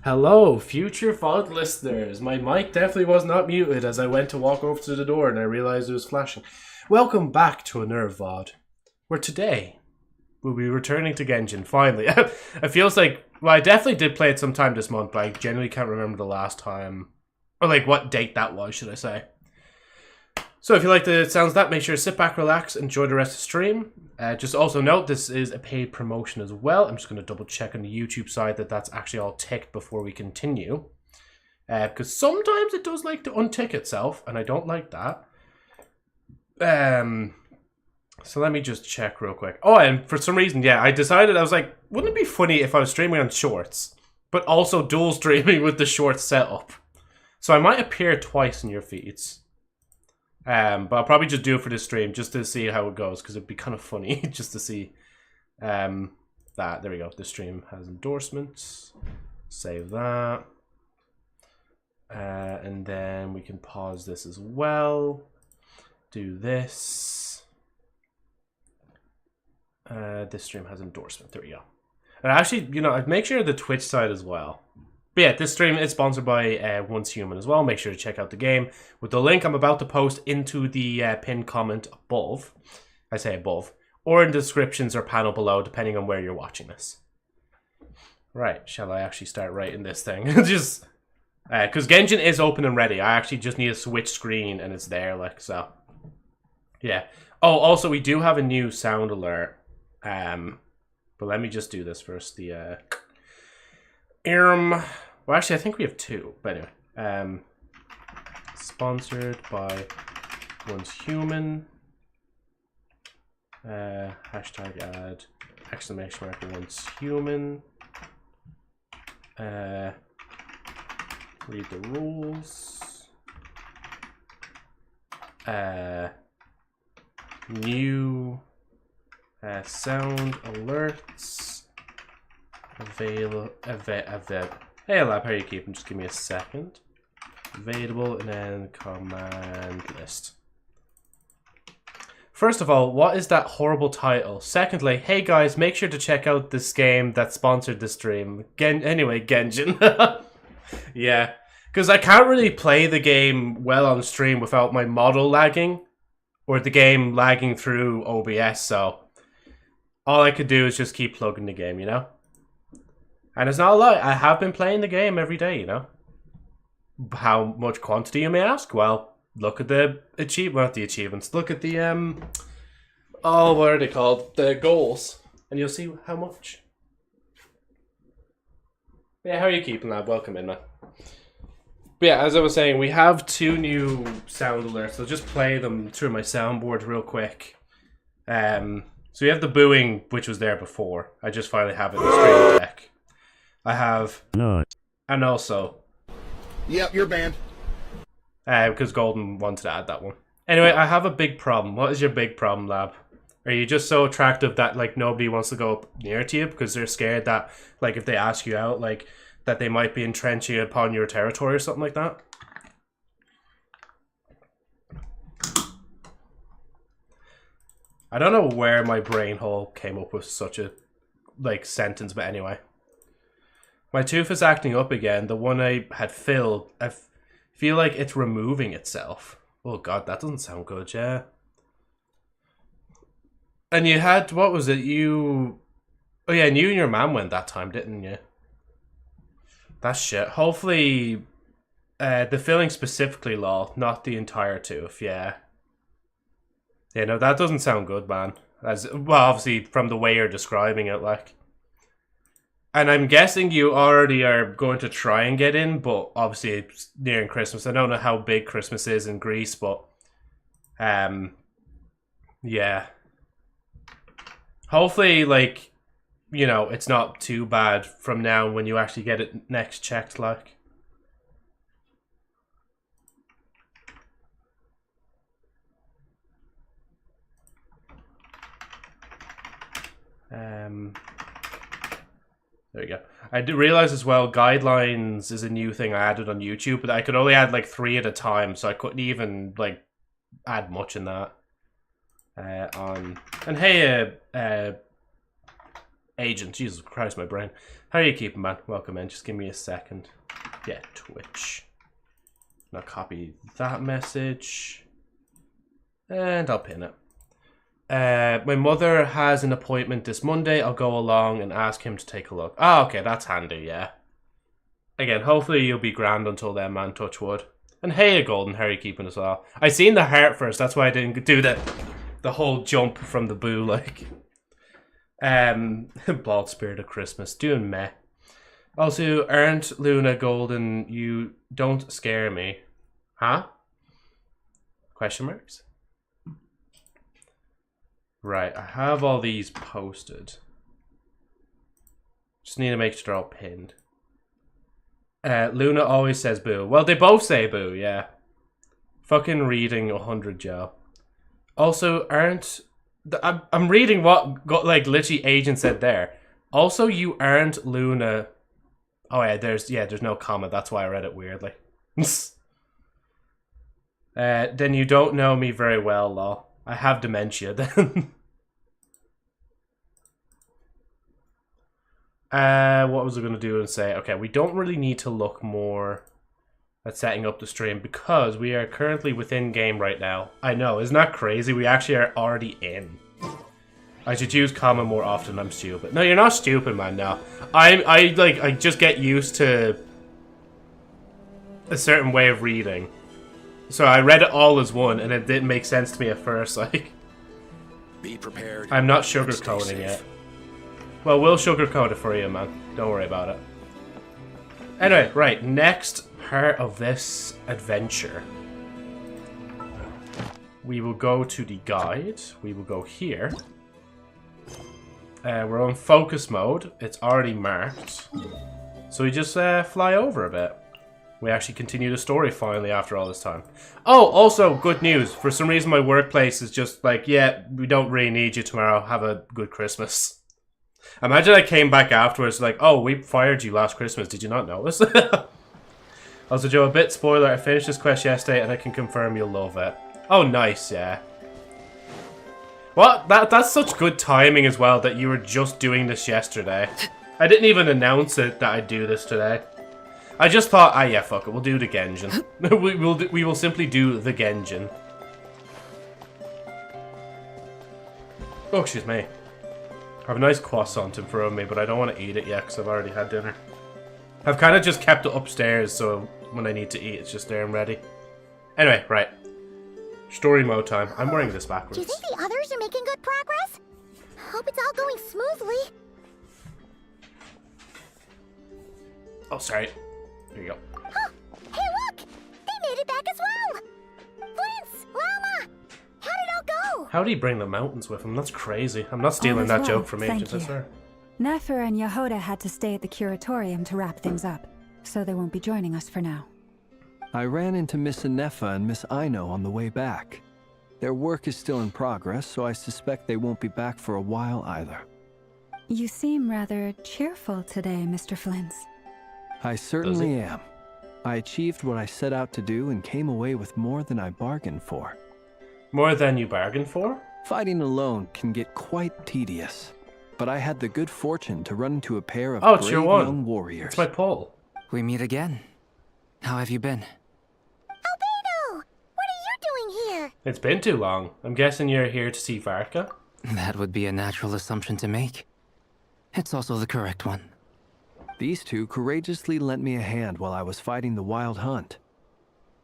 Hello, future VOD listeners. My mic definitely was not muted as I went to walk over to the door and I realized it was flashing. Welcome back to another VOD, where today we'll be returning to Genshin, finally. It feels like, well, I definitely did play it sometime this month, but I genuinely can't remember the last time, or like what date that was, should I say. So if you like the sounds of that, make sure to sit back, relax, enjoy the rest of the stream. Just also note, this is a paid promotion as well. I'm just going to double check on the YouTube side that that's actually all ticked before we continue. Because sometimes it does like to untick itself, and I don't like that. So let me just check real quick. Oh, and for some reason, yeah, I decided, I was like, wouldn't it be funny if I was streaming on Shorts, but also dual streaming with the Shorts setup? So I might appear twice in your feeds. But I'll probably just do it for this stream just to see how it goes, because it'd be kind of funny just to see that. There we go. This stream has endorsements. Save that. And then we can pause this as well. Do this. This stream has endorsement. There we go. And actually, you know, I'd make sure the Twitch side as well. But yeah, this stream is sponsored by Once Human as well. Make sure to check out the game with the link I'm about to post into the pinned comment above. I say above. Or in the descriptions or panel below, depending on where you're watching this. Right, shall I actually start writing this thing? Just, because Genshin is open and ready. I actually just need to switch screen and it's there, like, so. Yeah. Oh, also, we do have a new sound alert. But let me just do this first. The, well, actually, I think we have two. But anyway, sponsored by Once Human. Hashtag ad exclamation mark Once Human. Read the rules. New sound alerts. Available. Hey lab, how are you keeping? Just give me a second. Available and then command list. First of all, what is that horrible title? Secondly, hey guys, make sure to check out this game that sponsored the stream. Anyway, Genshin. Yeah, because I can't really play the game well on stream without my model lagging or the game lagging through OBS. So all I could do is just keep plugging the game, you know. And it's not a lie, I have been playing the game every day, you know. How much quantity, you may ask? Well, look at the not the achievements. Look at the, oh, what are they called? The goals. And you'll see how much. Yeah, how are you keeping, lad? Welcome in, man. But yeah, as I was saying, we have two new sound alerts. I'll just play them through my soundboard real quick. So we have the booing, which was there before. I just finally have it in the stream deck. I have no, and also, yep, you're banned. Because Golden wanted to add that one. Anyway, I have a big problem. What is your big problem, lab? Are you just so attractive that like nobody wants to go up near to you because they're scared that like if they ask you out, like that they might be entrenching upon your territory or something like that? I don't know where my brain hole came up with such a like sentence, but anyway. My tooth is acting up again. The one I had filled, I feel like it's removing itself. Oh god, that doesn't sound good, yeah. And you had, what was it, you... Oh yeah, and you and your mum went that time, didn't you? That's shit. Hopefully, the filling specifically, lol, not the entire tooth, yeah. Yeah, no, that doesn't sound good, man. As well, obviously, from the way you're describing it, like. And I'm guessing you already are going to try and get in, but obviously it's nearing Christmas. I don't know how big Christmas is in Greece, but yeah. Hopefully, like, you know, it's not too bad from now when you actually get it next checked, like. There we go. I did realize as well, guidelines is a new thing I added on YouTube, but I could only add like 3 at a time, so I couldn't even like add much in that. And hey, Agent. Jesus Christ, my brain. How are you keeping, man? Welcome in. Just give me a second. Yeah, Twitch. Now copy that message. And I'll pin it. My mother has an appointment this Monday. I'll go along and ask him to take a look. Oh, okay, that's handy, yeah. Again, hopefully you'll be grand until then, man. Touch wood. And hey, Golden, how are you keeping us all? I seen the heart first. That's why I didn't do the whole jump from the boo, like. Bald Spirit of Christmas. Doing meh. Also, aren't Luna Golden, you don't scare me. Huh? Question marks? Right, I have all these posted. Just need to make sure they're all pinned. Luna always says boo. Well, they both say boo, yeah. Fucking reading 100, Joe. Also, aren't... I'm reading what like literally Agent said there. Also, you aren't Luna... Oh yeah, there's no comma. That's why I read it weirdly. Then you don't know me very well, lol. I have dementia then. What was I going to do and say? Okay, we don't really need to look more at setting up the stream because we are currently within game right now. I know, isn't that crazy? We actually are already in. I should use comma more often. I'm stupid. No, you're not stupid, man. No, I just get used to a certain way of reading. So I read it all as one, and it didn't make sense to me at first. Like, Be prepared. I'm not sugarcoating it. Well, we'll sugarcoat it for you, man. Don't worry about it. Anyway, right, next part of this adventure. We will go to the guide. We will go here. We're on focus mode. It's already marked. So we just fly over a bit. We actually continue the story finally after all this time. Oh, also, good news. For some reason, my workplace is just like, yeah, we don't really need you tomorrow. Have a good Christmas. Imagine I came back afterwards like, oh, we fired you last Christmas. Did you not notice? Also, Joe, a bit spoiler. I finished this quest yesterday and I can confirm you'll love it. Oh, nice, yeah. What? That's such good timing as well that you were just doing this yesterday. I didn't even announce it that I'd do this today. I just thought, ah, yeah, fuck it. We'll do the Genjin. we will simply do the Genjin. Oh, excuse me. I have a nice croissant in front of me, but I don't want to eat it yet because I've already had dinner. I've kind of just kept it upstairs, so when I need to eat, it's just there and ready. Anyway, right. Story mode time. I'm wearing this backwards. Do you think the others are making good progress? Hope it's all going smoothly. Oh, sorry. There you go. Oh, hey, look! They made it back as well! Flint's, Llama! How did it all go? How did he bring the mountains with him? That's crazy. I'm not stealing that joke from Agent, I swear. Nefer and Yehuda had to stay at the curatorium to wrap things up, so they won't be joining us for now. I ran into Miss Nefa and Miss Aino on the way back. Their work is still in progress, so I suspect they won't be back for a while either. You seem rather cheerful today, Mr. Flint's. I certainly am. I achieved what I set out to do and came away with more than I bargained for. More than you bargained for? Fighting alone can get quite tedious, but I had the good fortune to run into a pair of brave young warriors. It's my poll. We meet again. How have you been? Albedo! What are you doing here? It's been too long. I'm guessing you're here to see Varka? That would be a natural assumption to make. It's also the correct one. These two courageously lent me a hand while I was fighting the wild hunt.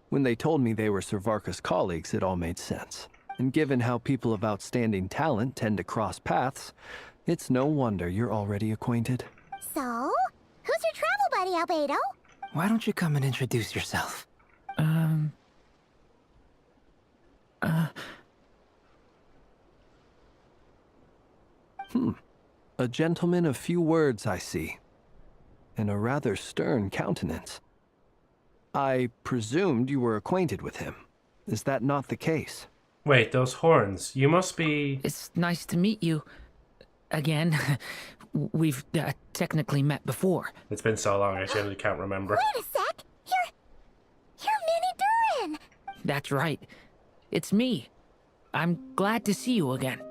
When they told me they were Sir Varka's colleagues, it all made sense. And given how people of outstanding talent tend to cross paths, it's no wonder you're already acquainted. So, who's your travel buddy, Albedo? Why don't you come and introduce yourself? A gentleman of few words, I see. And a rather stern countenance. I presumed you were acquainted with him. Is that not the case? Wait, those horns. You must be... It's nice to meet you. Again. We've technically met before. It's been so long, I generally can't remember. Wait a sec! You're Minnie Durin! That's right. It's me. I'm glad to see you again.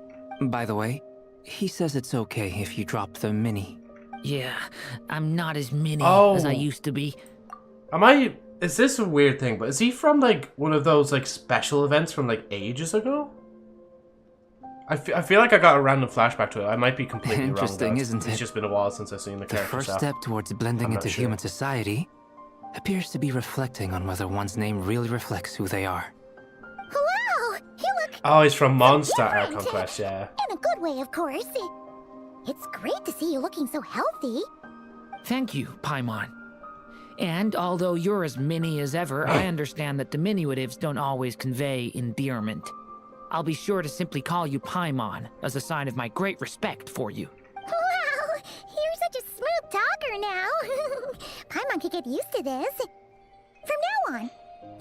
By the way, He says it's okay if you drop the mini. Yeah, I'm not as mini Oh. as I used to be. Is this a weird thing, but is he from, like, one of those, like, special events from, like, ages ago? I feel like I got a random flashback to it. I might be completely wrong. Interesting, though. isn't it? It's just been a while since I've seen the The character. first so step towards blending I'm not into sure. human society appears to be reflecting on whether one's name really reflects who they are. Wow! You look Oh, he's from Mondstadt Art different. Conquest, yeah. in a good way, of course. It's great to see you looking so healthy. Thank you, Paimon. And although you're as mini as ever, I understand that diminutives don't always convey endearment. I'll be sure to simply call you Paimon as a sign of my great respect for you. Wow! You're such a smooth talker now. Paimon could get used to this. From now on,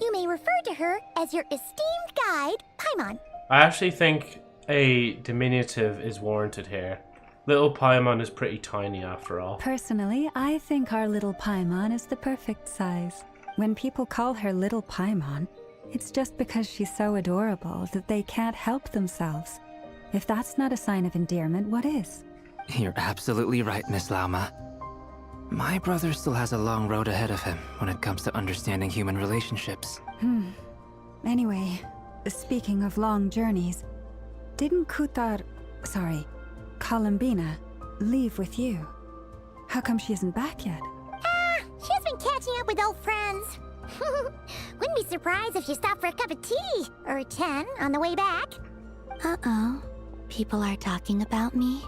you may refer to her as your esteemed guide, Paimon. I actually think a diminutive is warranted here. Little Paimon is pretty tiny after all. Personally, I think our little Paimon is the perfect size. When people call her Little Paimon, it's just because she's so adorable that they can't help themselves. If that's not a sign of endearment, what is? You're absolutely right, Miss Lauma. My brother still has a long road ahead of him when it comes to understanding human relationships. Anyway, speaking of long journeys, didn't Columbina leave with you? How come she isn't back yet? She's been catching up with old friends. Wouldn't be surprised if she stopped for a cup of tea or 10 on the way back. Uh-oh. People are talking about me.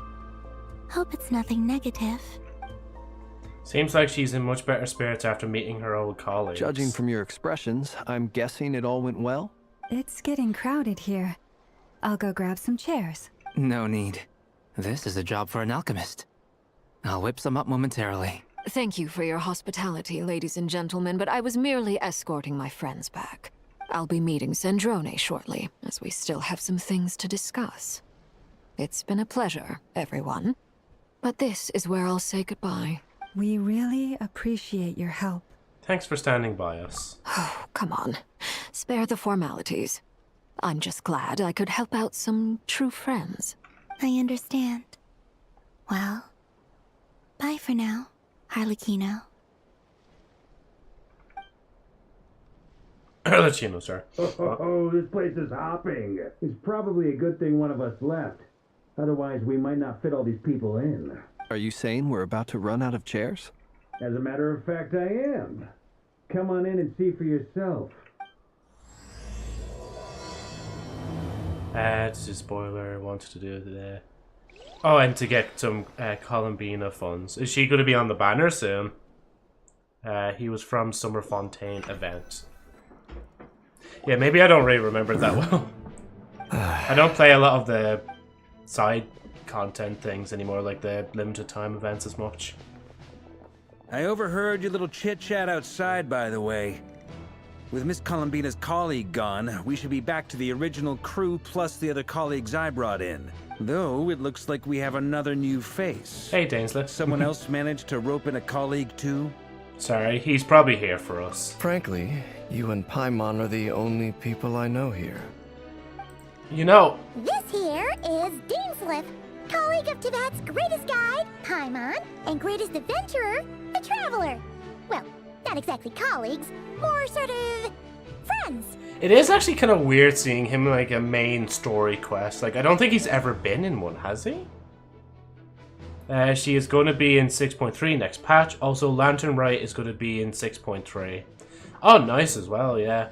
Hope it's nothing negative. Seems like she's in much better spirits after meeting her old colleagues. Judging from your expressions, I'm guessing it all went well? It's getting crowded here. I'll go grab some chairs. No need. This is a job for an alchemist. I'll whip some up momentarily. Thank you for your hospitality, ladies and gentlemen, but I was merely escorting my friends back. I'll be meeting Sandrone shortly, as we still have some things to discuss. It's been a pleasure, everyone. But this is where I'll say goodbye. We really appreciate your help. Thanks for standing by us. Oh, come on. Spare the formalities. I'm just glad I could help out some true friends. I understand. Well, bye for now, Harlequino. Latino, sir. Oh, this place is hopping. It's probably a good thing one of us left. Otherwise, we might not fit all these people in. Are you saying we're about to run out of chairs? As a matter of fact, I am. Come on in and see for yourself. It's a spoiler. I wanted to do it today. Oh, and to get some Columbina funds. Is she going to be on the banner soon? He was from Summer Fontaine event. Yeah, maybe I don't really remember it that well. I don't play a lot of the side content things anymore, like the limited time events as much. I overheard your little chit-chat outside, by the way. With Miss Columbina's colleague gone, we should be back to the original crew plus the other colleagues I brought in. Though, it looks like we have another new face. Hey, Dainsley. Someone else managed to rope in a colleague too? Sorry, he's probably here for us. Frankly, you and Paimon are the only people I know here. You know, This here is Deanslip, colleague of Tibet's greatest guide, Paimon, and greatest adventurer, the Traveler. Well, not exactly colleagues, more sort of friends. it is actually kind of weird seeing him like a main story quest. Like, I don't think he's ever been in one, has he? She is going to be in 6.3 next patch. Also, Lantern Right is going to be in 6.3. Oh, nice as well, yeah.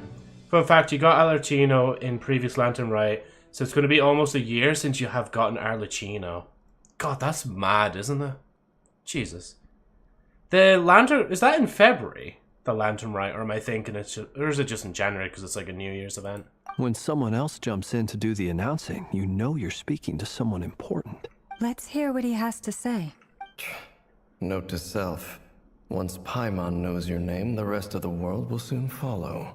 Fun fact, you got Arlecchino in previous Lantern Right, so it's going to be almost a year since you have gotten Arlecchino. God, that's mad, isn't it? Jesus. The Lantern... Is that in February? The Lantern Right, or am I thinking it's just... Or is it just in January because it's like a New Year's event? When someone else jumps in to do the announcing, you know you're speaking to someone important. Let's hear what he has to say. Note to self. Once Paimon knows your name, the rest of the world will soon follow.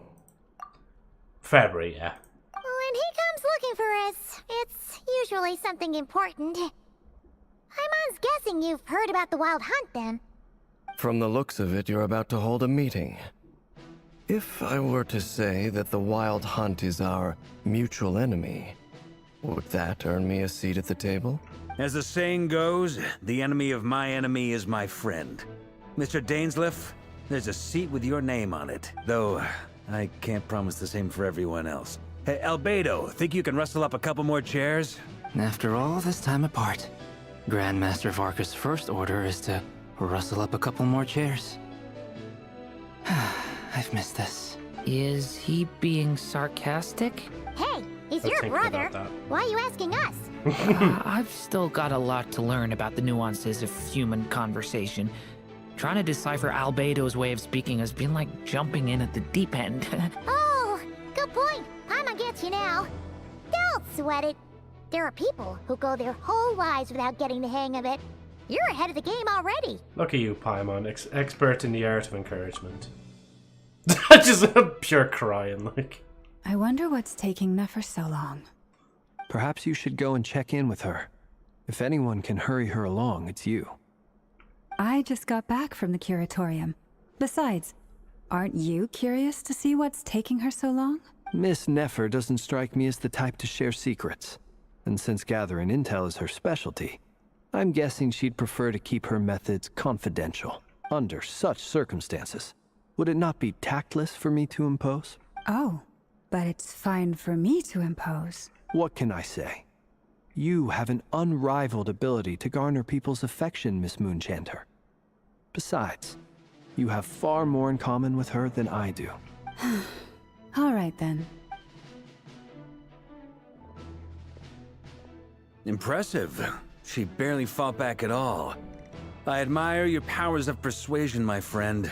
February, yeah. When he comes looking for us, it's usually something important. Paimon's guessing you've heard about the Wild Hunt, then. From the looks of it, you're about to hold a meeting. If I were to say that the Wild Hunt is our mutual enemy, Would that earn me a seat at the table? As the saying goes, the enemy of my enemy is my friend. Mr. Dainsleif, there's a seat with your name on it, though I can't promise the same for everyone else. Hey, Albedo, think you can rustle up a couple more chairs? After all this time apart, Grandmaster Varka's first order is to rustle up a couple more chairs. I've missed this. Is he being sarcastic? Hey, he's I was your thinking brother. about that. Why are you asking us? I've still got a lot to learn about the nuances of human conversation. Trying to decipher Albedo's way of speaking has been like jumping in at the deep end. Oh, good point. Paimon gets you now. Don't sweat it. There are people who go their whole lives without getting the hang of it. You're ahead of the game already. Look at you, Paimon, expert in the art of encouragement. Just pure crying, like. I wonder what's taking Nefer so long. Perhaps you should go and check in with her. If anyone can hurry her along, it's you. I just got back from the curatorium. Besides, aren't you curious to see what's taking her so long? Miss Nefer doesn't strike me as the type to share secrets. And since gathering intel is her specialty, I'm guessing she'd prefer to keep her methods confidential. Under such circumstances, would it not be tactless for me to impose? Oh, but it's fine for me to impose. What can I say? You have an unrivaled ability to garner people's affection, Miss Moonchanter. Besides, you have far more in common with her than I do. All right then. Impressive. She barely fought back at all. I admire your powers of persuasion, my friend.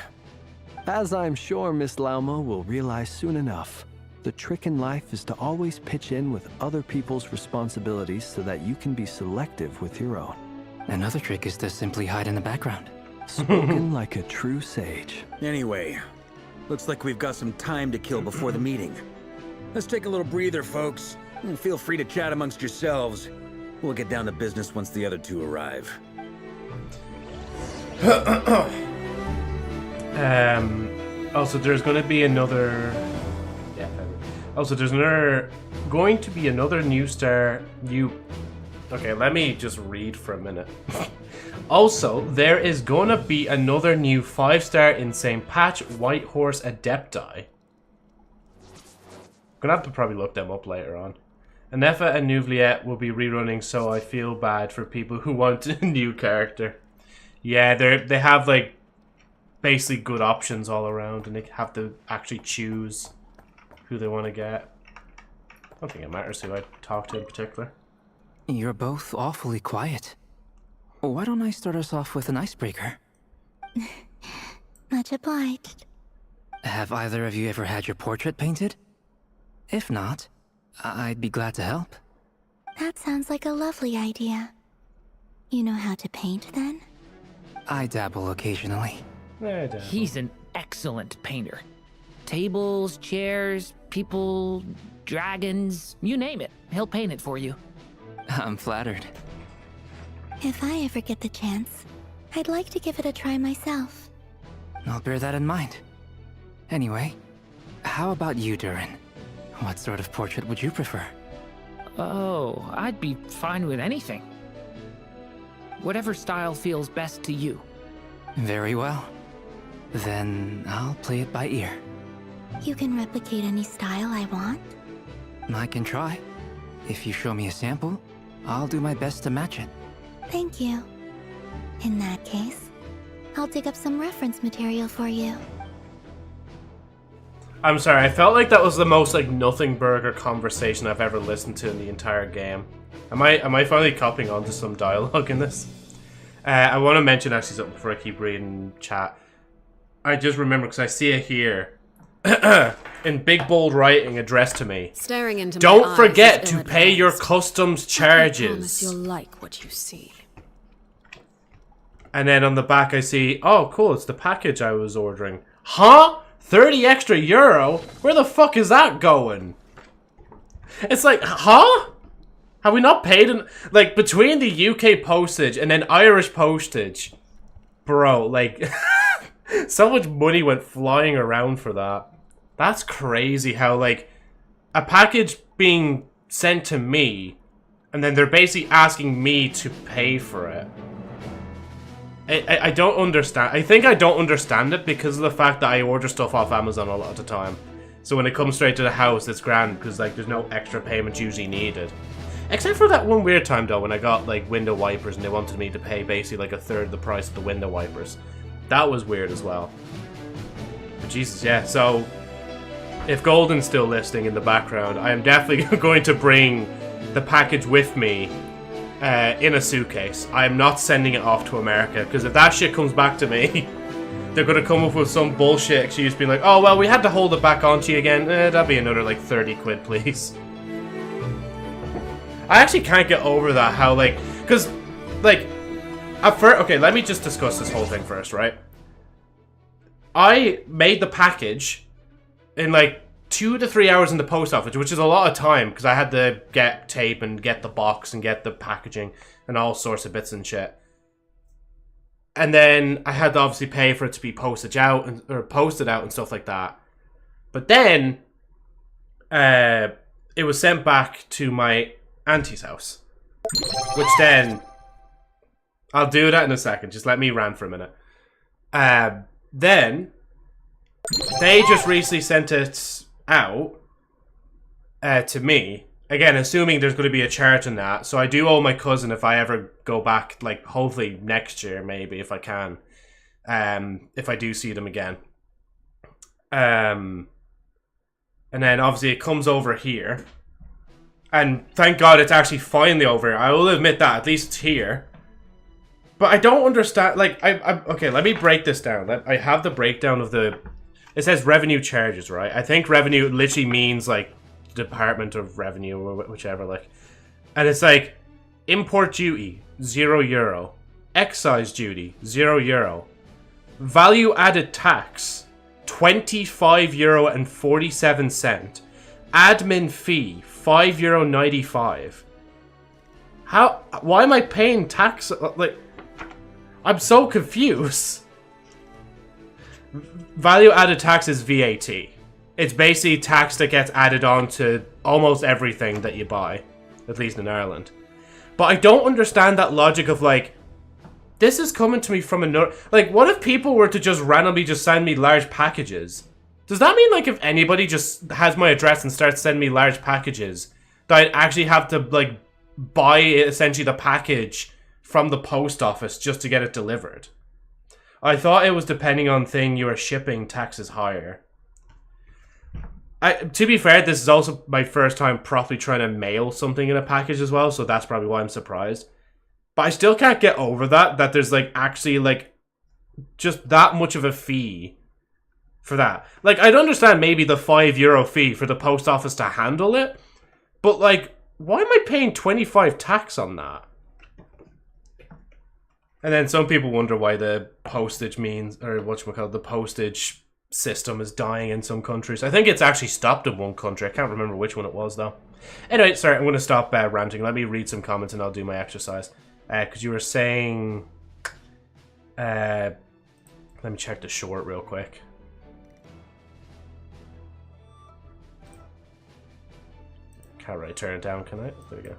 As I'm sure Miss Lauma will realize soon enough, the trick in life is to always pitch in with other people's responsibilities so that you can be selective with your own. Another trick is to simply hide in the background. Spoken like a true sage. Anyway, looks like we've got some time to kill before the meeting. Let's take a little breather, folks, and feel free to chat amongst yourselves. We'll get down to business once the other two arrive. Also, there's going to be another. Yeah. Also, there's going to be another new star. Okay, let me just read for a minute. Also, there is going to be another new 5-star Insane Patch White Horse Adepti. Gonna have to probably look them up later on. Anefa and Nouvelette will be rerunning, so I feel bad for people who want a new character. Yeah, they have like basically good options all around, and they have to actually choose who they want to get. I don't think it matters who I talk to in particular. You're both awfully quiet. Why don't I start us off with an icebreaker? Much obliged. Have either of you ever had your portrait painted? If not, I'd be glad to help. That sounds like a lovely idea. You know how to paint, then? I dabble occasionally. He's an excellent painter. Tables, chairs, people, dragons, you name it. He'll paint it for you. I'm flattered. If I ever get the chance, I'd like to give it a try myself. I'll bear that in mind. Anyway, how about you, Durin? What sort of portrait would you prefer? Oh, I'd be fine with anything. Whatever style feels best to you. Very well. Then I'll play it by ear. You can replicate any style I want? I can try. If you show me a sample, I'll do my best to match it. Thank you. In that case, I'll dig up some reference material for you. I'm sorry, I felt like that was the most like nothing burger conversation I've ever listened to in the entire game. Am I finally copying onto some dialogue in this? I want to mention actually something before I keep reading chat. I just remember because I see it here in big bold writing addressed to me. Staring into Don't my forget eyes to is pay your ill-advised. customs I promise charges. you'll like what you see. And then on the back I see, oh cool, it's the package I was ordering. Huh? 30 extra euro? Where the fuck is that going? It's like, huh? Have we not paid like between the UK postage and then Irish postage? Bro, like so much money went flying around for that. That's crazy how like a package being sent to me, and then they're basically asking me to pay for it. I don't understand. I think I don't understand it because of the fact that I order stuff off Amazon a lot of the time. So when it comes straight to the house, it's grand because like there's no extra payment usually needed. Except for that one weird time though when I got like window wipers and they wanted me to pay basically like a third of the price of the window wipers. That was weird as well. But Jesus, yeah. So if Golden's still listening in the background, I am definitely going to bring the package with me in a suitcase. I am not sending it off to America because if that shit comes back to me, they're going to come up with some bullshit excuse being like, oh, well, we had to hold it back onto you again. That'd be another like 30 quid, please. I actually can't get over that, how like, because like, at first, okay, let me just discuss this whole thing first, right? I made the package in like 2 to 3 hours in the post office, which is a lot of time because I had to get tape and get the box and get the packaging and all sorts of bits and shit. And then I had to obviously pay for it to be posted out and stuff like that. But then it was sent back to my auntie's house, which then I'll do that in a second. Just let me rant for a minute. Then they just recently sent it out to me again, assuming there's going to be a charge on that. So I do owe my cousin if I ever go back, like hopefully next year, maybe if I can, if I do see them again. And then obviously it comes over here, and thank God it's actually finally over here. I will admit that at least it's here. But I don't understand. Like okay, let me break this down. I have the breakdown of the. It says revenue charges, right? I think revenue literally means like Department of Revenue or whichever, like. And it's like import duty €0, excise duty €0, value added tax €25.47, admin fee €5.95. How? Why am I paying tax? Like, I'm so confused. Value added tax is VAT. It's basically tax that gets added on to almost everything that you buy, at least in Ireland. But I don't understand that logic of like, this is coming to me from another. Like, what if people were to just randomly just send me large packages? Does that mean like if anybody just has my address and starts sending me large packages, that I'd actually have to like buy essentially the package from the post office just to get it delivered? I thought it was depending on thing you are shipping, taxes higher. To be fair, this is also my first time properly trying to mail something in a package as well, so that's probably why I'm surprised. But I still can't get over that there's like actually like just that much of a fee for that. Like, I'd understand maybe the €5 fee for the post office to handle it, but like, why am I paying 25 tax on that? And then some people wonder why the postage means, or whatchamacallit, the postage system is dying in some countries. I think it's actually stopped in one country. I can't remember which one it was, though. Anyway, sorry, I'm going to stop ranting. Let me read some comments and I'll do my exercise. Because you were saying... let me check the short real quick. Can't really turn it down, can I? There we go.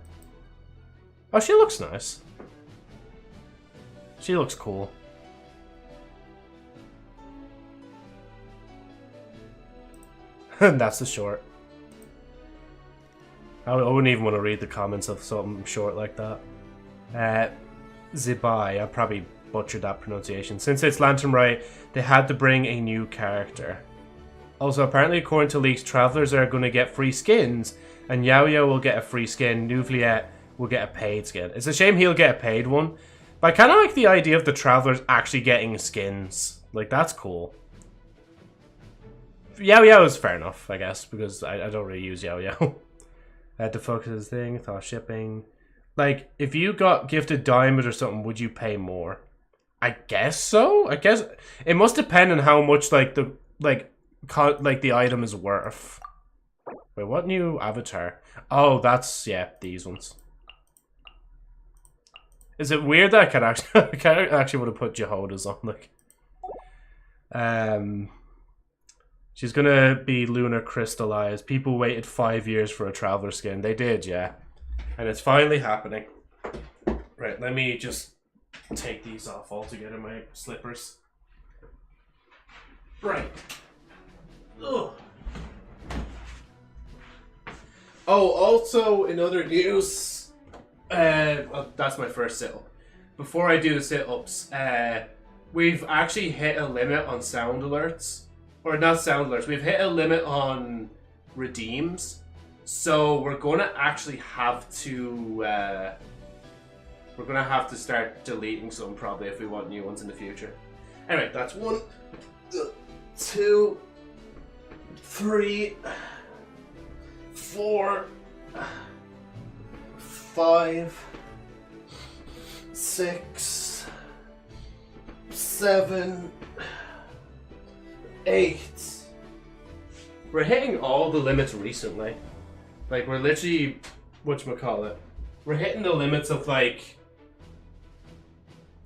Oh, she looks nice. She looks cool. And that's the short. I wouldn't even want to read the comments of something short like that. Zibai, I probably butchered that pronunciation. Since it's Lantern Right, they had to bring a new character. Also, apparently, according to leaks, travelers are going to get free skins, and Yao will get a free skin, Nouvliette will get a paid skin. It's a shame he'll get a paid one, but I kind of like the idea of the travelers actually getting skins. Like, that's cool. Yao is fair enough, I guess, because I don't really use Yao. To focus this thing, thought shipping. Like, if you got gifted diamond or something, would you pay more? I guess so. I guess it must depend on how much like the item is worth. Wait, what new avatar? Oh, that's these ones. Is it weird that I can actually would have put Jehodas on like? She's gonna be lunar crystallized. People waited 5 years for a traveler skin. They did, yeah. And it's finally happening. Right, let me just take these off altogether, my slippers. Right. Ugh. Oh, also in other news, that's my first sit-up. Before I do the sit-ups, we've actually hit a limit on sound alerts. Or not sound alerts, we've hit a limit on redeems. So we're gonna actually have to start deleting some probably if we want new ones in the future. Anyway, that's 1, 2, 3, 4, 5, 6, 7, 8. We're hitting all the limits recently. Like, we're literally, whatchamacallit, we're hitting the limits of, like,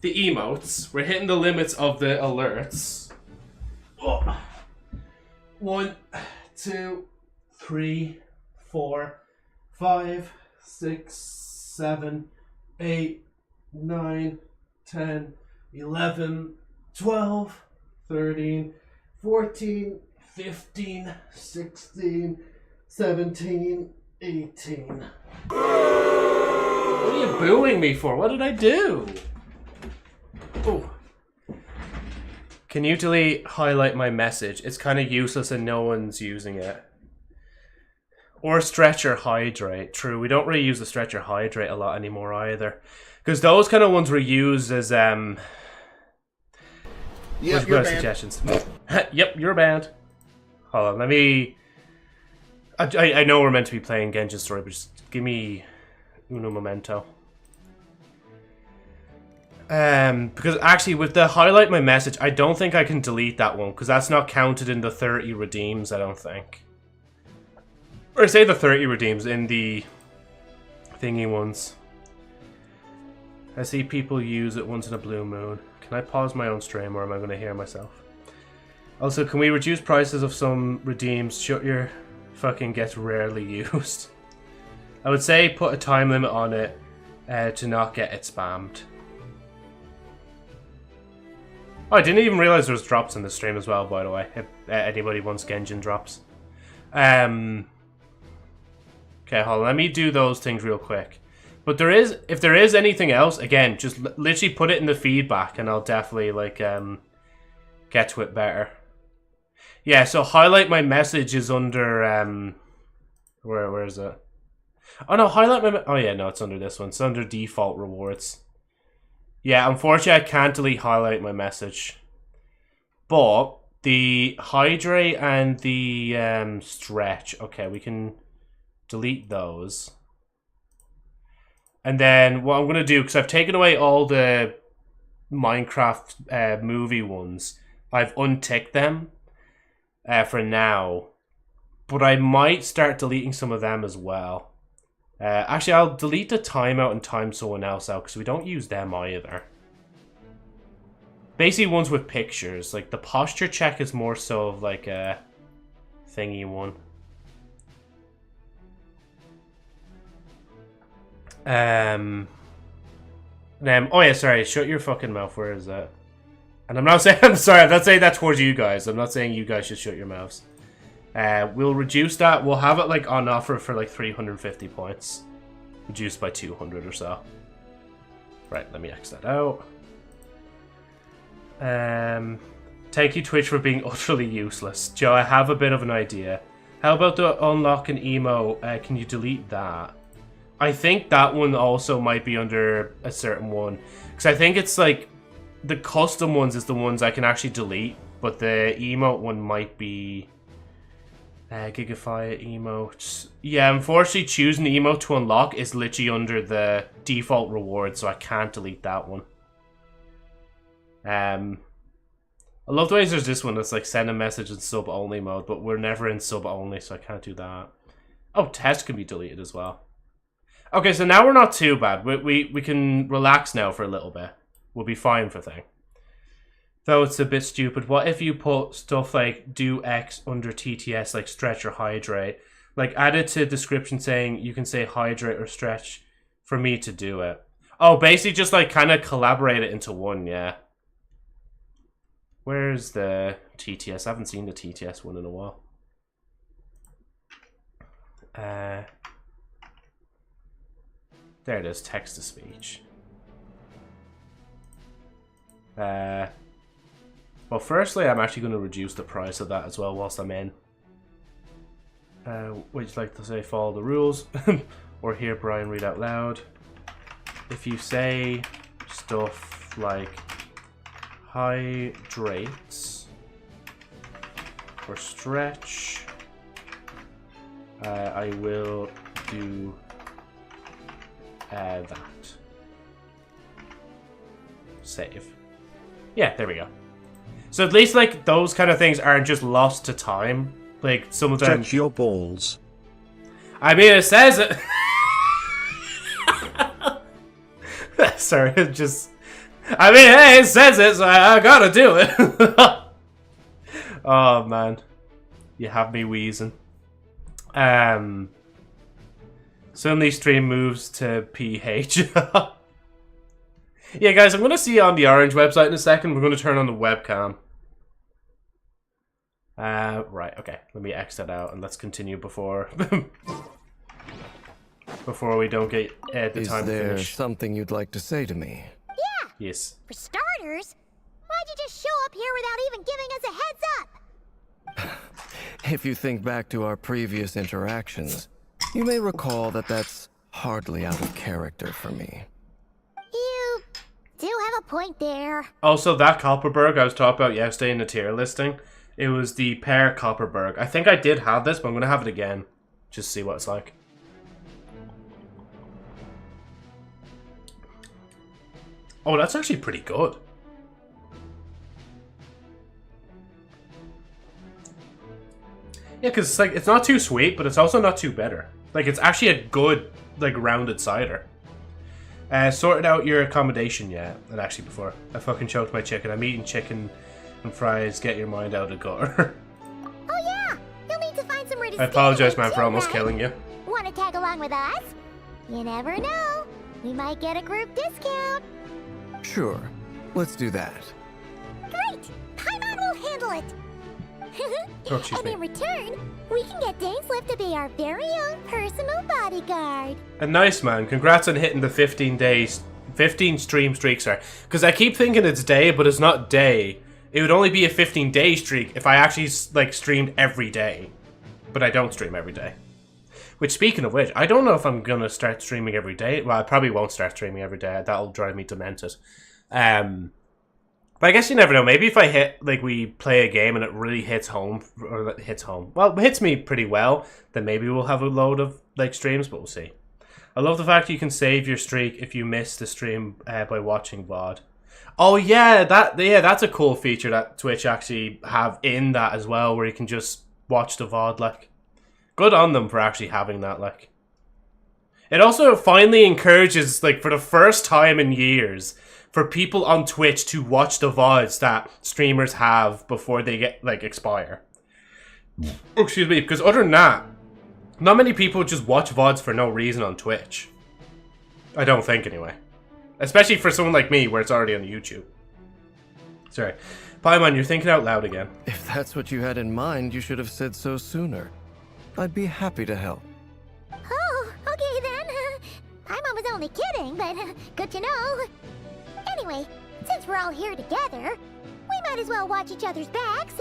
the emotes. We're hitting the limits of the alerts. Oh. 1, 2, 3, 4, 5, 6, 7, 8, 9, 10, 11, 12, 13, 14, 15, 16, 17, 18. What are you booing me for? What did I do? Oh. Can you delete highlight my message? It's kind of useless and no one's using it. Or stretcher hydrate. True, we don't really use the stretcher hydrate a lot anymore either. Because those kind of ones were used as Yep, you're banned. Suggestions. Yep, you're banned. Hold on, let me... I know we're meant to be playing Genji's story, but just give me uno momento. Because actually, with the highlight my message, I don't think I can delete that one, because that's not counted in the 30 redeems, I don't think. Or say the 30 redeems in the thingy ones. I see people use it once in a blue moon. Can I pause my own stream, or am I going to hear myself? Also, can we reduce prices of some redeems? Shut your fucking gets rarely used. I would say put a time limit on it to not get it spammed. Oh, I didn't even realize there was drops in the stream as well, by the way. If anybody wants Genjin drops. Okay, hold on. Let me do those things real quick. But if there is anything else, again, just literally put it in the feedback and I'll definitely, like, get to it better. Yeah, so highlight my message is under, where is it? Oh, no, highlight my, oh yeah, no, it's under this one. It's under default rewards. Yeah, unfortunately, I can't delete highlight my message. But the hydrate and the stretch, okay, we can delete those. And then what I'm going to do, because I've taken away all the Minecraft movie ones, I've unticked them for now. But I might start deleting some of them as well. Actually, I'll delete the timeout and time someone else out because we don't use them either. Basically, ones with pictures. Like, the posture check is more so of like a thingy one. Then, oh yeah, sorry, shut your fucking mouth. Where is that? And I'm not saying, I'm sorry, I'm not saying that towards you guys. I'm not saying you guys should shut your mouths. We'll reduce that. We'll have it like on offer for like 350 points. Reduced by 200 or so. Right, let me X that out. Thank you, Twitch, for being utterly useless. Joe, I have a bit of an idea. How about the unlock an emo? Can you delete that? I think that one also might be under a certain one. Because I think it's like the custom ones is the ones I can actually delete. But the emote one might be... Gigafy emotes. Yeah, unfortunately, choosing the emote to unlock is literally under the default reward, so I can't delete that one. I love the ways there's this one that's like send a message in sub only mode, but we're never in sub only, so I can't do that. Oh, test can be deleted as well. Okay, so now we're not too bad. We can relax now for a little bit. We'll be fine for thing. Though it's a bit stupid. What if you put stuff like do X under TTS, like stretch or hydrate? Like add it to description saying you can say hydrate or stretch for me to do it. Oh, basically just like kind of collaborate it into one, yeah. Where's the TTS? I haven't seen the TTS one in a while. There it is, text to speech. Well, firstly, I'm actually going to reduce the price of that as well whilst I'm in. Would you like to say follow the rules? Or hear Brian read out loud? If you say stuff like hydrates or stretch, I will do that. Save. Yeah, there we go. So at least like those kind of things aren't just lost to time. Like some of them. Check your balls. I mean, it says it. Sorry, it just. I mean, hey, it says it, so I gotta do it. Oh man, you have me wheezing. Suddenly stream moves to PH. Yeah, guys, I'm gonna see you on the Orange website in a second. We're gonna turn on the webcam. Right, okay. Let me exit out and let's continue before before we don't get the time to finish. Is there something you'd like to say to me? Yeah! Yes. For starters, why'd you just show up here without even giving us a heads up? If you think back to our previous interactions, you may recall that that's hardly out of character for me. You do have a point there. Also, that Copperberg I was talking about yesterday in the tier listing, it was the pear Copperberg. I think I did have this, but I'm going to have it again. Just see what it's like. Oh, that's actually pretty good. Yeah, because it's like, it's not too sweet, but it's also not too bitter. Like, it's actually a good, like, rounded cider. Sorted out your accommodation yet? And actually, before I fucking choked my chicken, I'm eating chicken and fries. Get your mind out of the gutter. Oh yeah, you'll need to find somewhere to I apologize, man, for almost killing you. Want to tag along with us? You never know. We might get a group discount. Sure, let's do that. Great! Paimon will handle it. And in return, we can get Dainslift to be our very own personal bodyguard. And nice, man. Congrats on hitting the 15 stream streak, sorry. Because I keep thinking it's day, but it's not day. It would only be a 15-day streak if I actually, like, streamed every day. But I don't stream every day. Which, speaking of which, I don't know if I'm going to start streaming every day. Well, I probably won't start streaming every day. That'll drive me demented. But I guess you never know. Maybe if I hit, like, we play a game and it really hits home, or hits home. Well, it hits me pretty well, then maybe we'll have a load of, like, streams, but we'll see. I love the fact you can save your streak if you miss the stream by watching VOD. Oh, yeah, that's a cool feature that Twitch actually have in that as well, where you can just watch the VOD, like. Good on them for actually having that, like. It also finally encourages, like, for the first time in years, for people on Twitch to watch the VODs that streamers have before they get, like, expire. Oh, excuse me, because other than that, not many people just watch VODs for no reason on Twitch. I don't think, anyway. Especially for someone like me, where it's already on YouTube. Sorry. Paimon, you're thinking out loud again. If that's what you had in mind, you should have said so sooner. I'd be happy to help. Oh, okay then. Paimon was only kidding, but good to know. Anyway, since we're all here together, we might as well watch each other's backs.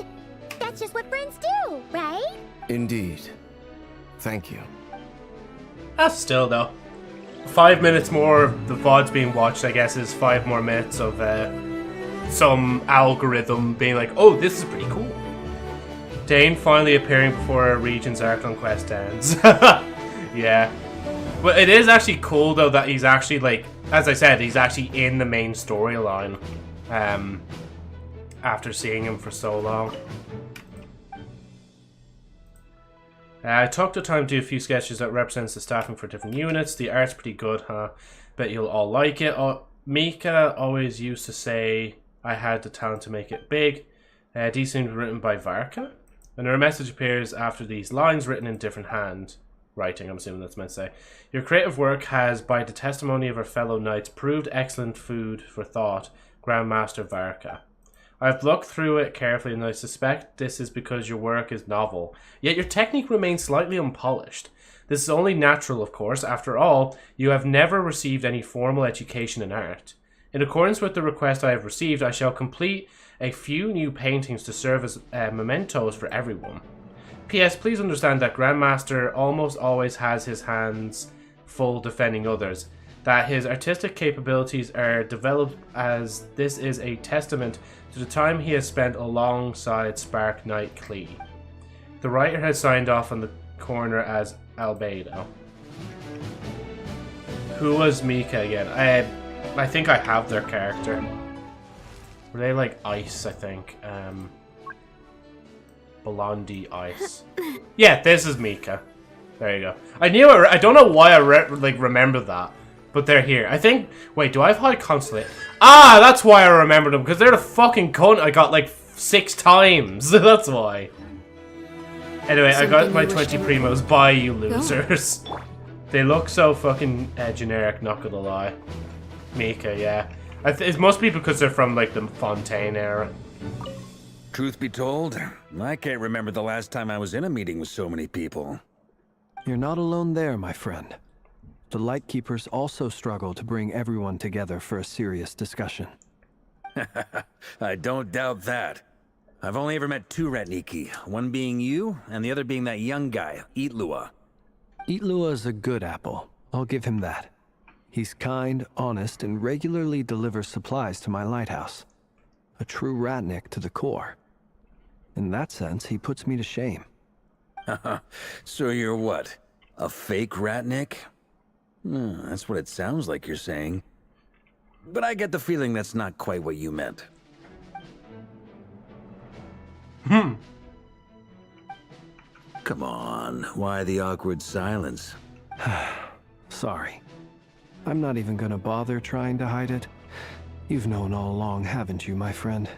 That's just what friends do, right? Indeed. Thank you. Still, though. 5 minutes more of the VODs being watched, I guess, is 5 more minutes of some algorithm being like, oh, this is pretty cool. Dane finally appearing before a region's Archon quest ends. Yeah. But it is actually cool, though, that he's actually, like, as I said, he's actually in the main storyline. After seeing him for so long. I took the time to do a few sketches that represents the staffing for different units. The art's pretty good, huh? Bet you'll all like it. Mika always used to say I had the talent to make it big. These seemed written by Varka. And a message appears after these lines written in different hand writing, I'm assuming that's meant to say. Your creative work has, by the testimony of our fellow knights, proved excellent food for thought, Grandmaster Varka. I've looked through it carefully and I suspect this is because your work is novel, yet your technique remains slightly unpolished. This is only natural, of course. After all, you have never received any formal education in art. In accordance with the request I have received, I shall complete a few new paintings to serve as mementos for everyone. P.S. Please understand that Grandmaster almost always has his hands full defending others, that his artistic capabilities are developed as this is a testament to the time he has spent alongside Spark Knight Klee. The writer has signed off on the corner as Albedo. Who was Mika again? I think I have their character. Were they like ice, I think? Blondie Ice. Yeah, this is Mika. There you go. I knew it. I don't know why I remember that, but they're here. I think. Wait, do I have high consulate? Ah, that's why I remembered them, because they're the fucking cunt I got like 6 times. That's why. Anyway, I got my 20 primos. Bye, you losers. They look so fucking generic. Not gonna lie. Mika, yeah. It must be because they're from like the Fontaine era. Truth be told, I can't remember the last time I was in a meeting with so many people. You're not alone there, my friend. The Lightkeepers also struggle to bring everyone together for a serious discussion. I don't doubt that. I've only ever met 2 Ratniki, one being you, and the other being that young guy, Itlua. Itlua is a good apple. I'll give him that. He's kind, honest, and regularly delivers supplies to my lighthouse. A true Ratnik to the core. In that sense, he puts me to shame. So you're what? A fake Ratnik? That's what it sounds like you're saying. But I get the feeling that's not quite what you meant. Come on, why the awkward silence? Sorry. I'm not even gonna bother trying to hide it. You've known all along, haven't you, my friend?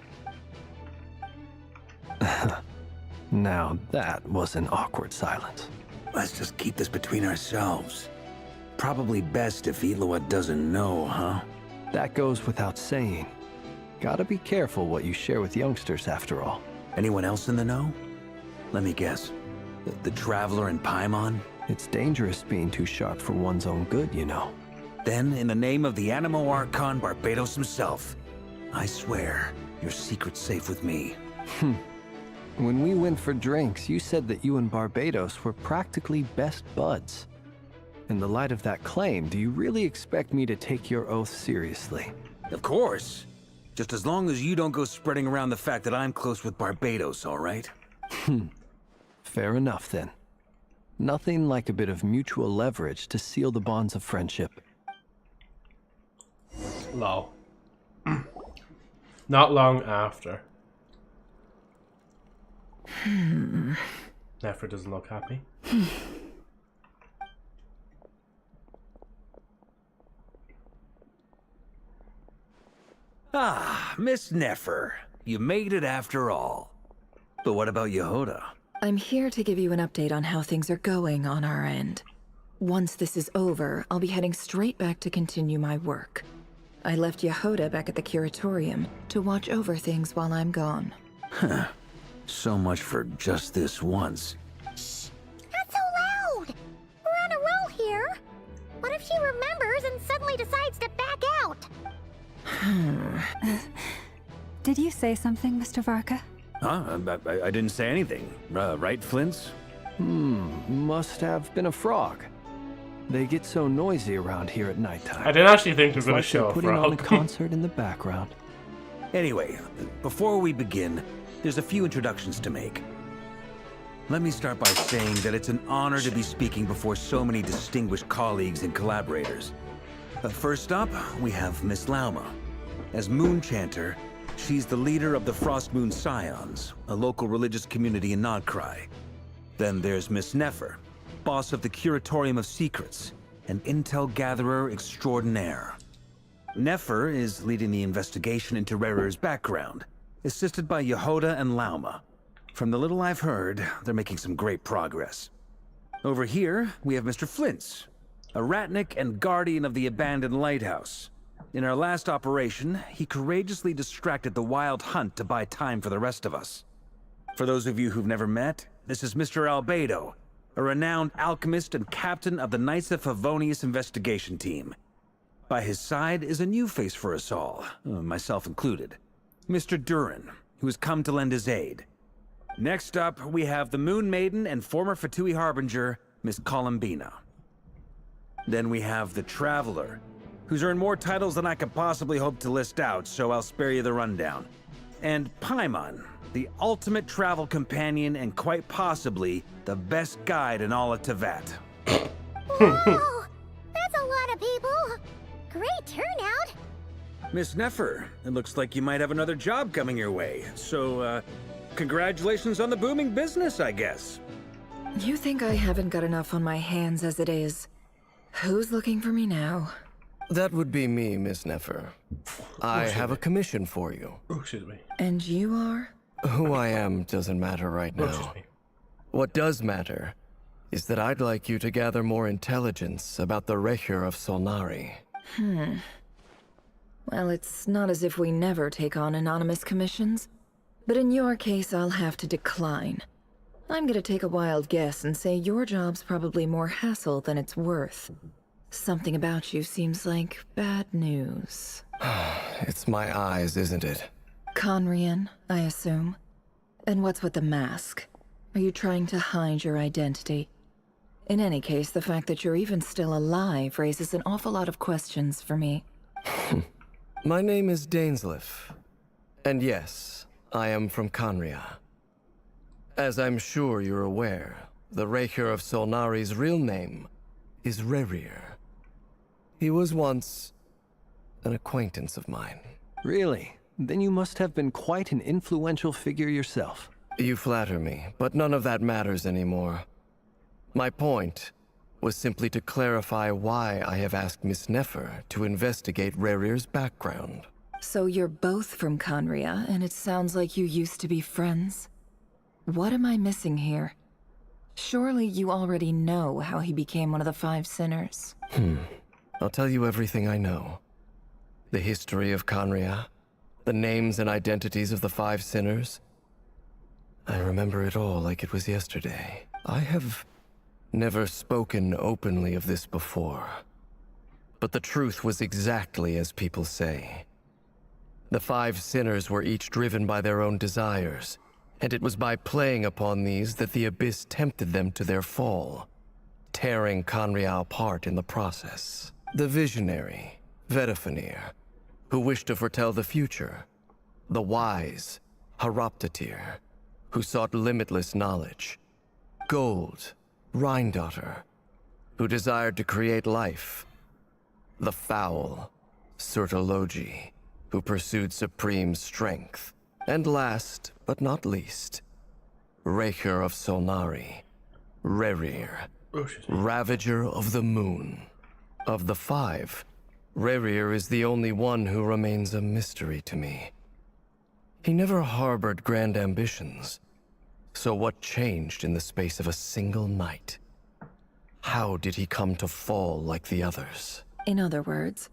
Now that was an awkward silence. Let's just keep this between ourselves. Probably best if Itlua doesn't know, huh? That goes without saying. Gotta be careful what you share with youngsters, after all. Anyone else in the know? Let me guess. The Traveler and Paimon? It's dangerous being too sharp for one's own good, you know. Then, in the name of the Animo Archon Barbados himself, I swear, your secret's safe with me. When we went for drinks, you said that you and Barbados were practically best buds. In the light of that claim, do you really expect me to take your oath seriously? Of course. Just as long as you don't go spreading around the fact that I'm close with Barbados, all right? Fair enough, then. Nothing like a bit of mutual leverage to seal the bonds of friendship. Lol. Not long after. Nefer doesn't look happy. Ah, Miss Nefer. You made it after all. But what about Yehuda? I'm here to give you an update on how things are going on our end. Once this is over, I'll be heading straight back to continue my work. I left Yehuda back at the Curatorium to watch over things while I'm gone. Huh. So much for just this once. Shh! Not so loud! We're on a roll here. What if she remembers and suddenly decides to back out? Did you say something, Mr. Varka? Huh? I didn't say anything. Right, Flints? Must have been a frog. They get so noisy around here at nighttime. I didn't actually think they were going to Like show they're a putting on a frog. concert in the background. Anyway, before we begin, there's a few introductions to make. Let me start by saying that it's an honor to be speaking before so many distinguished colleagues and collaborators. First up, we have Miss Lauma. As Moon Chanter, she's the leader of the Frost Moon Scions, a local religious community in Nod-Krai. Then there's Miss Nefer, boss of the Curatorium of Secrets, an intel gatherer extraordinaire. Nefer is leading the investigation into Rerir's background, assisted by Yehoda and Lauma. From the little I've heard, they're making some great progress. Over here, we have Mr. Flintz, a ratnik and guardian of the abandoned lighthouse. In our last operation, he courageously distracted the Wild Hunt to buy time for the rest of us. For those of you who've never met, this is Mr. Albedo, a renowned alchemist and captain of the Knights of Favonius investigation team. By his side is a new face for us all, myself included, Mr. Durin, who has come to lend his aid. Next up, we have the Moon Maiden and former Fatui Harbinger, Miss Columbina. Then we have the Traveler, who's earned more titles than I could possibly hope to list out, so I'll spare you the rundown. And Paimon, the ultimate travel companion and quite possibly the best guide in all of Tevat. Whoa! That's a lot of people! Great turnout! Miss Nefer, it looks like you might have another job coming your way, so, congratulations on the booming business, I guess. You think I haven't got enough on my hands as it is? Who's looking for me now? That would be me, Miss Nefer. I have a commission for you. Excuse me. And you are? Who I am doesn't matter right now. What does matter is that I'd like you to gather more intelligence about the Recher of Solnari. Well, it's not as if we never take on anonymous commissions. But in your case, I'll have to decline. I'm gonna take a wild guess and say your job's probably more hassle than it's worth. Something about you seems like bad news. It's my eyes, isn't it? Conrian, I assume. And what's with the mask? Are you trying to hide your identity? In any case, the fact that you're even still alive raises an awful lot of questions for me. My name is Dainsleif. And yes, I am from Conria. As I'm sure you're aware, the Recher of Solnari's real name is Rerir. He was once an acquaintance of mine. Really? Then you must have been quite an influential figure yourself. You flatter me, but none of that matters anymore. My point was simply to clarify why I have asked Miss Nefer to investigate Rerir's background. So you're both from Conria, and it sounds like you used to be friends? What am I missing here? Surely you already know how he became one of the Five Sinners. I'll tell you everything I know. The history of Conria, the names and identities of the Five Sinners. I remember it all like it was yesterday. I have never spoken openly of this before. But the truth was exactly as people say. The Five Sinners were each driven by their own desires, and it was by playing upon these that the Abyss tempted them to their fall, tearing Conria apart in the process. The visionary, Vedafenir, who wished to foretell the future. The wise, Haroptatir, who sought limitless knowledge. Gold, Rhindaughter, who desired to create life. The foul, Surtologi, who pursued supreme strength. And last, but not least, Recher of Solnari, Rerir, Ravager of the Moon. Of the five, Rerir is the only one who remains a mystery to me. He never harbored grand ambitions. So what changed in the space of a single night? How did he come to fall like the others? In other words,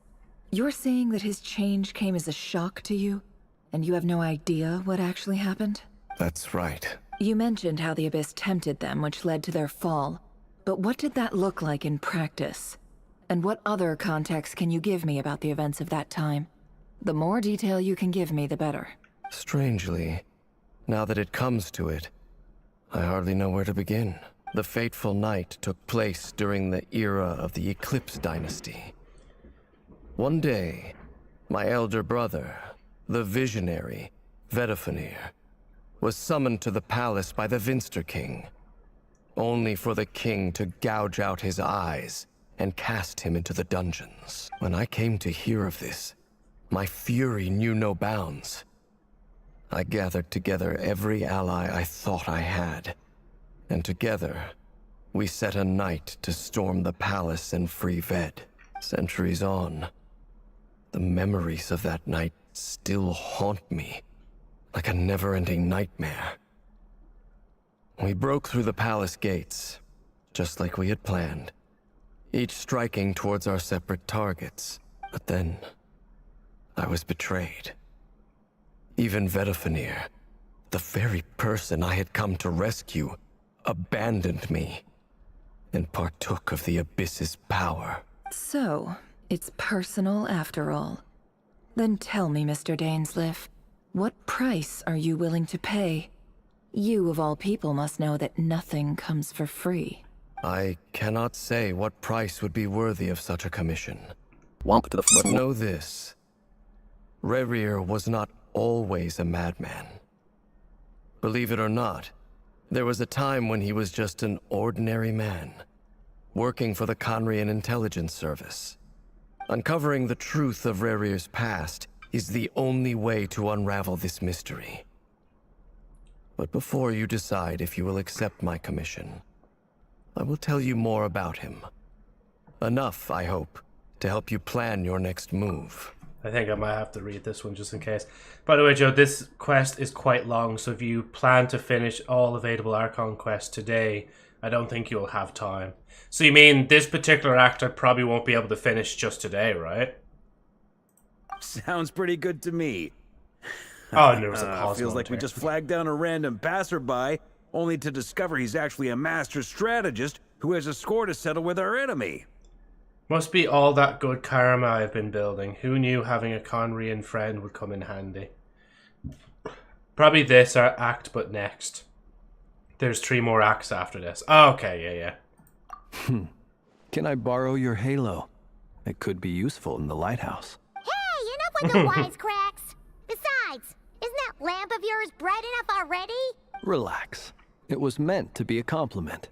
you're saying that his change came as a shock to you, and you have no idea what actually happened? That's right. You mentioned how the Abyss tempted them, which led to their fall. But what did that look like in practice? And what other context can you give me about the events of that time? The more detail you can give me, the better. Strangely, now that it comes to it, I hardly know where to begin. The fateful night took place during the era of the Eclipse Dynasty. One day, my elder brother, the visionary, Vedafenir, was summoned to the palace by the Vinster King, only for the king to gouge out his eyes and cast him into the dungeons. When I came to hear of this, my fury knew no bounds. I gathered together every ally I thought I had, and together, we set a night to storm the palace and free Ved. Centuries on, The memories of that night still haunt me, like a never-ending nightmare. We broke through the palace gates, just like we had planned, each striking towards our separate targets. But then, I was betrayed. Even Vedafenir, the very person I had come to rescue, abandoned me and partook of the Abyss's power. So, it's personal after all. Then tell me, Mr. Dainsleif, what price are you willing to pay? You, of all people, must know that nothing comes for free. I cannot say what price would be worthy of such a commission. Womp to the But know this. Rerir was not always a madman. Believe it or not, there was a time when he was just an ordinary man, working for the Conrian Intelligence Service. Uncovering the truth of Rerir's past is the only way to unravel this mystery. But before you decide if you will accept my commission, I will tell you more about him. Enough, I hope, to help you plan your next move. I think I might have to read this one just in case. By the way, Joe, this quest is quite long, so if you plan to finish all available Archon quests today, I don't think you'll have time. So you mean this particular act I probably won't be able to finish just today, right? Sounds pretty good to me. Oh, and there was a pause. Feels like we just flagged down a random passerby, only to discover he's actually a master strategist who has a score to settle with our enemy. Must be all that good karma I've been building. Who knew having a Conrian friend would come in handy? Probably this act, but next. There's 3 more acts after this. Oh, okay, yeah. Can I borrow your halo? It could be useful in the lighthouse. Hey, enough with the wisecracks! Besides, isn't that lamp of yours bright enough already? Relax. It was meant to be a compliment.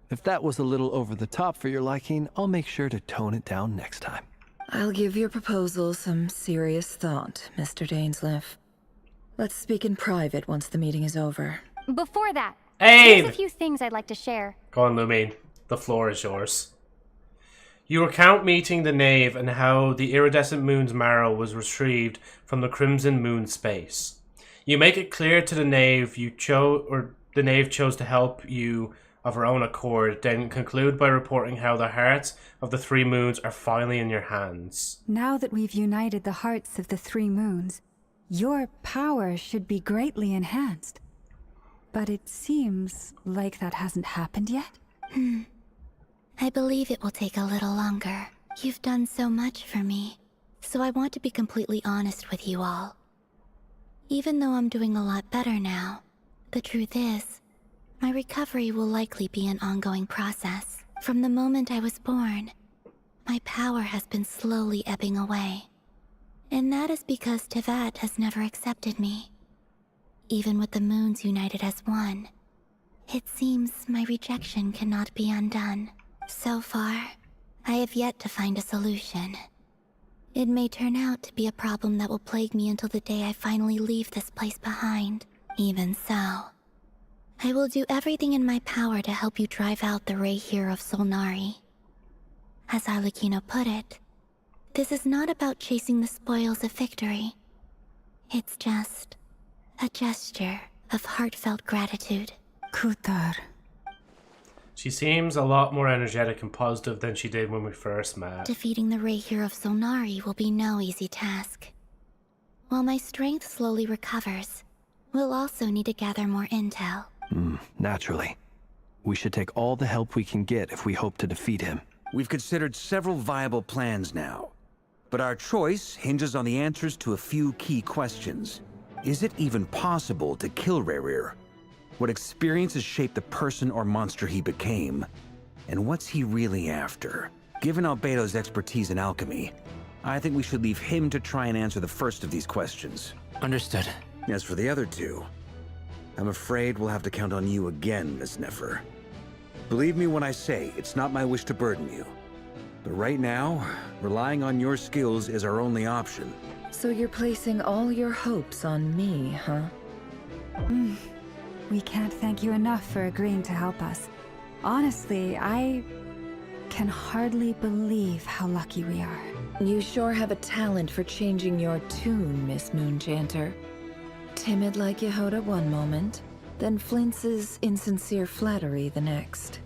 If that was a little over the top for your liking, I'll make sure to tone it down next time. I'll give your proposal some serious thought, Mr. Dainsleif. Let's speak in private once the meeting is over. Before that, hey! there's a few things I'd like to share. Go on, Lumine. The floor is yours. You recount meeting the Knave and how the iridescent moon's marrow was retrieved from the Crimson Moon space. You make it clear to the Knave the Knave chose to help you of her own accord, then conclude by reporting how the hearts of the 3 moons are finally in your hands. Now that we've united the hearts of the 3 moons, your power should be greatly enhanced. But it seems like that hasn't happened yet. I believe it will take a little longer. You've done so much for me, so I want to be completely honest with you all. Even though I'm doing a lot better now, the truth is, my recovery will likely be an ongoing process. From the moment I was born, my power has been slowly ebbing away. And that is because Tevat has never accepted me. Even with the moons united as one, it seems my rejection cannot be undone. So far, I have yet to find a solution. It may turn out to be a problem that will plague me until the day I finally leave this place behind. Even so, I will do everything in my power to help you drive out the Rayhir of Solnari. As Arlecchino put it, this is not about chasing the spoils of victory. It's just a gesture of heartfelt gratitude. Kutar. She seems a lot more energetic and positive than she did when we first met. Defeating the Rayhir of Solnari will be no easy task. While my strength slowly recovers, we'll also need to gather more intel. Naturally. We should take all the help we can get if we hope to defeat him. We've considered several viable plans now, but our choice hinges on the answers to a few key questions. Is it even possible to kill Rerir? What experiences shaped the person or monster he became? And what's he really after? Given Albedo's expertise in alchemy, I think we should leave him to try and answer the first of these questions. Understood. As for the other 2, I'm afraid we'll have to count on you again, Miss Nefer. Believe me when I say it's not my wish to burden you. But right now, relying on your skills is our only option. So you're placing all your hopes on me, huh? We can't thank you enough for agreeing to help us. Honestly, can hardly believe how lucky we are. You sure have a talent for changing your tune, Miss Moonchanter. Timid like Yehoda one moment, then flinches insincere flattery the next.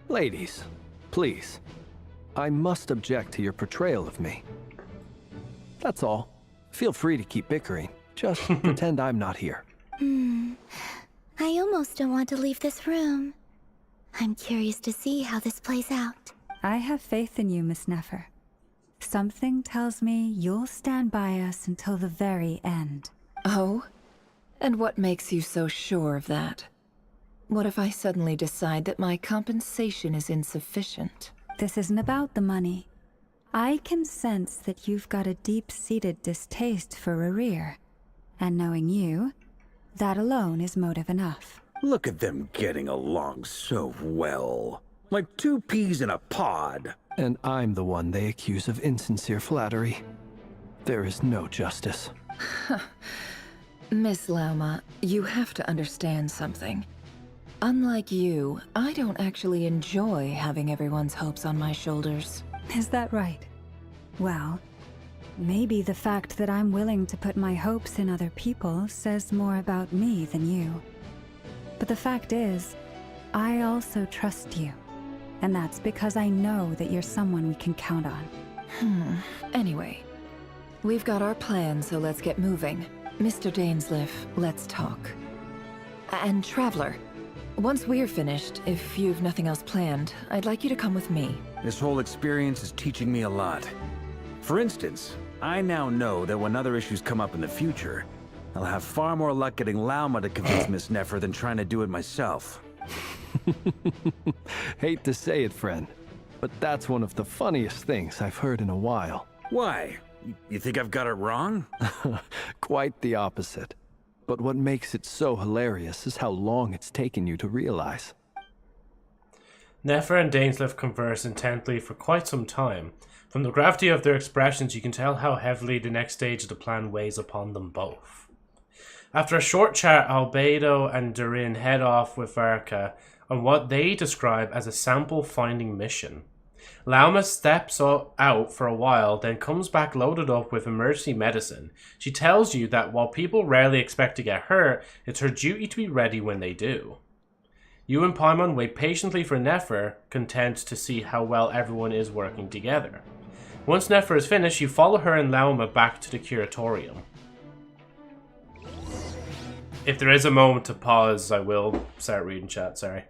Ladies, please. I must object to your portrayal of me. That's all. Feel free to keep bickering. Just pretend I'm not here. I almost don't want to leave this room. I'm curious to see how this plays out. I have faith in you, Miss Nefer. Something tells me you'll stand by us until the very end. Oh? And what makes you so sure of that? What if I suddenly decide that my compensation is insufficient? This isn't about the money. I can sense that you've got a deep-seated distaste for Rerir. And knowing you, that alone is motive enough. Look at them getting along so well. Like two peas in a pod. And I'm the one they accuse of insincere flattery. There is no justice. Miss Lauma, you have to understand something. Unlike you, I don't actually enjoy having everyone's hopes on my shoulders. Is that right? Well, maybe the fact that I'm willing to put my hopes in other people says more about me than you. But the fact is, I also trust you. And that's because I know that you're someone we can count on. Anyway, we've got our plan, so let's get moving. Mr. Dainsleif, let's talk. And Traveler, once we're finished, if you've nothing else planned, I'd like you to come with me. This whole experience is teaching me a lot. For instance, I now know that when other issues come up in the future, I'll have far more luck getting Lauma to convince Miss Nefer than trying to do it myself. Hate to say it, friend, but that's one of the funniest things I've heard in a while. Why? You think I've got it wrong? Quite the opposite. But what makes it so hilarious is how long it's taken you to realize. Nefer and Dainsleif converse intently for quite some time. From the gravity of their expressions, you can tell how heavily the next stage of the plan weighs upon them both. After a short chat, Albedo and Durin head off with Varka on what they describe as a sample-finding mission. Lauma steps out for a while, then comes back loaded up with emergency medicine. She tells you that while people rarely expect to get hurt, it's her duty to be ready when they do. You and Paimon wait patiently for Nefer, content to see how well everyone is working together. Once Nefer is finished, you follow her and Lauma back to the curatorium. If there is a moment to pause, I will start reading chat, sorry.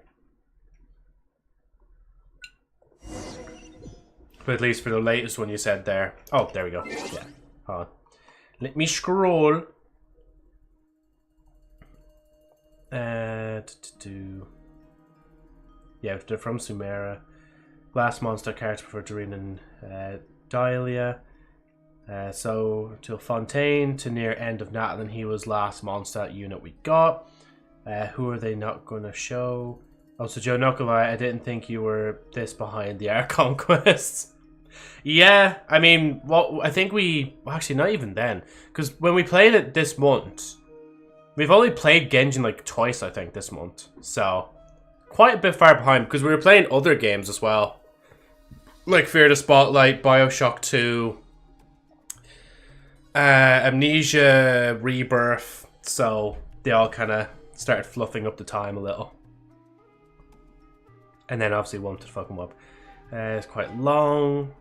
But at least for the latest one you said there. Oh, there we go. Yeah. Hold on. Let me scroll. Yeah, they're from Sumera. Glass monster character for Durin and Dahlia. So, till Fontaine, to near end of Natlin, he was last monster unit we got. Who are they not going to show? Oh, so Joe Knuckle-Eye, I didn't think you were this behind the Archon quests. Yeah, I mean, well, I think we... Well, actually, not even then. Because when we played it this month, we've only played Genjin like twice, I think, this month. So, quite a bit far behind, because we were playing other games as well. Like Fear the Spotlight, Bioshock 2, Amnesia, Rebirth. So, they all kind of started fluffing up the time a little. And then obviously Wanted fucking up. It's quite long.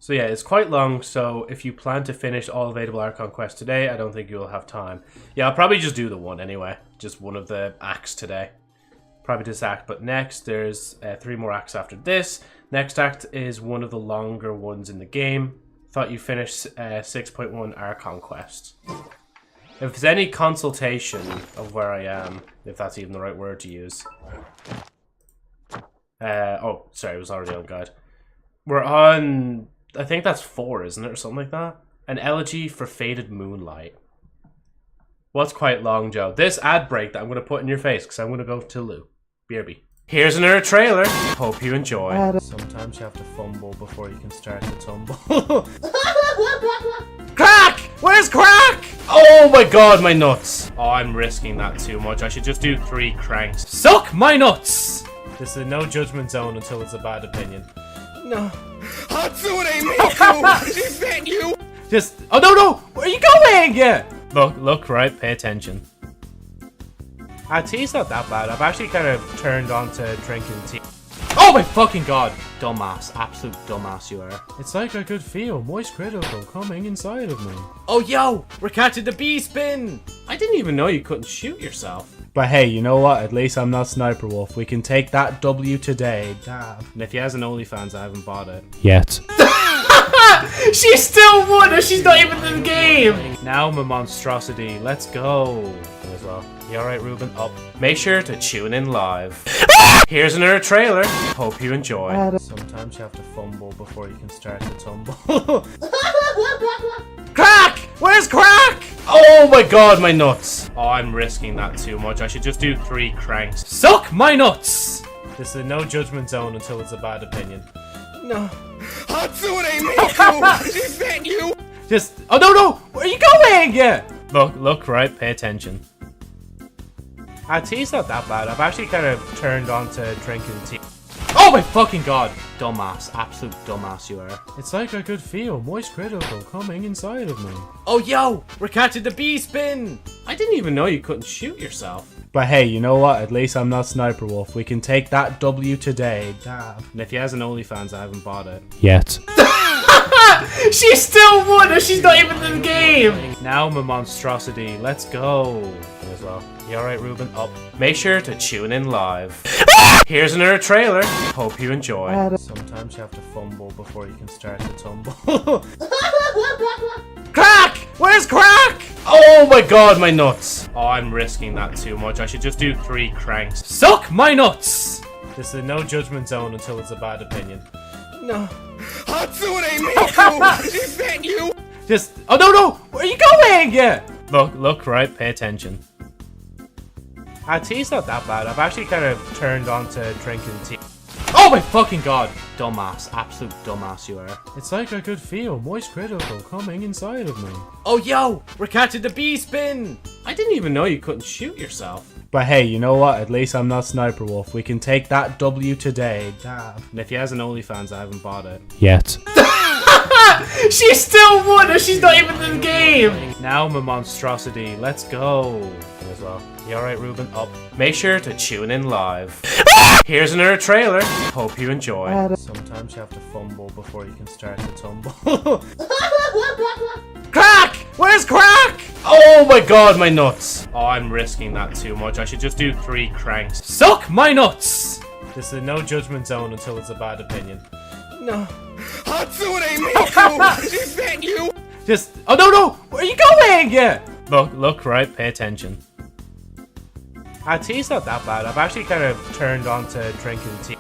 So yeah, it's quite long, so if you plan to finish all available Archon quests today, I don't think you'll have time. Yeah, I'll probably just do the one anyway. Just one of the acts today. Probably this act, but next there's 3 more acts after this. Next act is one of the longer ones in the game. Thought you finished 6.1 Archon quest. If there's any consultation of where I am, if that's even the right word to use. Oh, sorry, it was already on guide. We're on, I think that's 4, isn't it, or something like that? An elegy for Faded Moonlight. What's quite long, Joe? This ad break that I'm going to put in your face, because I'm going to go to Lou. BRB. Here's another trailer. Hope you enjoy. Sometimes you have to fumble before you can start to tumble. Crack! Where's Crack? Oh my god, my nuts. Oh, I'm risking that too much. I should just do 3 cranks. Suck my nuts! This is a no judgment zone until it's a bad opinion. No. Hatsune Miku! Is that you? Just, oh no, where are you going? Yeah. Look, right, pay attention. Tea's not that bad. I've actually kind of turned on to drinking tea. Oh my fucking god! Dumbass, absolute dumbass you are. It's like I could feel moist critical coming inside of me. Oh yo, we're catching the bee spin! I didn't even know you couldn't shoot yourself. But hey, you know what? At least I'm not Sniper Wolf. We can take that W today. Damn. And if he has an OnlyFans, I haven't bought it. Yet. She still won and she's not even in the game! Now my monstrosity, let's go. As well. You alright, Ruben? Up. Make sure to tune in live. Here's another trailer. Hope you enjoy. Sometimes you have to fumble before you can start to tumble. Crack! Where's Crack? Oh my god, my nuts. Oh, I'm risking that too much. I should just do 3 cranks. Suck my nuts! This is a no judgment zone until it's a bad opinion. No. Hatsune Miku! Is that you? Just, oh no, where are you going? Yeah. Look, right, pay attention. Tea's not that bad. I've actually kind of turned on to drinking tea. Oh my fucking god! Dumbass, absolute dumbass you are. It's like I could feel moist critical coming inside of me. Oh yo, we're catching the bee spin! I didn't even know you couldn't shoot yourself. But hey, you know what? At least I'm not Sniper Wolf. We can take that W today. Damn. And if he has an OnlyFans, I haven't bought it. Yet. She still won and she's not even in the game! Now my monstrosity, let's go. As well. You alright, Ruben? Up. Make sure to tune in live. Here's another trailer. Hope you enjoy. Sometimes you have to fumble before you can start to tumble. Crack! Where's Crack? Oh my god, my nuts. Oh, I'm risking that too much. I should just do 3 cranks. Suck my nuts! This is a no judgment zone until it's a bad opinion. No. Hatsune Miku! Is that you? Just, oh no, where are you going? Yeah. Look, right, pay attention. Tea's not that bad. I've actually kind of turned on to drinking tea. Oh my fucking god! Dumbass, absolute dumbass you are. It's like I could feel moist critical coming inside of me. Oh yo, we're catching the bee spin! I didn't even know you couldn't shoot yourself. But hey, you know what? At least I'm not Sniper Wolf. We can take that W today. Damn. And if he has an OnlyFans, I haven't bought it. Yet. She still won and she's not even in the game! Now my monstrosity, let's go. As well. You alright, Ruben? Up. Make sure to tune in live. Here's another trailer. Hope you enjoy. Sometimes you have to fumble before you can start to tumble. Crack! Where's Crack? Oh my god, my nuts. Oh, I'm risking that too much. I should just do 3 cranks. Suck my nuts! This is a no judgment zone until it's a bad opinion. No. Hatsune Miku! Is that you? Just, oh no, where are you going? Yeah. Look, right, pay attention. Tea's not that bad. I've actually kind of turned on to drinking tea.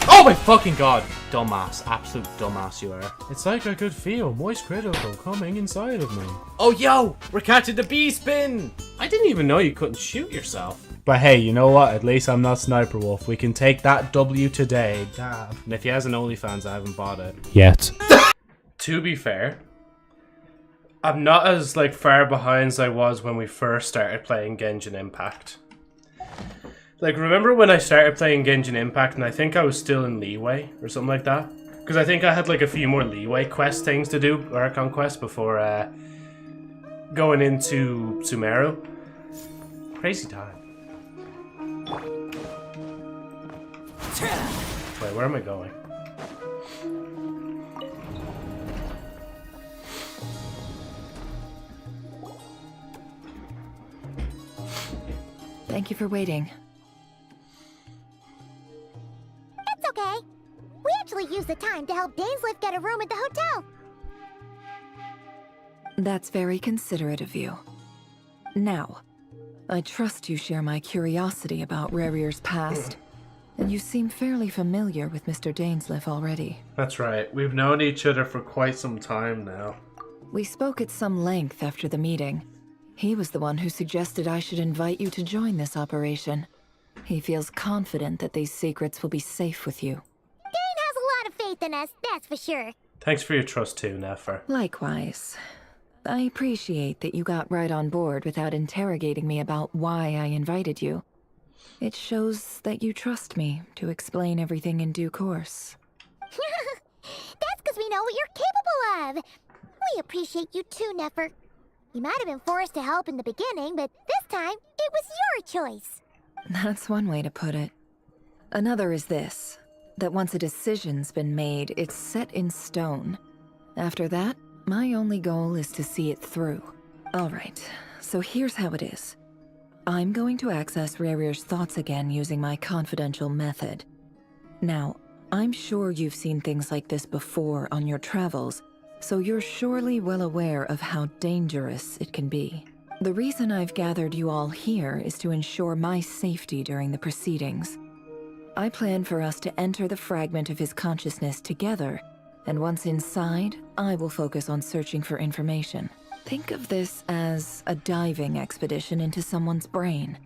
Oh my fucking god! Dumbass, absolute dumbass you are. It's like I could feel moist critical coming inside of me. Oh yo, we're catching the bee spin! I didn't even know you couldn't shoot yourself. But hey, you know what? At least I'm not Sniper Wolf. We can take that W today. Damn. And if he has an OnlyFans, I haven't bought it. Yet. To be fair, I'm not as far behind as I was when we first started playing Genshin Impact. Remember when I started playing Genshin Impact and I think I was still in Leeway or something like that? Because I think I had a few more Leeway quest things to do, Archon quest, before going into Sumeru. Crazy time. Wait, where am I going? Thank you for waiting. It's okay. We actually used the time to help Dainsleif get a room at the hotel. That's very considerate of you. Now, I trust you share my curiosity about Rerir's past, and you seem fairly familiar with Mr. Dainsleif already. That's right. We've known each other for quite some time now. We spoke at some length after the meeting. He was the one who suggested I should invite you to join this operation. He feels confident that these secrets will be safe with you. Dane has a lot of faith in us, that's for sure. Thanks for your trust too, Nefer. Likewise. I appreciate that you got right on board without interrogating me about why I invited you. It shows that you trust me to explain everything in due course. That's because we know what you're capable of. We appreciate you too, Nefer. You might have been forced to help in the beginning, but this time, it was your choice. That's one way to put it. Another is this, that once a decision's been made, it's set in stone. After that, my only goal is to see it through. Alright, so here's how it is. I'm going to access Rarier's thoughts again using my confidential method. Now, I'm sure you've seen things like this before on your travels, so you're surely well aware of how dangerous it can be. The reason I've gathered you all here is to ensure my safety during the proceedings. I plan for us to enter the fragment of his consciousness together, and once inside, I will focus on searching for information. Think of this as a diving expedition into someone's brain.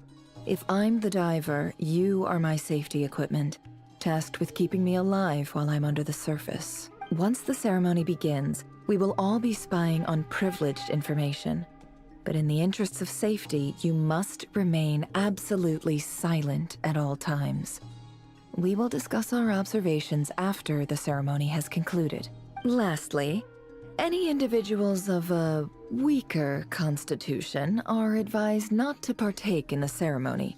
If I'm the diver, you are my safety equipment, tasked with keeping me alive while I'm under the surface. Once the ceremony begins, we will all be spying on privileged information. But in the interests of safety, you must remain absolutely silent at all times. We will discuss our observations after the ceremony has concluded. Lastly, any individuals of a weaker constitution are advised not to partake in the ceremony.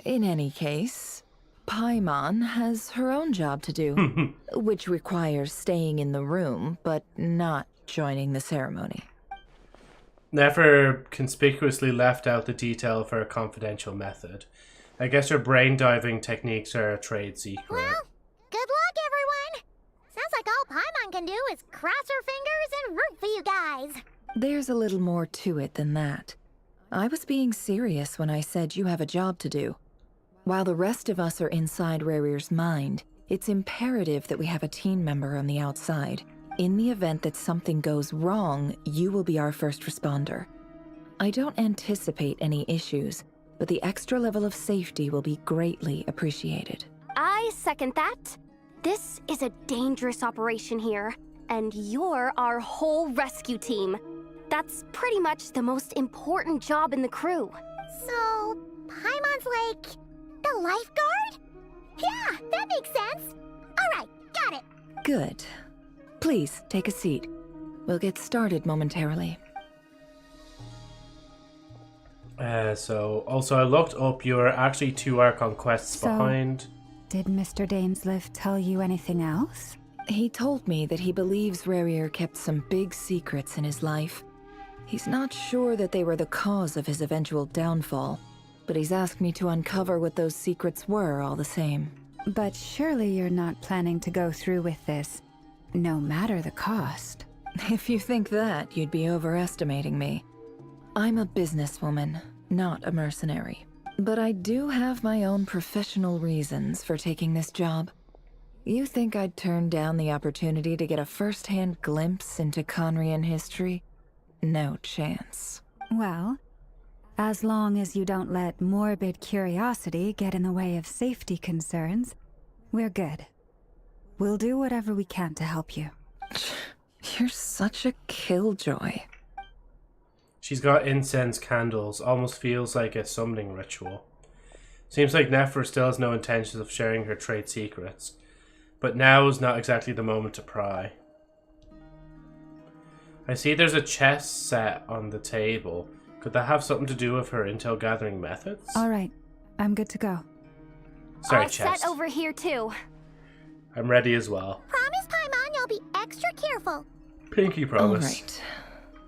In any case, Paimon has her own job to do, which requires staying in the room, but not joining the ceremony. Never conspicuously left out the detail of her confidential method. I guess her brain diving techniques are a trade secret. Well, good luck, everyone. Sounds like all Paimon can do is cross her fingers and root for you guys. There's a little more to it than that. I was being serious when I said you have a job to do. While the rest of us are inside Rarier's mind, it's imperative that we have a team member on the outside. In the event that something goes wrong, you will be our first responder. I don't anticipate any issues, but the extra level of safety will be greatly appreciated. I second that. This is a dangerous operation here, and you're our whole rescue team. That's pretty much the most important job in the crew. So, Paimon's like the lifeguard? Yeah, that makes sense. All right, got it. Good. Please, take a seat. We'll get started momentarily. Also I looked up, you're actually 2 Archon quests behind. Did Mr. Dainsliff tell you anything else? He told me that he believes Rarier kept some big secrets in his life. He's not sure that they were the cause of his eventual downfall, but he's asked me to uncover what those secrets were all the same. But surely you're not planning to go through with this, no matter the cost. If you think that, you'd be overestimating me. I'm a businesswoman, not a mercenary. But I do have my own professional reasons for taking this job. You think I'd turn down the opportunity to get a first-hand glimpse into Conrian history? No chance. Well, as long as you don't let morbid curiosity get in the way of safety concerns, we're good. We'll do whatever we can to help you. You're such a killjoy. She's got incense candles, almost feels like a summoning ritual. Seems like Nefer still has no intentions of sharing her trade secrets, but now's not exactly the moment to pry. I see there's a chess set on the table. Could that have something to do with her intel gathering methods? Alright, I'm good to go. Sorry, All chess. set over here too. I'm ready as well. Promise, Paimon, you'll be extra careful. Pinky promise. Alright.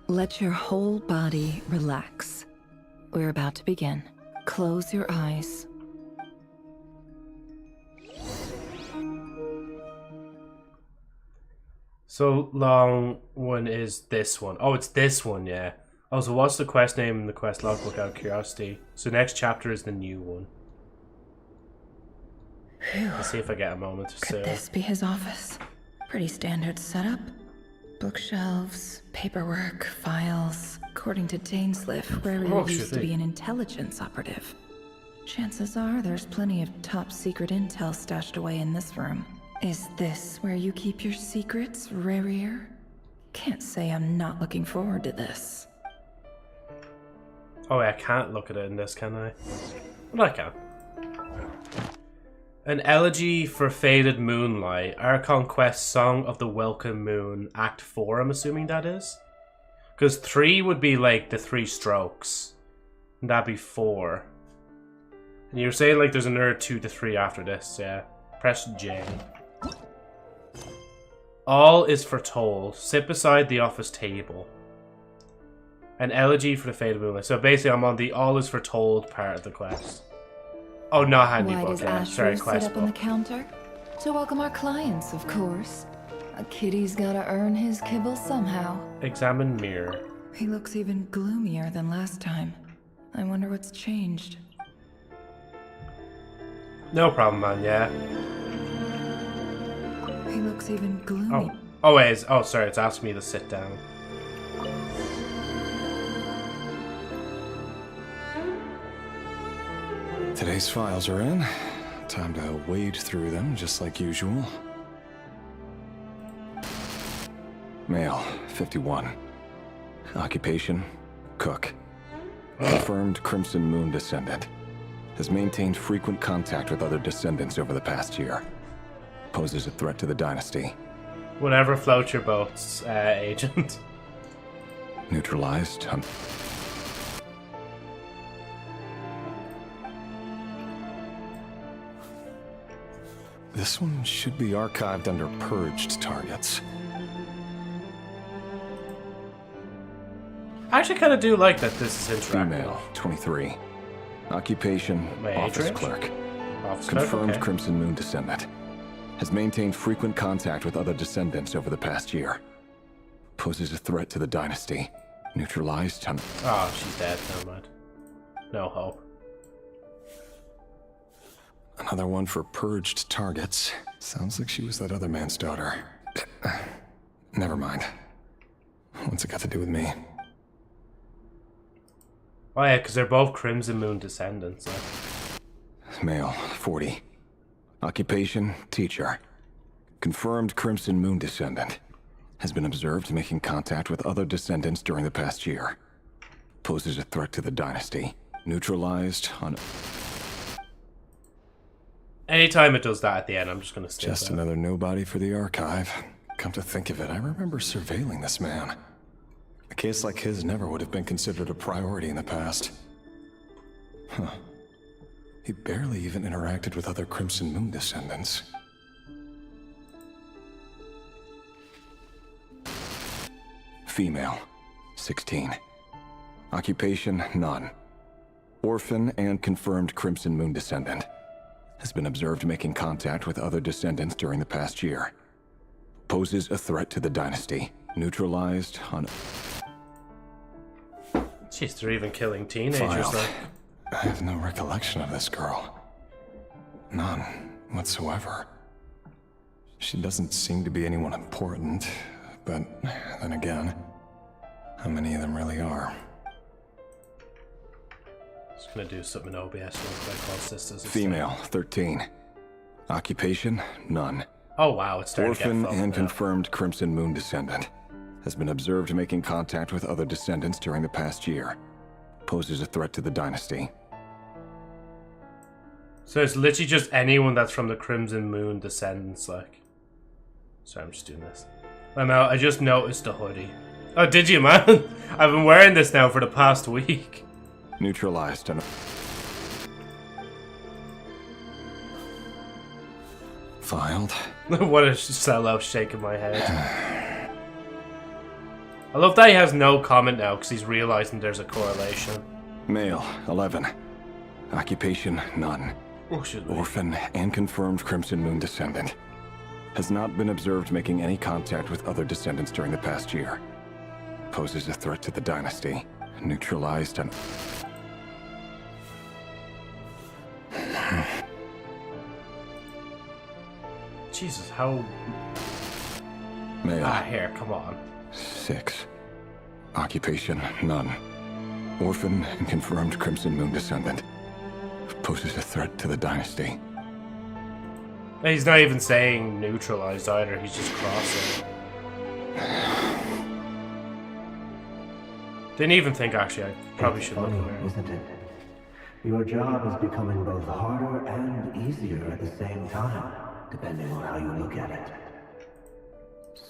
Let your whole body relax. We're about to begin. Close your eyes. So long one is this one. Oh, it's this one, yeah. Oh, so what's the quest name in the quest logbook out of curiosity? So next chapter is the new one. Let's see if I get a moment to Could say. this be his office? Pretty standard setup. Bookshelves, paperwork, files. According to Dainsliff, Rarier used to be an intelligence operative. Chances are there's plenty of top secret intel stashed away in this room. Is this where you keep your secrets, Rarier? Can't say I'm not looking forward to this. Oh, I can't look at it in this, can I? Well, I can. An elegy for faded moonlight. Archon Quest Song of the Welcome Moon. Act 4, I'm assuming that is. Because 3 would be like the 3 strokes. And that'd be 4. And you were saying like there's another 2 to 3 after this, yeah. Press J. All is foretold. Sit beside the office table. An elegy for the faded moonlight. So basically I'm on the all is foretold part of the quest. Oh, not handy Why quest up on the counter? To welcome our clients, of course. A kitty's gotta earn his kibble somehow. Examine mirror. He looks even gloomier than last time. I wonder what's changed. No problem, man, yeah. He looks even gloomy. Oh, wait. Oh, sorry. It's asking me to sit down. Today's files are in. Time to wade through them, just like usual. Male, 51. Occupation, cook. Confirmed Crimson Moon descendant. Has maintained frequent contact with other descendants over the past year. Poses a threat to the dynasty. Whatever floats your boats, agent. Neutralized. This one should be archived under purged targets. I actually kind of do like that this is interactive. Female, 23. Occupation, office clerk. Confirmed okay. Crimson Moon descendant. Has maintained frequent contact with other descendants over the past year. Poses a threat to the dynasty. Neutralized. Oh, she's dead. Never mind. No hope. Another one for purged targets. Sounds like she was that other man's daughter. Never mind. What's it got to do with me? Oh yeah, because they're both Crimson Moon descendants. Like. Male, 40. Occupation, teacher. Confirmed Crimson Moon descendant. Has been observed making contact with other descendants during the past year. Poses a threat to the dynasty. Neutralized on... Anytime it does that at the end, I'm just going to skip Just that. another nobody for the archive. Come to think of it, I remember surveilling this man. A case like his never would have been considered a priority in the past. Huh. He barely even interacted with other Crimson Moon descendants. Female, 16. Occupation, none. Orphan and confirmed Crimson Moon descendant. Has been observed making contact with other descendants during the past year. Poses a threat to the dynasty. Neutralized on... Jeez, they're even killing teenagers. Filed. Like. I have no recollection of this girl. None whatsoever. She doesn't seem to be anyone important, but then again, how many of them really are? Just gonna do something in OBS real quick while sisters. Female, 13. Occupation, none. Oh wow, it's starting Orphan to get and now. confirmed Crimson Moon descendant. Has been observed making contact with other descendants during the past year. Poses a threat to the dynasty. So it's literally just anyone that's from the Crimson Moon descendants, like. Sorry, I'm just doing this. I'm out. I just noticed the hoodie. Oh, did you, man? I've been wearing this now for the past week. Neutralized and... Filed. What a sellout shaking my head. I love that he has no comment now because he's realizing there's a correlation. Male, 11. Occupation, none. Oh, should we? Orphan and confirmed Crimson Moon descendant. Has not been observed making any contact with other descendants during the past year. Poses a threat to the dynasty. Neutralized and... Jesus, how... Male. Ah, here, come on. 6. Occupation, none. Orphan and confirmed Crimson Moon descendant. Poses a threat to the dynasty. He's not even saying neutralized either, he's just crossing. Didn't even think, actually, I probably should look at Isn't it? Your job is becoming both harder and easier at the same time, depending on how you look at it.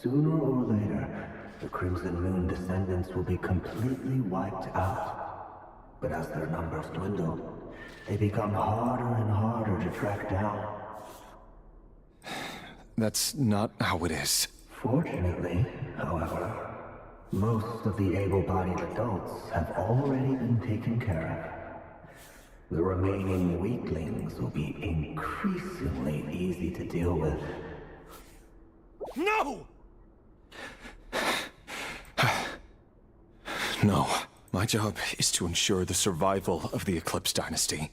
Sooner or later, the Crimson Moon descendants will be completely wiped out. But as their numbers dwindle, they become harder and harder to track down. That's not how it is. Fortunately, however, most of the able-bodied adults have already been taken care of. The remaining weaklings will be increasingly easy to deal with. No! No. My job is to ensure the survival of the Eclipse Dynasty.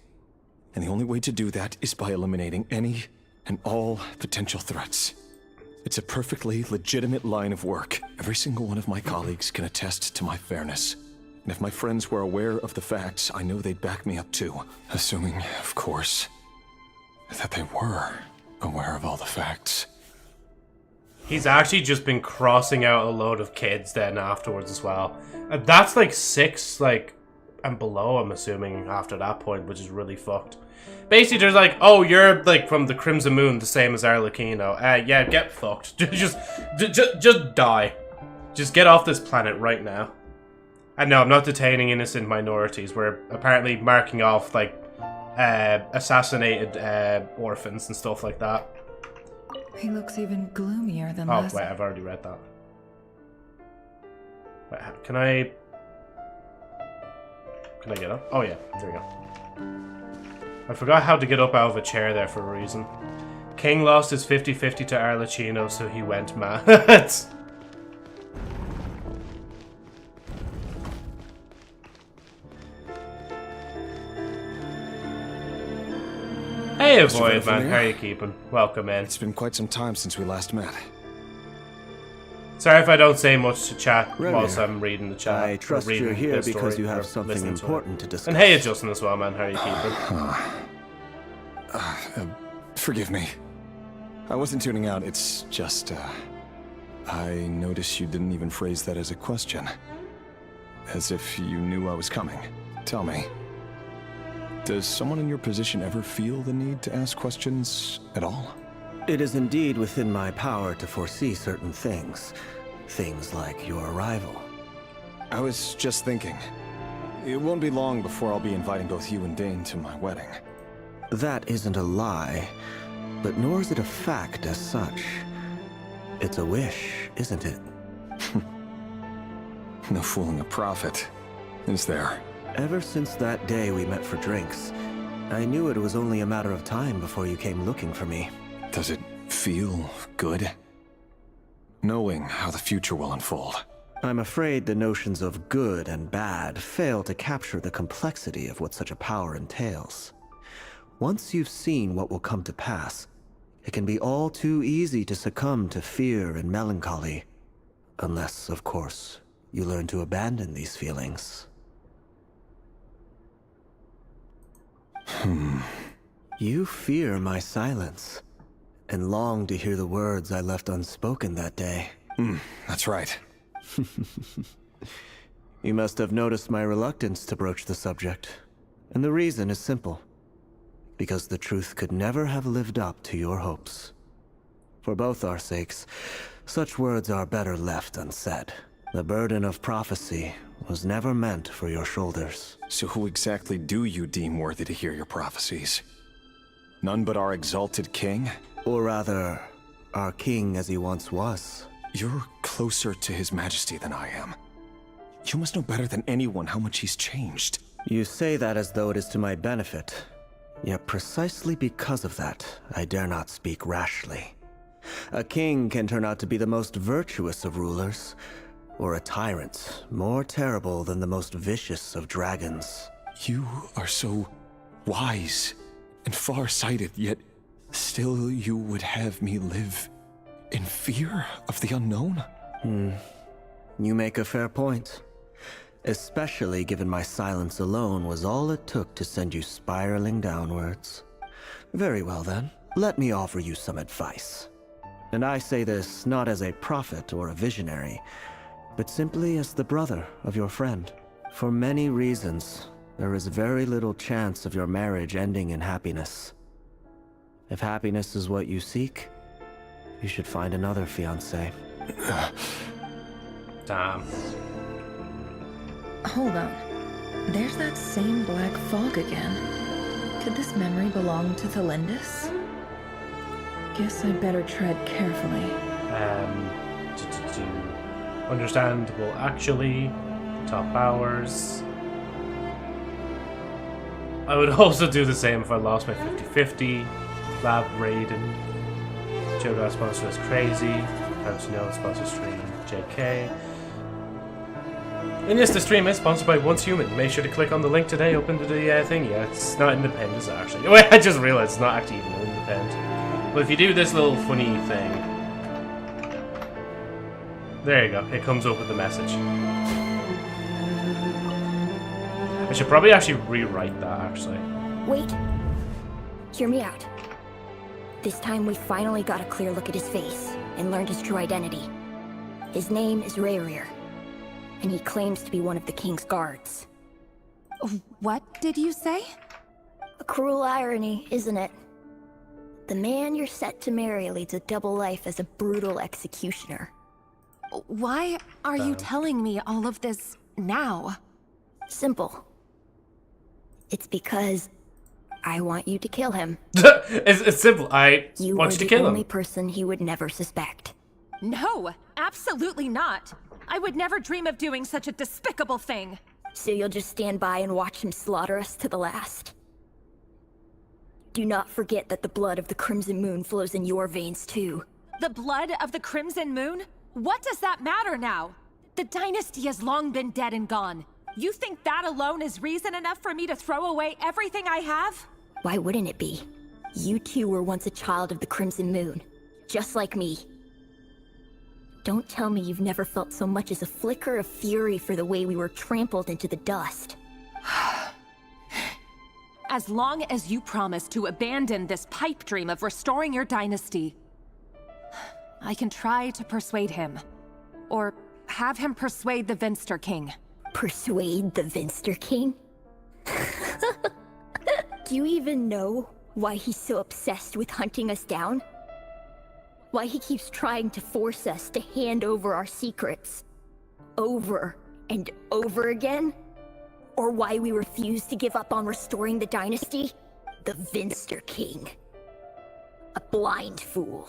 And the only way to do that is by eliminating any and all potential threats. It's a perfectly legitimate line of work. Every single one of my colleagues can attest to my fairness. And if my friends were aware of the facts, I know they'd back me up too. Assuming, of course, that they were aware of all the facts. He's actually just been crossing out a load of kids then afterwards as well. And that's like 6, like, and below, I'm assuming, after that point, which is really fucked. Basically, there's like, oh, you're like from the Crimson Moon, the same as Arlecchino. Yeah, get fucked. just die. Just get off this planet right now. And no, I'm not detaining innocent minorities. We're apparently marking off like assassinated orphans and stuff like that. He looks even gloomier than Oh, last. wait, I've already read that. Wait, can I get up? Oh, yeah, there we go. I forgot how to get up out of a chair there for a reason. King lost his 50-50 to Arlecchino, so he went mad. Hey, Avoid, man. How are you keeping? Welcome in. It's been quite some time since we last met. Sorry if I don't say much to chat whilst I'm reading the chat. I trust you're here because you have something important to discuss. And hey, Justin as well, man. How are you keeping? Forgive me. I wasn't tuning out. It's just, I noticed you didn't even phrase that as a question. As if you knew I was coming. Tell me. Does someone in your position ever feel the need to ask questions at all? It is indeed within my power to foresee certain things. Things like your arrival. I was just thinking. It won't be long before I'll be inviting both you and Dane to my wedding. That isn't a lie, but nor is it a fact as such. It's a wish, isn't it? No fooling a prophet, is there? Ever since that day we met for drinks, I knew it was only a matter of time before you came looking for me. Does it feel good? Knowing how the future will unfold. I'm afraid the notions of good and bad fail to capture the complexity of what such a power entails. Once you've seen what will come to pass, it can be all too easy to succumb to fear and melancholy. Unless, of course, you learn to abandon these feelings. You fear my silence, and long to hear the words I left unspoken that day. That's right. You must have noticed my reluctance to broach the subject, and the reason is simple. Because the truth could never have lived up to your hopes. For both our sakes, such words are better left unsaid. The burden of prophecy was never meant for your shoulders. So who exactly do you deem worthy to hear your prophecies? None but our exalted king? Or rather, our king as he once was. You're closer to his majesty than I am. You must know better than anyone how much he's changed. You say that as though it is to my benefit. Yet precisely because of that, I dare not speak rashly. A king can turn out to be the most virtuous of rulers, or a tyrant more terrible than the most vicious of dragons. You are so wise and far-sighted, yet still you would have me live in fear of the unknown? You make a fair point. Especially given my silence alone was all it took to send you spiraling downwards. Very well then, let me offer you some advice. And I say this not as a prophet or a visionary, but simply as the brother of your friend. For many reasons, there is very little chance of your marriage ending in happiness. If happiness is what you seek, you should find another fiancé. Damn. Hold on. There's that same black fog again. Could this memory belong to Thelindis? Guess I'd better tread carefully. Understandable, actually. Top hours. I would also do the same if I lost my 50-50. Lab Raiden. Joe got sponsored as Crazy. How to know sponsor stream. JK. And yes, the stream is sponsored by Once Human. Make sure to click on the link today. Open to the thing. Yeah, it's not independent, is it actually? Wait, I just realized it's not actually even independent. But if you do this little funny thing, there you go. It comes up with the message. I should probably actually rewrite that, actually. Wait. Hear me out. This time we finally got a clear look at his face and learned his true identity. His name is Rayrir, and he claims to be one of the king's guards. What did you say? A cruel irony, isn't it? The man you're set to marry leads a double life as a brutal executioner. Why are you telling me all of this now? Simple. It's because I want you to kill him. It's simple. I want you to kill him. You are the only person he would never suspect. No, absolutely not. I would never dream of doing such a despicable thing. So you'll just stand by and watch him slaughter us to the last? Do not forget that the blood of the Crimson Moon flows in your veins too. The blood of the Crimson Moon? What does that matter now? The dynasty has long been dead and gone. You think that alone is reason enough for me to throw away everything I have? Why wouldn't it be? You too were once a child of the Crimson Moon, just like me. Don't tell me you've never felt so much as a flicker of fury for the way we were trampled into the dust. As long as you promise to abandon this pipe dream of restoring your dynasty, I can try to persuade him. Or have him persuade the Vinster King. Persuade the Vinster King? Do you even know why he's so obsessed with hunting us down? Why he keeps trying to force us to hand over our secrets over and over again? Or why we refuse to give up on restoring the dynasty? The Vinster King. A blind fool.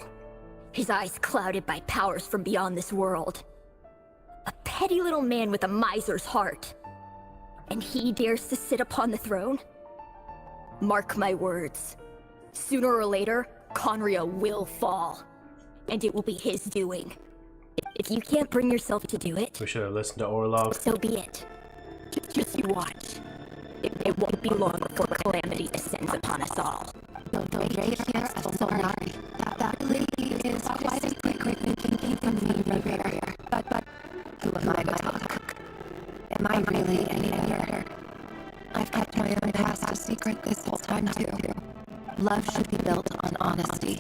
His eyes clouded by powers from beyond this world. A petty little man with a miser's heart. And he dares to sit upon the throne? Mark my words. Sooner or later, Conria will fall. And it will be his doing. If you can't bring yourself to do it... We should have listened to Orlog. So be it. Just you watch. It won't be long before calamity descends upon us all. The rage here is so sorry. That really is quite a secret you can keep from me, Rayrir. But who am I to talk? Am I really any better? I've kept my own past a secret this whole time too. Love should be built on honesty.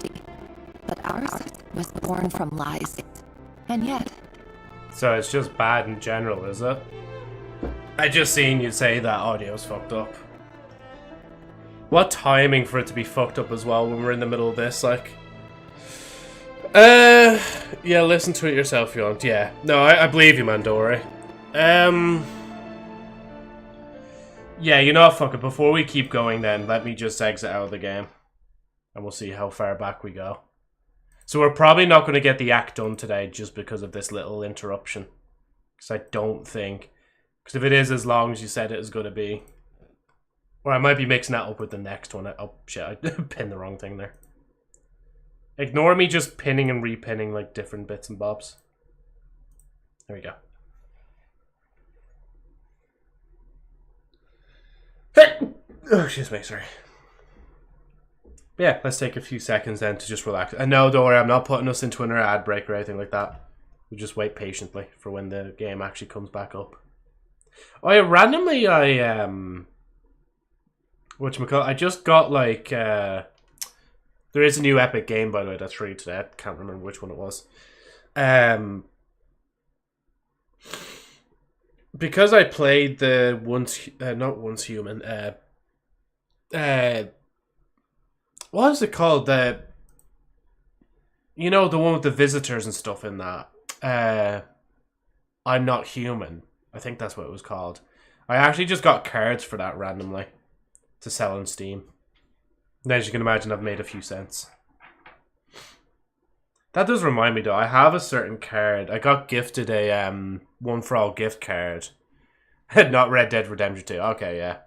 But ours was born from lies. And yet... So it's just bad in general, is it? I just seen you say that audio's fucked up. What timing for it to be fucked up as well when we're in the middle of this, like... Yeah, listen to it yourself if you want. Yeah. No, I believe you, Mandori. Yeah, you know what, fuck it. Before we keep going then, let me just exit out of the game. And we'll see how far back we go. So we're probably not going to get the act done today just because of this little interruption. Because I don't think... Because if it is as long as you said it is going to be... Or I might be mixing that up with the next one. Oh, shit, I pinned the wrong thing there. Ignore me just pinning and repinning like different bits and bobs. There we go. Oh, excuse me, sorry. Yeah, let's take a few seconds then to just relax. And no, don't worry, I'm not putting us into another ad break or anything like that. We just wait patiently for when the game actually comes back up. Oh yeah, randomly whatchamacallit, I just got like there is a new Epic game, by the way, that's free today. I can't remember which one it was. because I played the not Once Human, what is it called? The one with the visitors and stuff in that. I'm Not Human. I think that's what it was called. I actually just got cards for that randomly to sell on Steam. And as you can imagine, I've made a few cents. That does remind me though, I have a certain card. I got gifted a One for All gift card. Not Red Dead Redemption 2. Okay, yeah.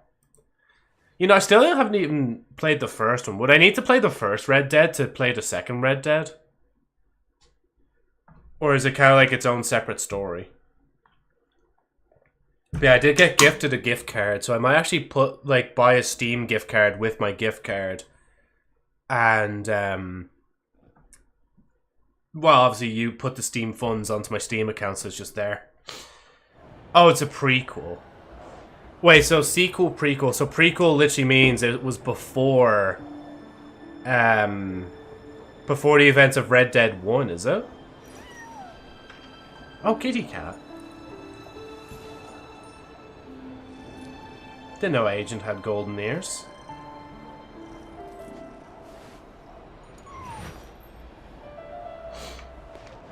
I still haven't even played the first one. Would I need to play the first Red Dead to play the second Red Dead? Or is it kind of like its own separate story? Yeah, I did get gifted a gift card, so I might actually buy a Steam gift card with my gift card. And, well, obviously you put the Steam funds onto my Steam account, so it's just there. Oh, it's a prequel. Wait, so sequel, prequel. So prequel literally means it was before the events of Red Dead 1, is it? Oh, kitty cat. Didn't know Agent had golden ears.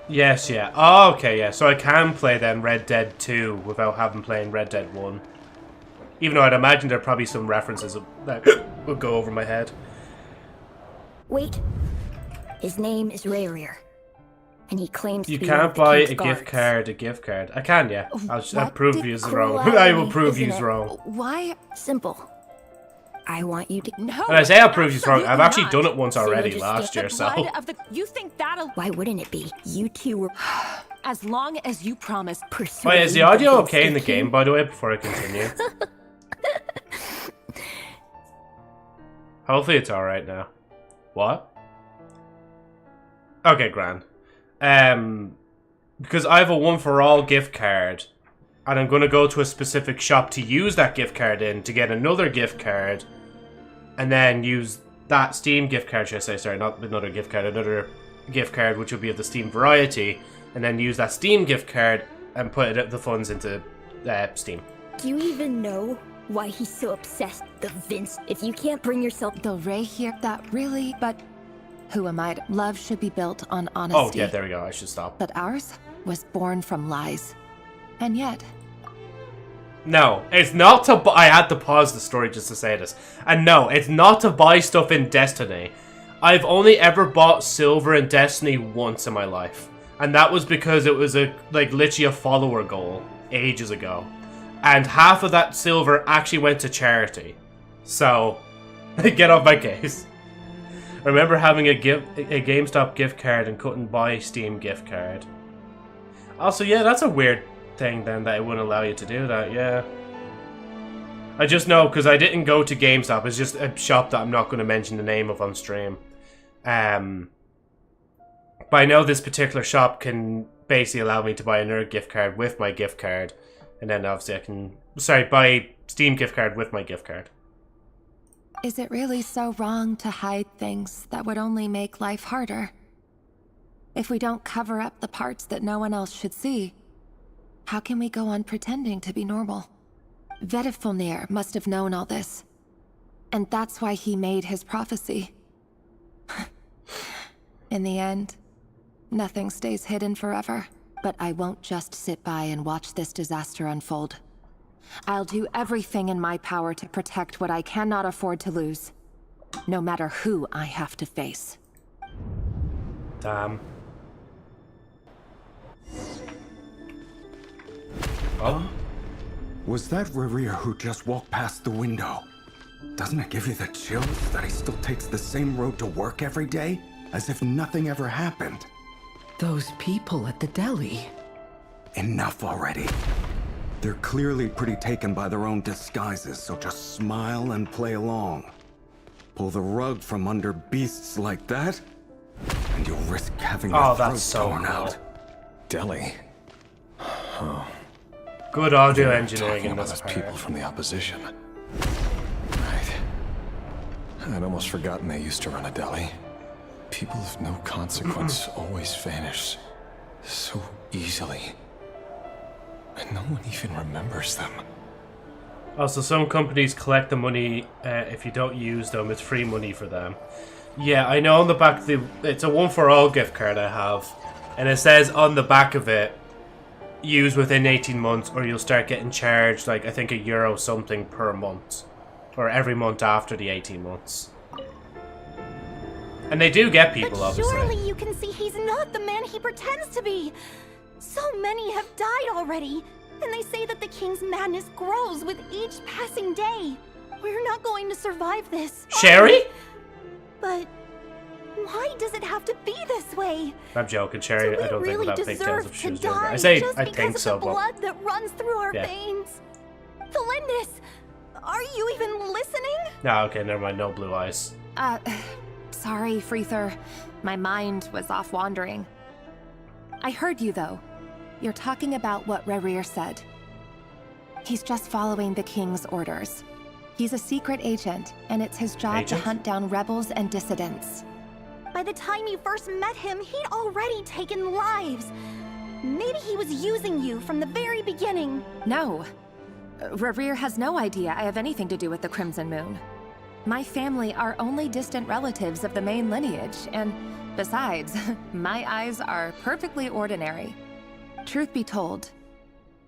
Yes, yeah. Oh, okay, yeah. So I can play then Red Dead 2 without having played Red Dead 1. Even though I'd imagine there are probably some references that would go over my head. Wait. His name is Rarier. And he claims you to be can't one of the buy King's a guards. gift card, I can, yeah. I'll prove you wrong. Cruelty, I will prove you isn't it? wrong. Why? Simple. I want you to... No, When I say I'll prove you wrong, I've actually not. done it once So already just last get year, the so... blood of the... You think that'll... Why wouldn't it be? You two were... As long as you promise... Wait, is the audio okay in the game, by the way, before I continue? Hopefully it's alright now. What? Okay, grand. Because I have a One for All gift card, and I'm going to go to a specific shop to use that gift card in to get another gift card, and then use that Steam gift card, should I say, sorry, not another gift card, another gift card which will be of the Steam variety, and then use that Steam gift card and put the funds into Steam. Do you even know why he's so obsessed with Vince? If you can't bring yourself... The Ray here, that really, but... Who am I? Love should be built on honesty. Oh, yeah, there we go. I should stop. But ours was born from lies. And yet... No, it's not to I had to pause the story just to say this. And no, it's not to buy stuff in Destiny. I've only ever bought silver in Destiny once in my life. And that was because it was literally a follower goal ages ago. And half of that silver actually went to charity. So, get off my case. I remember having a GameStop gift card and couldn't buy a Steam gift card. Also, yeah, that's a weird thing then that it wouldn't allow you to do that, yeah. I just know because I didn't go to GameStop. It's just a shop that I'm not going to mention the name of on stream. But I know this particular shop can basically allow me to buy another gift card with my gift card. And then obviously I can, buy Steam gift card with my gift card. Is it really so wrong to hide things that would only make life harder? If we don't cover up the parts that no one else should see, how can we go on pretending to be normal? Vedifulnir must have known all this. And that's why he made his prophecy. In the end, nothing stays hidden forever. But I won't just sit by and watch this disaster unfold. I'll do everything in my power to protect what I cannot afford to lose. No matter who I have to face. Damn. Oh? Was that Rarier who just walked past the window? Doesn't it give you the chills that he still takes the same road to work every day? As if nothing ever happened. Those people at the deli. Enough already. They're clearly pretty taken by their own disguises, so just smile and play along. Pull the rug from under beasts like that, and you'll risk having your throat torn out. Deli. Oh. Good audio You're engineering talking in about this those people from the opposition. Right. I'd almost forgotten they used to run a deli. People of no consequence always vanish so easily. And No one even remembers them. Also, some companies collect the money if you don't use them. It's free money for them. Yeah, I know on the back, it's a one-for-all gift card I have. And it says on the back of it, use within 18 months or you'll start getting charged, like, I think €1 something per month. Or every month after the 18 months. And they do get people, obviously. Surely you can see he's not the man he pretends to be. So many have died already. And they say that the king's madness grows with each passing day. We're not going to survive this. Sherry? But why does it have to be this way? I'm joking, Sherry. I don't think without pigtails if she was younger. I say I think so, but the blood that runs through our veins. Felindis, are you even listening? No, okay, never mind. No blue eyes. Sorry, Freether. My mind was off wandering. I heard you, though. You're talking about what Rerir said. He's just following the king's orders. He's a secret agent, and it's his job to hunt down rebels and dissidents. By the time you first met him, he'd already taken lives. Maybe he was using you from the very beginning. No. Rerir has no idea I have anything to do with the Crimson Moon. My family are only distant relatives of the main lineage, and besides, my eyes are perfectly ordinary. Truth be told,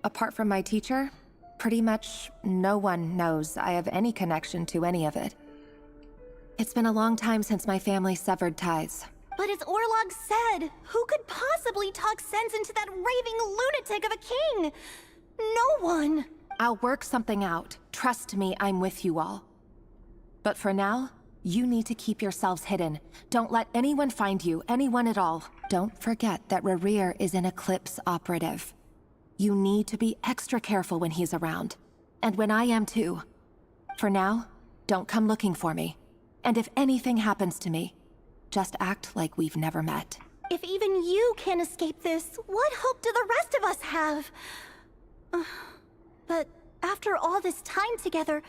apart from my teacher, pretty much no one knows I have any connection to any of it. It's been a long time since my family severed ties. But as Orlog said, who could possibly talk sense into that raving lunatic of a king? No one. I'll work something out. Trust me, I'm with you all. But for now, you need to keep yourselves hidden. Don't let anyone find you, anyone at all. Don't forget that Rerir is an Eclipse operative. You need to be extra careful when he's around. And when I am too. For now, don't come looking for me. And if anything happens to me, just act like we've never met. If even you can't escape this, what hope do the rest of us have? But after all this time together,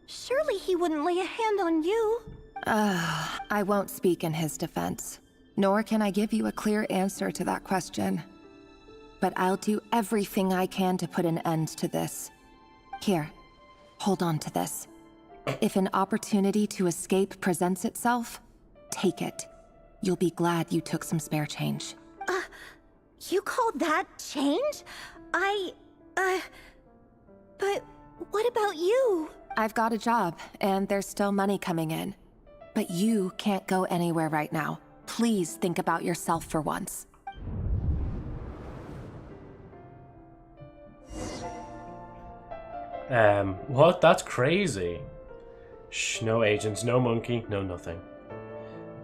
surely he wouldn't lay a hand on you. I won't speak in his defense. Nor can I give you a clear answer to that question. But I'll do everything I can to put an end to this. Here, hold on to this. If an opportunity to escape presents itself, take it. You'll be glad you took some spare change. You call that change? But what about you? I've got a job, and there's still money coming in. But you can't go anywhere right now. Please think about yourself for once. What? That's crazy. Shh, no agents, no monkey, no nothing.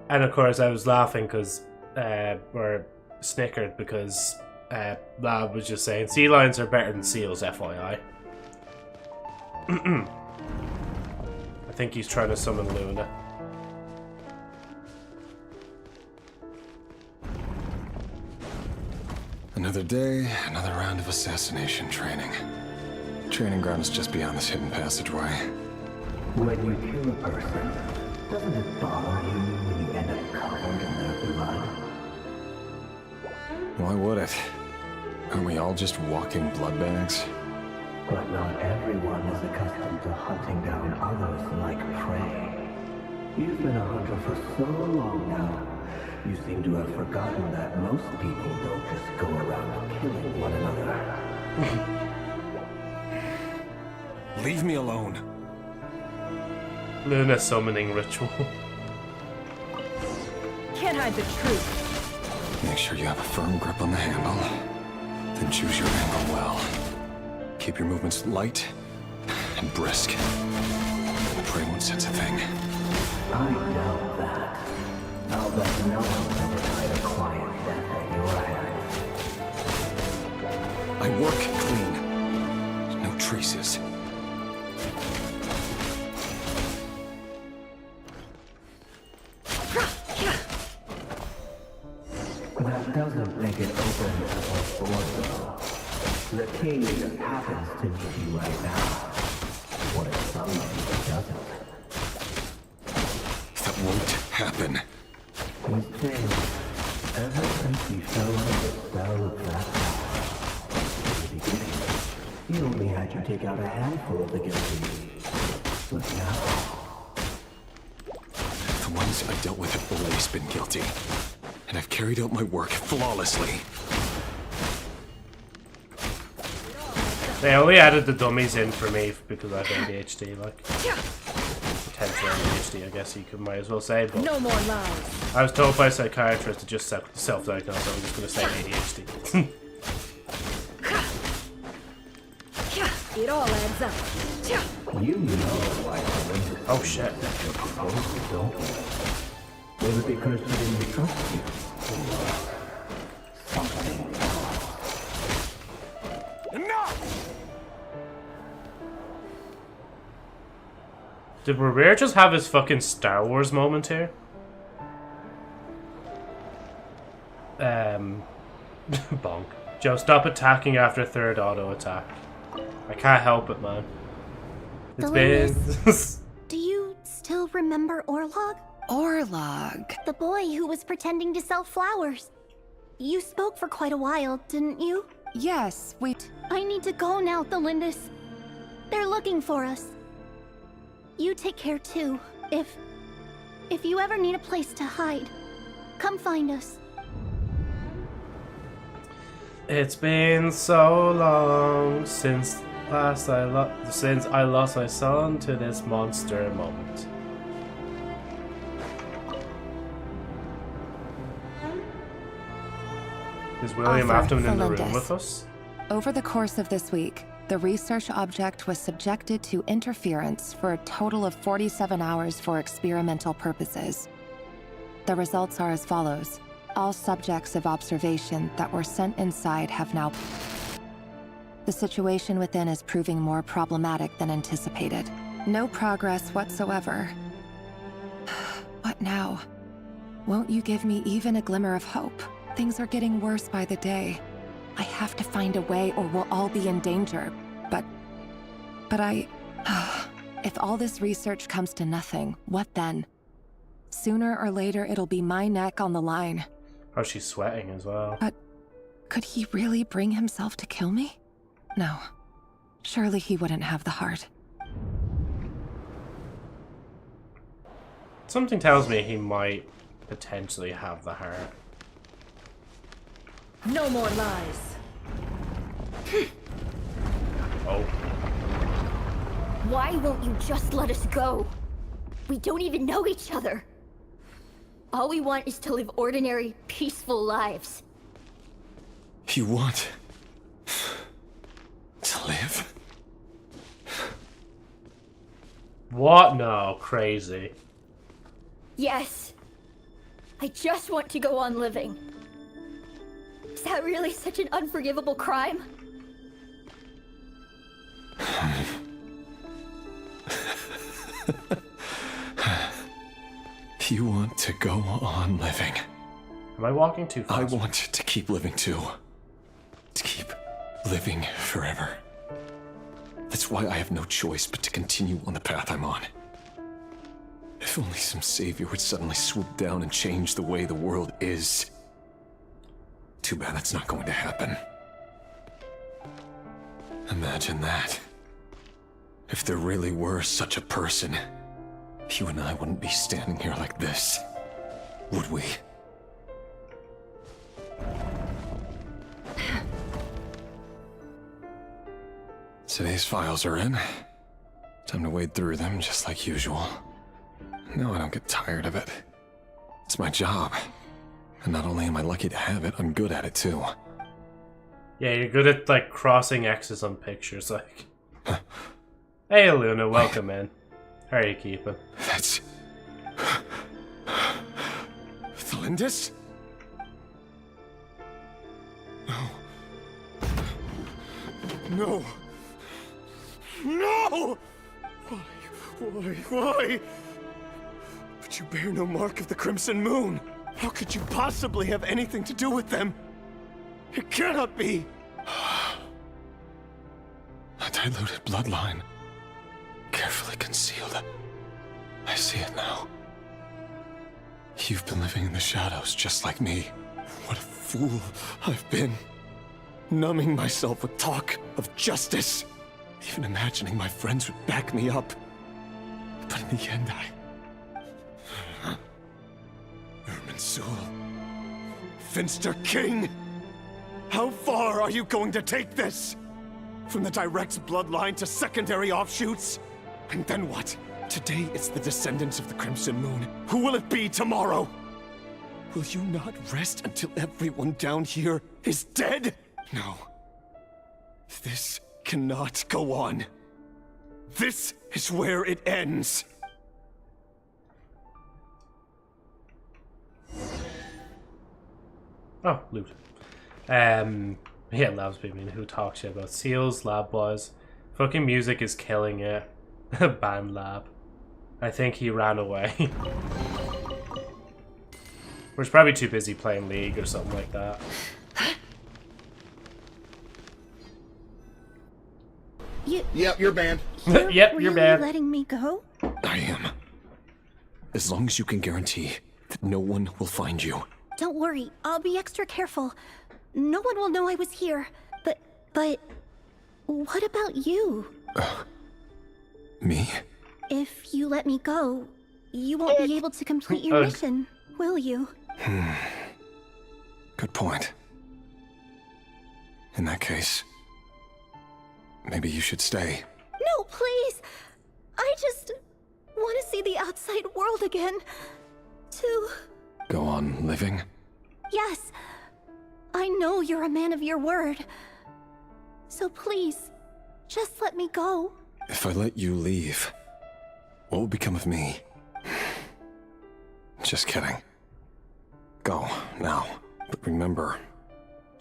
And of course I was laughing because, or snickered because, Lab was just saying, sea lions are better than seals, FYI. I think he's trying to summon Luna. Another day, another round of assassination training. Training ground is just beyond this hidden passageway. When you kill a person, doesn't it bother you when you end up covered in their blood? Why would it? Aren't we all just walking blood bags? But not everyone is accustomed to hunting down others like prey. You've been a hunter for so long now, you seem to have forgotten that most people don't just go around killing one another. Leave me alone. Luna summoning ritual. Can't hide the truth. Make sure you have a firm grip on the handle. Then choose your angle well. Keep your movements light and brisk. The prey won't sense a thing. I know that. I'll bet no one's ever tried a quiet death at your hands. I work clean. No traces. That doesn't make it open or though. The king just happens to need you right now. What if somebody doesn't? That won't happen. He's changed. Ever since he fell under the spell of that power. In the beginning, You only had to take out a handful of the guilty. But now... The ones I dealt with have always been guilty. And I've carried out my work flawlessly. They only added the dummies in for me because I have ADHD, like. Potential ADHD, I guess you might as well say, but... No more lies. I was told by a psychiatrist to just self-diagnose, so I'm just gonna say ADHD. It all adds up. You know why I went to oh shit. that your proposal, don't you? Was it because you didn't trust you? Or something else? Enough! Did Revere just have his fucking Star Wars moment here? Bonk. Joe, stop attacking after third auto attack. I can't help it, man. It's been... Do you still remember Orlog? Orlog. The boy who was pretending to sell flowers. You spoke for quite a while, didn't you? Yes, wait. I need to go now, Thelindis. They're looking for us. You take care too. If you ever need a place to hide, come find us. It's been so long since I lost my son to this monster moment. Is William Afton in the room with us? Over the course of this week, the research object was subjected to interference for a total of 47 hours for experimental purposes. The results are as follows. All subjects of observation that were sent inside have now... The situation within is proving more problematic than anticipated. No progress whatsoever. What now? Won't you give me even a glimmer of hope? Things are getting worse by the day. I have to find a way or we'll all be in danger. But if all this research comes to nothing, what then? Sooner or later, it'll be my neck on the line. Oh, she's sweating as well. But could he really bring himself to kill me? No. Surely he wouldn't have the heart. Something tells me he might potentially have the heart. No more lies. Oh. Why won't you just let us go? We don't even know each other. All we want is to live ordinary, peaceful lives. You want to live? What? No, crazy. Yes. I just want to go on living. Is that really such an unforgivable crime? You want to go on living. Am I walking too fast? I want to keep living too. To keep living forever. That's why I have no choice but to continue on the path I'm on. If only some savior would suddenly swoop down and change the way the world is. Too bad that's not going to happen. Imagine that. If there really were such a person, you and I wouldn't be standing here like this, would we? Today's files are in. Time to wade through them just like usual. No, I don't get tired of it. It's my job. And not only am I lucky to have it, I'm good at it too. Yeah, you're good at, like, crossing X's on pictures, like... Hey, Luna, welcome in. How are you keeping? That's... Thelindis? No. No! No! Why? But you bear no mark of the Crimson Moon. How could you possibly have anything to do with them? It cannot be! A diluted bloodline. Carefully concealed. I see it now. You've been living in the shadows just like me. What a fool I've been. numbing myself with talk of justice, even imagining my friends would back me up. But in the end, Irminsul, Finster King, how far are you going to take this? From the direct bloodline to secondary offshoots? And then what? Today it's the descendants of the Crimson Moon. Who will it be tomorrow? Will you not rest until everyone down here is dead? No. This cannot go on. This is where it ends. Oh, loot. Yeah, Lab's beaming. Who talks to you about seals, Lab boys? Fucking music is killing it. Ban Lab. I think he ran away. We're probably too busy playing League or something like that. Yep, you're banned. Yep, you're banned. Letting me go? I am. As long as you can guarantee that no one will find you. Don't worry, I'll be extra careful. No one will know I was here. But what about you? Me? If you let me go, you won't be able to complete your mission, will you? Good point. In that case, maybe you should stay. No, please! I just want to see the outside world again. To... Go on living? Yes. I know you're a man of your word. So please, just let me go. If I let you leave, what will become of me? Just kidding. Go, now. But remember,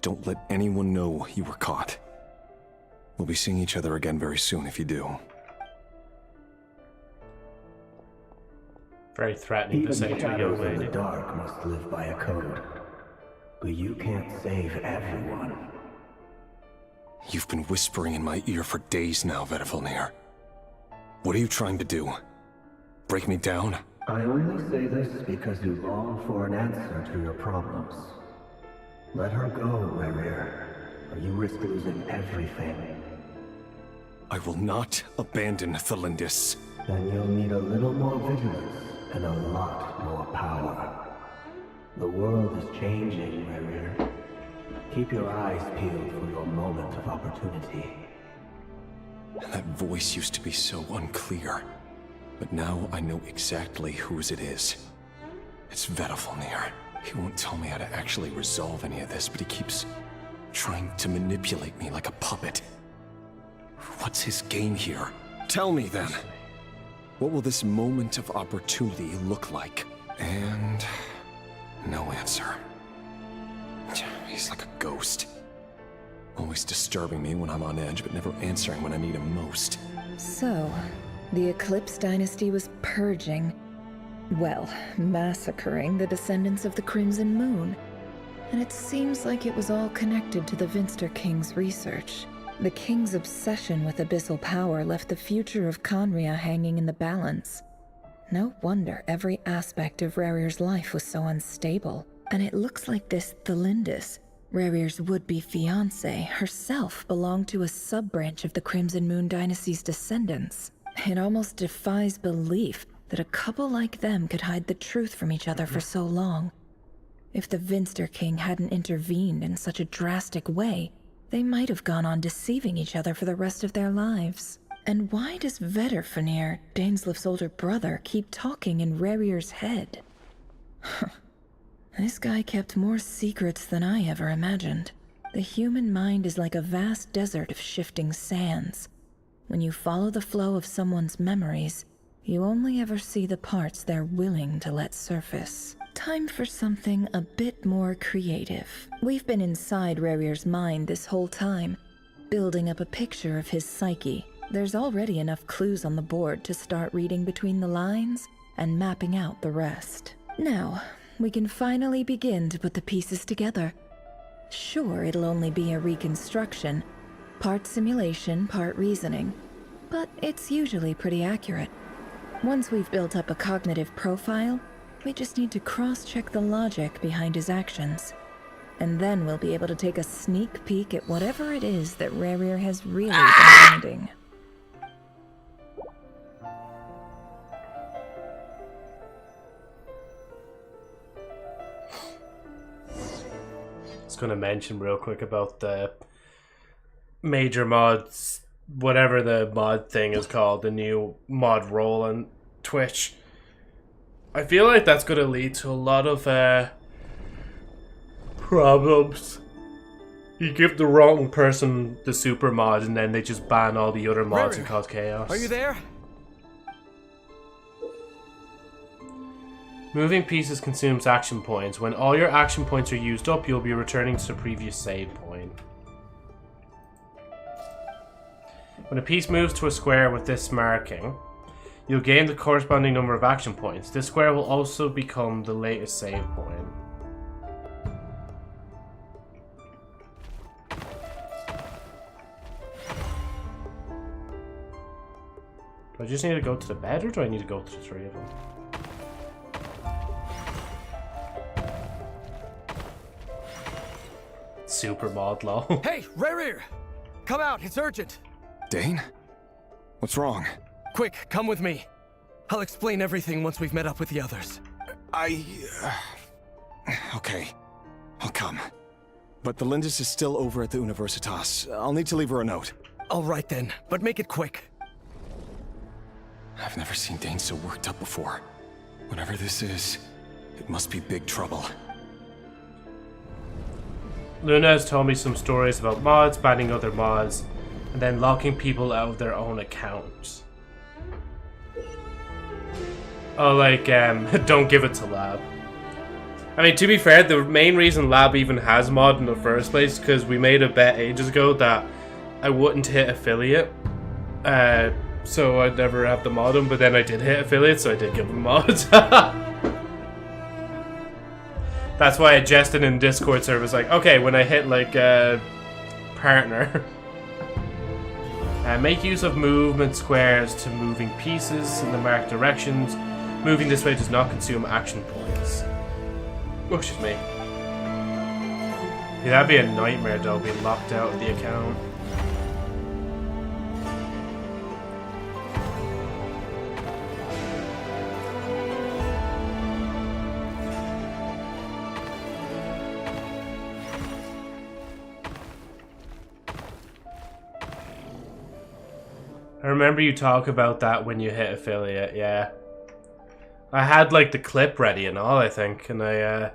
don't let anyone know you were caught. We'll be seeing each other again very soon if you do. Very threatening to say to a young lady. The dark must live by a code. But you can't save everyone. You've been whispering in my ear for days now, Vedifilnir. What are you trying to do? Break me down? I only say this because you long for an answer to your problems. Let her go, Rerir, or you risk losing everything. I will not abandon Thelindis. Then you'll need a little more vigilance and a lot more power. The world is changing, Rerir. Keep your eyes peeled for your moment of opportunity. And that voice used to be so unclear. But now I know exactly whose it is. It's Vedifilnir. He won't tell me how to actually resolve any of this, but he keeps trying to manipulate me like a puppet. What's his game here? Tell me then. What will this moment of opportunity look like? And no answer. He's like a ghost. Always disturbing me when I'm on edge, but never answering when I need him most. So, the Eclipse Dynasty was purging, well, massacring the descendants of the Crimson Moon. And it seems like it was all connected to the Vinster King's research. The King's obsession with abyssal power left the future of Khaenri'ah hanging in the balance. No wonder every aspect of Rerir's life was so unstable. And it looks like this Thelindis, Rerir's would-be fiancée, herself belonged to a sub-branch of the Crimson Moon Dynasty's descendants. It almost defies belief that a couple like them could hide the truth from each other for so long. If the Vinster King hadn't intervened in such a drastic way, they might have gone on deceiving each other for the rest of their lives. And why does Vedifilnir, Dainslif's older brother, keep talking in Rerir's head? This guy kept more secrets than I ever imagined. The human mind is like a vast desert of shifting sands. When you follow the flow of someone's memories, you only ever see the parts they're willing to let surface. Time for something a bit more creative. We've been inside Rerir's mind this whole time, building up a picture of his psyche. There's already enough clues on the board to start reading between the lines and mapping out the rest. Now, we can finally begin to put the pieces together. Sure, it'll only be a reconstruction, part simulation, part reasoning, but it's usually pretty accurate. Once we've built up a cognitive profile, we just need to cross-check the logic behind his actions. And then we'll be able to take a sneak peek at whatever it is that Rerir has really been finding. I was going to mention real quick about the major mods, whatever the mod thing is called, the new mod role on Twitch. I feel like that's going to lead to a lot of problems. You give the wrong person the super mod and then they just ban all the other mods and cause chaos. Are you there? Moving pieces consumes action points. When all your action points are used up, you'll be returning to the previous save point. When a piece moves to a square with this marking, you'll gain the corresponding number of action points. This square will also become the latest save point. Do I just need to go to the bed, or do I need to go to the three of them? Super mod lol. Hey, Rerir! Come out, it's urgent! Dane? What's wrong? Quick, come with me. I'll explain everything once we've met up with the others. Okay. I'll come. But the Lindis is still over at the Universitas. I'll need to leave her a note. All right then, but make it quick. I've never seen Dane so worked up before. Whatever this is, it must be big trouble. Luna has told me some stories about mods banning other mods and then locking people out of their own accounts. Oh, like, don't give it to Lab. I mean, to be fair, the main reason Lab even has mod in the first place is because we made a bet ages ago that I wouldn't hit affiliate. So I'd never have to mod him, but then I did hit affiliate, so I did give him mods. That's why I jested in Discord servers like, okay, when I hit like partner. Make use of movement squares to moving pieces in the marked directions. Moving this way does not consume action points. Oh, excuse me. Yeah, that'd be a nightmare though, being locked out of the account. I remember you talk about that when you hit affiliate, yeah. I had like the clip ready and all, I think, and I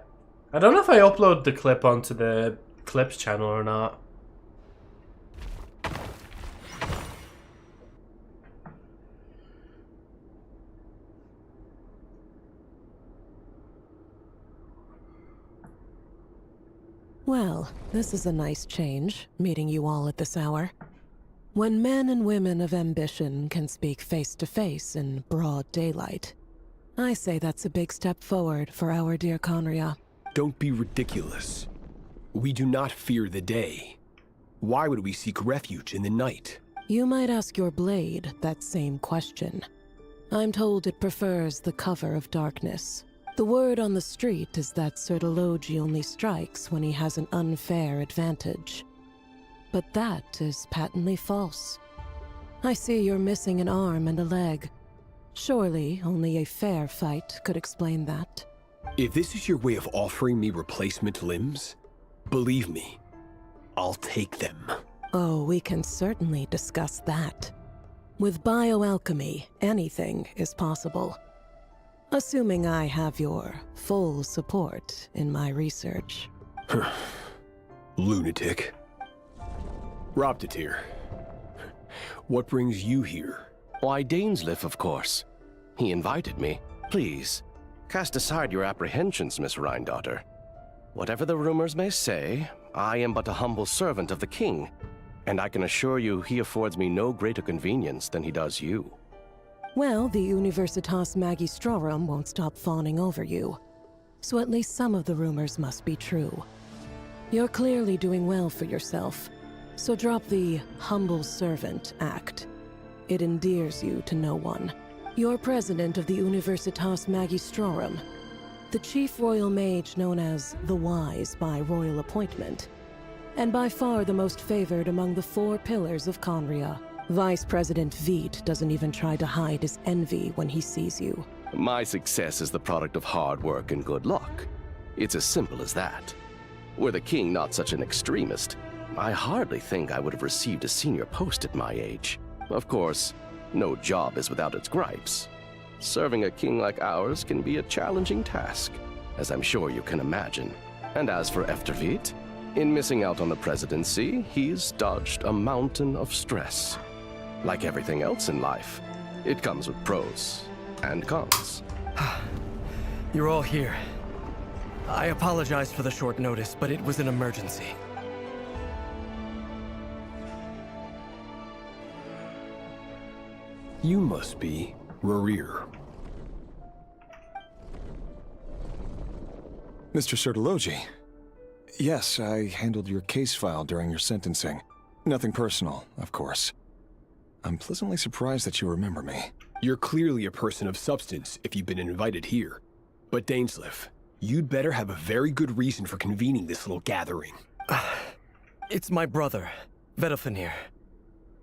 don't know if I upload the clip onto the Clips channel or not. Well, this is a nice change, meeting you all at this hour. When men and women of ambition can speak face to face in broad daylight, I say that's a big step forward for our dear Conria. Don't be ridiculous. We do not fear the day. Why would we seek refuge in the night? You might ask your blade that same question. I'm told it prefers the cover of darkness. The word on the street is that Sir Delogi only strikes when he has an unfair advantage. But that is patently false. I see you're missing an arm and a leg. Surely only a fair fight could explain that. If this is your way of offering me replacement limbs, believe me, I'll take them. Oh, we can certainly discuss that. With bioalchemy, anything is possible. Assuming I have your full support in my research. Lunatic. Robtatir, what brings you here? Why, Dainsleif, of course. He invited me. Please, cast aside your apprehensions, Miss Rhindaughter. Whatever the rumors may say, I am but a humble servant of the king, and I can assure you he affords me no greater convenience than he does you. Well, the Universitas Magistrorum won't stop fawning over you, so at least some of the rumors must be true. You're clearly doing well for yourself. So drop the humble servant act. It endears you to no one. You're president of the Universitas Magistrorum. the chief royal mage known as the Wise by royal appointment, and by far the most favored among the 4 pillars of Conria. Vice President Veet doesn't even try to hide his envy when he sees you. My success is the product of hard work and good luck. It's as simple as that. Were the king not such an extremist, I hardly think I would have received a senior post at my age. Of course, no job is without its gripes. Serving a king like ours can be a challenging task, as I'm sure you can imagine. And as for Eftervit, in missing out on the presidency, he's dodged a mountain of stress. Like everything else in life, it comes with pros and cons. You're all here. I apologize for the short notice, but it was an emergency. You must be Rerir. Mr. Sertologi. Yes, I handled your case file during your sentencing. Nothing personal, of course. I'm pleasantly surprised that you remember me. You're clearly a person of substance if you've been invited here. But Dainsleif, you'd better have a very good reason for convening this little gathering. It's my brother, Vedalfenir.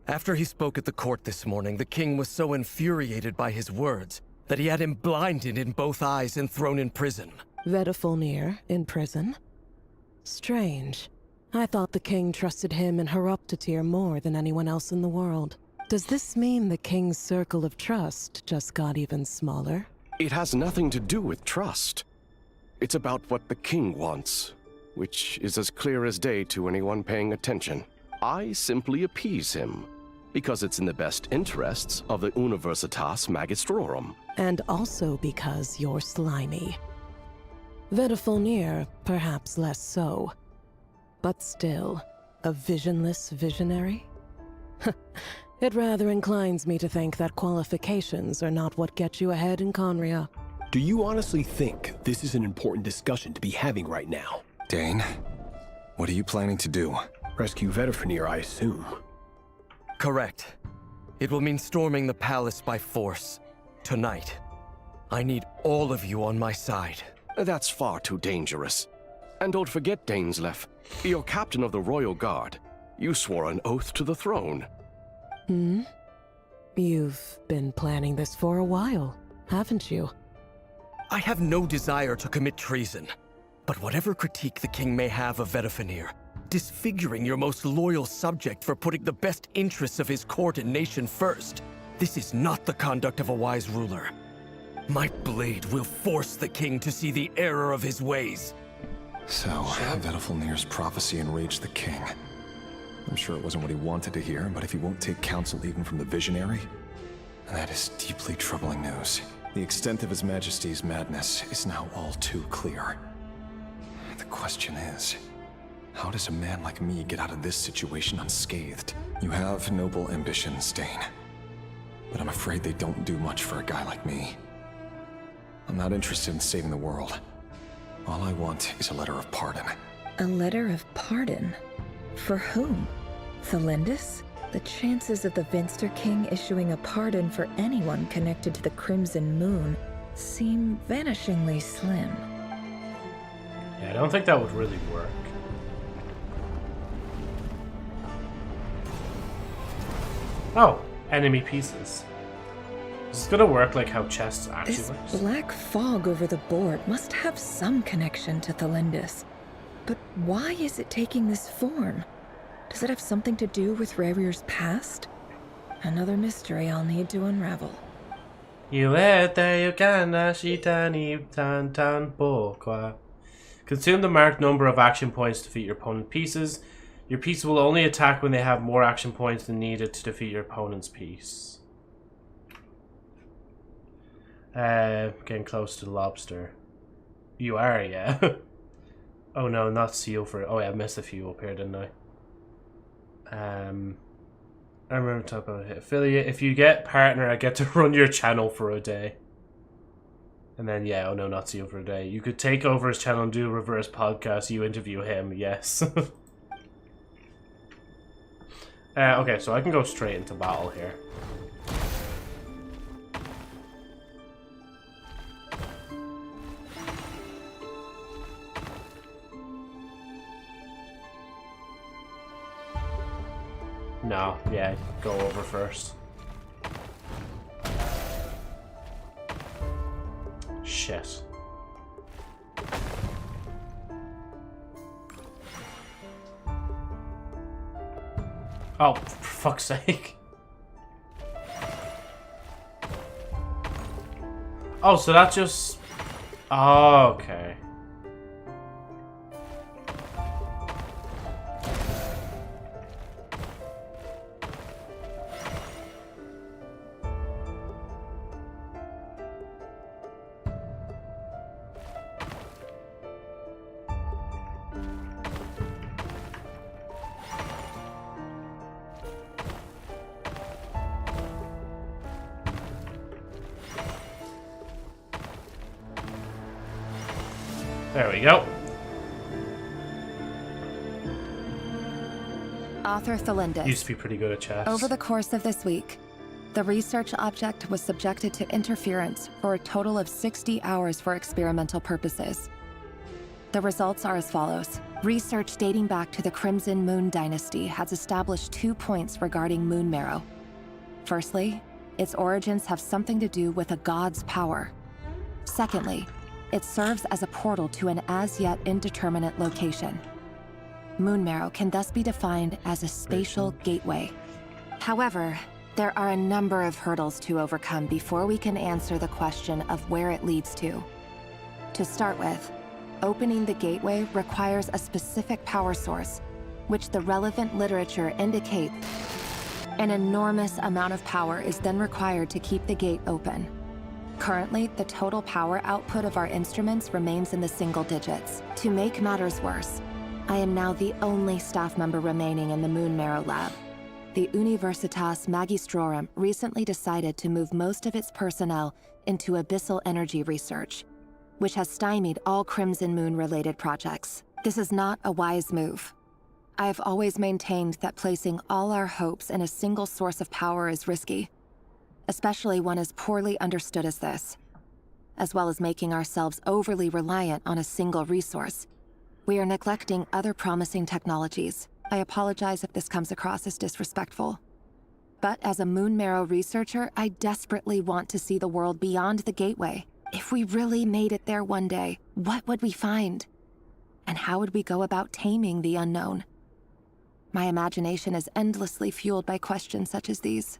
After he spoke at the court this morning, the king was so infuriated by his words that he had him blinded in both eyes and thrown in prison. Vedalfenir in prison? Strange. I thought the king trusted him and Horoptatyr more than anyone else in the world. Does this mean the king's circle of trust just got even smaller? It has nothing to do with trust. It's about what the king wants, which is as clear as day to anyone paying attention. I simply appease him, because it's in the best interests of the Universitas Magistrorum. And also because you're slimy. Vedalfenir, perhaps less so. But still, a visionless visionary? It rather inclines me to think that qualifications are not what get you ahead in Conria. Do you honestly think this is an important discussion to be having right now? Dane, what are you planning to do? Rescue Vedalfenir, I assume. Correct. It will mean storming the palace by force. Tonight. I need all of you on my side. That's far too dangerous. And don't forget, Dainsleif, you're captain of the Royal Guard. You swore an oath to the throne. You've been planning this for a while, haven't you? I have no desire to commit treason. But whatever critique the king may have of Vedalfenir, disfiguring your most loyal subject for putting the best interests of his court and nation first, this is not the conduct of a wise ruler. My blade will force the king to see the error of his ways. So, Vedalfenir's prophecy enraged the king. I'm sure it wasn't what he wanted to hear, but if he won't take counsel even from the visionary, that is deeply troubling news. The extent of His Majesty's madness is now all too clear. The question is, how does a man like me get out of this situation unscathed? You have noble ambitions, Dane, but I'm afraid they don't do much for a guy like me. I'm not interested in saving the world. All I want is a letter of pardon. A letter of pardon? For whom? Thelindis? The chances of the Vinster King issuing a pardon for anyone connected to the Crimson Moon seem vanishingly slim. Yeah, I don't think that would really work. Oh, enemy pieces. Is this gonna work like how chests actually This works? black fog over the board must have some connection to Thelindis. But why is it taking this form? Does it have something to do with Rerir's past? Another mystery I'll need to unravel. Consume the marked number of action points to defeat your opponent's pieces. Your piece will only attack when they have more action points than needed to defeat your opponent's piece. Getting close to the lobster. You are, yeah. Oh no, not seal for... Oh yeah, I missed a few up here, didn't I? I remember talking about affiliate. If you get partner, I get to run your channel for a day. And then, yeah, oh no, not seal for a day. You could take over his channel and do a reverse podcast. You interview him, yes. Okay, so I can go straight into battle here. No, yeah, go over first. Shit. Oh, for fuck's sake. Oh, so that just... Oh, okay. There we go. Author Thelindis. Used to be pretty good at chess. Over the course of this week, the research object was subjected to interference for a total of 60 hours for experimental purposes. The results are as follows. Research dating back to the Crimson Moon Dynasty has established 2 points regarding moon marrow. Firstly, its origins have something to do with a god's power. Secondly, it serves as a portal to an as-yet indeterminate location. Moon marrow can thus be defined as a spatial gateway. However, there are a number of hurdles to overcome before we can answer the question of where it leads to. To start with, opening the gateway requires a specific power source, which the relevant literature indicates an enormous amount of power is then required to keep the gate open. Currently, the total power output of our instruments remains in the single digits. To make matters worse, I am now the only staff member remaining in the Moon Marrow lab. The Universitas Magistrorum recently decided to move most of its personnel into abyssal energy research, which has stymied all Crimson Moon-related projects. This is not a wise move. I have always maintained that placing all our hopes in a single source of power is risky, especially one as poorly understood as this. As well as making ourselves overly reliant on a single resource, we are neglecting other promising technologies. I apologize if this comes across as disrespectful. But as a Moon Marrow researcher, I desperately want to see the world beyond the gateway. If we really made it there one day, what would we find? And how would we go about taming the unknown? My imagination is endlessly fueled by questions such as these.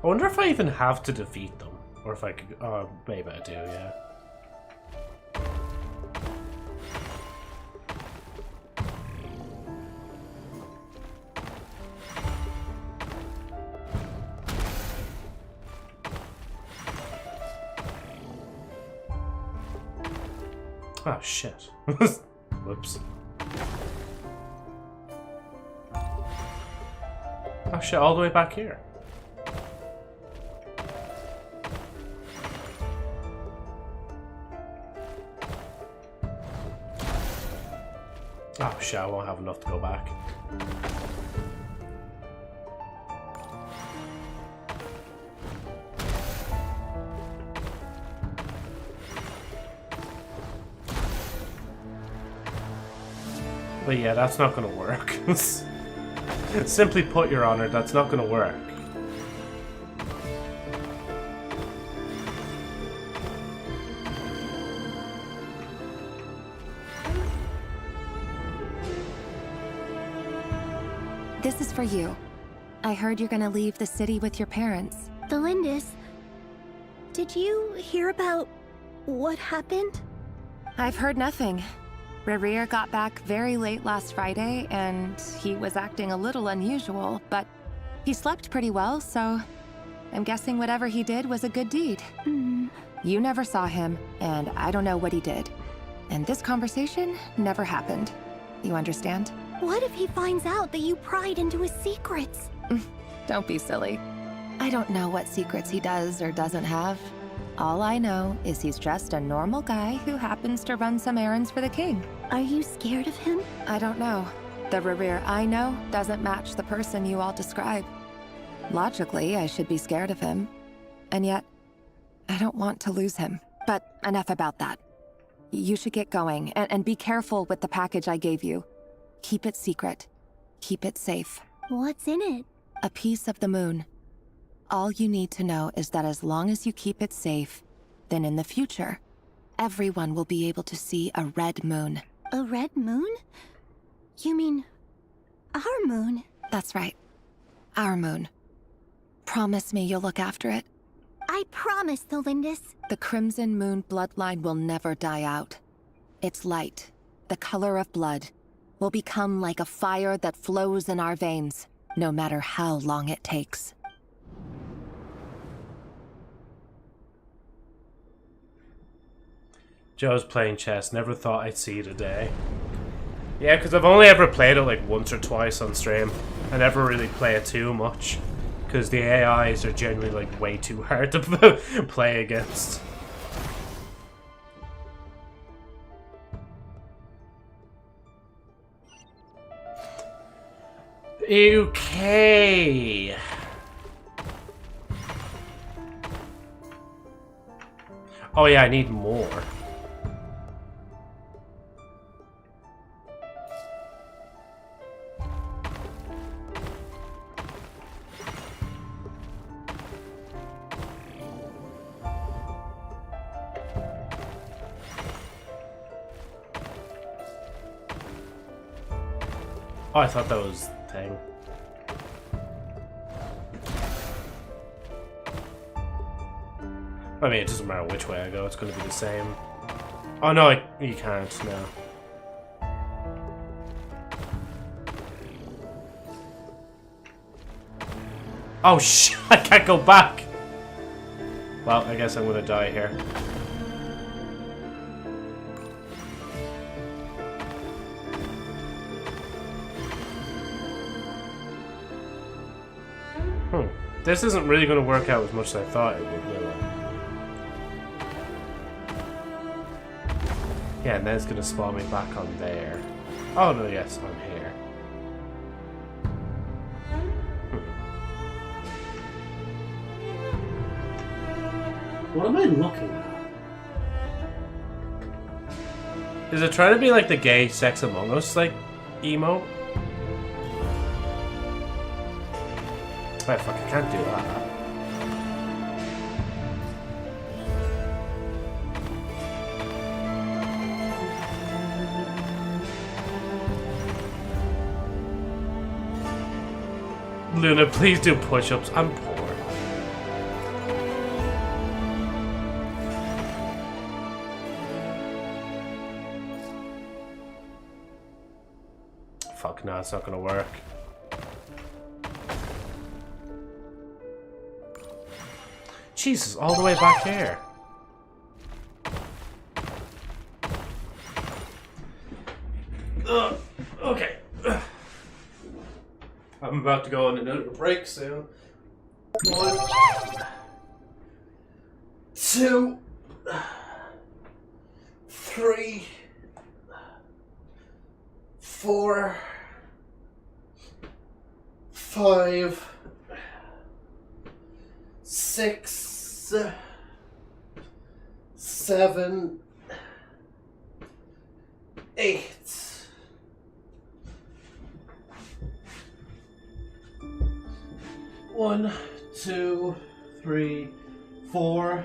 I wonder if I even have to defeat them, or if I could. Oh, maybe I do. Yeah. Oh shit. Whoops. Oh shit, all the way back here. Oh shit, I won't have enough to go back. But yeah, that's not gonna work. Simply put, Your Honor, that's not gonna work. This is for you. I heard you're gonna leave the city with your parents. Thelindis, did you hear about what happened? I've heard nothing. Rerir got back very late last Friday, and he was acting a little unusual, but he slept pretty well, so I'm guessing whatever he did was a good deed. You never saw him, and I don't know what he did. And this conversation never happened. You understand? What if he finds out that you pried into his secrets? Don't be silly. I don't know what secrets he does or doesn't have. All I know is he's just a normal guy who happens to run some errands for the king. Are you scared of him? I don't know. The Rerir I know doesn't match the person you all describe. Logically, I should be scared of him. And yet, I don't want to lose him. But enough about that. You should get going, and be careful with the package I gave you. Keep it secret. Keep it safe. What's in it? A piece of the moon. All you need to know is that as long as you keep it safe, then in the future, everyone will be able to see a red moon. A red moon? You mean our moon? That's right. Our moon. Promise me you'll look after it. I promise, Tholindis. The Crimson Moon bloodline will never die out. Its light, the color of blood, will become like a fire that flows in our veins, no matter how long it takes. Joe's playing chess. Never thought I'd see the day. Yeah, because I've only ever played it like once or twice on stream. I never really play it too much. Because the AIs are generally like way too hard to play against. Okay. Oh yeah, I need more. Oh, I thought that was the thing. I mean, it doesn't matter which way I go, it's going to be the same. Oh no, you can't, no. Oh shit, I can't go back! Well, I guess I'm going to die here. This isn't really going to work out as much as I thought it would, will it? Yeah, and then it's going to spawn me back on there. Oh no, yes, on here. What am I looking at? Is it trying to be like the gay Sex Among Us, like, emo? Oh, fuck, I can't do that. Luna, please do push-ups. I'm poor. Fuck, no, it's not gonna work. Jesus, all the way back here. Okay. I'm about to go on another break soon. 1, 2, 3, 4, 5, 6, 7, 8. 1, 2, 3, 4,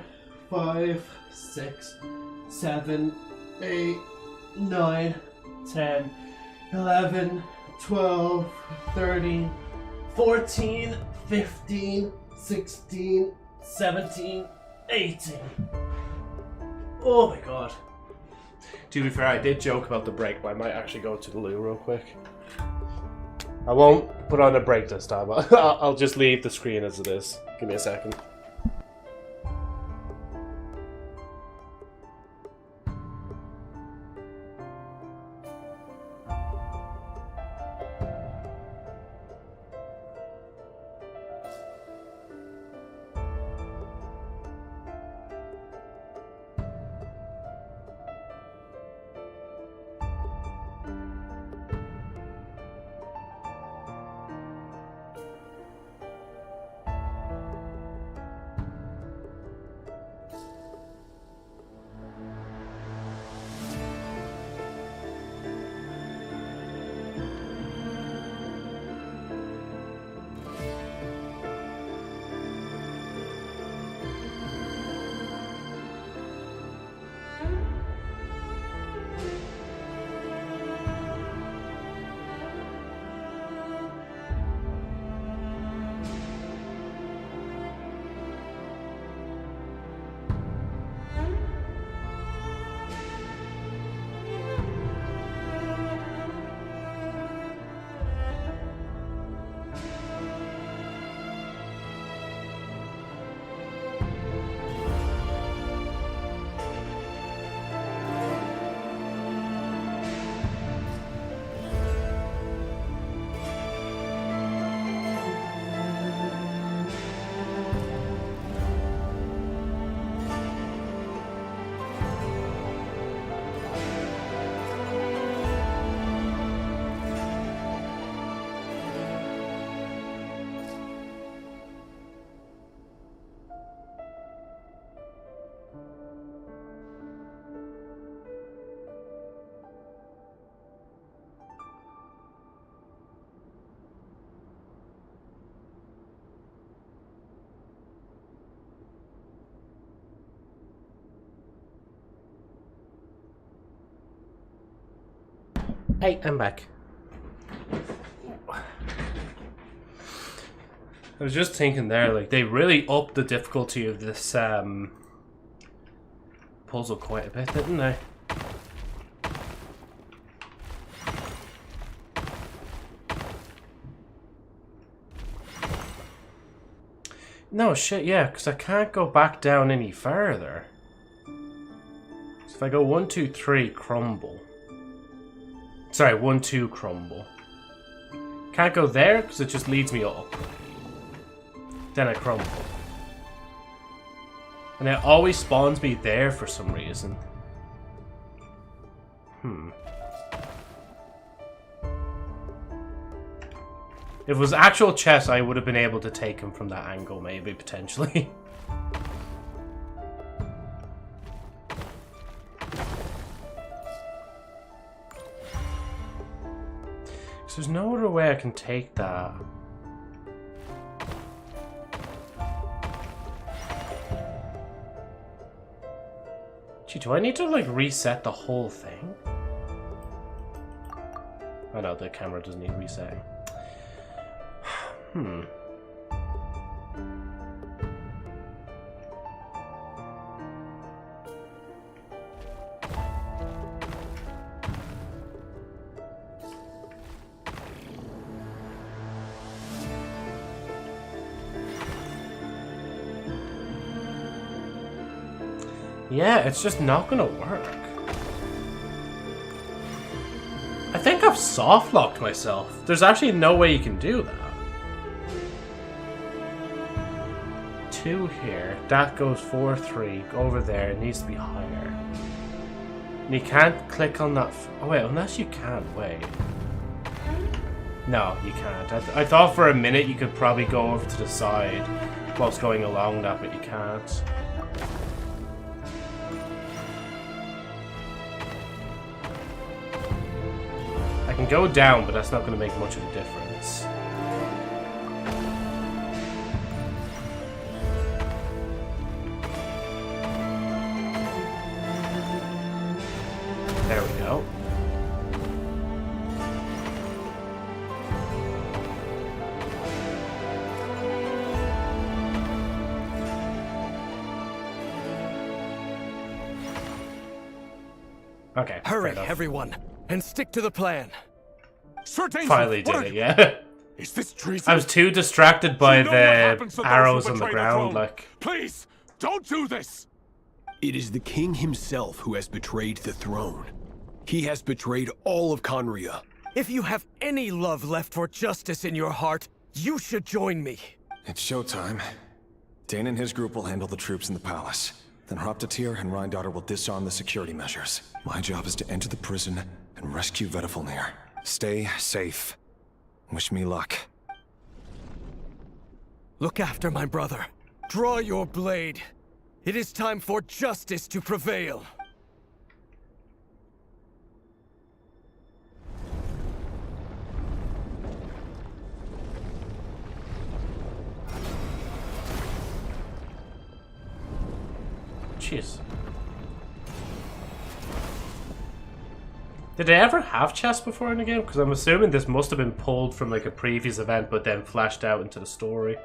5, 6, 7, 8, 9, 10, 11, 12, 13, 14, 15, 16, 17, 18. Oh my god. To be fair, I did joke about the break, but I might actually go to the loo real quick. I won't put on a break this time. I'll just leave the screen as it is. Give me a second. Hey, I'm back. I was just thinking there, like, they really upped the difficulty of this puzzle quite a bit, didn't they? No, shit, yeah, because I can't go back down any further. So if I go 1, 2, 3, crumble. Sorry, 1, 2, crumble. Can't go there because it just leads me up. Then I crumble. And it always spawns me there for some reason. If it was actual chess, I would have been able to take him from that angle, maybe, potentially. So there's no other way I can take that. Gee, do I need to, like, reset the whole thing? Oh no, the camera doesn't need resetting. Yeah, it's just not gonna work. I think I've soft locked myself. There's actually no way you can do that. 2 here. That goes 4, 3. Go over there. It needs to be higher. And you can't click on that. Oh wait, unless you can. Wait. No, you can't. I thought for a minute you could probably go over to the side whilst going along that, but you can't. I can go down, but that's not going to make much of a difference. There we go. Okay. Hurry, everyone, and stick to the plan. Sir Dainsleif, Finally did it, yeah. Is this treason? I was too distracted by You know what happens the to those who arrows on the betray the ground, throne. like. Please, don't do this! It is the king himself who has betrayed the throne. He has betrayed all of Conria. If you have any love left for justice in your heart, you should join me. It's showtime. Dane and his group will handle the troops in the palace. Then Hraptatyr and Rheindater will disarm the security measures. My job is to enter the prison and rescue Vedifalnir. Stay safe. Wish me luck. Look after my brother. Draw your blade. It is time for justice to prevail. Jeez. Did they ever have chess before in the game? Because I'm assuming this must have been pulled from like a previous event but then flashed out into the story.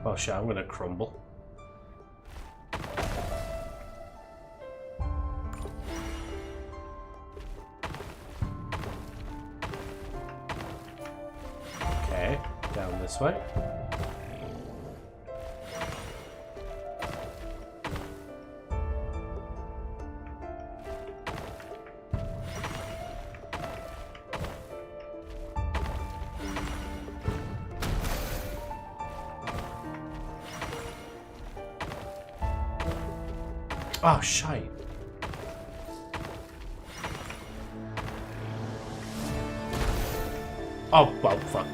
Oh shit, I'm gonna crumble. Okay, down this way. Oh, shite. Oh, well, fuck.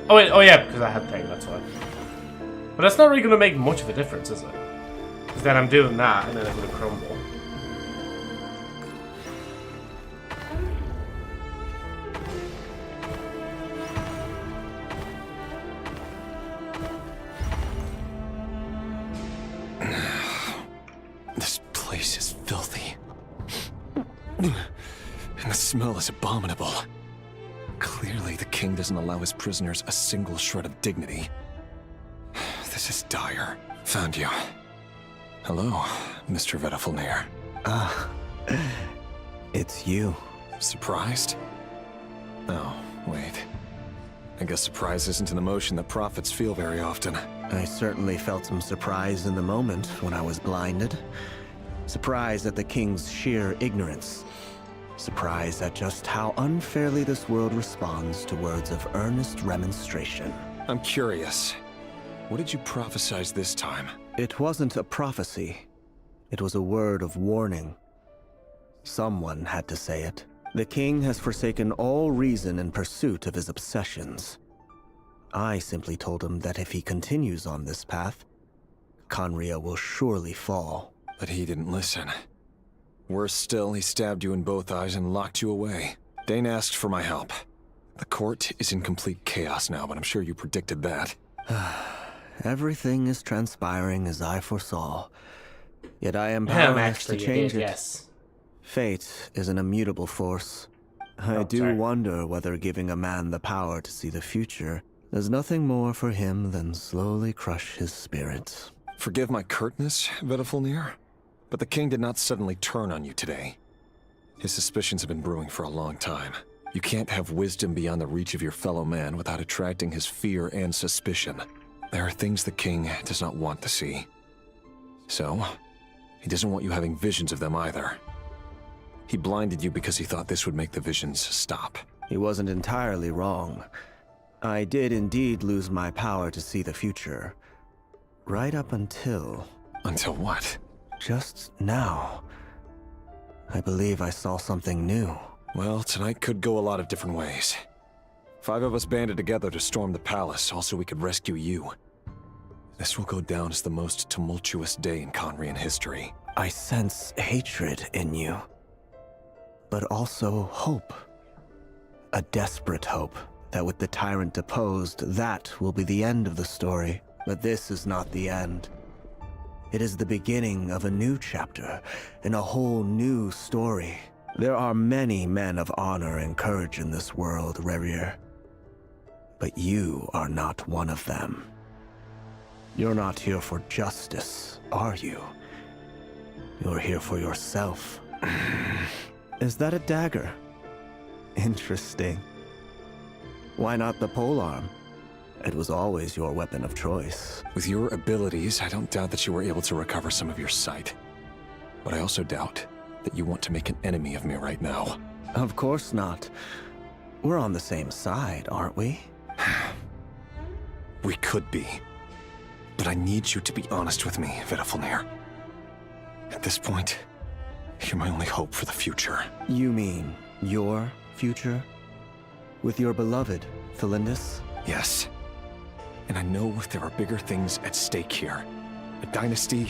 Oh, wait, oh yeah, because I had thing, that's why. But that's not really going to make much of a difference, is it? Because then I'm doing that, and then I'm going to crumble. smell is abominable. Clearly, the king doesn't allow his prisoners a single shred of dignity. This is dire. Found you. Hello, Mr. Vedafulnir. It's you. Surprised? Oh, wait. I guess surprise isn't an emotion that prophets feel very often. I certainly felt some surprise in the moment when I was blinded. Surprise at the king's sheer ignorance. Surprise at just how unfairly this world responds to words of earnest remonstration. I'm curious. What did you prophesize this time? It wasn't a prophecy. It was a word of warning. Someone had to say it. The king has forsaken all reason in pursuit of his obsessions. I simply told him that if he continues on this path, Khaenri'ah will surely fall. But he didn't listen. Worse still, he stabbed you in both eyes and locked you away. Dane asked for my help. The court is in complete chaos now, but I'm sure you predicted that. Everything is transpiring as I foresaw. Yet I am powerless to change it. Yes. Fate is an immutable force. I do wonder whether giving a man the power to see the future does nothing more for him than slowly crush his spirit. Forgive my curtness, Vedafulnir, but the king did not suddenly turn on you today. His suspicions have been brewing for a long time. You can't have wisdom beyond the reach of your fellow man without attracting his fear and suspicion. There are things the king does not want to see. So, he doesn't want you having visions of them either. He blinded you because he thought this would make the visions stop. He wasn't entirely wrong. I did indeed lose my power to see the future. Right up until... Until what? Just now. I believe I saw something new. Well, tonight could go a lot of different ways. 5 of us banded together to storm the palace, also we could rescue you. This will go down as the most tumultuous day in Khaenri'ah history. I sense hatred in you. But also hope. A desperate hope that with the tyrant deposed, that will be the end of the story. But this is not the end. It is the beginning of a new chapter, in a whole new story. There are many men of honor and courage in this world, Rerir. But you are not one of them. You're not here for justice, are you? You're here for yourself. Is that a dagger? Interesting. Why not the polearm? It was always your weapon of choice. With your abilities, I don't doubt that you were able to recover some of your sight. But I also doubt that you want to make an enemy of me right now. Of course not. We're on the same side, aren't we? We could be. But I need you to be honest with me, Vedafulnir. At this point, you're my only hope for the future. You mean your future? With your beloved, Thelindis? Yes. And I know there are bigger things at stake here. A dynasty,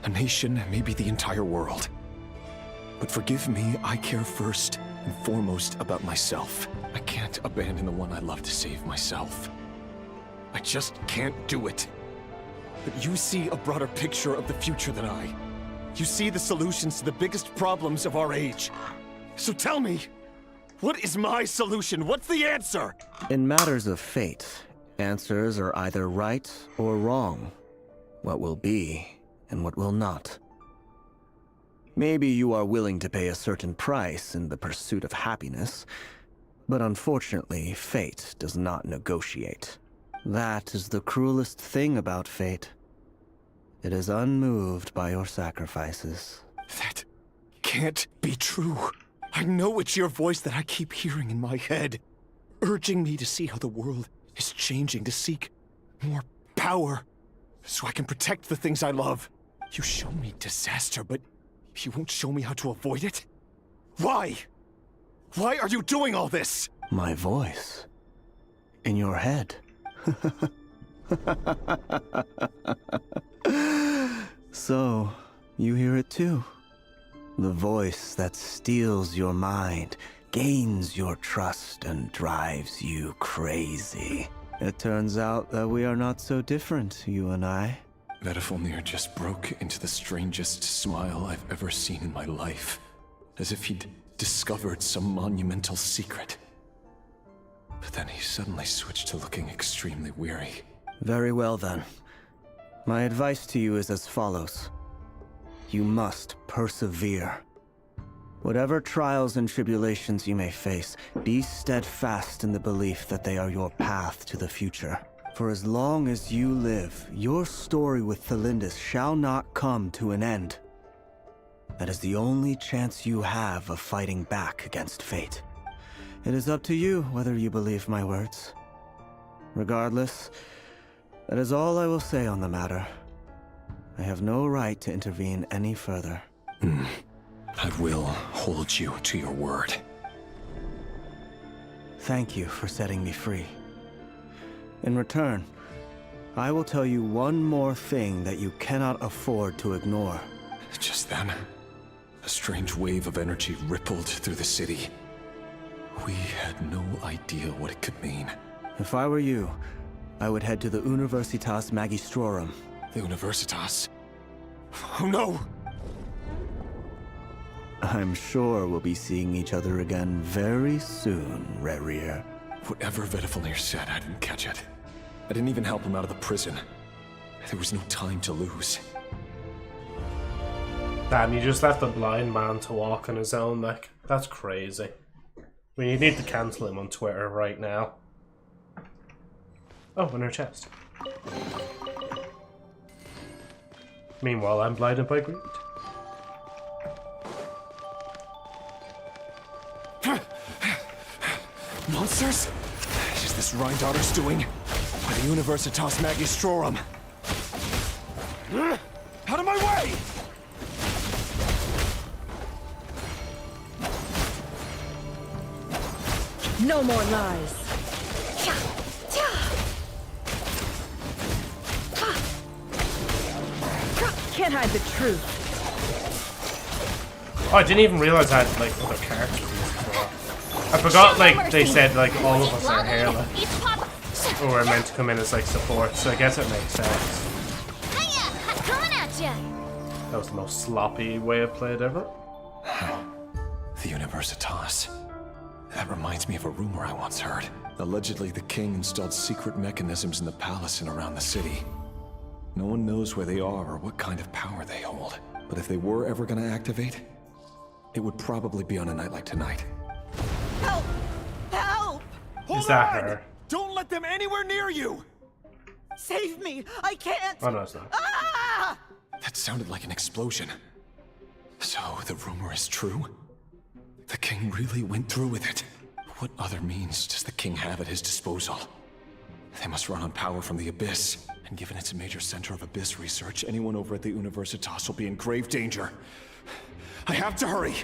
a nation, maybe the entire world. But forgive me, I care first and foremost about myself. I can't abandon the one I love to save myself. I just can't do it. But you see a broader picture of the future than I. You see the solutions to the biggest problems of our age. So tell me, what is my solution? What's the answer? In matters of fate, answers are either right or wrong. What will be and what will not. Maybe you are willing to pay a certain price in the pursuit of happiness, but unfortunately, fate does not negotiate. That is the cruelest thing about fate. It is unmoved by your sacrifices. That can't be true. I know it's your voice that I keep hearing in my head, urging me to see how the world is changing, to seek more power, so I can protect the things I love. You show me disaster, but you won't show me how to avoid it? Why? Why are you doing all this? My voice. In your head. So, you hear it too? The voice that steals your mind, gains your trust, and drives you crazy. It turns out that we are not so different, you and I. Vedafulnir just broke into the strangest smile I've ever seen in my life. As if he'd discovered some monumental secret. But then he suddenly switched to looking extremely weary. Very well then. My advice to you is as follows. You must persevere. Whatever trials and tribulations you may face, be steadfast in the belief that they are your path to the future. For as long as you live, your story with Thelindis shall not come to an end. That is the only chance you have of fighting back against fate. It is up to you whether you believe my words. Regardless, that is all I will say on the matter. I have no right to intervene any further. I will hold you to your word. Thank you for setting me free. In return, I will tell you one more thing that you cannot afford to ignore. Just then, a strange wave of energy rippled through the city. We had no idea what it could mean. If I were you, I would head to the Universitas Magistrorum. The Universitas? Oh no! I'm sure we'll be seeing each other again very soon, Rerir. Whatever Vedifalnir said, I didn't catch it. I didn't even help him out of the prison. There was no time to lose. Damn, you just left a blind man to walk on his own, like, that's crazy. We need to cancel him on Twitter right now. Oh, in her chest. Meanwhile, I'm blinded by greed. Monsters? Is this Rhine-Daughter's doing? By the Universitas Magistrorum. Out of my way! No more lies. Can't hide the truth. Oh, I didn't even realize I had, like, other characters before. I forgot, like, they said, like, all of us are hairless. Or we're meant to come in as, like, support, so I guess it makes sense. Coming at ya! That was the most sloppy way I've played ever. The Universitas. That reminds me of a rumor I once heard. Allegedly, the king installed secret mechanisms in the palace and around the city. No one knows where they are or what kind of power they hold. But if they were ever going to activate, it would probably be on a night like tonight. Help! Help! Is that her? Don't let them anywhere near you! Save me! I can't! Oh, no, it's not. Ah! That sounded like an explosion. So, the rumor is true? The king really went through with it. What other means does the king have at his disposal? They must run on power from the Abyss. And given it's a major center of Abyss research, anyone over at the Universitas will be in grave danger. I have to hurry!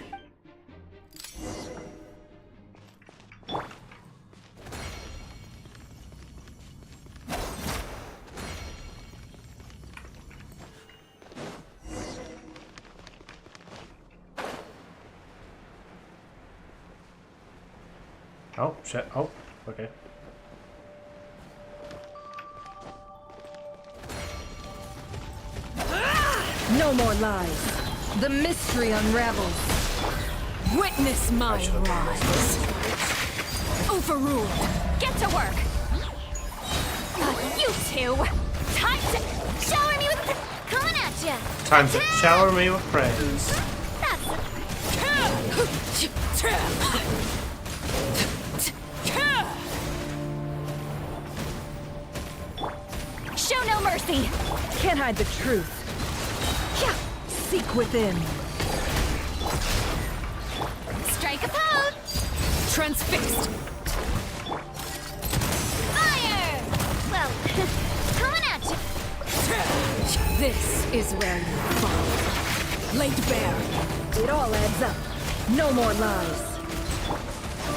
Oh, shit. Oh, okay. No more lies. The mystery unravels. Witness my rise. Overruled. Get to work. You two. Time to shower me with coming at ya. Time to shower me with praise. Show no mercy. Can't hide the truth. Seek within. Strike a pose. Transfixed. Fire. Well, coming at you. This is where you fall. Laid bare. It all adds up. No more lies.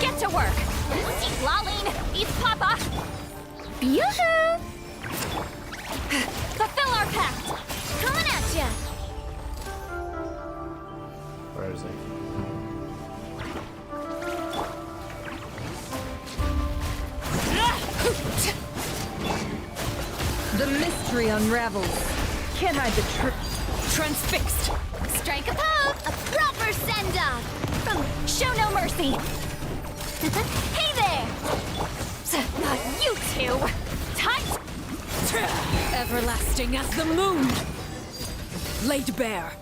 Get to work. Eat Laline. Eat Papa. Yoo-hoo. Fulfill our pact. Coming at ya. Where is he? The mystery unravels. Can't hide the truth. Transfixed. Strike a pose. A prop proper send-off! Show no mercy! Hey there! Not you two! Tight! Everlasting as the moon! Laid bare.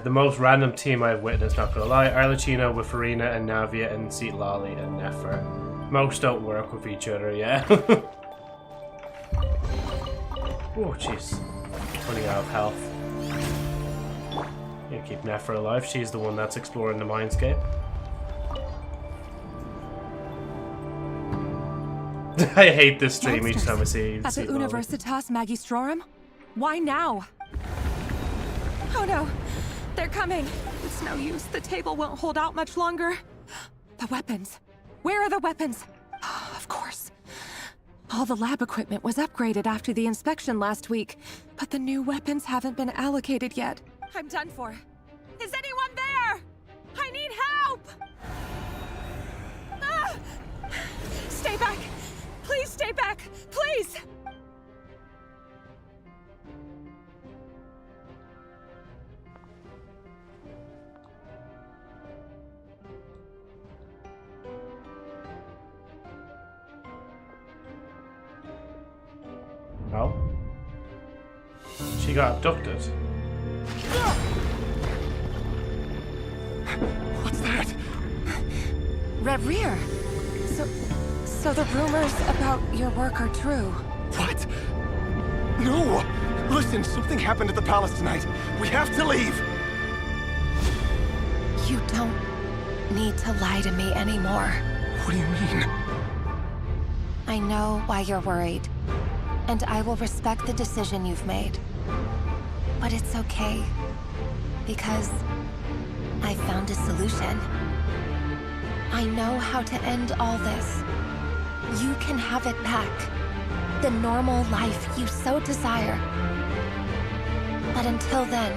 The most random team I've witnessed, not gonna lie. Arlecchino with Farina and Navia and Seat Lolly and Nefer. Most don't work with each other, yeah. Oh, jeez. Running out of health. Yeah, keep Nefer alive. She's the one that's exploring the mindscape. I hate this stream each time I see At the Seat Lolly. Universitas Magistrorum? Why now? Oh no! They're coming! It's no use. The table won't hold out much longer. The weapons. Where are the weapons? Of course. All the lab equipment was upgraded after the inspection last week, but the new weapons haven't been allocated yet. I'm done for. Is anyone there? I need help! Ah! Stay back! Please stay back! Please! Oh? She got abducted. What's that? Reverie! So the rumors about your work are true. What? No! Listen, something happened at the palace tonight. We have to leave! You don't need to lie to me anymore. What do you mean? I know why you're worried, and I will respect the decision you've made. But it's okay, because I found a solution. I know how to end all this. You can have it back. The normal life you so desire. But until then,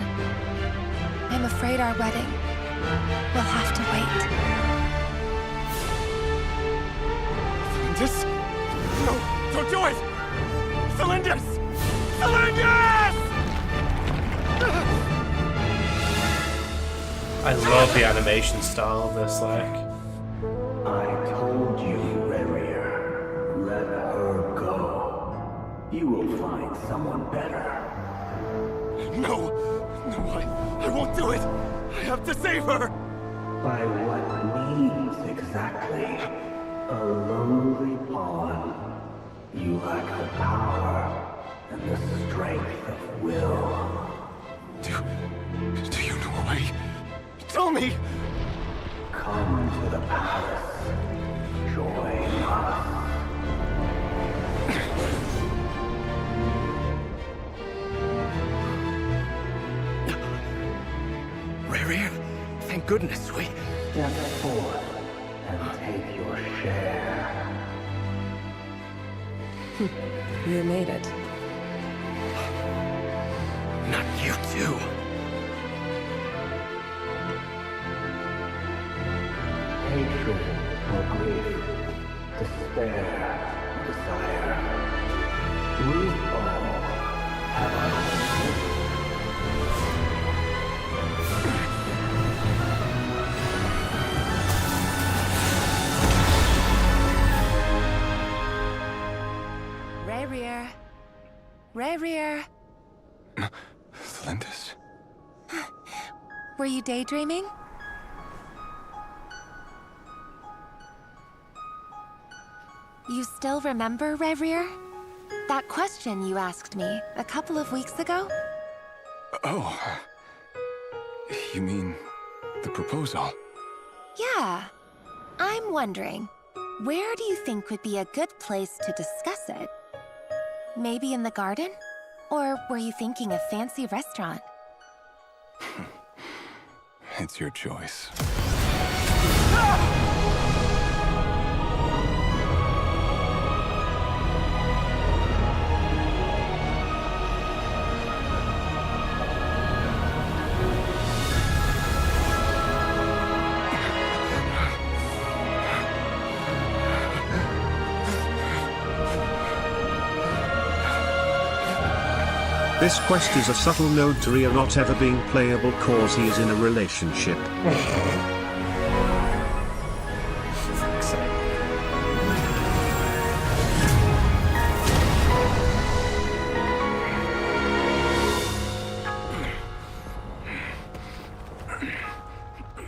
I'm afraid our wedding will have to wait. Cylinders? No, don't do it! Cylinders! Cylinders! I love the animation style of this, like. I told you, Reverie. Let her go. You will find someone better. No! I won't do it! I have to save her! By what means exactly? A lowly pawn. You lack the power and the strength of will. Do you know a way? Tell me! Come to the palace. Join us. Reverie, thank goodness we... Step forth and take your share. You made it. Not you too. Hatred or grief, despair, desire. We all have our own. Reverie. Reverie. Cylinders? Were you daydreaming? You still remember, Reverie? That question you asked me a couple of weeks ago? Oh. You mean the proposal? Yeah. I'm wondering, where do you think would be a good place to discuss it? Maybe in the garden? Or were you thinking a fancy restaurant? It's your choice. This quest is a subtle nod to Ria not ever being playable cause he is in a relationship.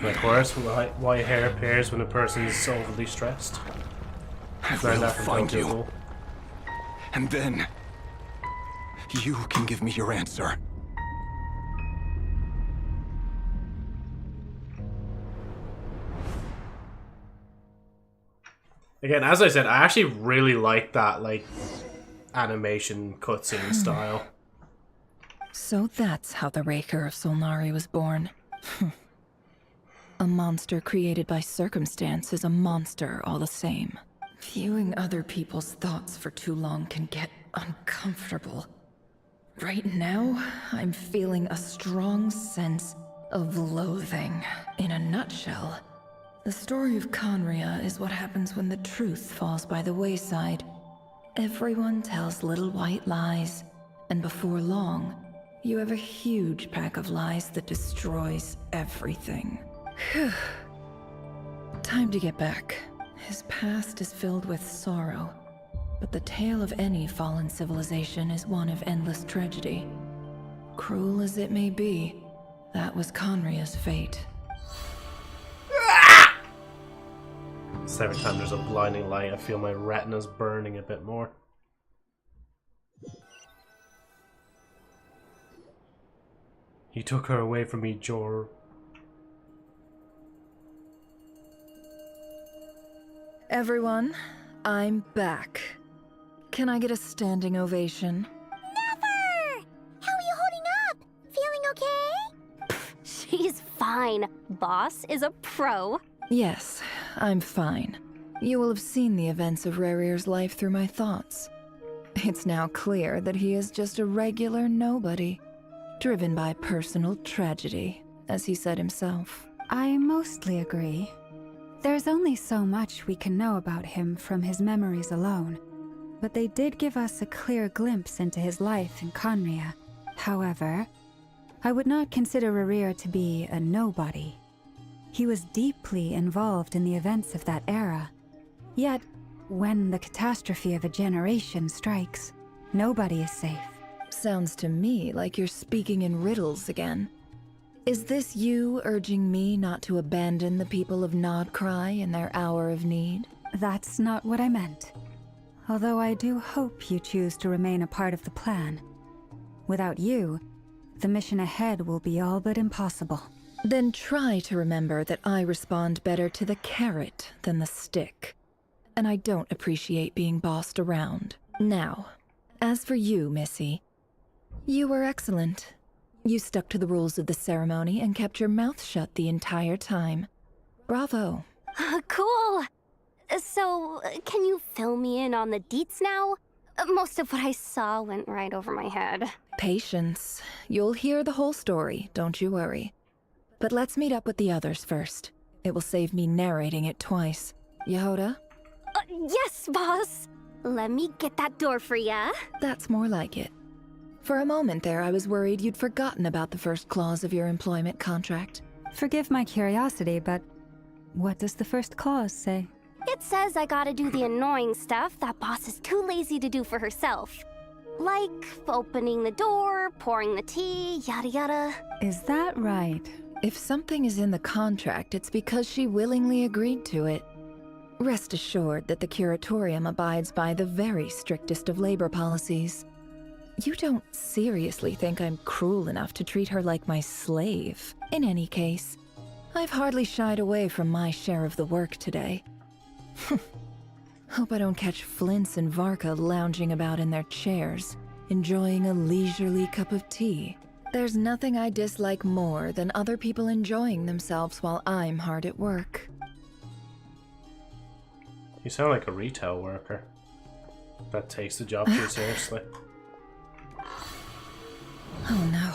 Of course, why hair appears when a person is overly stressed. I Learned will that from find you. Tokyo. And then, you can give me your answer. Again, as I said, I actually really like that, like, animation cutscene style. So that's how the Raker of Solnari was born. A monster created by circumstance is a monster all the same. Viewing other people's thoughts for too long can get uncomfortable. Right now, I'm feeling a strong sense of loathing. In a nutshell, the story of Conria is what happens when the truth falls by the wayside. Everyone tells little white lies, and before long, you have a huge pack of lies that destroys everything. Phew. Time to get back. His past is filled with sorrow, but the tale of any fallen civilization is one of endless tragedy. Cruel as it may be, that was Conria's fate. So every time there's a blinding light, I feel my retina's burning a bit more. You took her away from me, Jor. Everyone, I'm back. Can I get a standing ovation? Never! How are you holding up? Feeling okay? She's fine. Boss is a pro. Yes, I'm fine. You will have seen the events of Rarir's life through my thoughts. It's now clear that he is just a regular nobody, driven by personal tragedy, as he said himself. I mostly agree. There's only so much we can know about him from his memories alone, but they did give us a clear glimpse into his life in Conria. However, I would not consider Rarir to be a nobody. He was deeply involved in the events of that era. Yet, when the catastrophe of a generation strikes, nobody is safe. Sounds to me like you're speaking in riddles again. Is this you urging me not to abandon the people of Nod-Krai in their hour of need? That's not what I meant. Although I do hope you choose to remain a part of the plan. Without you, the mission ahead will be all but impossible. Then try to remember that I respond better to the carrot than the stick. And I don't appreciate being bossed around. Now, as for you, Missy, you were excellent. You stuck to the rules of the ceremony and kept your mouth shut the entire time. Bravo. Cool. So, can you fill me in on the deets now? Most of what I saw went right over my head. Patience. You'll hear the whole story, don't you worry. But let's meet up with the others first. It will save me narrating it twice. Yehoda? Yes, boss. Let me get that door for ya. That's more like it. For a moment there, I was worried you'd forgotten about the first clause of your employment contract. Forgive my curiosity, but what does the first clause say? It says I gotta do the annoying stuff that boss is too lazy to do for herself. Like opening the door, pouring the tea, yada yada. Is that right? If something is in the contract, it's because she willingly agreed to it. Rest assured that the Curatorium abides by the very strictest of labor policies. You don't seriously think I'm cruel enough to treat her like my slave? In any case, I've hardly shied away from my share of the work today. Hope I don't catch Flintz and Varka lounging about in their chairs, enjoying a leisurely cup of tea. There's nothing I dislike more than other people enjoying themselves while I'm hard at work. You sound like a retail worker that takes the job too seriously. Oh no.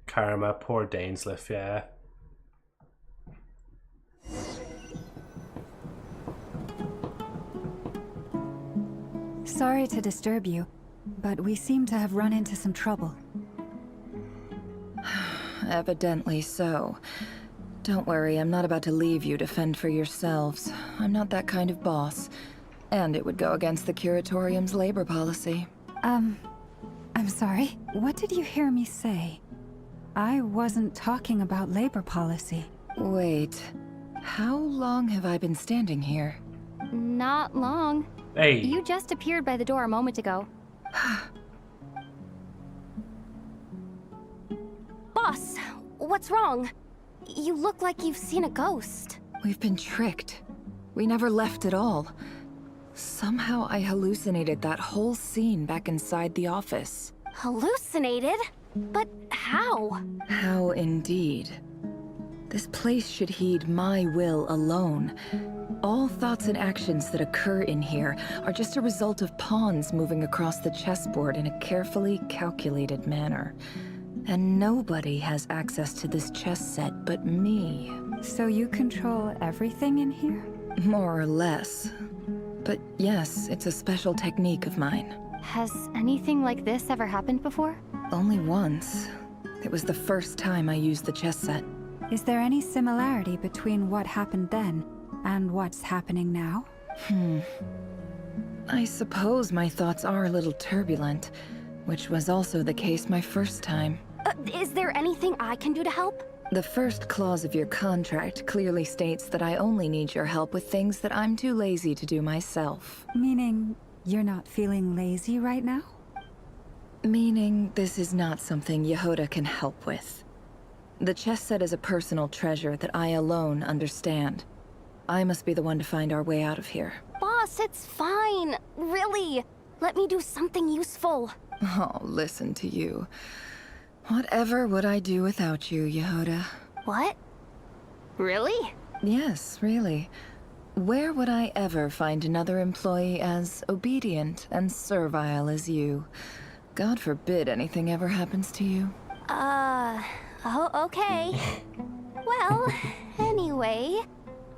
Karma, poor Dainsleif, yeah. Sorry to disturb you, but we seem to have run into some trouble. Evidently so. Don't worry, I'm not about to leave you to fend for yourselves. I'm not that kind of boss. And it would go against the Curatorium's labor policy. I'm sorry. What did you hear me say? I wasn't talking about labor policy. Wait. How long have I been standing here? Not long. Hey. You just appeared by the door a moment ago. Boss, what's wrong? You look like you've seen a ghost. We've been tricked. We never left at all. Somehow I hallucinated that whole scene back inside the office. Hallucinated? But how? How indeed. This place should heed my will alone. All thoughts and actions that occur in here are just a result of pawns moving across the chessboard in a carefully calculated manner. And nobody has access to this chess set but me. So you control everything in here? More or less. But yes, it's a special technique of mine. Has anything like this ever happened before? Only once. It was the first time I used the chess set. Is there any similarity between what happened then and what's happening now? I suppose my thoughts are a little turbulent, which was also the case my first time. Is there anything I can do to help? The first clause of your contract clearly states that I only need your help with things that I'm too lazy to do myself. Meaning, you're not feeling lazy right now? Meaning, this is not something Yehoda can help with. The chess set is a personal treasure that I alone understand. I must be the one to find our way out of here. Boss, it's fine. Really. Let me do something useful. Oh, listen to you. Whatever would I do without you, Yehoda? What? Really? Yes, really. Where would I ever find another employee as obedient and servile as you? God forbid anything ever happens to you. Oh, okay. Well, anyway,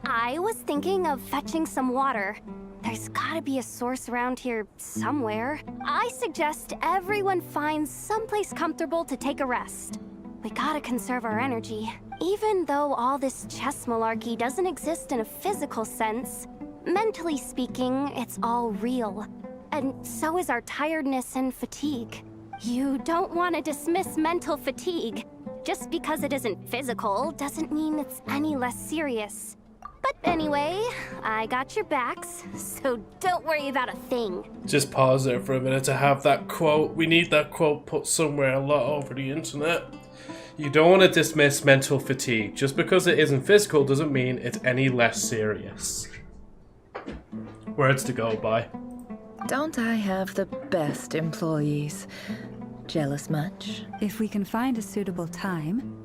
I was thinking of fetching some water. There's gotta be a source around here somewhere. I suggest everyone finds someplace comfortable to take a rest. We gotta conserve our energy. Even though all this chess malarkey doesn't exist in a physical sense, mentally speaking, it's all real. And so is our tiredness and fatigue. You don't want to dismiss mental fatigue. Just because it isn't physical doesn't mean it's any less serious. But anyway, I got your backs, so don't worry about a thing. Just pause there for a minute to have that quote. We need that quote put somewhere a lot over the internet. You don't want to dismiss mental fatigue. Just because it isn't physical doesn't mean it's any less serious. Words to go by. Don't I have the best employees? Jealous much? If we can find a suitable time,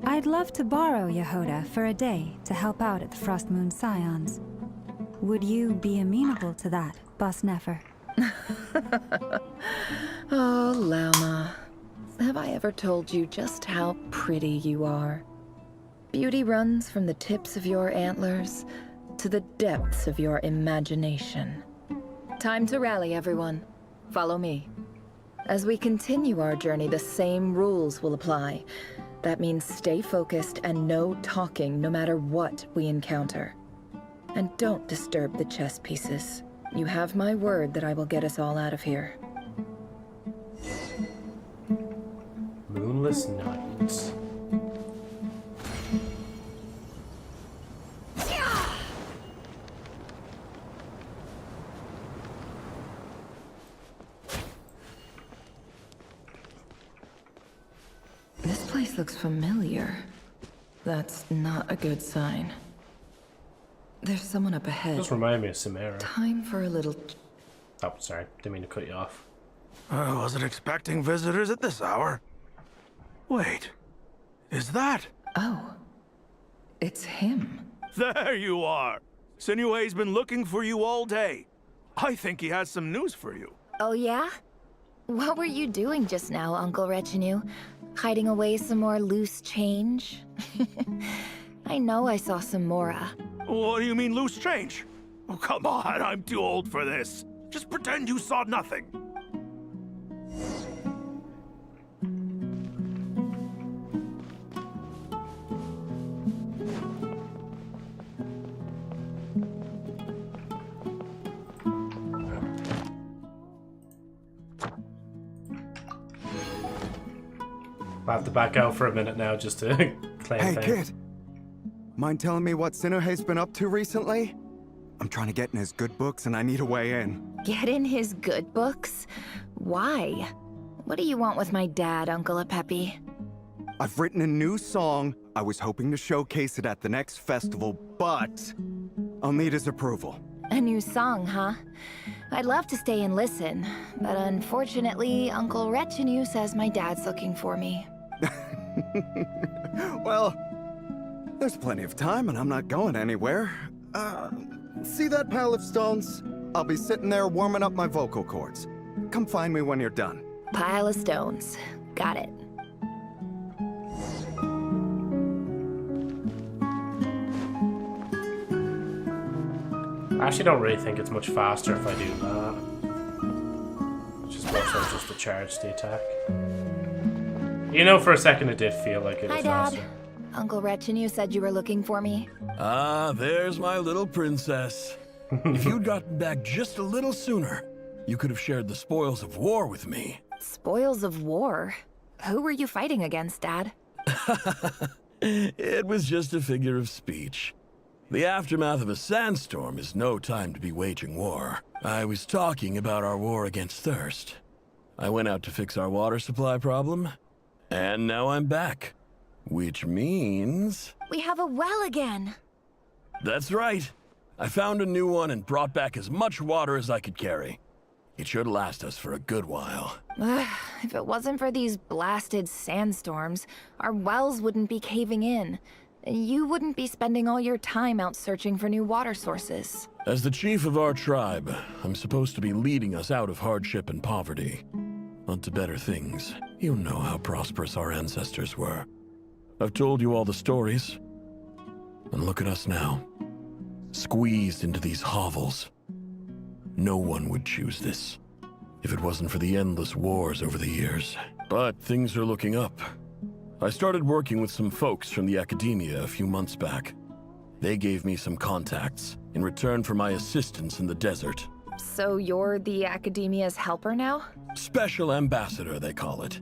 I'd love to borrow Yehoda for a day to help out at the Frost Moon Scions. Would you be amenable to that, Boss Nefer? Oh, Lauma. Have I ever told you just how pretty you are? Beauty runs from the tips of your antlers to the depths of your imagination. Time to rally, everyone. Follow me. As we continue our journey, the same rules will apply. That means stay focused and no talking no matter what we encounter. And don't disturb the chess pieces. You have my word that I will get us all out of here. Moonless night. This place looks familiar. That's not a good sign. There's someone up ahead. Does remind me of Samara. Time for a little... Oh, sorry. Didn't mean to cut you off. I wasn't expecting visitors at this hour. Wait, is that? Oh, it's him. There you are. Sinue's been looking for you all day. I think he has some news for you. Oh yeah? What were you doing just now, Uncle Retinue? Hiding away some more loose change? I know I saw some Mora. What do you mean loose change? Oh, come on, I'm too old for this. Just pretend you saw nothing. I'll have to back out for a minute now just to claim Hey, things. kid. Mind telling me what Sinuhe's been up to recently? I'm trying to get in his good books and I need a way in. Get in his good books? Why? What do you want with my dad, Uncle Apepi? I've written a new song. I was hoping to showcase it at the next festival, but I'll need his approval. A new song, huh? I'd love to stay and listen, but unfortunately, Uncle Retinue says my dad's looking for me. Well, there's plenty of time and I'm not going anywhere. See that pile of stones? I'll be sitting there warming up my vocal cords. Come find me when you're done. Pile of stones. Got it. I actually don't really think it's much faster if I do that. It's just more so just to charge the attack. You know, for a second it did feel like it was faster. Dad. Uncle Retinue said you were looking for me. Ah, there's my little princess. If you'd gotten back just a little sooner, you could have shared the spoils of war with me. Spoils of war? Who were you fighting against, Dad? It was just a figure of speech. The aftermath of a sandstorm is no time to be waging war. I was talking about our war against thirst. I went out to fix our water supply problem, and now I'm back. Which means... We have a well again! That's right. I found a new one and brought back as much water as I could carry. It should last us for a good while. If it wasn't for these blasted sandstorms, our wells wouldn't be caving in. You wouldn't be spending all your time out searching for new water sources. As the chief of our tribe, I'm supposed to be leading us out of hardship and poverty. Onto better things. You know how prosperous our ancestors were. I've told you all the stories. And look at us now. Squeezed into these hovels. No one would choose this, if it wasn't for the endless wars over the years. But things are looking up. I started working with some folks from the academia a few months back. They gave me some contacts in return for my assistance in the desert. So you're the academia's helper now? Special ambassador, they call it.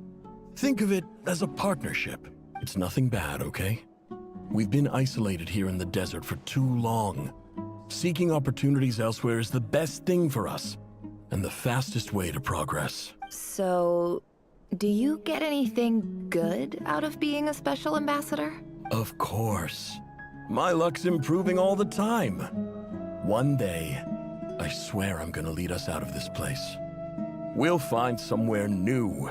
Think of it as a partnership. It's nothing bad, okay? We've been isolated here in the desert for too long. Seeking opportunities elsewhere is the best thing for us, and the fastest way to progress. So, do you get anything good out of being a special ambassador? Of course. My luck's improving all the time. One day, I swear I'm gonna lead us out of this place. We'll find somewhere new.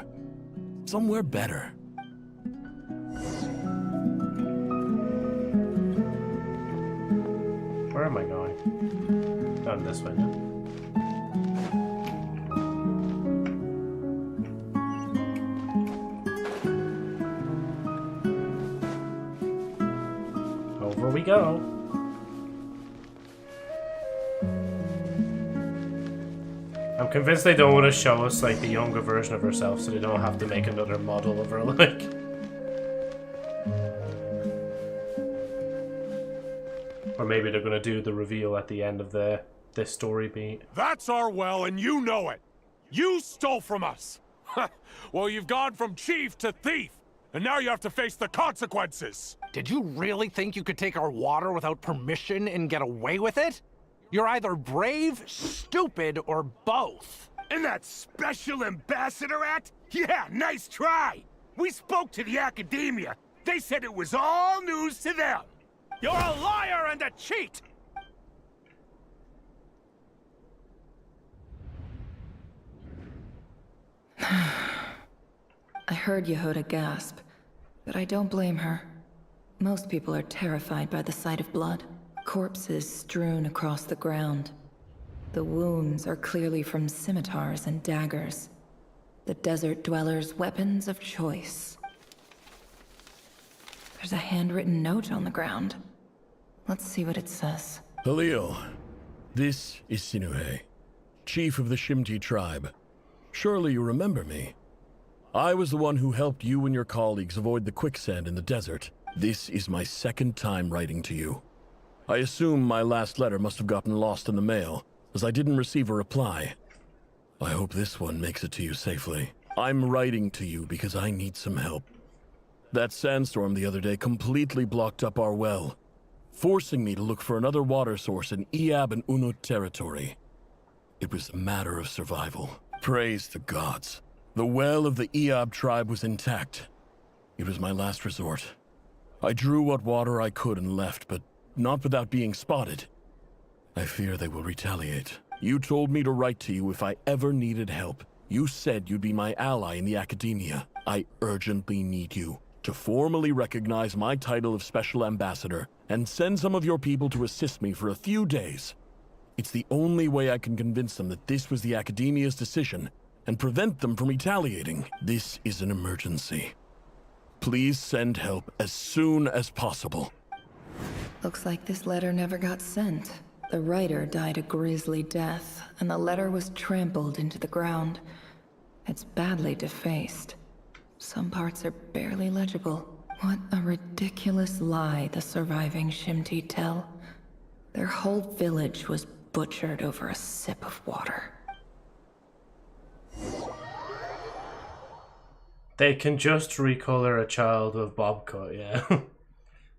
Somewhere better. Where am I going? Down this way now. Over we go. I'm convinced they don't want to show us like the younger version of herself, so they don't have to make another model of her, like. Or maybe they're gonna do the reveal at the end of this story beat. That's our well, and you know it. You stole from us. Well, you've gone from chief to thief, and now you have to face the consequences. Did you really think you could take our water without permission and get away with it? You're either brave, stupid, or both. In that special ambassador act? Yeah, nice try. We spoke to the academia. They said it was all news to them. You're a liar and a cheat! I heard Yehuda gasp, but I don't blame her. Most people are terrified by the sight of blood. Corpses strewn across the ground. The wounds are clearly from scimitars and daggers. The desert dwellers' weapons of choice. There's a handwritten note on the ground. Let's see what it says. Halil, this is Sinuhe. chief of the Shimti tribe. Surely you remember me. I was the one who helped you and your colleagues avoid the quicksand in the desert. This is my second time writing to you. I assume my last letter must have gotten lost in the mail, as I didn't receive a reply. I hope this one makes it to you safely. I'm writing to you because I need some help. That sandstorm the other day completely blocked up our well, forcing me to look for another water source in Iab and Unut territory. It was a matter of survival. Praise the gods. The well of the Iab tribe was intact. It was my last resort. I drew what water I could and left, but not without being spotted. I fear they will retaliate. You told me to write to you if I ever needed help. You said you'd be my ally in the academia. I urgently need you to formally recognize my title of Special Ambassador and send some of your people to assist me for a few days. It's the only way I can convince them that this was the academia's decision and prevent them from retaliating. This is an emergency. Please send help as soon as possible. Looks like this letter never got sent. The writer died a grisly death, and the letter was trampled into the ground. It's badly defaced. Some parts are barely legible. What a ridiculous lie the surviving Shimti tell. Their whole village was butchered over a sip of water. They can just recolor a child with bob cut, yeah.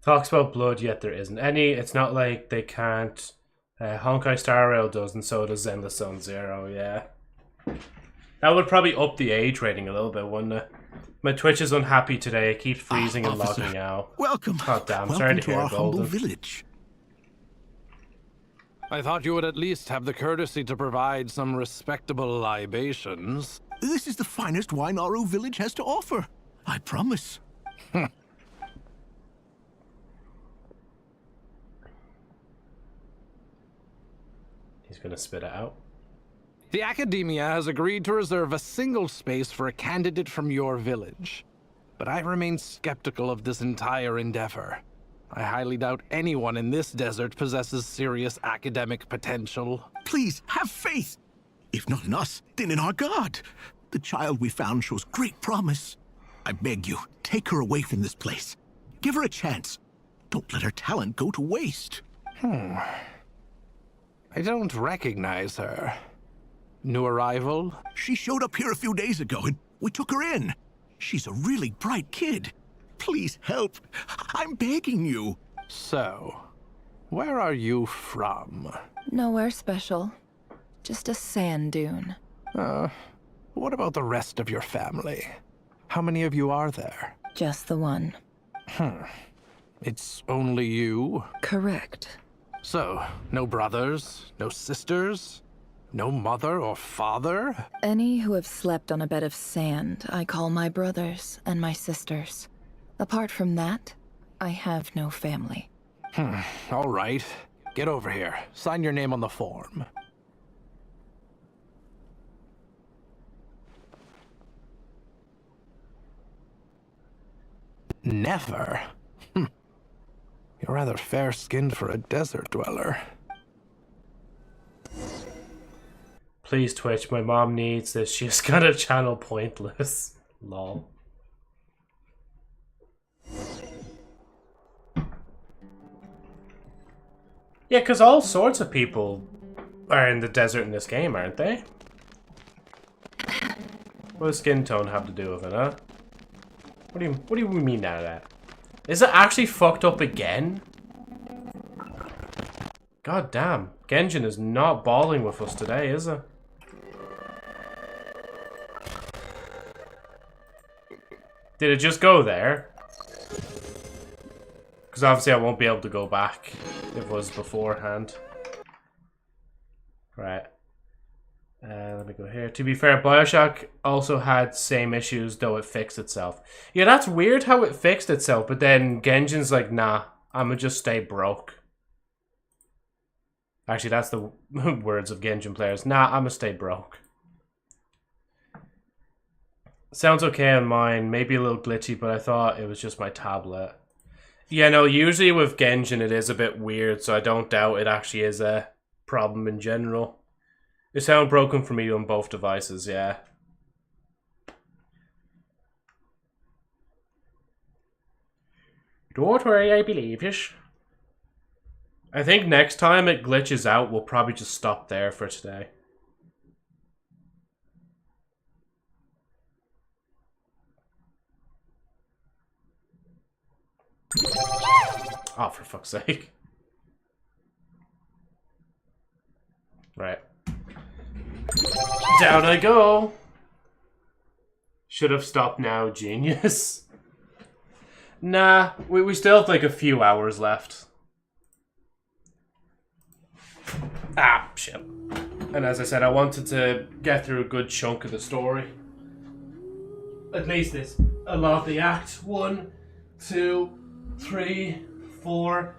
Talks about blood, yet there isn't any. It's not like they can't. Honkai Star Rail does, and so does Zenless Zone Zero, yeah. That would probably up the age rating a little bit, wouldn't it? My Twitch is unhappy today. It keeps freezing and officer, logging out. Welcome. God damn, Welcome sorry to to hear, our humble Golden. village. I thought you would at least have the courtesy to provide some respectable libations. This is the finest wine Aru village has to offer. I promise. He's gonna spit it out. The Academia has agreed to reserve a single space for a candidate from your village. But I remain skeptical of this entire endeavor. I highly doubt anyone in this desert possesses serious academic potential. Please, have faith. If not in us, then in our god. The child we found shows great promise. I beg you, take her away from this place. Give her a chance. Don't let her talent go to waste. I don't recognize her. New arrival? She showed up here a few days ago and we took her in. She's a really bright kid. Please help. I'm begging you. So, where are you from? Nowhere special. Just a sand dune. What about the rest of your family? How many of you are there? Just the one. It's only you? Correct. So, no brothers, no sisters, no mother or father? Any who have slept on a bed of sand, I call my brothers and my sisters. Apart from that, I have no family. All right. Get over here. Sign your name on the form. Never? You're rather fair-skinned for a desert dweller. Please, Twitch, my mom needs this. She's got a channel pointless. Lol. Yeah, because all sorts of people are in the desert in this game, aren't they? What does skin tone have to do with it, huh? What do you mean by that? Is it actually fucked up again? God damn. Genjin is not balling with us today, is it? Did it just go there? Because obviously I won't be able to go back. It was beforehand. Right. Let me go here. To be fair, Bioshock also had same issues, though it fixed itself. Yeah, that's weird how it fixed itself, but then Genjin's like, nah, I'ma just stay broke. Actually, that's the words of Genjin players. Nah, I'ma stay broke. Sounds okay on mine. Maybe a little glitchy, but I thought it was just my tablet. Yeah, no, usually with Genjin it is a bit weird, so I don't doubt it actually is a problem in general. The sound broken for me on both devices, yeah. Don't worry, I believe you. I think next time it glitches out, we'll probably just stop there for today. Oh, for fuck's sake. Right. Down I go. Should have stopped now, genius. Nah, we still have like a few hours left. Ah, shit. And as I said, I wanted to get through a good chunk of the story. At least it's a lot of the act. 1, 2, 3, 4,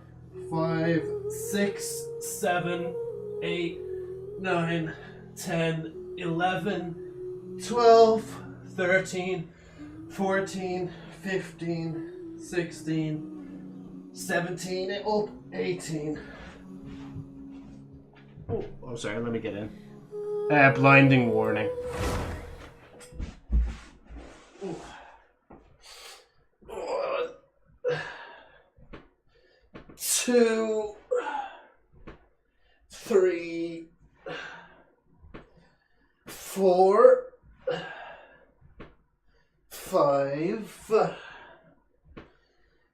5, 6, 7, 8, 9, 10, 11, 12, 13, 14, 15, 16, 17, up 18. Oh, sorry, let me get in. Blinding warning. Ooh. 2, 3, 4, 5,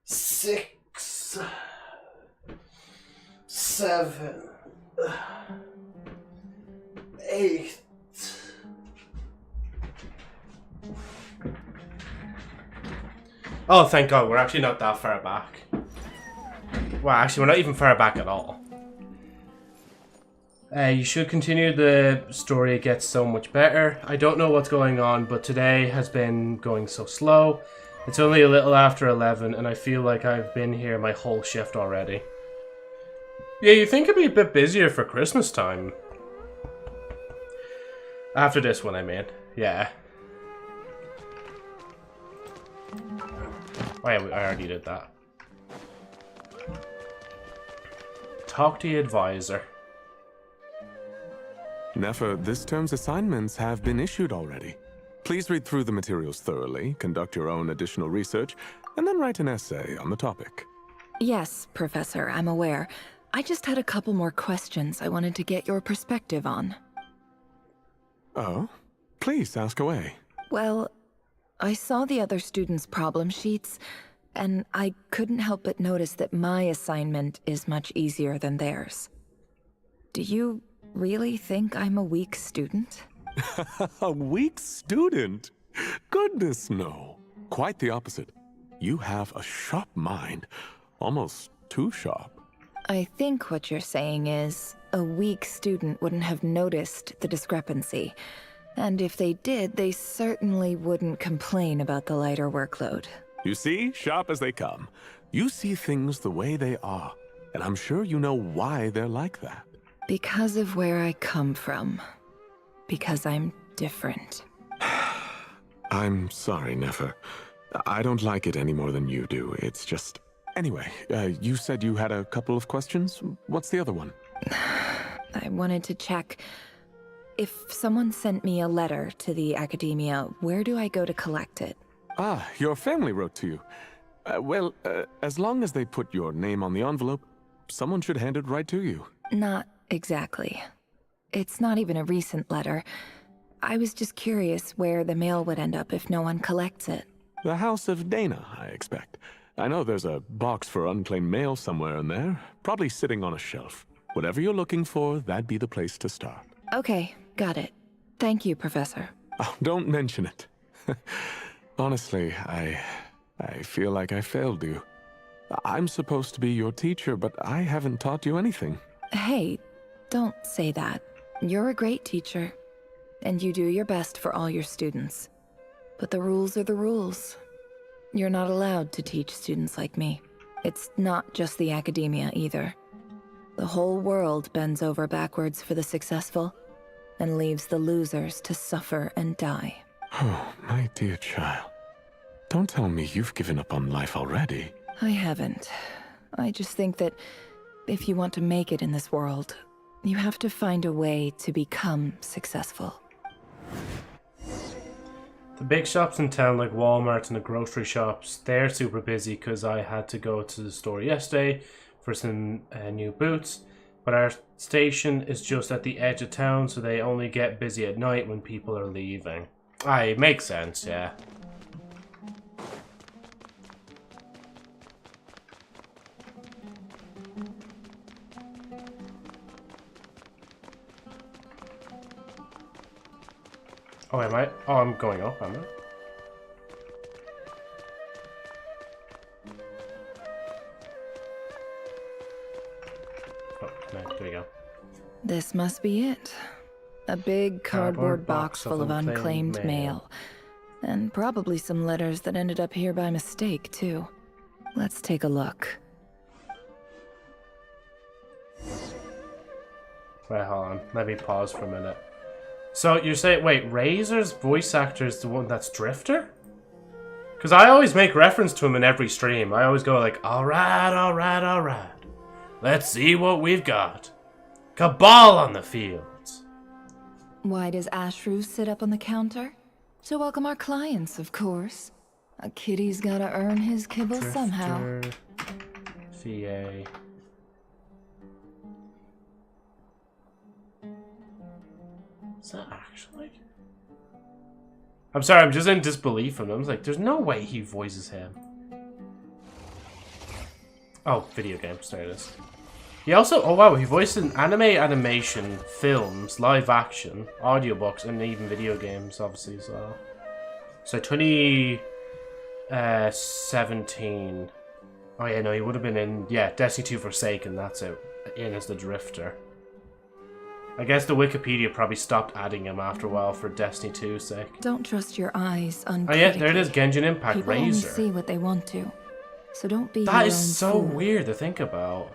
6, 7, 8. Oh, thank God, we're actually not that far back. Well, actually, we're not even far back at all. You should continue the story. It gets so much better. I don't know what's going on, but today has been going so slow. It's only a little after 11, and I feel like I've been here my whole shift already. Yeah, you think it'd be a bit busier for Christmas time. After this one, I mean. Yeah. Oh yeah, I already did that. Talk to the advisor. Nefer, this term's assignments have been issued already. Please read through the materials thoroughly, conduct your own additional research, and then write an essay on the topic. Yes, Professor, I'm aware. I just had a couple more questions I wanted to get your perspective on. Oh? Please, ask away. Well, I saw the other students' problem sheets, and I couldn't help but notice that my assignment is much easier than theirs. Do you really think I'm a weak student? A weak student? Goodness, no. Quite the opposite. You have a sharp mind. Almost too sharp. I think what you're saying is, a weak student wouldn't have noticed the discrepancy. And if they did, they certainly wouldn't complain about the lighter workload. You see, sharp as they come. You see things the way they are. And I'm sure you know why they're like that. Because of where I come from. Because I'm different. I'm sorry, Nefer. I don't like it any more than you do. It's just... Anyway, you said you had a couple of questions. What's the other one? I wanted to check. If someone sent me a letter to the academia, where do I go to collect it? Ah, your family wrote to you. Well, as long as they put your name on the envelope, someone should hand it right to you. Not exactly. It's not even a recent letter. I was just curious where the mail would end up if no one collects it. The House of Dana, I expect. I know there's a box for unclaimed mail somewhere in there, probably sitting on a shelf. Whatever you're looking for, that'd be the place to start. Okay, got it. Thank you, Professor. Oh, don't mention it. Honestly, I feel like I failed you. I'm supposed to be your teacher, but I haven't taught you anything. Hey, don't say that. You're a great teacher, and you do your best for all your students. But the rules are the rules. You're not allowed to teach students like me. It's not just the academia either. The whole world bends over backwards for the successful, and leaves the losers to suffer and die. Oh, my dear child. Don't tell me you've given up on life already. I haven't. I just think that if you want to make it in this world, You have to find a way to become successful. The big shops in town, like Walmart and the grocery shops, they're super busy because I had to go to the store yesterday for some new boots. But our station is just at the edge of town, so they only get busy at night when people are leaving. It makes sense, yeah. Oh, am I? Oh, I'm going up, am I? Oh, no, there we go. This must be it. A big cardboard box full of unclaimed mail. And probably some letters that ended up here by mistake, too. Let's take a look. Wait, hold on. Let me pause for a minute. So you're saying, wait, Razor's voice actor is the one that's Drifter? Because I always make reference to him in every stream. I always go like, alright, alright, alright. Let's see what we've got. Cabal on the fields. Why does Ashru sit up on the counter? To welcome our clients, of course. A kitty's gotta earn his kibble Drifter, somehow. VA. Is that actually? I'm sorry, I'm just in disbelief of him. I was like, there's no way he voices him. Oh, video games, there it is. He also, oh wow, he voiced in anime, animation, films, live action, audiobooks, and even video games, obviously, as well. So 2017. Oh yeah, no, he would have been in, yeah, Destiny 2 Forsaken, that's it. In as the Drifter. I guess the Wikipedia probably stopped adding him after a while for Destiny 2's sake. Don't trust your eyes uncritically. Oh yeah, there it is, Genshin Impact, People Razor. only see what they want to. So don't be That your is own so fool. weird to think about.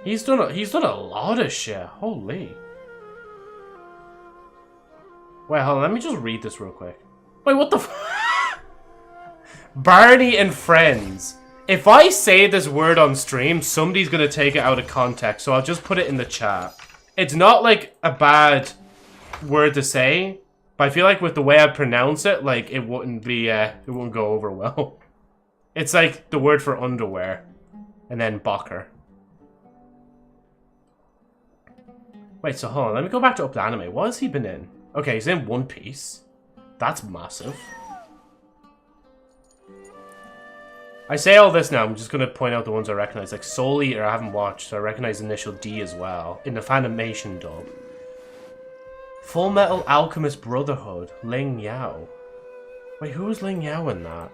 He's done a lot of shit. Holy. Wait, hold on, let me just read this real quick. Wait, what the f- Barney and Friends. If I say this word on stream, somebody's gonna take it out of context, so I'll just put it in the chat. It's not like a bad word to say, but I feel like with the way I pronounce it, like it wouldn't be it wouldn't go over well. It's like the word for underwear. And then Bocker. Wait, so hold on, let me go back to Up the Anime. What has he been in? Okay, he's in One Piece. That's massive. I say all this now, I'm just going to point out the ones I recognize. Like Soul Eater I haven't watched, so I recognize Initial D as well. In the Fanimation dub. Full Metal Alchemist Brotherhood. Ling Yao. Wait, who was Ling Yao in that?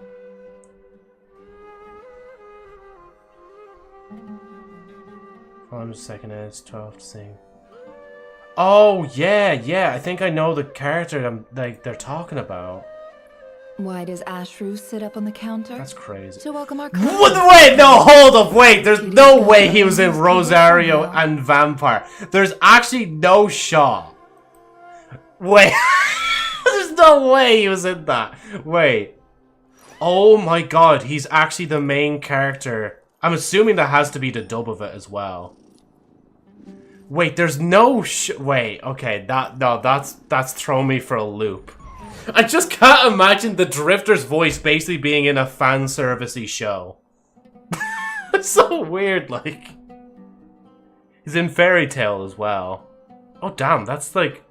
Hold on a second, it's 12 to sing. Oh, yeah, I think I know the character they're talking about. Why does Ashru sit up on the counter? That's crazy. To welcome our What? Wait, no, hold up, wait. There's no way he was in Rosario and Vampire. There's actually no shot. Wait. There's no way he was in that. Wait. Oh my god, he's actually the main character. I'm assuming that has to be the dub of it as well. Wait, there's no wait, okay, that's thrown me for a loop. I just can't imagine the Drifter's voice basically being in a fan servicey show. It's so weird, like. He's in Fairy Tail as well. Oh damn, that's like.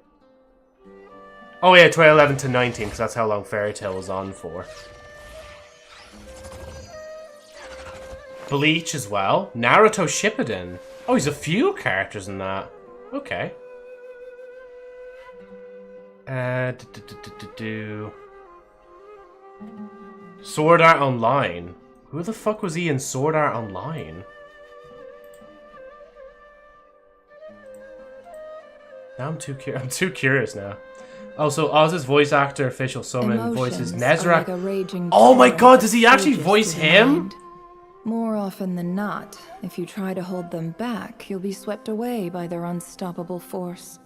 Oh yeah, 2011 to 19, because that's how long Fairy Tail was on for. Bleach as well. Naruto Shippuden. Oh, he's a few characters in that. Okay. Sword Art Online. Who the fuck was he in Sword Art Online? Now I'm too curious now. Also, Oz's voice actor, official summon, voices Nezra. Like oh my god, does he actually voice him? More often than not, if you try to hold them back, you'll be swept away by their unstoppable force.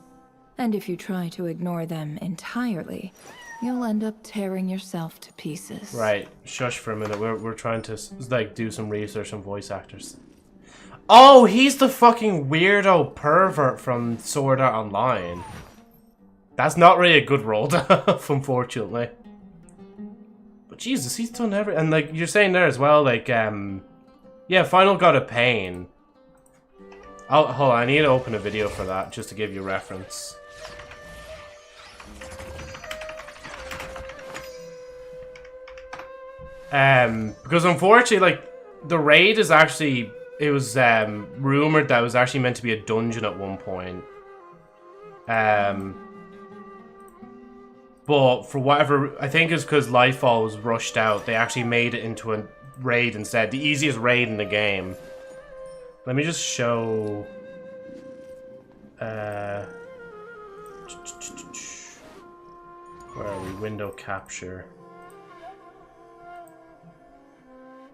And if you try to ignore them entirely, you'll end up tearing yourself to pieces. Right, shush for a minute. We're trying to like do some research on voice actors. Oh, he's the fucking weirdo pervert from Sword Art Online. That's not really a good role to have, unfortunately. But Jesus, he's done everything. And like you're saying there as well, like yeah, Final God of Pain. Oh, hold on, I need to open a video for that just to give you reference. Because unfortunately, like the raid is actually, it was rumored that it was actually meant to be a dungeon at one point. But for whatever, I think it's because Lightfall was rushed out, they actually made it into a raid instead. The easiest raid in the game. Let me just show... where are we? Window capture.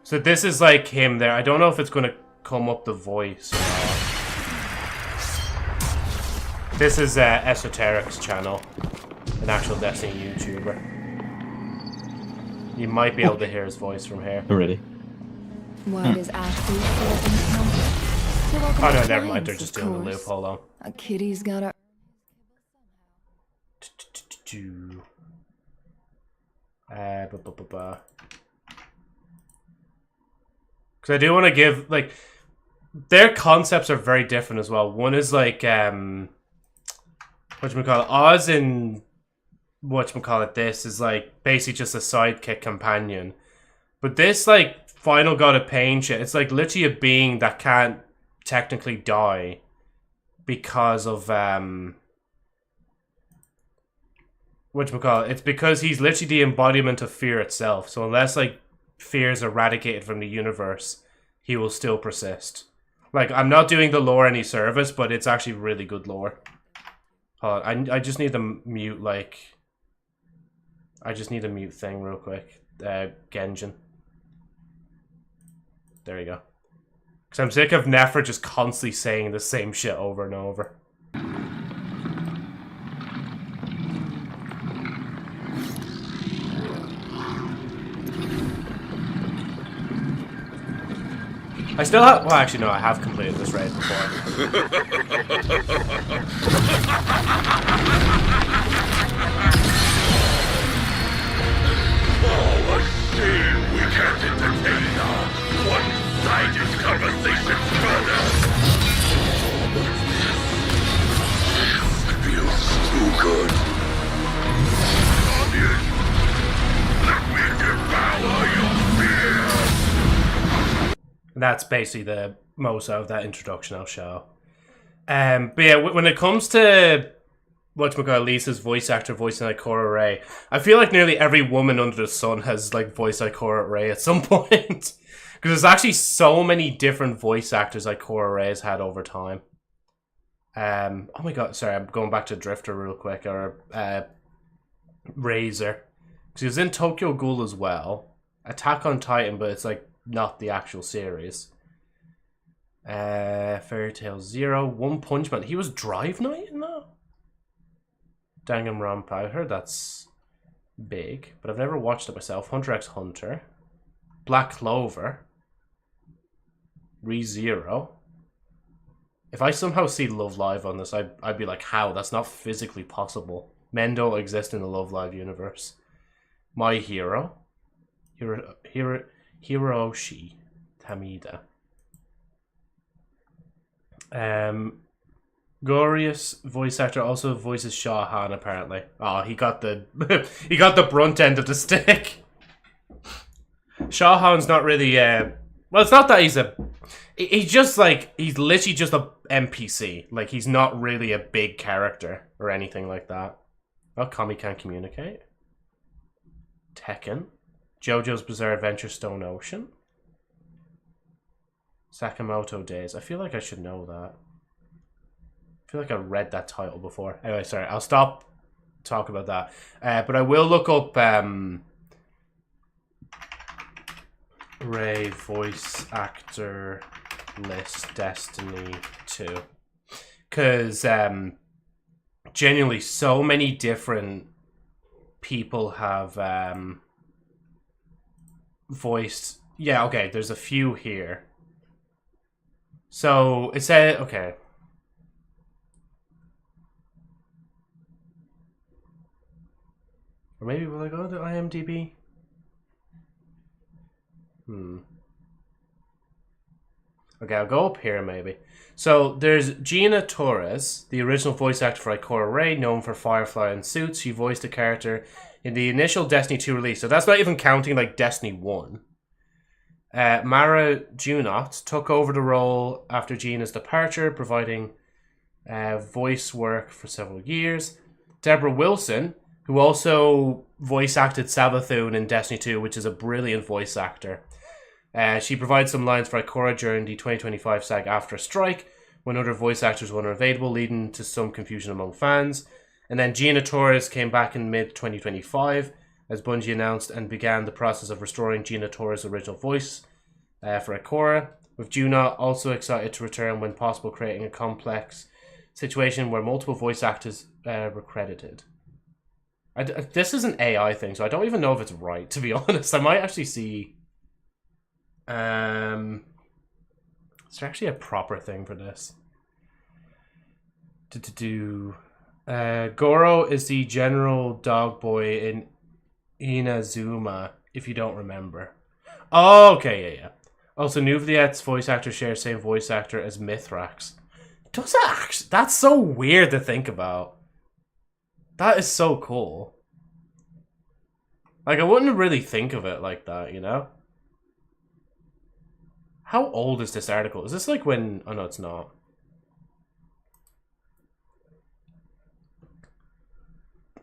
So this is like him there. I don't know if it's going to come up the voice or not. This is Esoteric's channel. An actual Destiny YouTuber. You might be able to hear his voice from here. Already. What is Ashley? Oh no, never mind. They're just doing the loop. Hold on. A kitty's got a... Because I do want to give, like, their concepts are very different as well. One is like, whatchamacallit, Oz in, whatchamacallit, this is like basically just a sidekick companion. But this, like, Final God of Pain shit, it's like literally a being that can't technically die because of, whatchamacallit, it's because he's literally the embodiment of fear itself. So unless, like, fear is eradicated from the universe, he will still persist. Like, I'm not doing the lore any service, but it's actually really good lore. Hold on, I just need to mute, like... I just need a mute thing real quick. Genjin. There you go. Because I'm sick of Nefer just constantly saying the same shit over and over. I still have... Well, actually, no, I have completed this raid before. Oh, a shame we can't entertain our one-sided conversation further. It feels too good. Onion, let me devour your fear. That's basically the most out of that introduction I'll show. But yeah, when it comes to whatchamacallit, Lisa's voice actor voicing Ikora Rey, I feel like nearly every woman under the sun has like voiced Ikora Rey at some point. Because there's actually so many different voice actors Ikora Rey has had over time. Oh my god, sorry, I'm going back to Drifter real quick, or Razor. Because he was in Tokyo Ghoul as well. Attack on Titan, but it's like not the actual series. Fairy Tail Zero, One Punch Man. He was Drive Knight in that? Danganronpa. I heard that's big, but I've never watched it myself. Hunter x Hunter. Black Clover. ReZero. If I somehow see Love Live on this, I'd be like, how? That's not physically possible. Men don't exist in the Love Live universe. My Hero. Hiroshi Tamida. Glorious voice actor also voices Shah Han apparently. Oh, he got the he got the brunt end of the stick. Shah Han's not really well, it's not that he's just like, he's literally just a NPC. Like, he's not really a big character or anything like that. Oh, Kami can't communicate. Tekken. JoJo's Bizarre Adventure Stone Ocean. Sakamoto Days. I feel like I should know that. I feel like I read that title before. Anyway, sorry. I'll stop talking about that. But I will look up Rey voice actor list Destiny 2. Because genuinely so many different people have voiced... Yeah, okay, there's a few here. So it said, okay. Or maybe will I go to IMDb? Okay, I'll go up here maybe. So there's Gina Torres, the original voice actor for Ikora Rey, known for Firefly and Suits. She voiced the character in the initial Destiny 2 release. So that's not even counting like Destiny 1. Mara Junot took over the role after Gina's departure, providing voice work for several years. Deborah Wilson, who also voice acted Savathun in Destiny 2, which is a brilliant voice actor. She provides some lines for Ikora during the 2025 SAG After Strike, when other voice actors were unavailable, leading to some confusion among fans. And then Gina Torres came back in mid-2025, as Bungie announced, and began the process of restoring Gina Torres' original voice for Ikora, with Junot also excited to return when possible, creating a complex situation where multiple voice actors were credited. This is an AI thing, so I don't even know if it's right, to be honest. I might actually see... is there actually a proper thing for this? Goro is the general dog boy in Inazuma, if you don't remember. Oh, okay, yeah. Also, Nouvelier's voice actor shares same voice actor as Mithrax. Does that actually... That's so weird to think about. That is so cool. Like, I wouldn't really think of it like that, you know? How old is this article? Is this like when... Oh, no, it's not.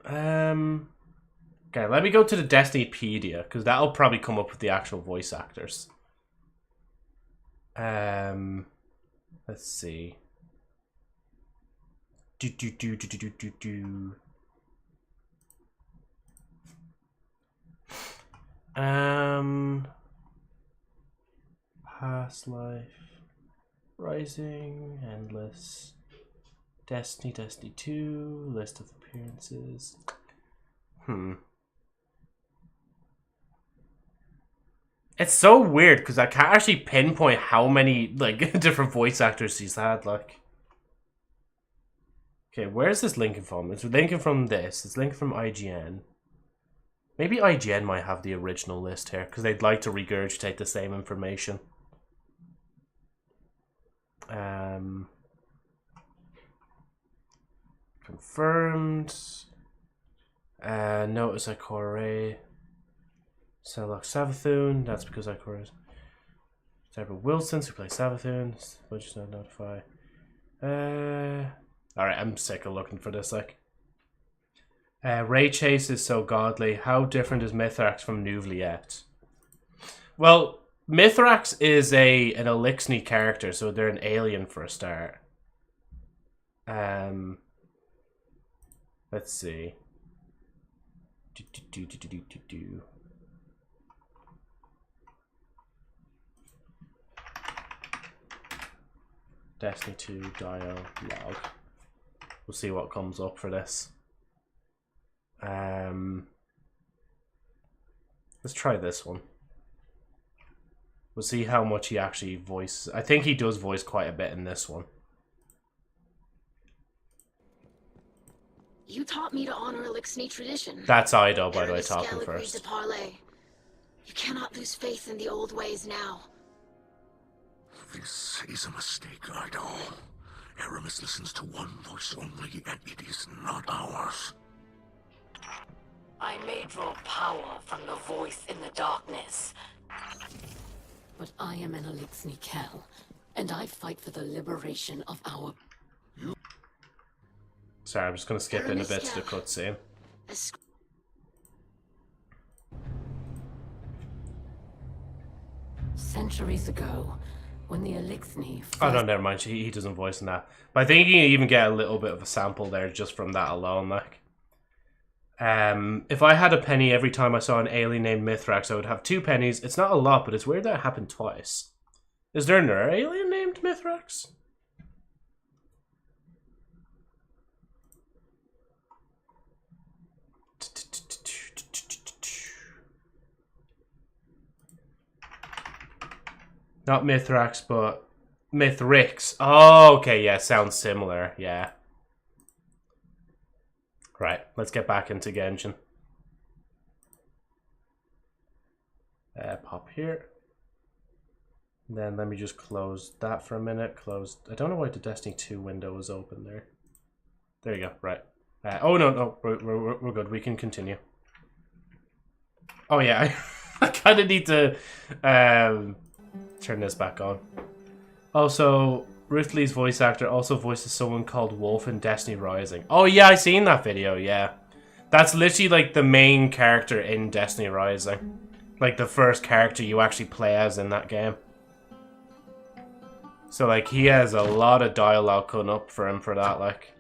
Okay, let me go to the Destinypedia, because that'll probably come up with the actual voice actors. Let's see. Past Life, Rising, Endless, Destiny 2, list of appearances. It's so weird because I can't actually pinpoint how many like different voice actors he's had. Like, okay, where's this linking from? It's linking from this. It's linking from IGN. Maybe IGN might have the original list here because they'd like to regurgitate the same information. Confirmed. Notice Ikora. Sellock Savathun. That's because Ikora's. Deborah Wilson, who plays Savathun. Budget's not notify. Alright, I'm sick of looking for this. Like, Ray Chase is so godly. How different is Mithrax from Nouveliet? Well, Mithrax is an Elixni character, so they're an alien for a start. Let's see. Destiny 2 dialogue. We'll see what comes up for this. Let's try this one. We'll see how much he actually voices. I think he does voice quite a bit in this one. You taught me to honor Elixni tradition. That's Ido, by the way, talking first. You cannot lose faith in the old ways now. This is a mistake, Ido. Aramis listens to one voice only, and it is not ours. I may draw power from the voice in the darkness. But I am an Elixni Kel, and I fight for the liberation of our... Sorry, I'm just going to skip in a bit to the cutscene. Centuries ago, when the Elixni... Oh no, never mind. He doesn't voice in that. But I think you can even get a little bit of a sample there just from that alone. Like, if I had a penny every time I saw an alien named Mithrax, I would have 2 pennies. It's not a lot, but it's weird that it happened twice. Is there another alien named Mithrax? Not Mithrax, but Mythrix. Oh, okay, yeah, sounds similar, yeah. Right, let's get back into Genshin. Pop here. Then let me just close that for a minute. Close. I don't know why the Destiny 2 window is open there. There you go, right. Oh, no, we're good. We can continue. Oh, yeah, I kind of need to turn this back on. Also, Ruth Lee's voice actor also voices someone called Wolf in Destiny Rising. Oh, yeah, I seen that video, yeah. That's literally, like, the main character in Destiny Rising. Like, the first character you actually play as in that game. So, like, he has a lot of dialogue coming up for him for that, like.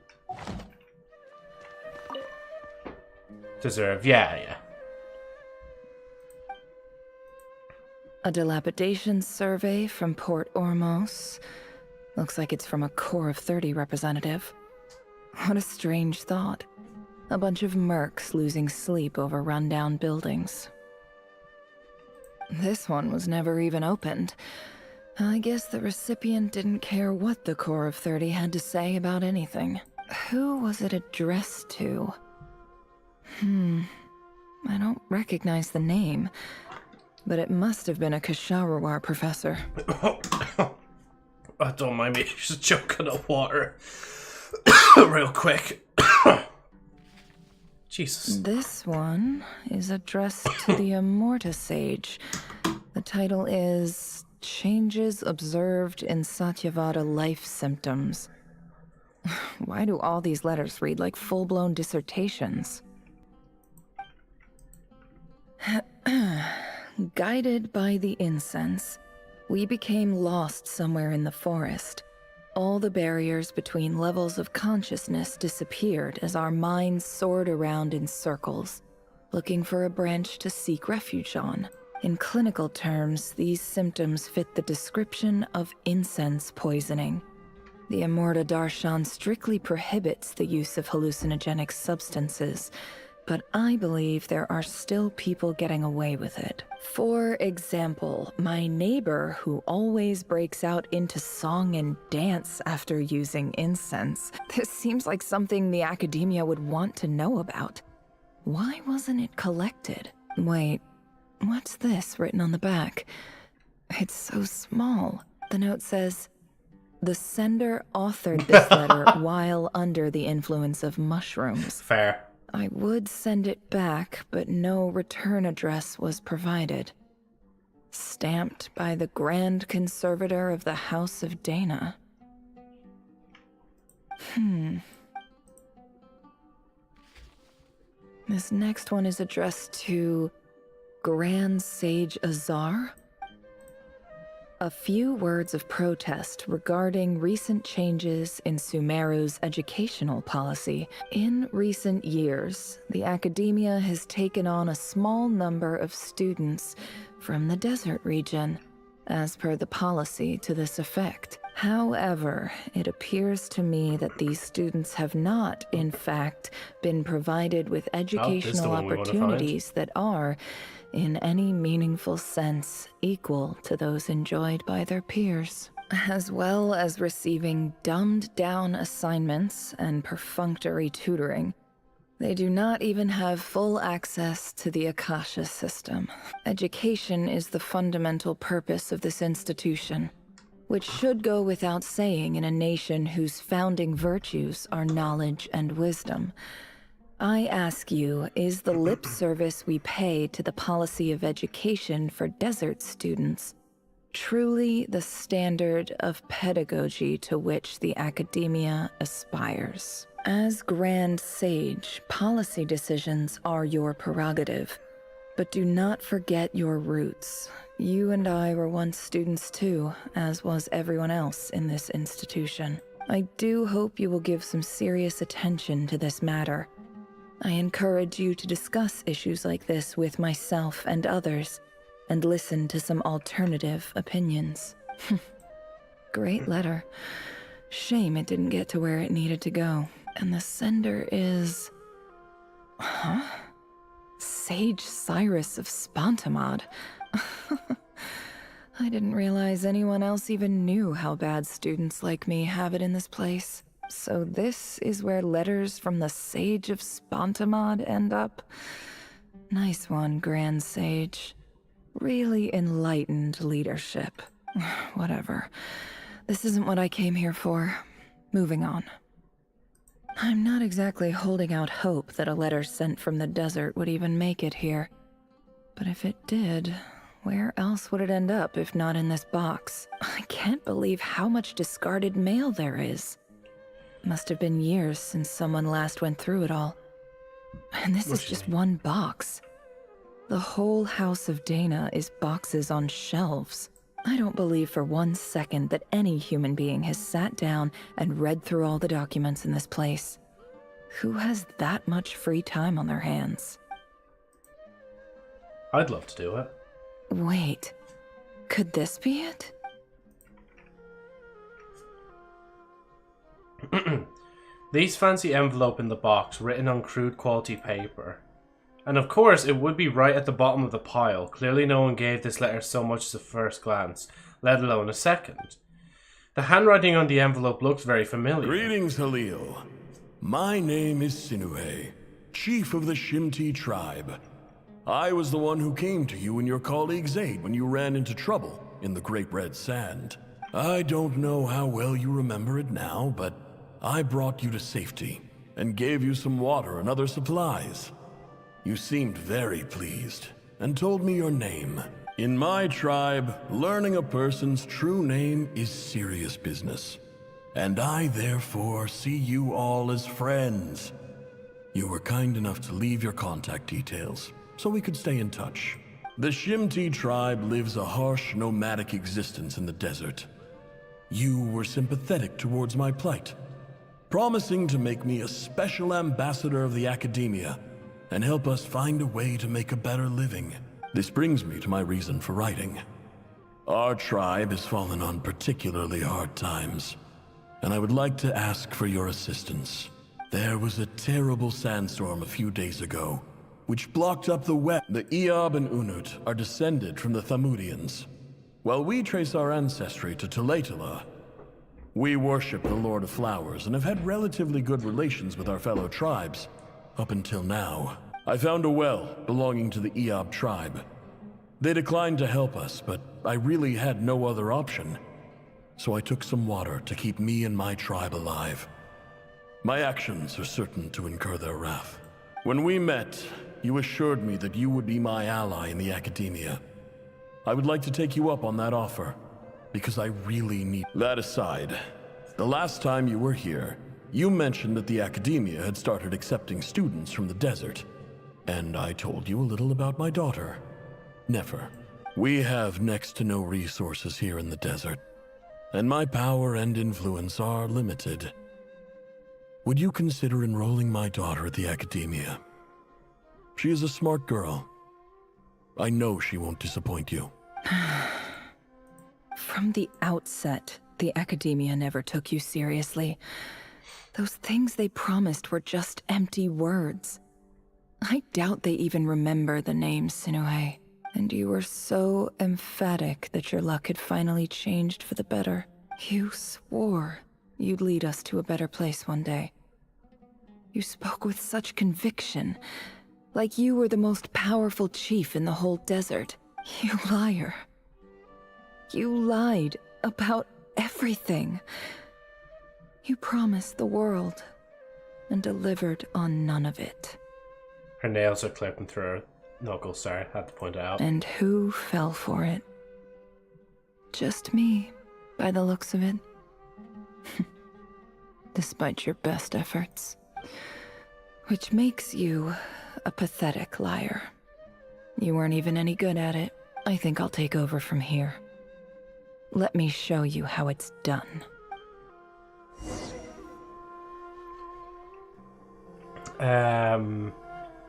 Deserve, yeah. A dilapidation survey from Port Ormos. Looks like it's from a Core of 30 representative. What a strange thought. A bunch of mercs losing sleep over rundown buildings. This one was never even opened. I guess the recipient didn't care what the Core of 30 had to say about anything. Who was it addressed to? I don't recognize the name, but it must have been a Kasharawar professor. Oh, don't mind me, just choking on water. Real quick. Jesus. This one is addressed to the Immorta Sage. The title is Changes Observed in Satyavada Life Symptoms. Why do all these letters read like full-blown dissertations? Guided by the incense, we became lost somewhere in the forest. All the barriers between levels of consciousness disappeared as our minds soared around in circles, looking for a branch to seek refuge on. In clinical terms, these symptoms fit the description of incense poisoning. The Immorta Darshan strictly prohibits the use of hallucinogenic substances, but I believe there are still people getting away with it. For example, my neighbor who always breaks out into song and dance after using incense. This seems like something the academia would want to know about. Why wasn't it collected? Wait, what's this written on the back? It's so small. The note says, "The sender authored this letter while under the influence of mushrooms." Fair. I would send it back, but no return address was provided. Stamped by the Grand Conservator of the House of Dana. This next one is addressed to Grand Sage Azar. A few words of protest regarding recent changes in Sumeru's educational policy. In recent years, the academia has taken on a small number of students from the desert region, as per the policy to this effect. However, it appears to me that these students have not, in fact, been provided with educational opportunities that are, in any meaningful sense, equal to those enjoyed by their peers, as well as receiving dumbed-down assignments and perfunctory tutoring. They do not even have full access to the Akasha system. Education is the fundamental purpose of this institution, which should go without saying in a nation whose founding virtues are knowledge and wisdom. I ask you, is the lip service we pay to the policy of education for desert students truly the standard of pedagogy to which the academia aspires? As Grand Sage, policy decisions are your prerogative, but do not forget your roots. You and I were once students too, as was everyone else in this institution. I do hope you will give some serious attention to this matter. I encourage you to discuss issues like this with myself and others, and listen to some alternative opinions. Great letter. Shame it didn't get to where it needed to go. And the sender is... Sage Cyrus of Spontamod. I didn't realize anyone else even knew how bad students like me have it in this place. So this is where letters from the Sage of Spontamod end up? Nice one, Grand Sage. Really enlightened leadership. Whatever. This isn't what I came here for. Moving on. I'm not exactly holding out hope that a letter sent from the desert would even make it here. But if it did, where else would it end up if not in this box? I can't believe how much discarded mail there is. Must have been years since someone last went through it all. And this is just one box. The whole House of Dana is boxes on shelves. I don't believe for 1 second that any human being has sat down and read through all the documents in this place. Who has that much free time on their hands? I'd love to do it. Wait, could this be it? These fancy envelope in the box, written on crude quality paper. And of course, it would be right at the bottom of the pile. Clearly no one gave this letter so much as a first glance, let alone a second. The handwriting on the envelope looks very familiar. Greetings, Halil. My name is Sinuhe, chief of the Shimti tribe. I was the one who came to you and your colleague's aid when you ran into trouble in the Great Red Sand. I don't know how well you remember it now, but I brought you to safety and gave you some water and other supplies. You seemed very pleased and told me your name. In my tribe, learning a person's true name is serious business, and I therefore see you all as friends. You were kind enough to leave your contact details so we could stay in touch. The Shimti tribe lives a harsh, nomadic existence in the desert. You were sympathetic towards my plight, promising to make me a special ambassador of the academia and help us find a way to make a better living. This brings me to my reason for writing. Our tribe has fallen on particularly hard times, and I would like to ask for your assistance. There was a terrible sandstorm a few days ago, which blocked up the wet. The Eob and Unut are descended from the Thamudians. While we trace our ancestry to Tulatala, we worship the Lord of Flowers and have had relatively good relations with our fellow tribes, up until now. I found a well belonging to the Eob tribe. They declined to help us, but I really had no other option. So I took some water to keep me and my tribe alive. My actions are certain to incur their wrath. When we met, you assured me that you would be my ally in the academia. I would like to take you up on that offer, because I really need... That aside, the last time you were here, you mentioned that the academia had started accepting students from the desert, and I told you a little about my daughter, Nefer. We have next to no resources here in the desert, and my power and influence are limited. Would you consider enrolling my daughter at the academia? She is a smart girl. I know she won't disappoint you. From the outset, the academia never took you seriously. Those things they promised were just empty words. I doubt they even remember the name Sinuhe. And you were so emphatic that your luck had finally changed for the better. You swore you'd lead us to a better place one day. You spoke with such conviction, like you were the most powerful chief in the whole desert. You liar. You lied about everything. You promised the world and delivered on none of it. Her nails are clipping through her knuckles, sorry, I had to point it out. And who fell for it? Just me, by the looks of it. Despite your best efforts. Which makes you a pathetic liar. You weren't even any good at it. I think I'll take over from here. Let me show you how it's done.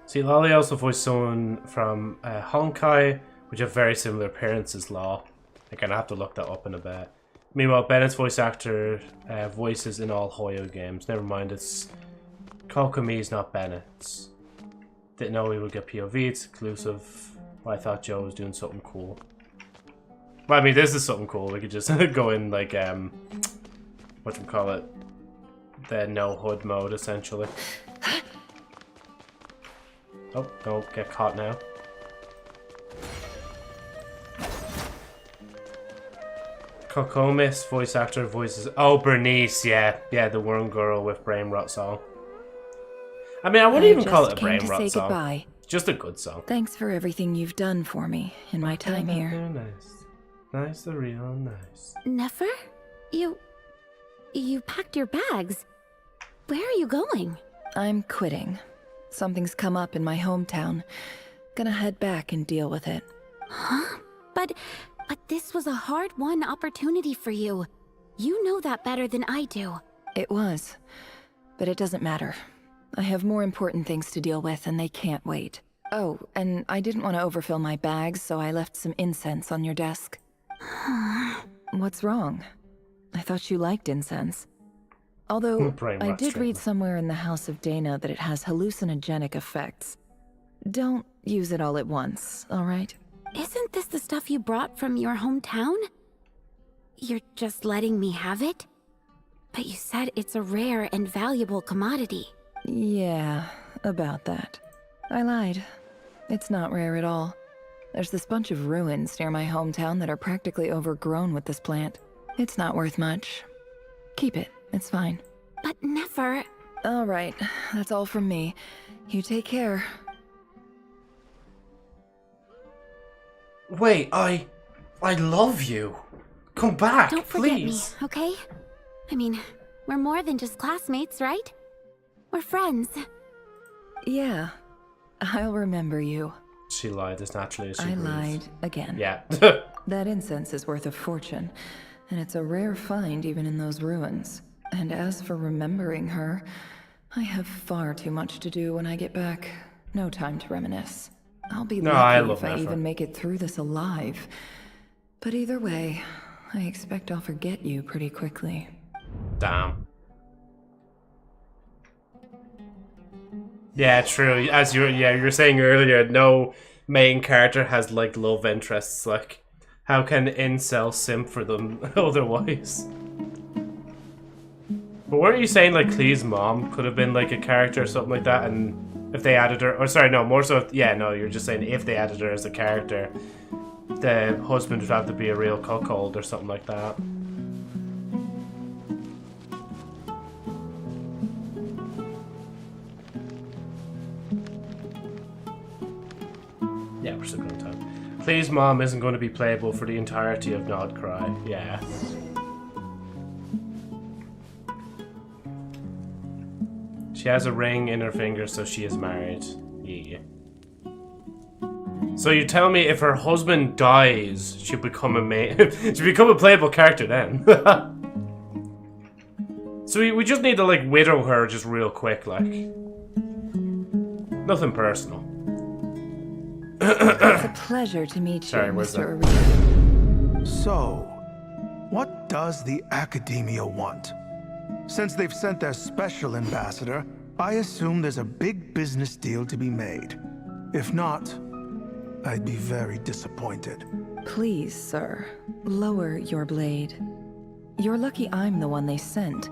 See, Lolly also voiced someone from Honkai, which have very similar appearances, Law. I'm gonna have to look that up in a bit. Meanwhile, Bennett's voice actor voices in all Hoyo games. Never mind, it's Kokomi's, not Bennett's. Didn't know we would get POV, it's exclusive. I thought Joe was doing something cool. Well, I mean, this is something cool. We could just go in like whatchamacallit, the no hood mode essentially. Oh, don't get caught now. Kokomis, voice actor, voices. Oh, Bernice, yeah, the worm girl with brain rot song. I mean, I wouldn't even call it a brain rot song. Goodbye. Just a good song. Thanks for everything you've done for me in my time here. Nice, real nice. Nefer? You packed your bags. Where are you going? I'm quitting. Something's come up in my hometown. Gonna head back and deal with it. Huh? But this was a hard-won opportunity for you. You know that better than I do. It was. But it doesn't matter. I have more important things to deal with, and they can't wait. Oh, and I didn't want to overfill my bags, so I left some incense on your desk. What's wrong? I thought you liked incense. Although, I did read somewhere in the House of Dana that it has hallucinogenic effects. Don't use it all at once, alright? Isn't this the stuff you brought from your hometown? You're just letting me have it? But you said it's a rare and valuable commodity. Yeah, about that. I lied. It's not rare at all. There's this bunch of ruins near my hometown that are practically overgrown with this plant. It's not worth much. Keep it. It's fine. But Nefer... Alright, that's all from me. You take care. Wait, I love you. Come back, Don't forget please. me, okay? I mean, we're more than just classmates, right? We're friends. Yeah, I'll remember you. She lied as naturally as she I breathed. lied again. Yeah. That incense is worth a fortune, and it's a rare find even in those ruins. And as for remembering her, I have far too much to do when I get back. No time to reminisce. I'll be lucky if I even make it through this alive. But either way, I expect I'll forget you pretty quickly. Damn. Yeah, true. As you were saying earlier, no main character has like love interests. Like, how can incel simp for them otherwise? But weren't you saying like Clee's mom could have been like a character or something like that, and if they added her, or sorry, no, more so, yeah, no, you're just saying if they added her as a character, the husband would have to be a real cuckold or something like that. Yeah, we're still going to time. Clee's mom isn't going to be playable for the entirety of Nod-Krai. Yeah. She has a ring in her finger, so she is married. Yeah. So you tell me if her husband dies, she'll become she'll become a playable character then. So we just need to like widow her just real quick, like. Nothing personal. It's a pleasure to meet you, Sorry, where's Mr. that? Arena. So, what does the Academia want? Since they've sent their special ambassador, I assume there's a big business deal to be made. If not, I'd be very disappointed. Please, sir, lower your blade. You're lucky I'm the one they sent.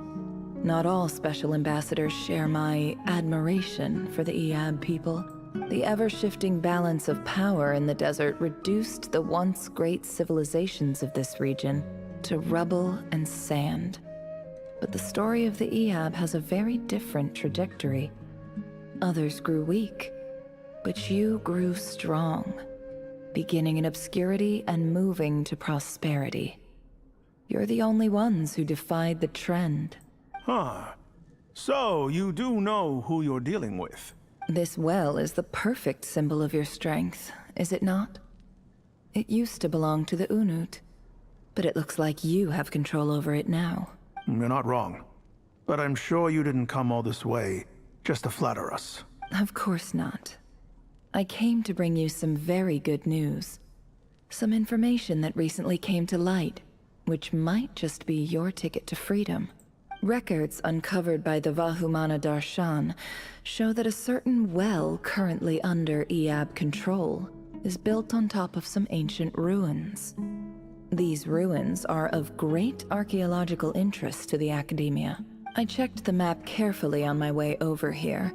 Not all special ambassadors share my admiration for the Eab people. The ever-shifting balance of power in the desert reduced the once great civilizations of this region to rubble and sand. But the story of the Eab has a very different trajectory. Others grew weak, but you grew strong, beginning in obscurity and moving to prosperity. You're the only ones who defied the trend. Huh. So, you do know who you're dealing with? This well is the perfect symbol of your strength, is it not? It used to belong to the Unut, but it looks like you have control over it now. You're not wrong. But I'm sure you didn't come all this way just to flatter us. Of course not. I came to bring you some very good news. Some information that recently came to light, which might just be your ticket to freedom. Records uncovered by the Vahumana Darshan show that a certain well currently under Eab control is built on top of some ancient ruins. These ruins are of great archaeological interest to the Academia. I checked the map carefully on my way over here,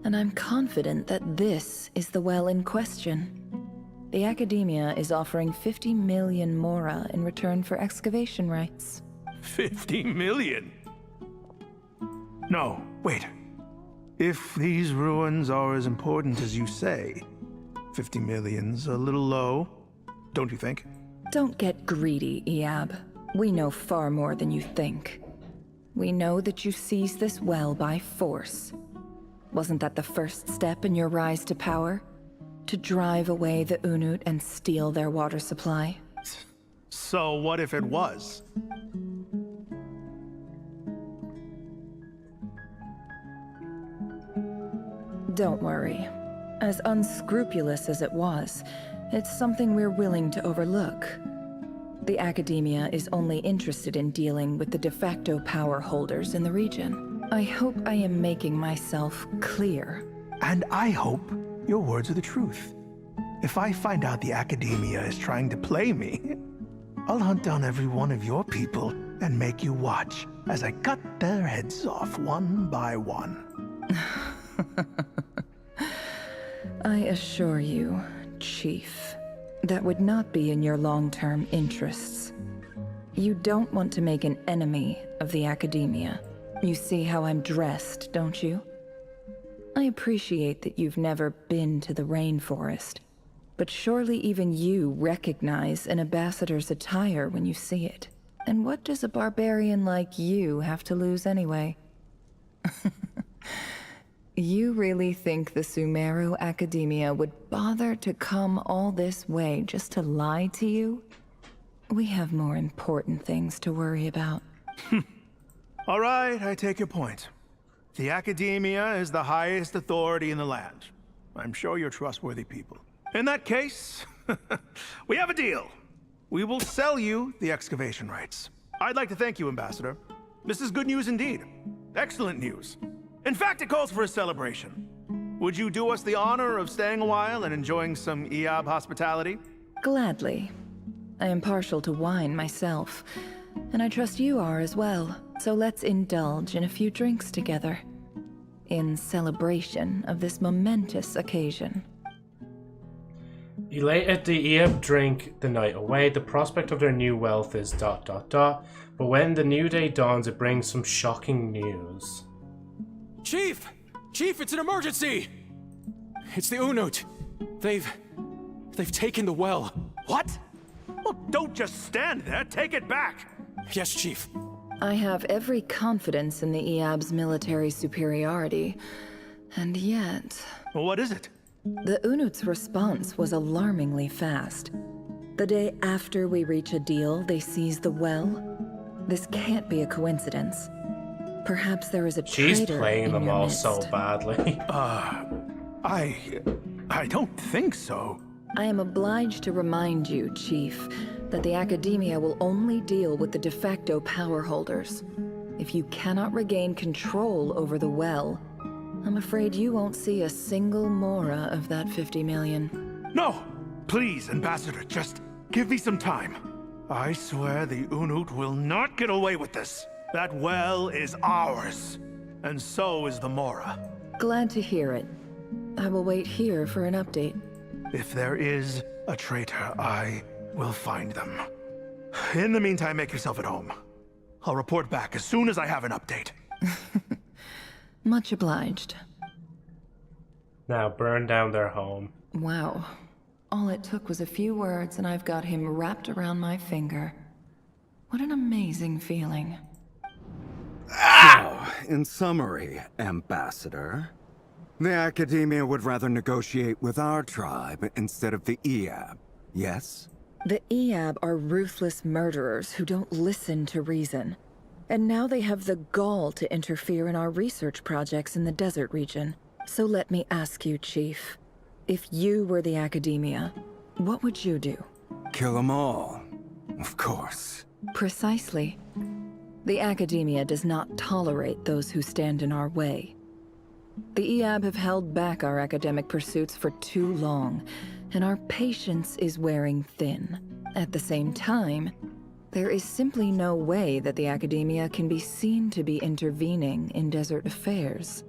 and I'm confident that this is the well in question. The Academia is offering 50 million mora in return for excavation rights. 50 million? No, wait. If these ruins are as important as you say, 50 million's a little low, don't you think? Don't get greedy, Iab. We know far more than you think. We know that you seized this well by force. Wasn't that the first step in your rise to power? To drive away the Unut and steal their water supply? So what if it was? Don't worry. As unscrupulous as it was, it's something we're willing to overlook. The Academia is only interested in dealing with the de facto power holders in the region. I hope I am making myself clear. And I hope your words are the truth. If I find out the Academia is trying to play me, I'll hunt down every one of your people and make you watch as I cut their heads off one by one. I assure you, Chief, that would not be in your long-term interests. You don't want to make an enemy of the Academia. You see how I'm dressed, don't you? I appreciate that you've never been to the rainforest, but surely even you recognize an ambassador's attire when you see it. And what does a barbarian like you have to lose anyway? You really think the Sumeru Academia would bother to come all this way just to lie to you? We have more important things to worry about. All right, I take your point. The Academia is the highest authority in the land. I'm sure you're trustworthy people. In that case, we have a deal. We will sell you the excavation rights. I'd like to thank you, Ambassador. This is good news indeed. Excellent news. In fact, it calls for a celebration. Would you do us the honor of staying a while and enjoying some Iab hospitality? Gladly. I am partial to wine myself, and I trust you are as well. So let's indulge in a few drinks together, in celebration of this momentous occasion. Elated, the Iab drink the night away. The prospect of their new wealth is ... But when the new day dawns, it brings some shocking news. Chief! Chief, it's an emergency! It's the Unut. They've taken the well. What? Well, don't just stand there. Take it back. Yes, Chief. I have every confidence in the Iab's military superiority, and yet... What is it? The Unut's response was alarmingly fast. The day after we reach a deal, they seize the well. This can't be a coincidence. Perhaps there is a traitor She's playing them all so badly. I don't think so. I am obliged to remind you, Chief, that the Academia will only deal with the de facto power holders. If you cannot regain control over the well, I'm afraid you won't see a single mora of that 50 million. No! Please, Ambassador, just give me some time. I swear the Unut will not get away with this. That well is ours, and so is the mora. Glad to hear it. I will wait here for an update. If there is a traitor, I will find them. In the meantime, make yourself at home. I'll report back as soon as I have an update. Much obliged. Now burn down their home. Wow. All it took was a few words and I've got him wrapped around my finger. What an amazing feeling. So, in summary, Ambassador, the Academia would rather negotiate with our tribe instead of the Iab, yes? The Iab are ruthless murderers who don't listen to reason. And now they have the gall to interfere in our research projects in the desert region. So let me ask you, Chief. If you were the Academia, what would you do? Kill them all, of course. Precisely. The Academia does not tolerate those who stand in our way. The Iab have held back our academic pursuits for too long, and our patience is wearing thin. At the same time, there is simply no way that the Academia can be seen to be intervening in desert affairs.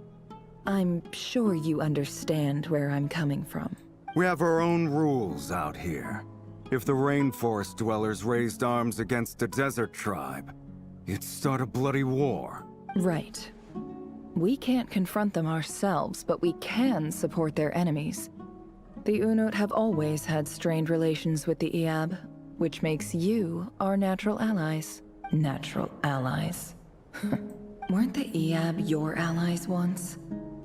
I'm sure you understand where I'm coming from. We have our own rules out here. If the rainforest dwellers raised arms against a desert tribe, it'd start a bloody war. Right. We can't confront them ourselves, but we can support their enemies. The Unut have always had strained relations with the Iab, which makes you our natural allies. Natural allies. Weren't the Iab your allies once?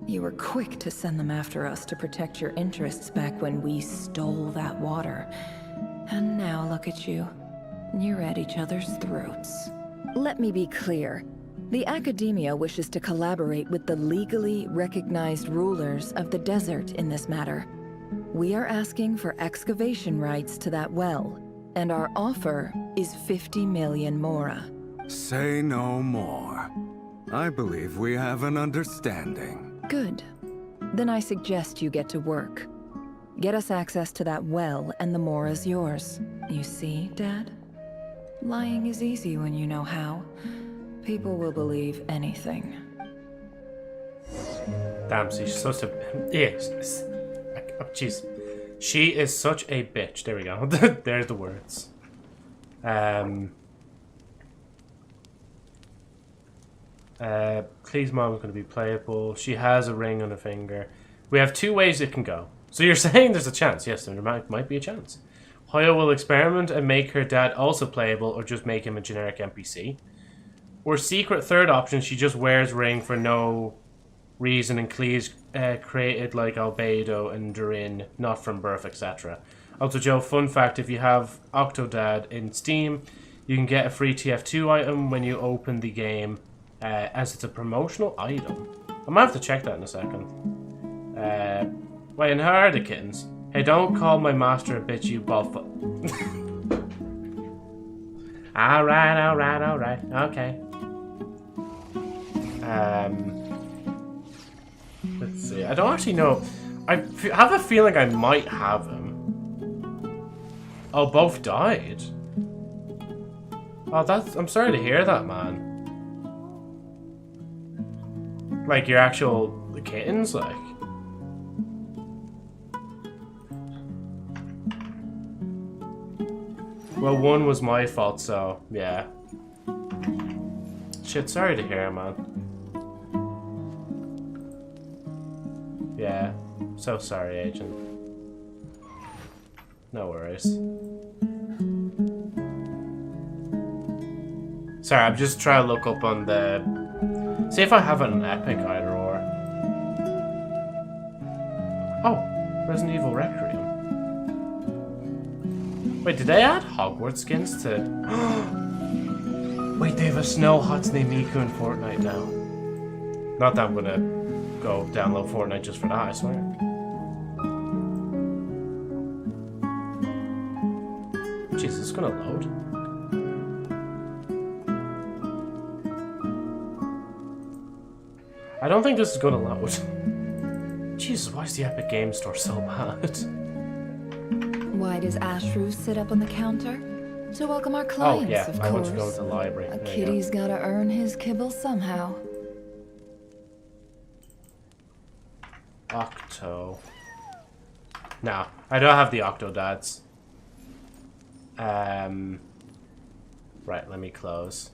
You were quick to send them after us to protect your interests back when we stole that water. And now look at you. You're at each other's throats. Let me be clear. The Academia wishes to collaborate with the legally recognized rulers of the desert in this matter. We are asking for excavation rights to that well, and our offer is 50 million mora. Say no more. I believe we have an understanding. Good. Then I suggest you get to work. Get us access to that well, and the mora's yours. You see, Dad? Lying is easy when you know how. People will believe anything. Damn, she's such a... Yes. Jeez. She is such a bitch. There we go. There's the words. Clee's mom is going to be playable. She has a ring on her finger. We have 2 ways it can go. So you're saying there's a chance. Yes, there might be a chance. Hoyo will experiment and make her dad also playable, or just make him a generic NPC. Or secret third option, she just wears ring for no reason, and Clee's created like Albedo and Durin, not from birth, etc. Also, Joe, fun fact, if you have Octodad in Steam, you can get a free TF2 item when you open the game, as it's a promotional item. I might have to check that in a second. Wait, and how are the kittens? Hey, don't call my master a bitch, you buff. Alright, okay. Let's see. I don't actually know. I have a feeling I might have him. Oh, both died. Oh, I'm sorry to hear that, man. Like your actual kittens, like. Well, one was my fault, so yeah. Shit, sorry to hear, man. Yeah, so sorry, Agent. No worries. Sorry, I'm just trying to look up on the... See if I have an epic either or. Oh, Resident Evil Requiem. Wait, did they add Hogwarts skins to... Wait, they have a Snow Hatsune Miku in Fortnite now. Not that I'm gonna go download Fortnite just for that, I swear. Jesus, it's gonna load. I don't think this is gonna load. Jesus, why is the Epic Game Store so bad? Why does Ashru sit up on the counter? To welcome our clients, oh, yeah, of I course. want to go to the library. A kitty's gotta earn his kibble somehow. Octo. No, I don't have the Octodads. Right, let me close.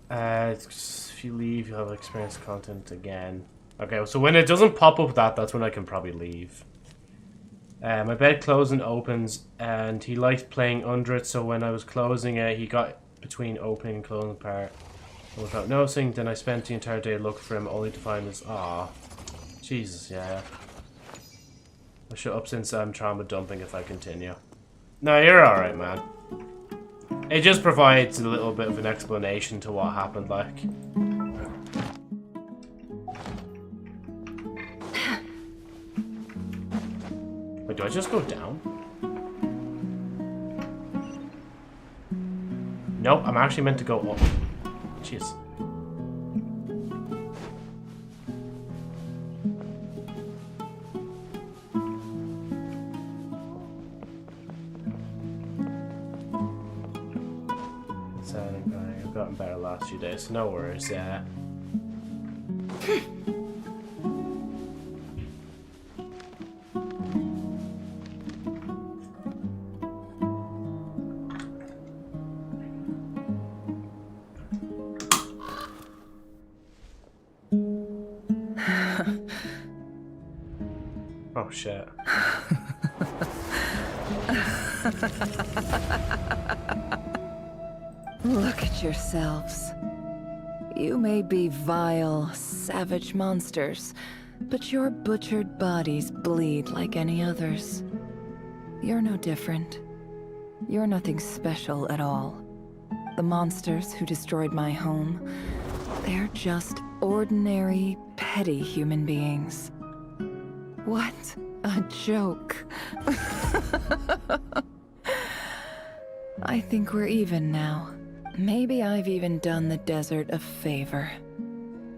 If you leave, you'll have experienced content again. Okay, so when it doesn't pop up that's when I can probably leave. My bed closes and opens, and he liked playing under it, so when I was closing it, he got between opening and closing part without noticing. Then I spent the entire day looking for him, only to find this. Aw. Jesus, yeah. I shut up since I'm trauma dumping if I continue. No, you're alright, man. It just provides a little bit of an explanation to what happened, like. Wait, do I just go down? Nope, I'm actually meant to go up. Jeez. gotten better the last few days, so no worries, yeah. Oh shit. Look at yourselves. You may be vile, savage monsters, but your butchered bodies bleed like any others. You're no different. You're nothing special at all. The monsters who destroyed my home, they're just ordinary, petty human beings. What a joke. I think we're even now. Maybe I've even done the desert a favor.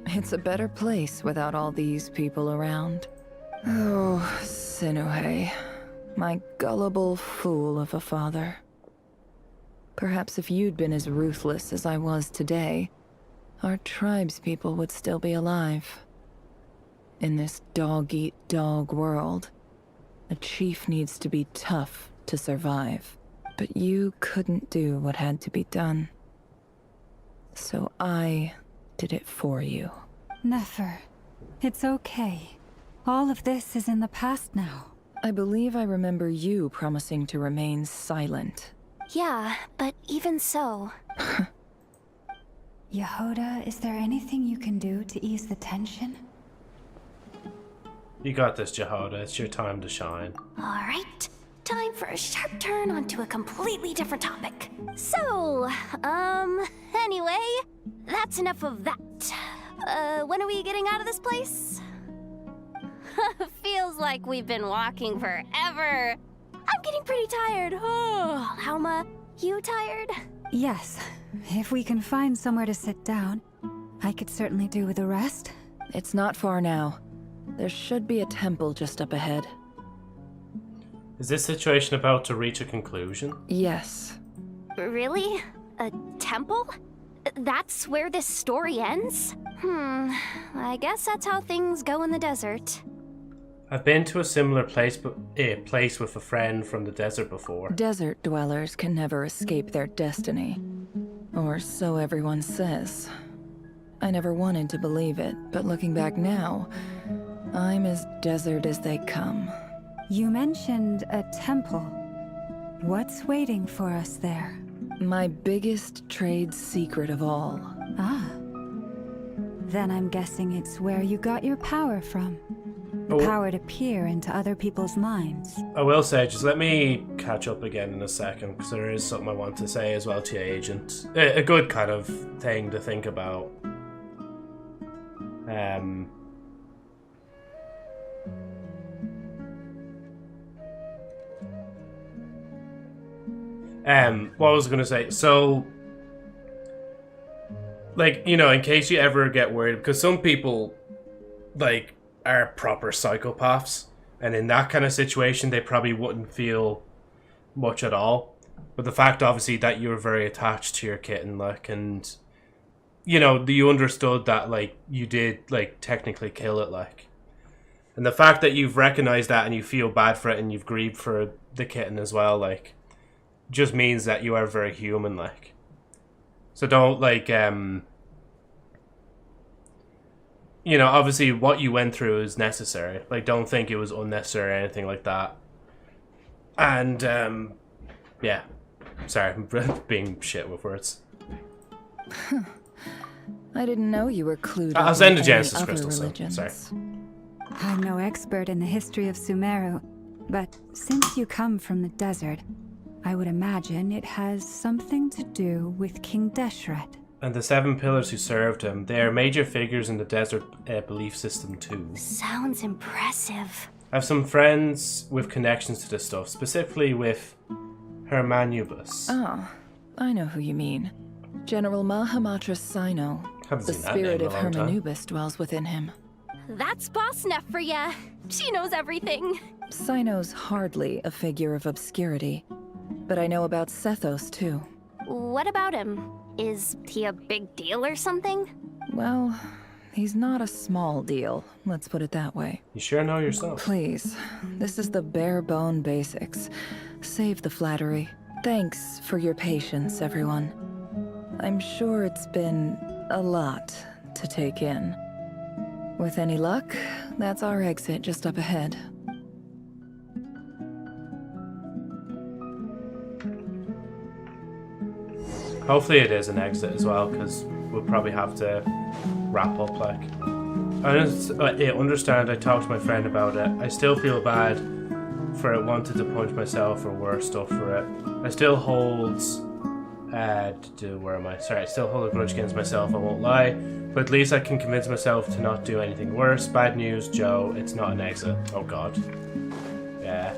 It's a better place without all these people around. Oh, Sinuhe, my gullible fool of a father. Perhaps if you'd been as ruthless as I was today, our tribespeople would still be alive. In this dog-eat-dog world, a chief needs to be tough to survive. But you couldn't do what had to be done. So I did it for you. Nefer, it's okay. All of this is in the past now. I believe I remember you promising to remain silent. Yeah, but even so... Yehoda, is there anything you can do to ease the tension? You got this, Yehoda. It's your time to shine. Alright, time for a sharp turn onto a completely different topic. So, anyway, that's enough of that. When are we getting out of this place? Feels like we've been walking forever. I'm getting pretty tired. Oh, Alma, you tired? Yes. If we can find somewhere to sit down, I could certainly do with a rest. It's not far now. There should be a temple just up ahead. Is this situation about to reach a conclusion? Yes. Really? A temple? That's where this story ends? I guess that's how things go in the desert. I've been to a similar place with a friend from the desert before. Desert dwellers can never escape their destiny. Or so everyone says. I never wanted to believe it, but looking back now, I'm as desert as they come. You mentioned a temple. What's waiting for us there? My biggest trade secret of all. Ah. Then I'm guessing it's where you got your power from. The power to peer into other people's minds. I will say, just let me catch up again in a second, because there is something I want to say as well to your agent. A good kind of thing to think about. What I was going to say, so, like, you know, in case you ever get worried, because some people, like, are proper psychopaths, and in that kind of situation they probably wouldn't feel much at all, but the fact obviously that you were very attached to your kitten, like, and you know, you understood that, like, you did, like, technically kill it, like, and the fact that you've recognized that and you feel bad for it and you've grieved for the kitten as well, like, just means that you are very human, like, so don't, like, you know, obviously what you went through is necessary. Like, don't think it was unnecessary or anything like that. And, yeah. Sorry, I'm being shit with words. I didn't know you were clued I'll up send with a Genesis any crystal, other so, religions. sorry. I'm no expert in the history of Sumeru, but since you come from the desert, I would imagine it has something to do with King Deshret. And the 7 pillars who served him, they are major figures in the desert belief system too. Sounds impressive. I have some friends with connections to this stuff, specifically with Hermanubis. Oh, I know who you mean. General Mahamatra Sino. Haven't The seen that spirit name in of a long time. Hermanubis dwells within him. That's Boss Neff for ya. She knows everything. Sino's hardly a figure of obscurity, but I know about Sethos too. what about him? Is he a big deal or something? Well, he's not a small deal, let's put it that way. You sure know your stuff. Please, this is the bare bone basics. Save the flattery. Thanks for your patience, everyone. I'm sure it's been a lot to take in. With any luck, that's our exit just up ahead. Hopefully it is an exit as well, because we'll probably have to wrap up, like. I understand, I talked to my friend about it. I still feel bad for it, wanted to punch myself or worse stuff for it. I still hold... where am I? Sorry, I still hold a grudge against myself, I won't lie. But at least I can convince myself to not do anything worse. Bad news, Joe, it's not an exit. Oh god. Yeah.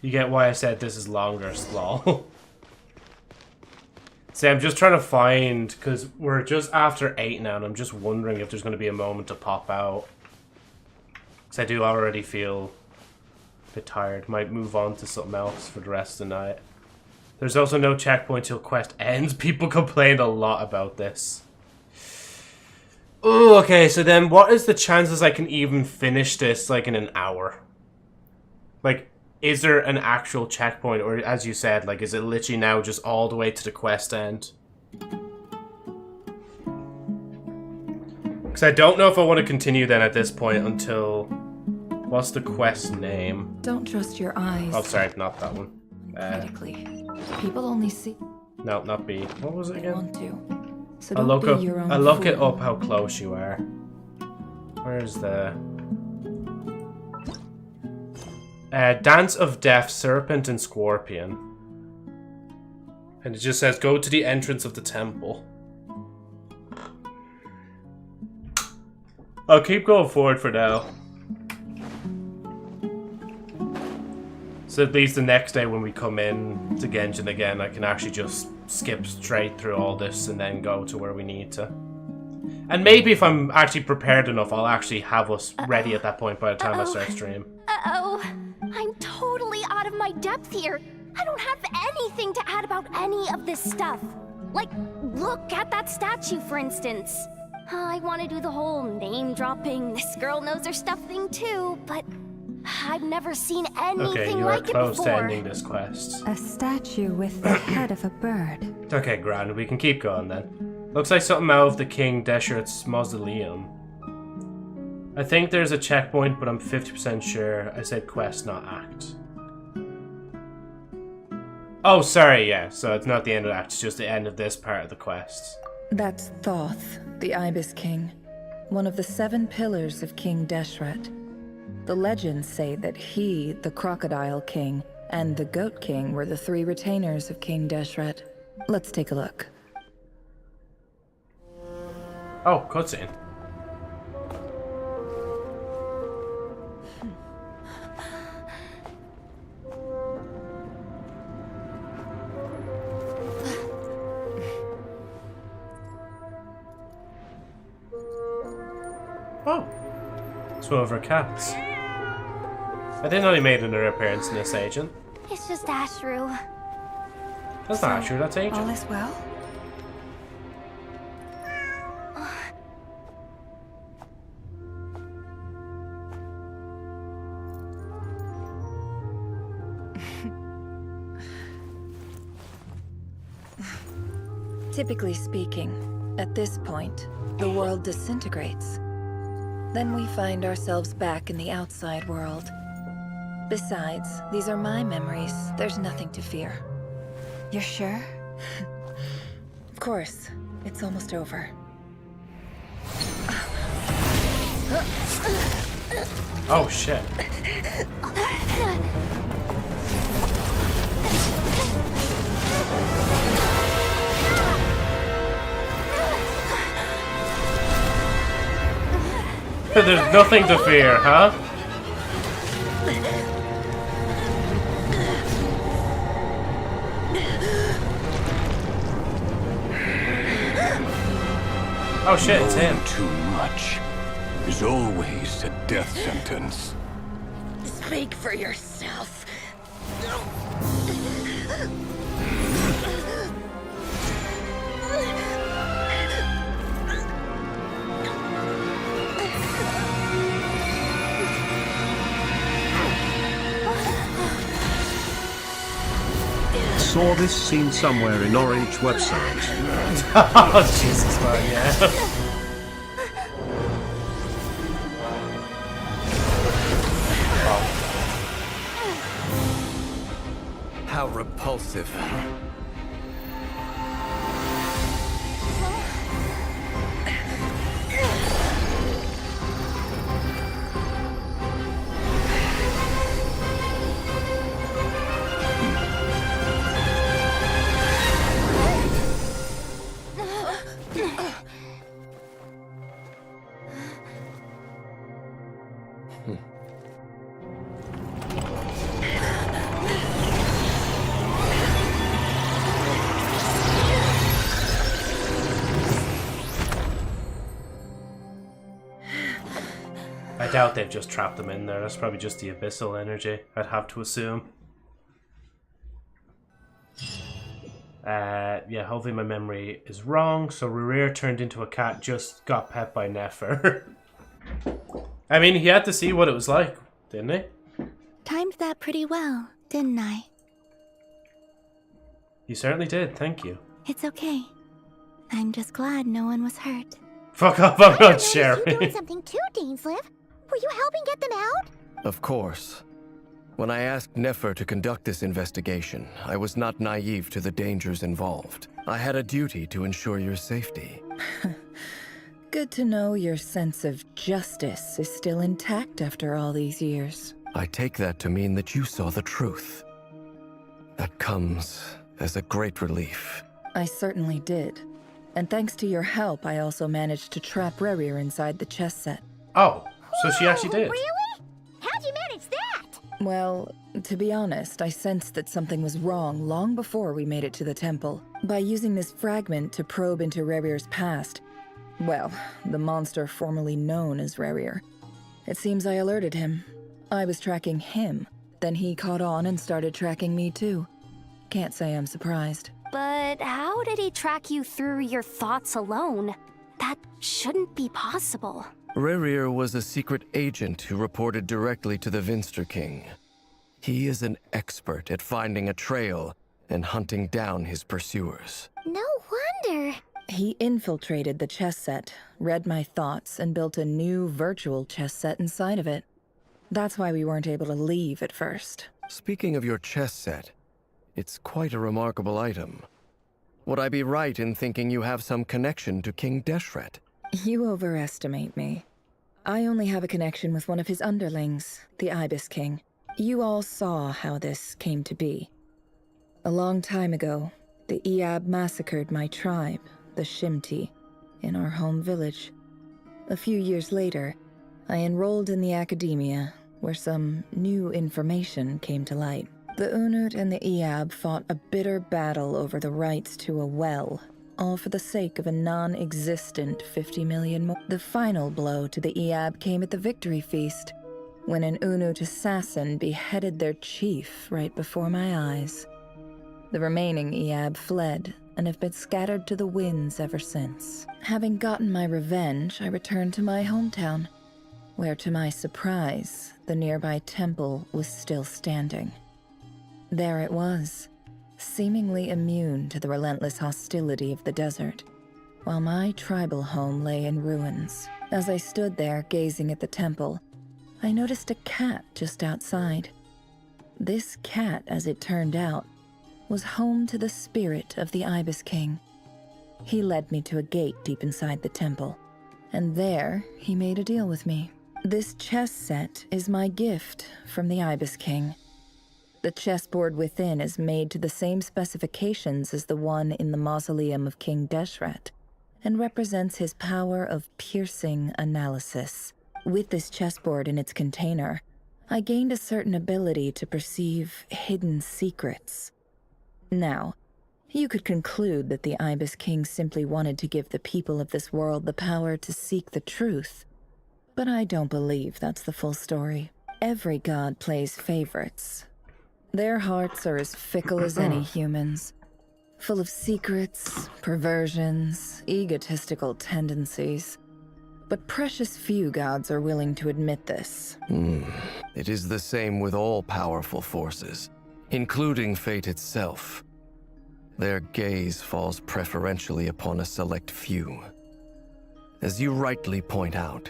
You get why I said this is longer, lol. See, I'm just trying to find, because we're just after 8 now, and I'm just wondering if there's going to be a moment to pop out. Because I do already feel a bit tired. Might move on to something else for the rest of the night. There's also no checkpoint till quest ends. People complained a lot about this. Oh, okay, so then what is the chances I can even finish this, like, in an hour? Like... Is there an actual checkpoint, or as you said, like, is it literally now just all the way to the quest end? Because I don't know if I want to continue then at this point until... What's the quest name? Don't trust your eyes. Oh, sorry, not that one. Critically. People only see... No, not B. What was it again? Want to. So I'll don't look be your own I'll look fool. it up how close you are. Where's the... Dance of Death, Serpent and Scorpion. And it just says, go to the entrance of the temple. I'll keep going forward for now. So at least the next day when we come in to Genshin again, I can actually just skip straight through all this and then go to where we need to. And maybe if I'm actually prepared enough, I'll actually have us ready at that point by the time I start stream. Uh-oh. I'm totally out of my depth here. I don't have anything to add about any of this stuff. Like, look at that statue, for instance. I want to do the whole name-dropping, this girl knows her stuff thing too, but I've never seen anything Okay, you like are it close to before. ending this quest. A statue with the head of a bird. Okay, grand. We can keep going then. Looks like something out of the King Deshert's mausoleum. I think there's a checkpoint, but I'm 50% sure I said quest, not act. Oh, sorry, yeah. So it's not the end of the act, it's just the end of this part of the quest. That's Thoth, the Ibis King, one of the 7 pillars of King Deshret. The legends say that he, the Crocodile King, and the Goat King were the 3 retainers of King Deshret. Let's take a look. Oh, cutscene. Oh, it's one of our cats. I didn't know he made another appearance in this agent. It's just Ashru. That's not true, that's agent. All is well? Typically speaking, at this point, the world disintegrates. Then we find ourselves back in the outside world. Besides, these are my memories. There's nothing to fear. You're sure? Of course. It's almost over. Oh shit. There's nothing to fear, huh? Oh shit, it's him. Too much. Is is always a death sentence. Speak for yourself. Saw this scene somewhere in Orange website. Oh, Jesus, man, yeah. How repulsive. I doubt they've just trapped them in there. That's probably just the abyssal energy, I'd have to assume. Yeah, hopefully my memory is wrong. So Rerir turned into a cat, just got pet by Nefer. I mean, he had to see what it was like, didn't he? Timed that pretty well, didn't I? You certainly did, thank you. It's okay. I'm just glad no one was hurt. Fuck off, I'm not You sharing. doing something too, Dainsliv? Were you helping get them out? Of course. When I asked Nefer to conduct this investigation, I was not naive to the dangers involved. I had a duty to ensure your safety. Good to know your sense of justice is still intact after all these years. I take that to mean that you saw the truth. That comes as a great relief. I certainly did. And thanks to your help, I also managed to trap Rerir inside the chess set. Oh, so she actually did. Really? How'd you manage that? Well, to be honest, I sensed that something was wrong long before we made it to the temple. By using this fragment to probe into Rerir's past, well, the monster formerly known as Rerir, it seems I alerted him. I was tracking him, then he caught on and started tracking me too. Can't say I'm surprised. But how did he track you through your thoughts alone? That shouldn't be possible. Rerir was a secret agent who reported directly to the Vinster King. He is an expert at finding a trail and hunting down his pursuers. No wonder. He infiltrated the chess set, read my thoughts, and built a new virtual chess set inside of it. That's why we weren't able to leave at first. Speaking of your chess set, it's quite a remarkable item. Would I be right in thinking you have some connection to King Deshret? You overestimate me. I only have a connection with one of his underlings, the Ibis King. You all saw how this came to be. A long time ago, the Eab massacred my tribe, the Shimti, in our home village. A few years later, I enrolled in the academia, where some new information came to light. The Unut and the Eab fought a bitter battle over the rights to a well, all for the sake of a non-existent 50 million more. The final blow to the Eab came at the victory feast, when an Unut assassin beheaded their chief right before my eyes. The remaining Eab fled and have been scattered to the winds ever since. Having gotten my revenge, I returned to my hometown, where to my surprise, the nearby temple was still standing. There it was, seemingly immune to the relentless hostility of the desert, while my tribal home lay in ruins. As I stood there gazing at the temple, I noticed a cat just outside. This cat, as it turned out, was home to the spirit of the Ibis King. He led me to a gate deep inside the temple, and there he made a deal with me. This chess set is my gift from the Ibis King. The chessboard within is made to the same specifications as the one in the mausoleum of King Deshret, and represents his power of piercing analysis. With this chessboard in its container, I gained a certain ability to perceive hidden secrets. Now, you could conclude that the Ibis King simply wanted to give the people of this world the power to seek the truth. But I don't believe that's the full story. Every god plays favorites. Their hearts are as fickle as any human's, full of secrets, perversions, egotistical tendencies. But precious few gods are willing to admit this. It is the same with all powerful forces, including fate itself. Their gaze falls preferentially upon a select few. As you rightly point out,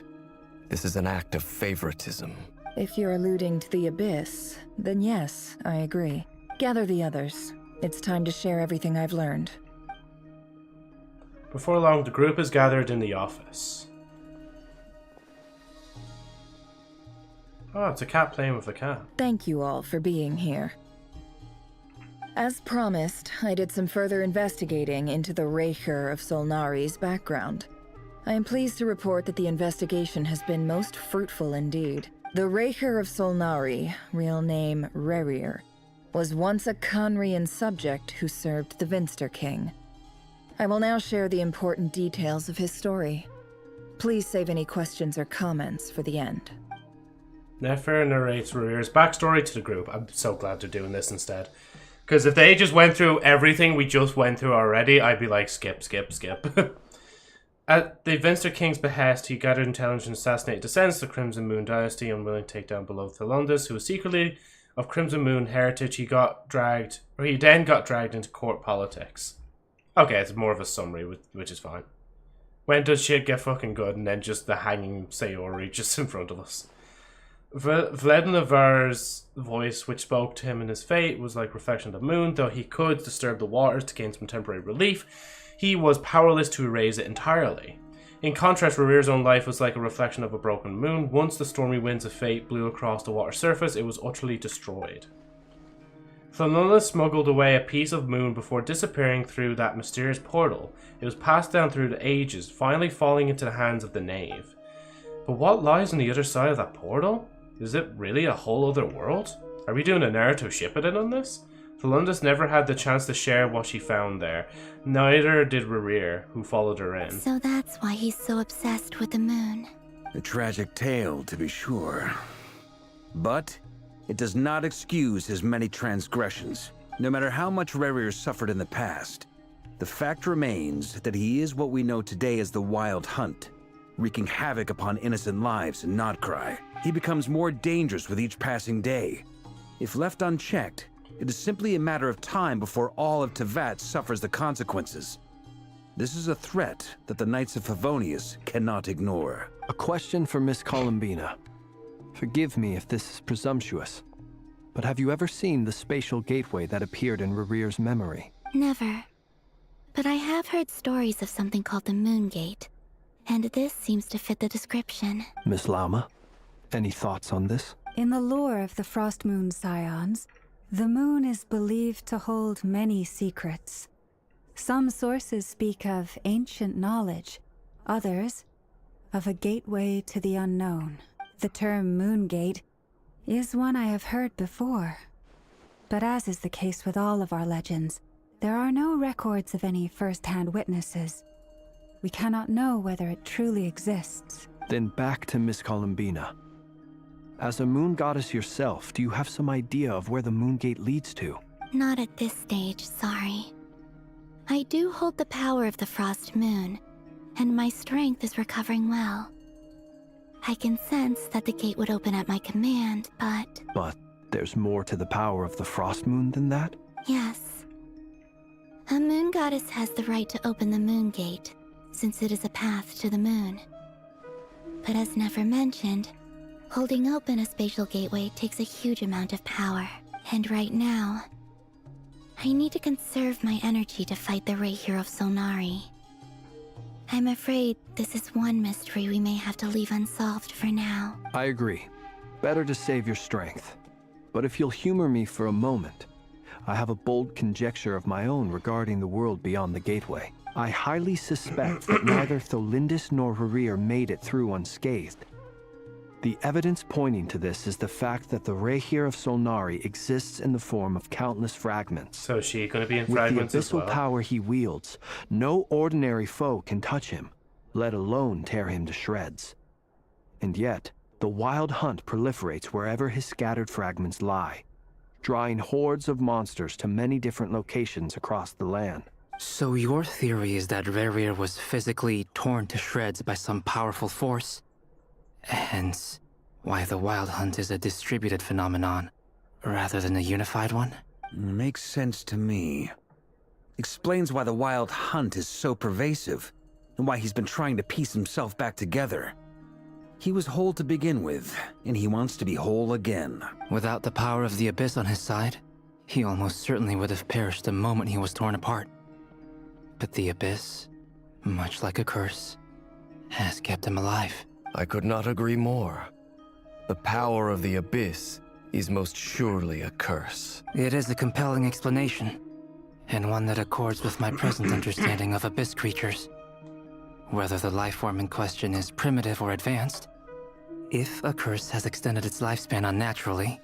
this is an act of favoritism. If you're alluding to the Abyss, then yes, I agree. Gather the others. It's time to share everything I've learned. Before long, the group is gathered in the office. Oh, it's a cat playing with a cat. Thank you all for being here. As promised, I did some further investigating into the Reicher of Solnari's background. I am pleased to report that the investigation has been most fruitful indeed. The Reicher of Solnari, real name Rerir, was once a Conrian subject who served the Vinster King. I will now share the important details of his story. Please save any questions or comments for the end. Nefer narrates Rerir's backstory to the group. I'm so glad they're doing this instead. Because if they just went through everything we just went through already, I'd be like, skip. At the Vinster King's behest, he gathered intelligence and assassinated descendants of the Crimson Moon dynasty, unwilling to take down beloved Thelundus, who was secretly of Crimson Moon heritage. He then got dragged into court politics. Okay, it's more of a summary, which is fine. When does shit get fucking good, and then just the hanging Sayori just in front of us. Vlednavar's voice, which spoke to him in his fate, was like reflection of the moon. Though he could disturb the waters to gain some temporary relief, he was powerless to erase it entirely. In contrast, Rerir's own life was like a reflection of a broken moon. Once the stormy winds of fate blew across the water surface, it was utterly destroyed. Thelundus smuggled away a piece of moon before disappearing through that mysterious portal. It was passed down through the ages, finally falling into the hands of the knave. But what lies on the other side of that portal? Is it really a whole other world? Are we doing a Naruto Shippuden on this? Thelundus never had the chance to share what she found there. Neither did Rerir, who followed her in. So that's why he's so obsessed with the moon. A tragic tale, to be sure. But it does not excuse his many transgressions. No matter how much Rerir suffered in the past, the fact remains that he is what we know today as the Wild Hunt, wreaking havoc upon innocent lives in Nod-Krai. He becomes more dangerous with each passing day. If left unchecked, it is simply a matter of time before all of Tevat suffers the consequences. This is a threat that the Knights of Favonius cannot ignore. A question for Miss Columbina. Forgive me if this is presumptuous, but have you ever seen the spatial gateway that appeared in Rerir's memory? Never. But I have heard stories of something called the Moon Gate, and this seems to fit the description. Miss Lama, any thoughts on this? In the lore of the Frost Moon Scions, the moon is believed to hold many secrets. Some sources speak of ancient knowledge, others of a gateway to the unknown. The term Moon Gate is one I have heard before. But as is the case with all of our legends, there are no records of any first-hand witnesses. We cannot know whether it truly exists. Then back to Miss Columbina. As a moon goddess yourself, do you have some idea of where the Moon Gate leads to? Not at this stage, sorry. I do hold the power of the Frost Moon, and my strength is recovering well. I can sense that the gate would open at my command, but... But there's more to the power of the Frost Moon than that? Yes. A moon goddess has the right to open the Moon Gate, since it is a path to the moon. But as Nefer mentioned, holding open a spatial gateway takes a huge amount of power. And right now, I need to conserve my energy to fight the Reicher of Solnari. I'm afraid this is one mystery we may have to leave unsolved for now. I agree. Better to save your strength. But if you'll humor me for a moment, I have a bold conjecture of my own regarding the world beyond the gateway. I highly suspect that neither Thelundus nor Rerir made it through unscathed. The evidence pointing to this is the fact that the Reicher of Solnari exists in the form of countless fragments. So is she going to be in fragments as well? With the abyssal power he wields, no ordinary foe can touch him, let alone tear him to shreds. And yet, the wild hunt proliferates wherever his scattered fragments lie, drawing hordes of monsters to many different locations across the land. So your theory is that Rerir was physically torn to shreds by some powerful force? Hence, why the wild hunt is a distributed phenomenon, rather than a unified one? Makes sense to me. Explains why the wild hunt is so pervasive, and why he's been trying to piece himself back together. He was whole to begin with, and he wants to be whole again. Without the power of the Abyss on his side, he almost certainly would have perished the moment he was torn apart. But the Abyss, much like a curse, has kept him alive. I could not agree more. The power of the Abyss is most surely a curse. It is a compelling explanation, and one that accords with my present understanding of Abyss creatures. Whether the life form in question is primitive or advanced, if a curse has extended its lifespan unnaturally,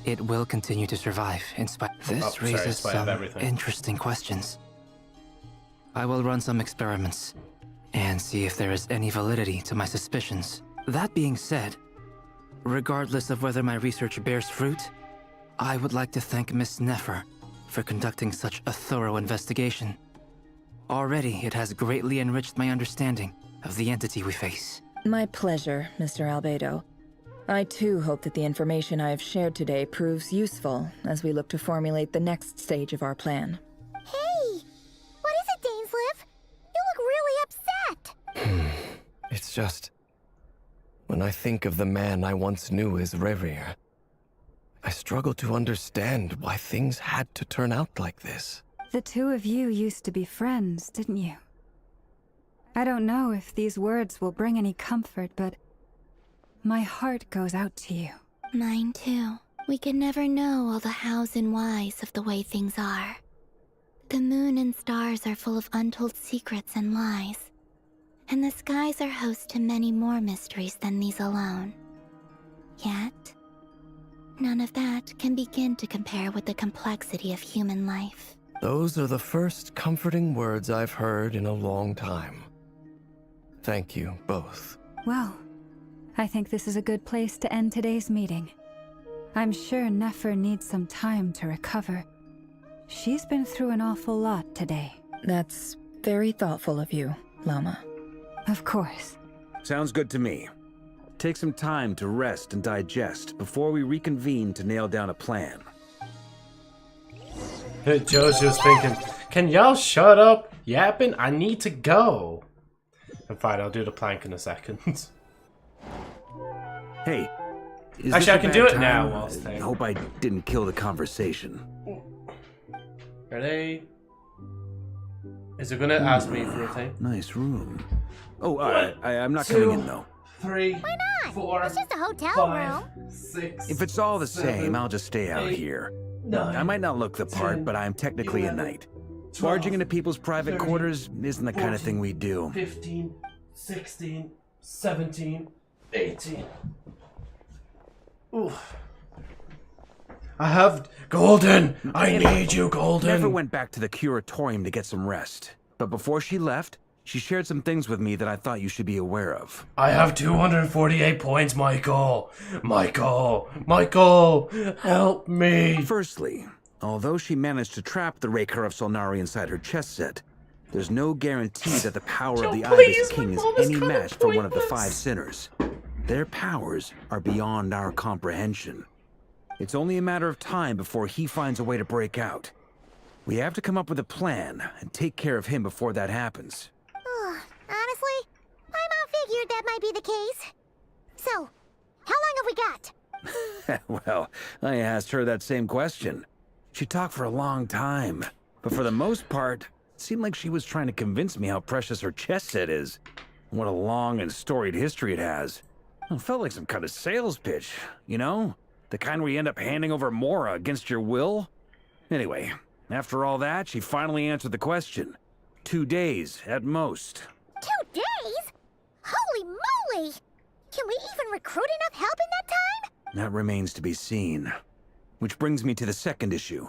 it will continue to survive in spite. This raises some interesting questions. I will run some experiments and see if there is any validity to my suspicions. That being said, regardless of whether my research bears fruit, I would like to thank Miss Nefer for conducting such a thorough investigation. Already, it has greatly enriched my understanding of the entity we face. My pleasure, Mr. Albedo. I too hope that the information I have shared today proves useful as we look to formulate the next stage of our plan. Hey! What is it, Dainsleif? You look really upset! It's just... when I think of the man I once knew as Rerir, I struggle to understand why things had to turn out like this. The two of you used to be friends, didn't you? I don't know if these words will bring any comfort, but my heart goes out to you. Mine too. We can never know all the hows and whys of the way things are. The moon and stars are full of untold secrets and lies, and the skies are host to many more mysteries than these alone. Yet, none of that can begin to compare with the complexity of human life. Those are the first comforting words I've heard in a long time. Thank you, both. Well, I think this is a good place to end today's meeting. I'm sure Nefer needs some time to recover. She's been through an awful lot today. That's very thoughtful of you, Lama. Of course. Sounds good to me. Take some time to rest and digest before we reconvene to nail down a plan. Joe's just thinking, can y'all shut up yapping? I need to go. I'm fine, I'll do the plank in a second. Hey, actually, I can do it now. I hope I didn't kill the conversation. Ready? Is it gonna ask me for a thing? Nice room. Oh, I'm not coming in though. 3, Why not? 4, it's just a hotel 5, room. 6. If it's all the 7, same, I'll just stay out 8, here. 9, I might not look the part, 10, but I'm technically 11, a knight. 12, Barging into people's private 13, quarters isn't the kind of 14, thing we do. 15, 16, 17, 18. Oof. I have Golden. I need you, Golden. Never went back to the curatorium to get some rest, but before she left, she shared some things with me that I thought you should be aware of. I have 248 points, Michael. Michael, help me. Firstly, although she managed to trap the Raker of Solnari inside her chest set, there's no guarantee that the power of the Ibis King is any match for one of the 5 sinners. Their powers are beyond our comprehension. It's only a matter of time before he finds a way to break out. We have to come up with a plan and take care of him before that happens. Honestly, my mom figured that might be the case. So, how long have we got? Well, I asked her that same question. She talked for a long time, but for the most part, it seemed like she was trying to convince me how precious her chess set is, and what a long and storied history it has. It felt like some kind of sales pitch, you know? The kind where you end up handing over Mora against your will? Anyway, after all that, she finally answered the question. 2 days, at most. 2 days? Holy moly! Can we even recruit enough help in that time? That remains to be seen. Which brings me to the second issue.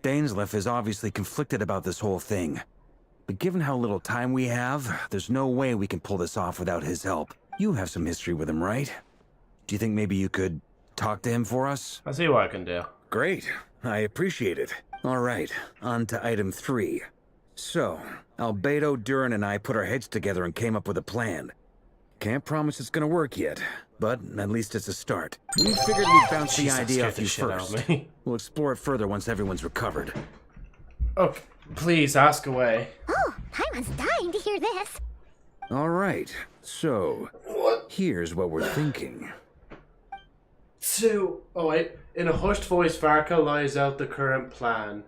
Dainsleif is obviously conflicted about this whole thing. But given how little time we have, there's no way we can pull this off without his help. You have some history with him, right? Do you think maybe you could talk to him for us? I'll see what I can do. Great. I appreciate it. All right, on to item 3. So, Albedo, Duran, and I put our heads together and came up with a plan. Can't promise it's gonna work yet, but at least it's a start. We figured we'd bounce the idea off you first. We'll explore it further once everyone's recovered. Okay, please ask away. Oh, Paimon's dying to hear this. All right, so here's what we're thinking. So, oh wait, in a hushed voice, Varka lies out the current plan.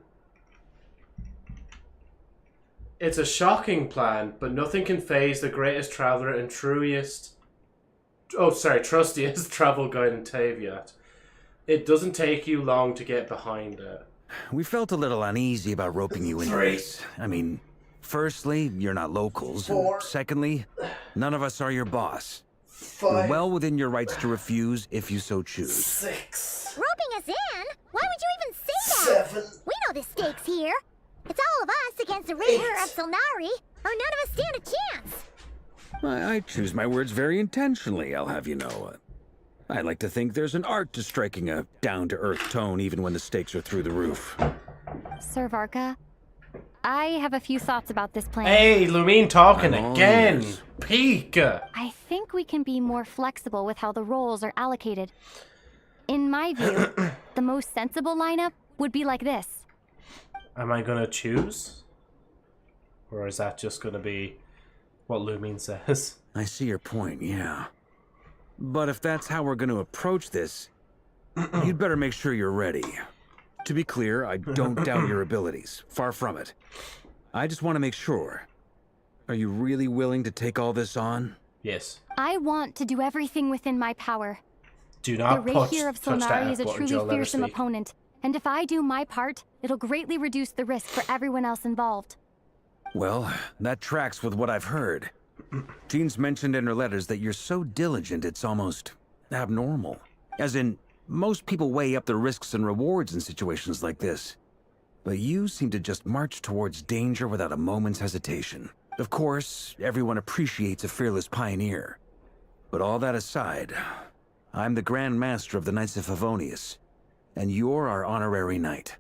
It's a shocking plan, but nothing can faze the greatest traveler and trustiest travel guide in Taviat. It doesn't take you long to get behind it. We felt a little uneasy about roping you into 3. this. I mean, firstly, you're not locals. 4. And secondly, none of us are your boss. 5. You're well within your rights to refuse if you so choose. 6. Roping us in? Why would you even say that? 7. We know the stakes here. It's all of us against the Raider of Solnari, or none of us stand a chance. I choose my words very intentionally, I'll have you know. I like to think there's an art to striking a down-to-earth tone even when the stakes are through the roof. Sir Varka, I have a few thoughts about this plan. Hey, Lumine talking I'm all again. ears. Pika. I think we can be more flexible with how the roles are allocated. In my view, the most sensible lineup would be like this. Am I gonna choose? Or is that just gonna be what Lumine says? I see your point, yeah. But if that's how we're going to approach this, you'd better make sure you're ready. To be clear, I don't doubt your abilities. Far from it. I just want to make sure. Are you really willing to take all this on? Yes. I want to do everything within my power. Do not The touch Rapier of that Solnari is a button, truly Joe, let her fearsome speak. opponent, and if I do my part, it'll greatly reduce the risk for everyone else involved. Well, that tracks with what I've heard. Jean's mentioned in her letters that you're so diligent it's almost abnormal. As in, most people weigh up the risks and rewards in situations like this. But you seem to just march towards danger without a moment's hesitation. Of course, everyone appreciates a fearless pioneer. But all that aside, I'm the Grand Master of the Knights of Favonius, and you're our honorary knight.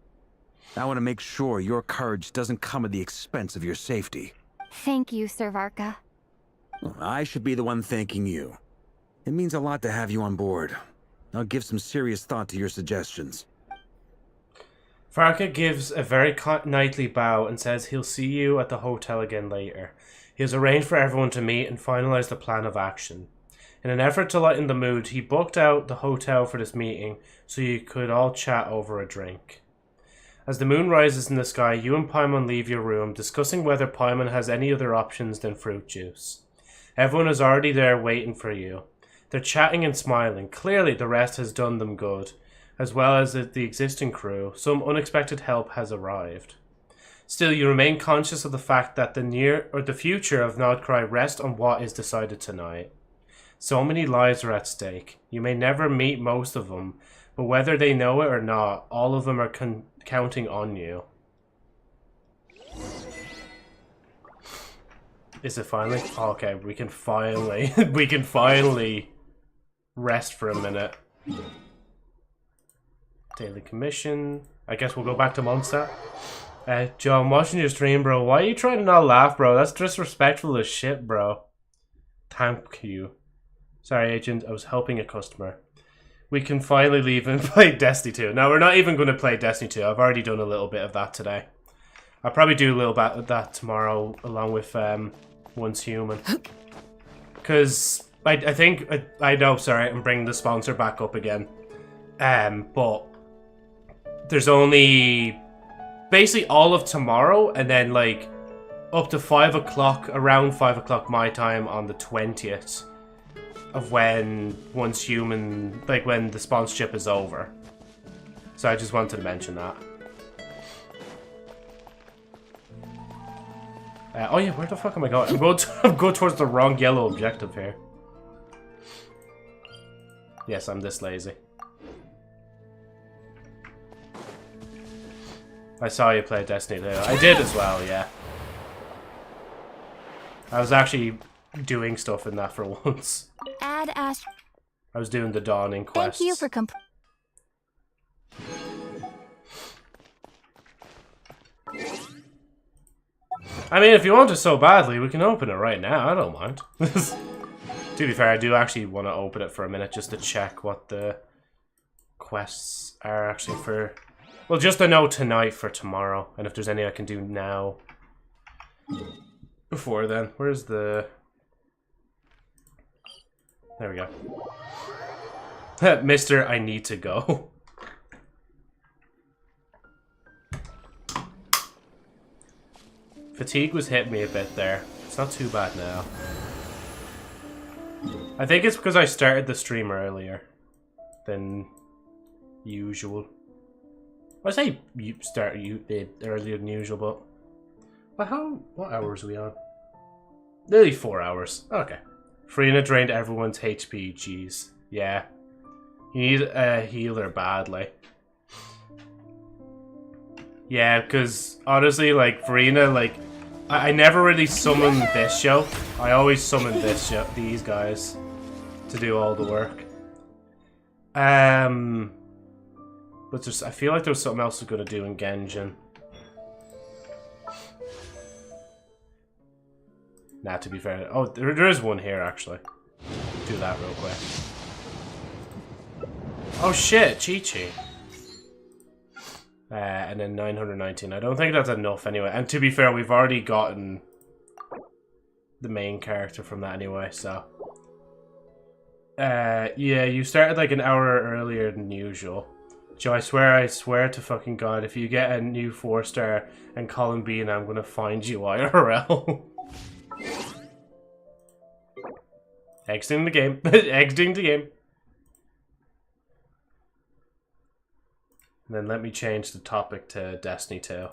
I want to make sure your courage doesn't come at the expense of your safety. Thank you, Sir Varka. I should be the one thanking you. It means a lot to have you on board. I'll give some serious thought to your suggestions. Varka gives a very knightly bow and says he'll see you at the hotel again later. He has arranged for everyone to meet and finalize the plan of action. In an effort to lighten the mood, he booked out the hotel for this meeting so you could all chat over a drink. As the moon rises in the sky, you and Paimon leave your room, discussing whether Paimon has any other options than fruit juice. Everyone is already there waiting for you. They're chatting and smiling. Clearly the rest has done them good. As well as the existing crew, some unexpected help has arrived. Still, you remain conscious of the fact that the future of Nod-Krai rests on what is decided tonight. So many lives are at stake. You may never meet most of them, but whether they know it or not, all of them are counting on you. Is it finally? Oh, okay, we can finally rest for a minute. Daily commission. I guess we'll go back to Mondstadt. Joe, I'm watching your stream, bro. Why are you trying to not laugh, bro? That's disrespectful as shit, bro. Thank you. Sorry, agent. I was helping a customer. We can finally leave and play Destiny 2. Now, we're not even going to play Destiny 2. I've already done a little bit of that today. I'll probably do a little bit of that tomorrow, along with Once Human. Because I think... I know, sorry, I'm bringing the sponsor back up again. But there's only basically all of tomorrow, and then like up to 5 o'clock, around 5 o'clock my time on the 20th of when Once Human, like when the sponsorship is over. So I just wanted to mention that. Oh yeah, where the fuck am I going? I'm going towards the wrong yellow objective here. Yes, I'm this lazy. I saw you play Destiny 2. I did as well, yeah. I was actually doing stuff in that for once. Add Ash. I was doing the dawning quests. Thank you for I mean, if you want it so badly, we can open it right now. I don't mind. To be fair, I do actually want to open it for a minute just to check what the quests are actually for. Well, just to know tonight for tomorrow, and if there's any I can do now. Before then, where's the... There we go. Mr. I need to go. Fatigue was hitting me a bit there. It's not too bad now. I think it's because I started the stream earlier than usual. I say you start earlier than usual, but what hours are we on? Nearly 4 hours. Okay. Farina drained everyone's HP. Jeez. Yeah. You need a healer badly. Yeah, because honestly, like Farina, like I never really summoned this show. I always summoned these guys to do all the work. But just I feel like there was something else I was gonna do in Genjin. Nah, to be fair. Oh, there is one here actually. Do that real quick. Oh shit, Chi-Chi. And then 919. I don't think that's enough anyway. And to be fair, we've already gotten the main character from that anyway, so. Yeah, you started like an hour earlier than usual. Joe, I swear to fucking God, if you get a new 4-star and Colin Bean, I'm gonna find you IRL. Exiting the game. Exiting the game. And then let me change the topic to Destiny 2.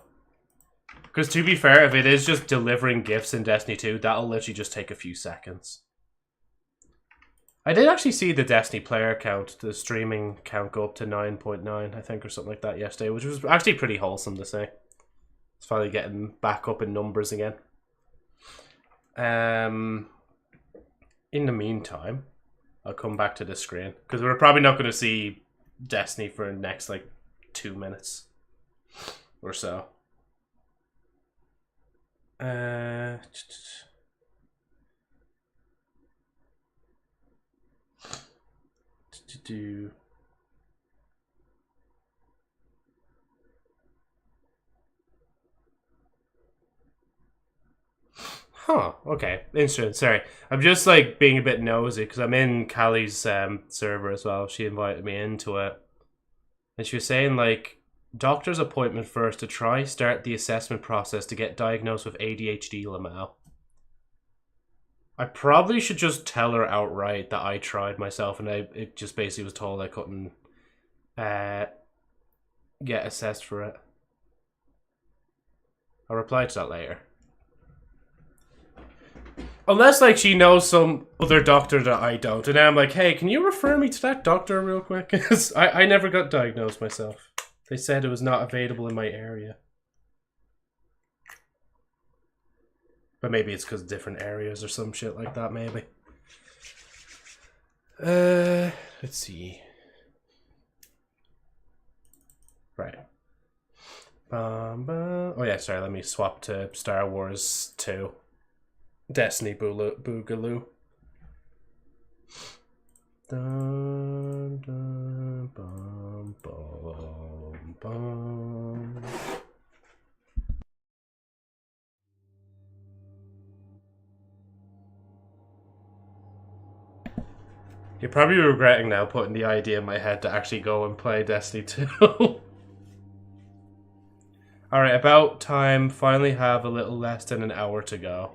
Because to be fair, if it is just delivering gifts in Destiny 2, that'll literally just take a few seconds. I did actually see the Destiny player count, the streaming count, go up to 9.9, I think, or something like that yesterday, which was actually pretty wholesome to see. It's finally getting back up in numbers again. In the meantime, I'll come back to the screen, because we're probably not going to see Destiny for the next, like, 2 minutes or so. Huh, okay. Interesting. Sorry. I'm just like being a bit nosy because I'm in Callie's server as well. She invited me into it. And she was saying like, doctor's appointment first to try start the assessment process to get diagnosed with ADHD, Lamau. I probably should just tell her outright that I tried myself and it just basically was told I couldn't get assessed for it. I'll reply to that later. Unless, like, she knows some other doctor that I don't. And then I'm like, hey, can you refer me to that doctor real quick? Because I never got diagnosed myself. They said it was not available in my area. But maybe it's because of different areas or some shit like that, maybe. Let's see. Right. Oh yeah, sorry, let me swap to Star Wars 2. Destiny Boogaloo. Dun, dun, bum, bum, bum. You're probably regretting now putting the idea in my head to actually go and play Destiny 2. Alright, about time. Finally have a little less than an hour to go.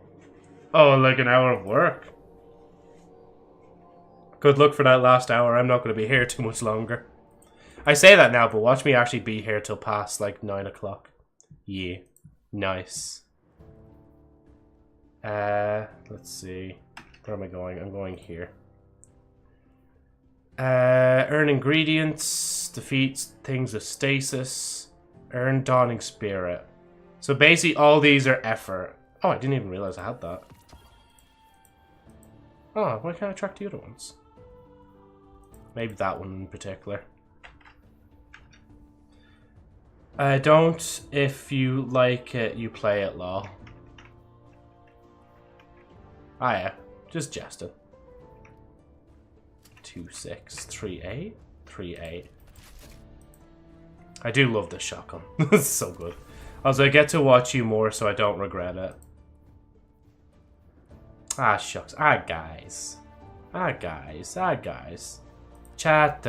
Oh, like an hour of work. Good luck for that last hour. I'm not going to be here too much longer. I say that now, but watch me actually be here till past like 9 o'clock. Yeah. Nice. Let's see. Where am I going? I'm going here. Earn ingredients. Defeat things with stasis. Earn Dawning Spirit. So basically all these are effort. Oh, I didn't even realize I had that. Oh, why can't I track the other ones? Maybe that one in particular. Don't, if you like it, you play it, lol. Ah, yeah. Just jesting. 2638 38. I do love this shotgun. It's so good. Also, I get to watch you more, so I don't regret it. Ah, shucks. Ah, guys. Ah, guys. Ah, guys. Chat.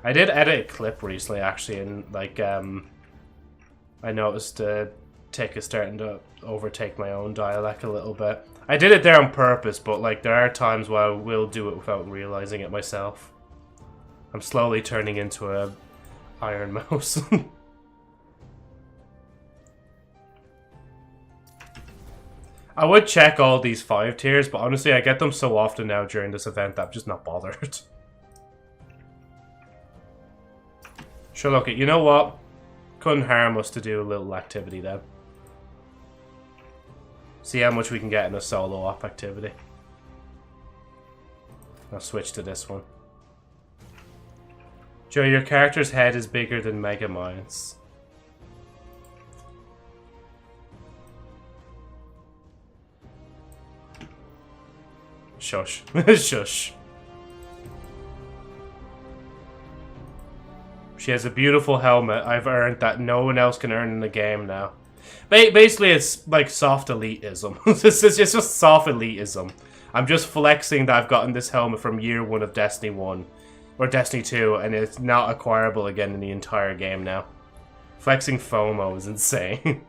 I did edit a clip recently, actually, and like, I noticed Tick is starting to overtake my own dialect a little bit. I did it there on purpose, but like, there are times where I will do it without realizing it myself. I'm slowly turning into a Iron Mouse. I would check all these 5 tiers, but honestly, I get them so often now during this event that I'm just not bothered. Sure, look, you know what? Couldn't harm us to do a little activity then. See how much we can get in a solo op activity. I'll switch to this one. Joe, your character's head is bigger than Megamind's. Shush. Shush. She has a beautiful helmet I've earned that no one else can earn in the game now. Basically, it's like soft elitism. It's just soft elitism. I'm just flexing that I've gotten this helmet from year 1 of Destiny 1. Or Destiny 2, and it's not acquirable again in the entire game now. Flexing FOMO is insane.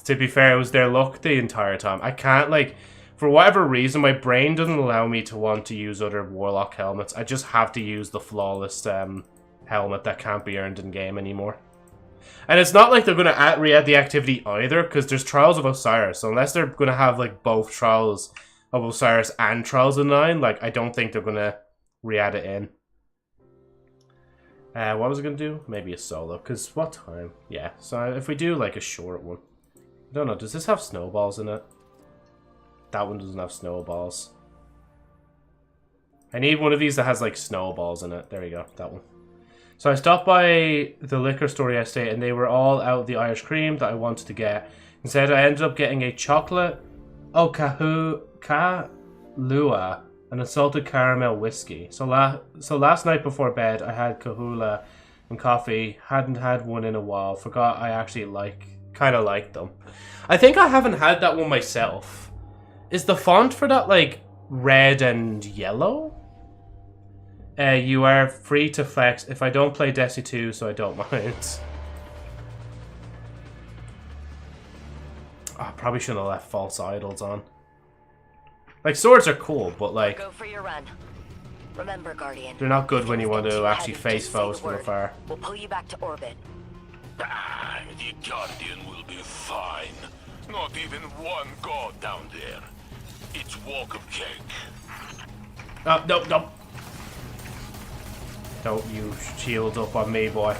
To be fair, it was their luck the entire time. I can't, like, for whatever reason, my brain doesn't allow me to want to use other Warlock helmets. I just have to use the flawless helmet that can't be earned in-game anymore. And it's not like they're going to re-add the activity either, because there's Trials of Osiris. So unless they're going to have, like, both Trials of Osiris and Trials of 9, like, I don't think they're going to re-add it in. What was I going to do? Maybe a solo, because what time? Yeah, so if we do, like, a short one. I don't know, does this have snowballs in it? That one doesn't have snowballs. I need one of these that has, like, snowballs in it. There you go, that one. So I stopped by the liquor store yesterday, and they were all out the Irish cream that I wanted to get. Instead, I ended up getting a chocolate Kahlua, and a salted caramel whiskey. So last night before bed, I had Kahlua and coffee. Hadn't had one in a while. Forgot I actually kind of like them. I think I haven't had that one myself. Is the font for that like red and yellow? You are free to flex. If I don't play Destiny 2, so I don't mind. I probably shouldn't have left false idols on. Like, swords are cool, but like, go for your run. Remember, Guardian, they're not good when you want to actually face foes from afar. We'll pull you back to orbit. Ah, the Guardian will be fine. Not even one god down there. It's walk of cake. No. Don't you shield up on me, boy.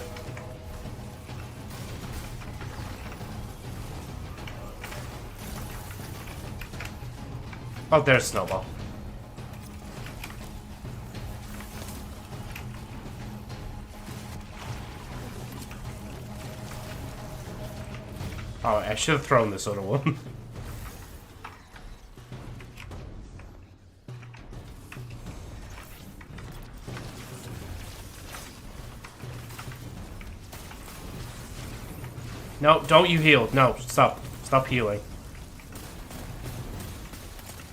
Oh, there's Snowball. Oh, I should have thrown this other one. No, don't you heal. No, stop. Stop healing.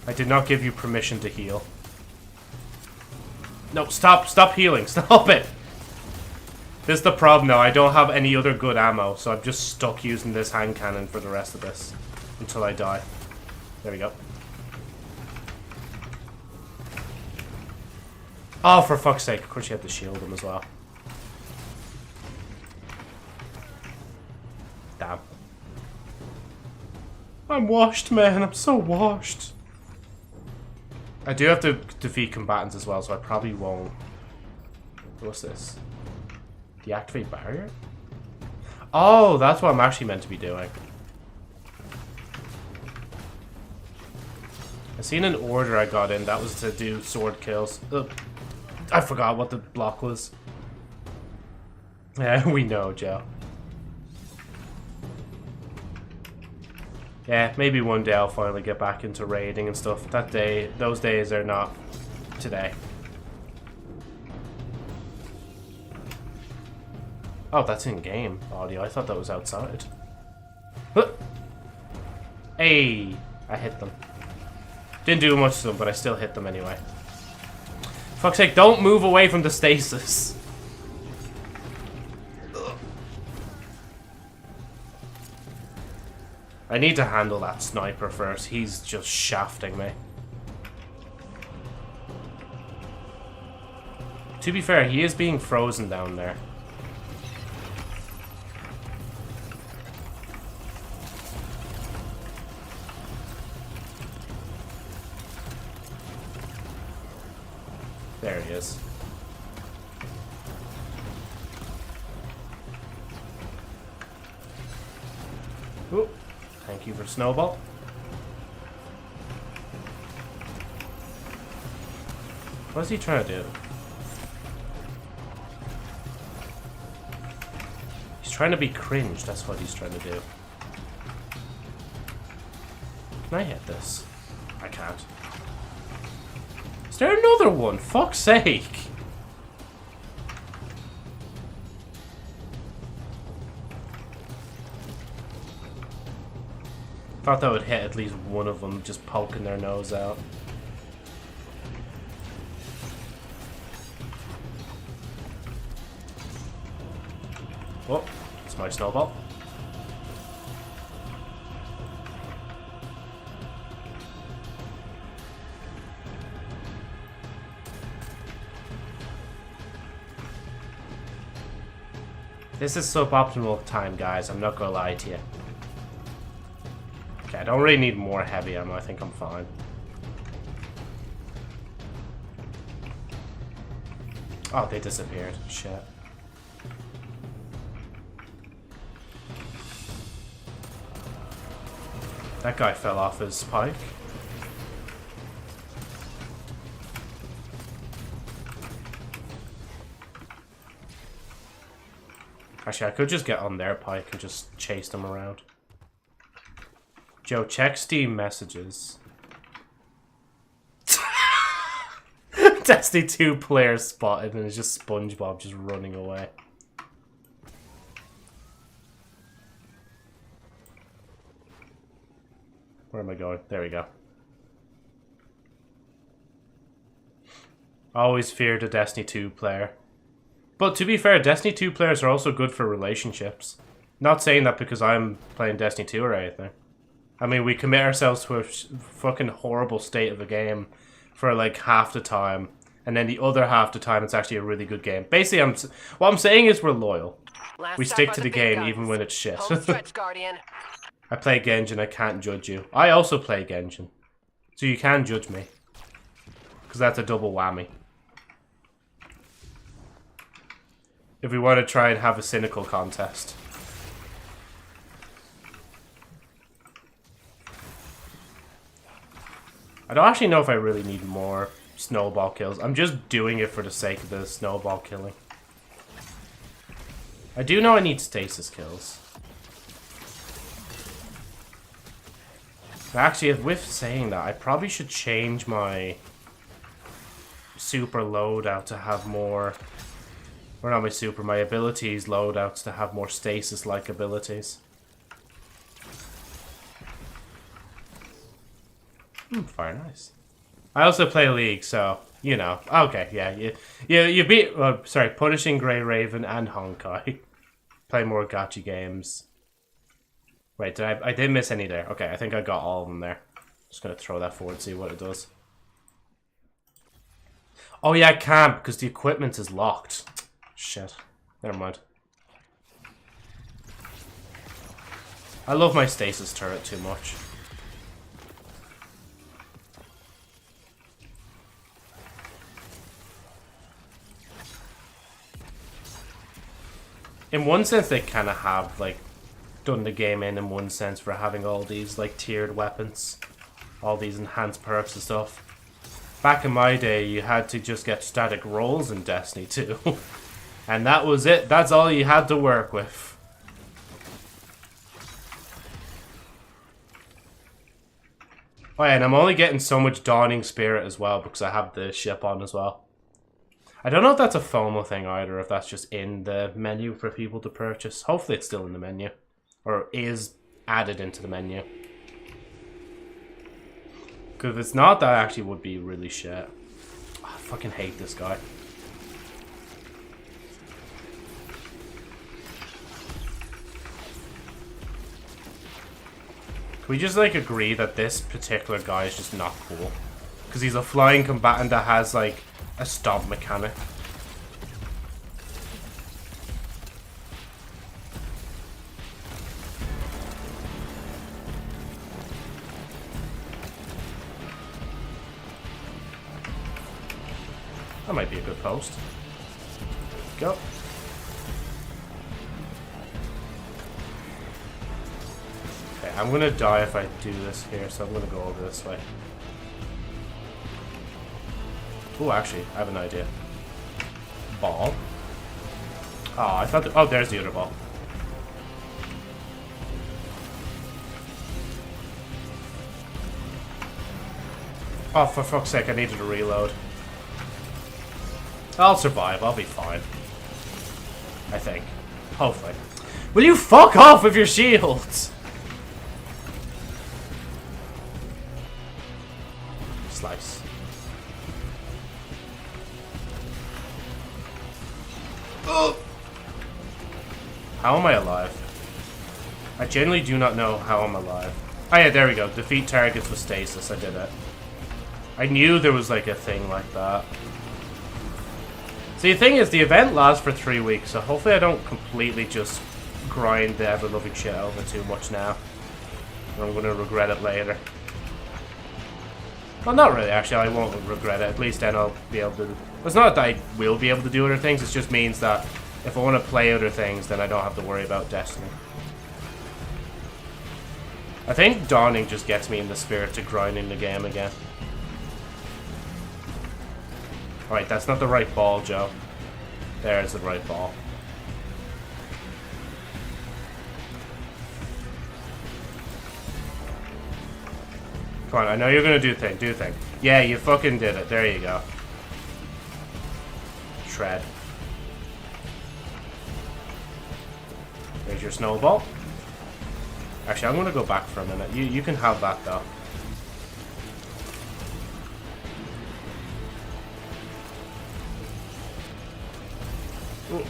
I did not give you permission to heal. No, stop healing. Stop it. This is the problem now. I don't have any other good ammo, so I'm just stuck using this hand cannon for the rest of this. Until I die. There we go. Oh, for fuck's sake. Of course you have to shield him as well. Damn. I'm washed, man. I'm so washed. I do have to defeat combatants as well, so I probably won't. What's this? Deactivate barrier? Oh, that's what I'm actually meant to be doing. I seen an order I got in that was to do sword kills. Ugh. I forgot what the block was. Yeah, we know, Joe. Yeah, maybe one day I'll finally get back into raiding and stuff. Those days are not today. Oh, that's in-game audio. I thought that was outside. Huh. Hey! I hit them. Didn't do much to them, but I still hit them anyway. Fuck's sake, don't move away from the stasis. I need to handle that sniper first. He's just shafting me. To be fair, he is being frozen down there. There he is. Ooh, thank you for Snowball. What's he trying to do? He's trying to be cringe, that's what he's trying to do. Can I hit this? I can't. Is there another one? Fuck's sake! Thought that would hit at least one of them just poking their nose out. Oh, it's my snowball. This is suboptimal time, guys. I'm not gonna lie to you. Okay, I don't really need more heavy ammo. I think I'm fine. Oh, they disappeared. Shit. That guy fell off his pike. Actually, I could just get on their pike and just chase them around. Joe, check Steam messages. Destiny 2 player spotted and it's just SpongeBob just running away. Where am I going? There we go. Always feared a Destiny 2 player. But to be fair, Destiny 2 players are also good for relationships. Not saying that because I'm playing Destiny 2 or anything. I mean, we commit ourselves to a fucking horrible state of a game for like half the time. And then the other half the time it's actually a really good game. Basically, what I'm saying is we're loyal. We stick to the game even when it's shit. I play Genshin, I can't judge you. I also play Genshin. So you can judge me. Because that's a double whammy. If we want to try and have a cynical contest. I don't actually know if I really need more snowball kills. I'm just doing it for the sake of the snowball killing. I do know I need stasis kills. Actually, with saying that, I probably should change my super loadout to have more... Or not my super, my abilities loadouts to have more stasis-like abilities. Very nice. I also play League, so, you know. Okay, yeah, you beat... sorry, Punishing Grey Raven and Honkai. Play more gacha games. Wait, I didn't miss any there. Okay, I think I got all of them there. Just gonna throw that forward, see what it does. Oh yeah, I can't, because the equipment is locked. Shit. Never mind. I love my stasis turret too much. In one sense, they kind of have, like, done the game in one sense for having all these, like, tiered weapons. all these enhanced perks and stuff. Back in my day, you had to just get static rolls in Destiny 2. And that was it. That's all you had to work with. Oh yeah, and I'm only getting so much Dawning Spirit as well because I have the ship on as well. I don't know if that's a FOMO thing either, if that's just in the menu for people to purchase. Hopefully it's still in the menu. Or is added into the menu. Because if it's not, that actually would be really shit. Oh, I fucking hate this guy. Can we just, like, agree that this particular guy is just not cool? Because he's a flying combatant that has, like, a stomp mechanic. That might be a good post. Go. Okay, I'm gonna die if I do this here, so I'm gonna go over this way. Oh, actually, I have an idea. Ball. Oh, I thought... Oh, there's the other ball. Oh, for fuck's sake, I needed to reload. I'll survive. I'll be fine. I think. Hopefully. Will you fuck off with your shields? Slice. Oh. How am I alive? I genuinely do not know how I'm alive. Oh yeah, there we go. Defeat targets with stasis. I did it. I knew there was like a thing like that. See, the thing is, the event lasts for 3 weeks, so hopefully I don't completely just grind the ever-loving shit out of it too much now. Or I'm going to regret it later. Well, not really, actually. I won't regret it. At least then I'll be able to... It's not that I will be able to do other things, it just means that if I want to play other things, then I don't have to worry about Destiny. I think Dawning just gets me in the spirit to grinding the game again. Alright, that's not the right ball, Joe. There's the right ball. Come on, I know you're gonna do thing. Do thing. Yeah, you fucking did it. There you go. Shred. There's your snowball. Actually, I'm gonna go back for a minute. You can have that though. Ooh.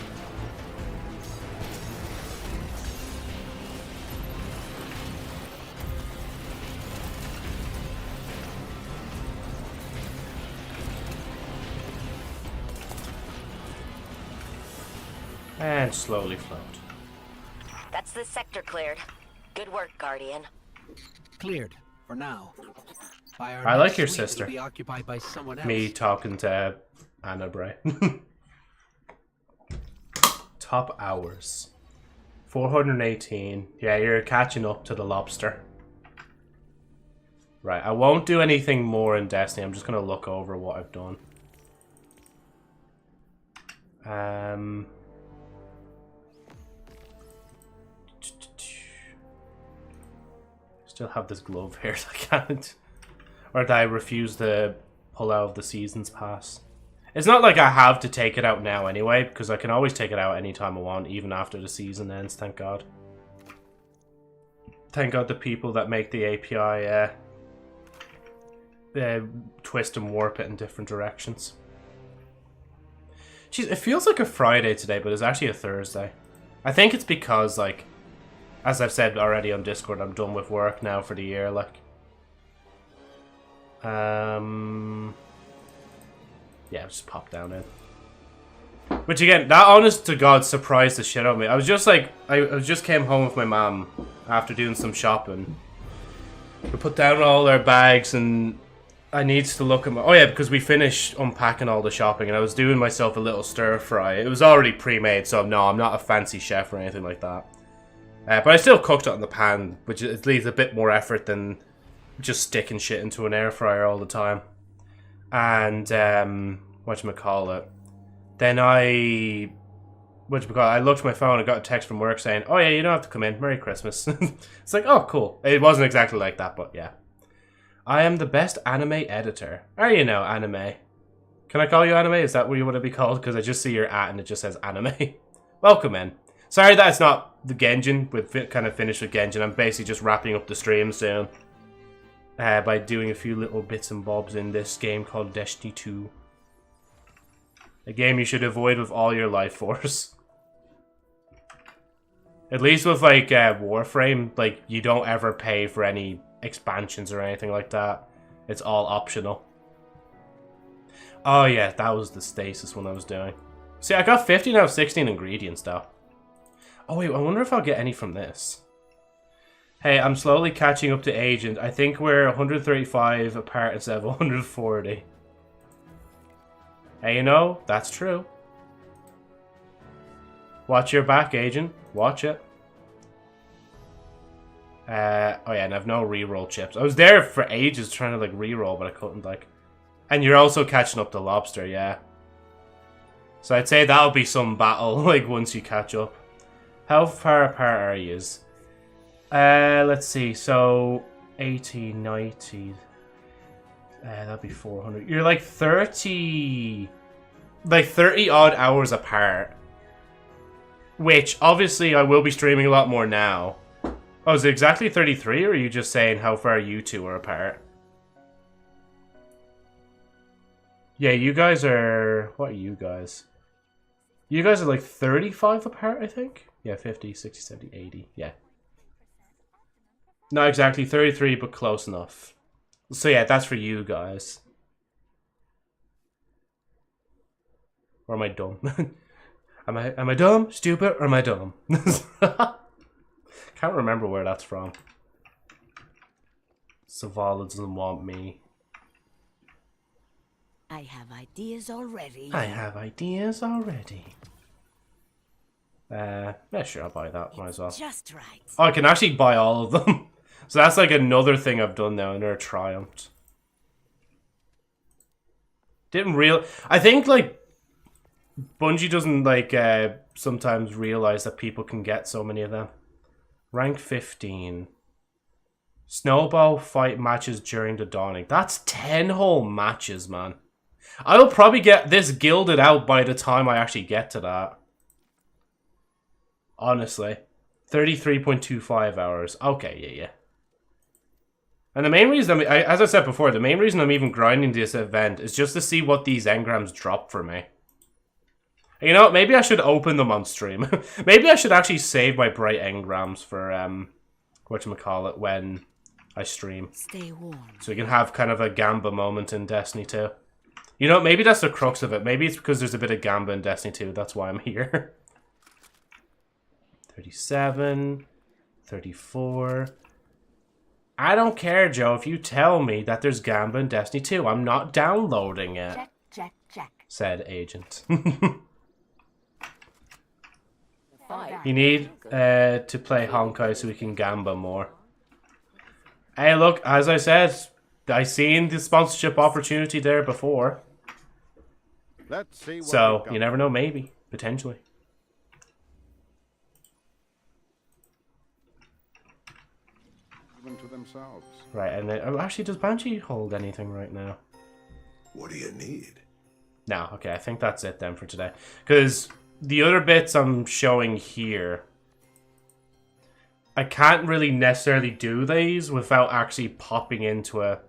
And slowly float. That's the sector cleared. Good work, Guardian. Cleared, for now. I like your sister. Be occupied by someone else. Me talking to Anna Bray. Top hours. 418. Yeah, you're catching up to the lobster. Right, I won't do anything more in Destiny. I'm just going to look over what I've done. Still have this glove here, so I can't. Or did I refuse to pull out of the Seasons Pass? It's not like I have to take it out now anyway, because I can always take it out anytime I want, even after the season ends, thank God. Thank God the people that make the API twist and warp it in different directions. Jeez, it feels like a Friday today, but it's actually a Thursday. I think it's because, like, as I've said already on Discord, I'm done with work now for the year, like. Yeah, just pop down in. Which again, that honest to God surprised the shit out of me. I was just like, I just came home with my mom after doing some shopping. We put down all our bags and I needed to look at my... Oh yeah, because we finished unpacking all the shopping and I was doing myself a little stir fry. It was already pre-made, so no, I'm not a fancy chef or anything like that. But I still cooked it on the pan, which at least a bit more effort than just sticking shit into an air fryer all the time. And whatchamacallit. Then I looked at my phone and got a text from work saying, "Oh yeah, you don't have to come in. Merry Christmas." It's like, oh cool. It wasn't exactly like that, but yeah. I am the best anime editor. Are you now, anime? Can I call you anime? Is that what you want to be called? Because I just see your at and it just says anime. Welcome in. Sorry that it's not the Genjin. We've kind of finished with Genjin. I'm basically just wrapping up the stream soon. By doing a few little bits and bobs in this game called Destiny 2. A game you should avoid with all your life force. At least with like Warframe, like you don't ever pay for any expansions or anything like that. It's all optional. Oh yeah, that was the stasis one I was doing. See, I got 15 out of 16 ingredients though. Oh wait, I wonder if I'll get any from this. Hey, I'm slowly catching up to Agent. I think we're 135 apart instead of 140. Hey, you know, that's true. Watch your back, Agent. Watch it. Oh yeah, and I've no reroll chips. I was there for ages trying to like reroll, but I couldn't like. And you're also catching up to Lobster, yeah. So I'd say that'll be some battle like once you catch up. How far apart are yous? Let's see. So 80, 90. That'd be 400. You're like 30 odd hours apart. Which obviously I will be streaming a lot more now. Oh, is it exactly 33, or are you just saying how far you two are apart? Yeah, you guys are... What are you guys? You guys are like 35 apart, I think? Yeah, 50, 60, 70, 80. Yeah. Not exactly 33, but close enough. So yeah, that's for you guys. Or am I dumb? Am I dumb, stupid, or am I dumb? Can't remember where that's from. Zavala doesn't want me. I have ideas already. I have ideas already. Yeah, sure, I'll buy that. Might as well. Just right. Oh, I can actually buy all of them. So that's like another thing I've done now, and they're triumphed. I think like Bungie doesn't like sometimes realize that people can get so many of them. Rank 15. Snowball fight matches during the dawning. That's 10 whole matches, man. I'll probably get this gilded out by the time I actually get to that. Honestly. 33.25 hours. Okay, yeah. And the main reason, as I said before, the main reason I'm even grinding this event is just to see what these engrams drop for me. You know, maybe I should open them on stream. Maybe I should actually save my bright engrams for, whatchamacallit, when I stream. Stay warm. So we can have kind of a Gamba moment in Destiny 2. You know, maybe that's the crux of it. Maybe it's because there's a bit of Gamba in Destiny 2. That's why I'm here. 37. 34. I don't care, Joe, if you tell me that there's Gamba in Destiny 2. I'm not downloading it. Check. Said Agent. You need to play Honkai so we can Gamba more. Hey, look, as I said, I seen the sponsorship opportunity there before. Let's see what so, you never know, maybe. Potentially. Even to themselves. Right, and then... Oh, actually, does Banshee hold anything right now? What do you need? No, okay, I think that's it then for today. Because the other bits I'm showing here, I can't really necessarily do these without actually popping into a...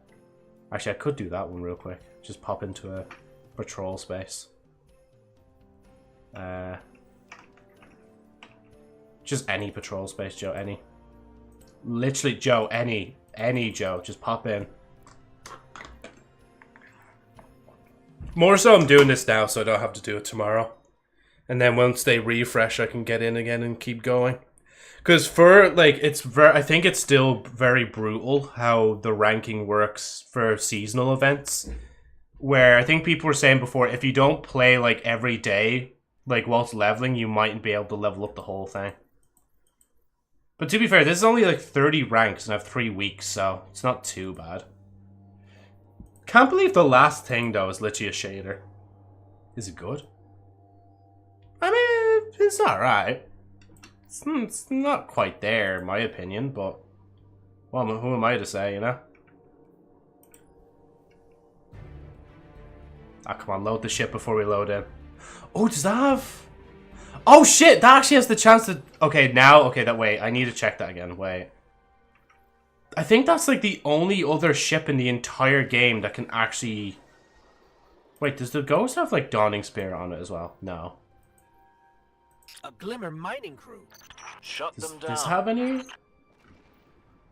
Actually, I could do that one real quick. Just pop into a patrol space. Just any patrol space, Joe, any. Literally, Joe, any Joe, just pop in. More so I'm doing this now so I don't have to do it tomorrow. And then once they refresh, I can get in again and keep going. Because for, like, I think it's still very brutal how the ranking works for seasonal events. Where I think people were saying before, if you don't play, like, every day, like, whilst leveling, you mightn't be able to level up the whole thing. But to be fair, this is only like 30 ranks and I have 3 weeks, so it's not too bad. Can't believe the last thing, though, is literally a shader. Is it good? I mean, it's alright. It's not quite there, in my opinion, but... Well, who am I to say, you know? Ah, come on, load the ship before we load in. Oh, does that have... Oh, shit! That actually has the chance to... Okay, now... Okay, wait. I need to check that again. Wait. I think that's, like, the only other ship in the entire game that can actually... Wait, does the Ghost have, like, Dawning Spear on it as well? No. A Glimmer mining crew. Shut them down. Does this have any...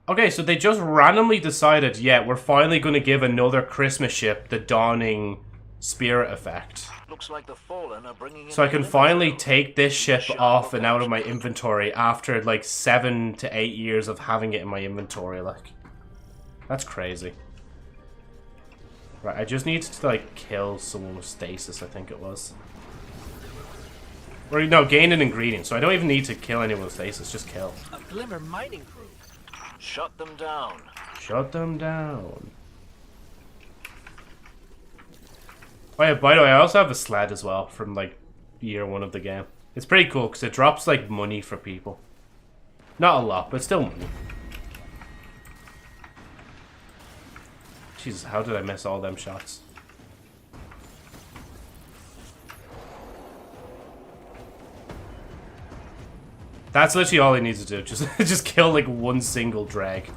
Okay, so they just randomly decided, yeah, we're finally going to give another Christmas ship the Dawning Spear effect. Looks like the Fallen are bringing So I can finally take this ship off and out of my inventory after like 7 to 8 years of having it in my inventory. Like, that's crazy. Right, I just need to like kill someone with stasis, I think it was. Or no, gain an ingredient. So I don't even need to kill anyone with stasis, just kill. A Glimmer mining crew. Shut them down. Shut them down. Oh yeah, by the way, I also have a sled as well from like year 1 of the game. It's pretty cool because it drops like money for people. Not a lot, but still money. Jesus, how did I miss all them shots? That's literally all he needs to do. Just kill like one single drag.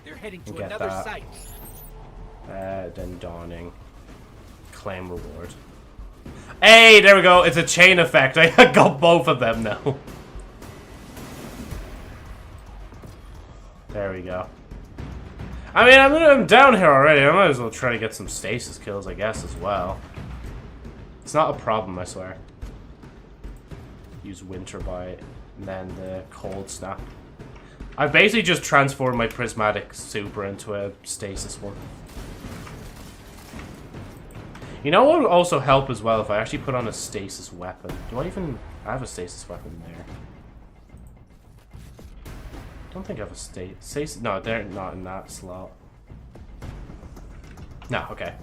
They're heading to another site. Then Dawning. Claim reward. Hey, there we go. It's a chain effect. I got both of them now. There we go. I mean, I'm down here already. I might as well try to get some stasis kills, I guess, as well. It's not a problem, I swear. Use Winter Bite, and then the Cold Snap. I basically just transformed my Prismatic Super into a stasis one. You know what would also help as well if I actually put on a stasis weapon. Do I even have a stasis weapon there? I don't think I have a stasis. No, they're not in that slot. No, okay.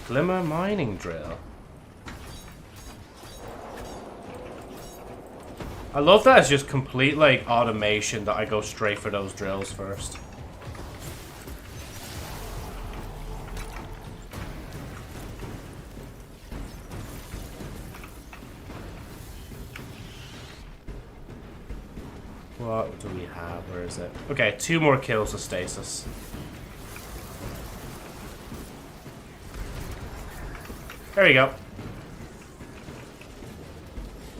Glimmer mining drill. I love that it's just complete, like, automation that I go straight for those drills first. What do we have? Where is it? Okay, 2 more kills of stasis. There you go.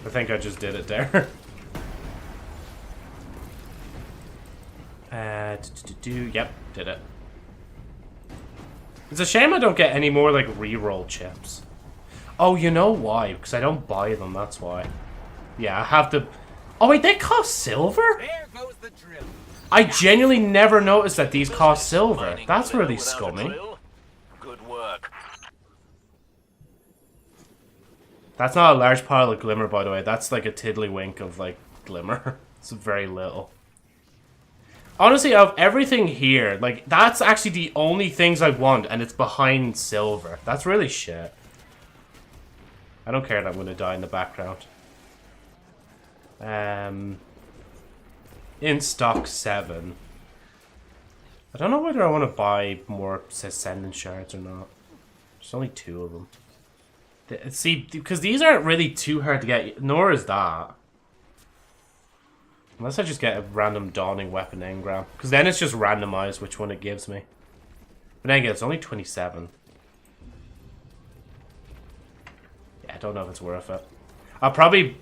I think I just did it there. Yep, did it. It's a shame I don't get any more, like, reroll chips. Oh, you know why? Because I don't buy them, that's why. Yeah, I have to... Oh, wait, they cost silver? There goes the drill. I genuinely never noticed that these cost silver. That's really scummy. Good work. That's not a large pile of glimmer, by the way. That's like a tiddlywink of, like, glimmer. It's very little. Honestly, of everything here, like, that's actually the only things I want, and it's behind silver. That's really shit. I don't care that I'm going to die in the background. In stock 7. I don't know whether I want to buy more Ascendant Shards or not. There's only 2 of them. See, because these aren't really too hard to get, nor is that. Unless I just get a random Dawning Weapon engram. Because then it's just randomized which one it gives me. But then again, it's only 27. Yeah, I don't know if it's worth it. I'll probably...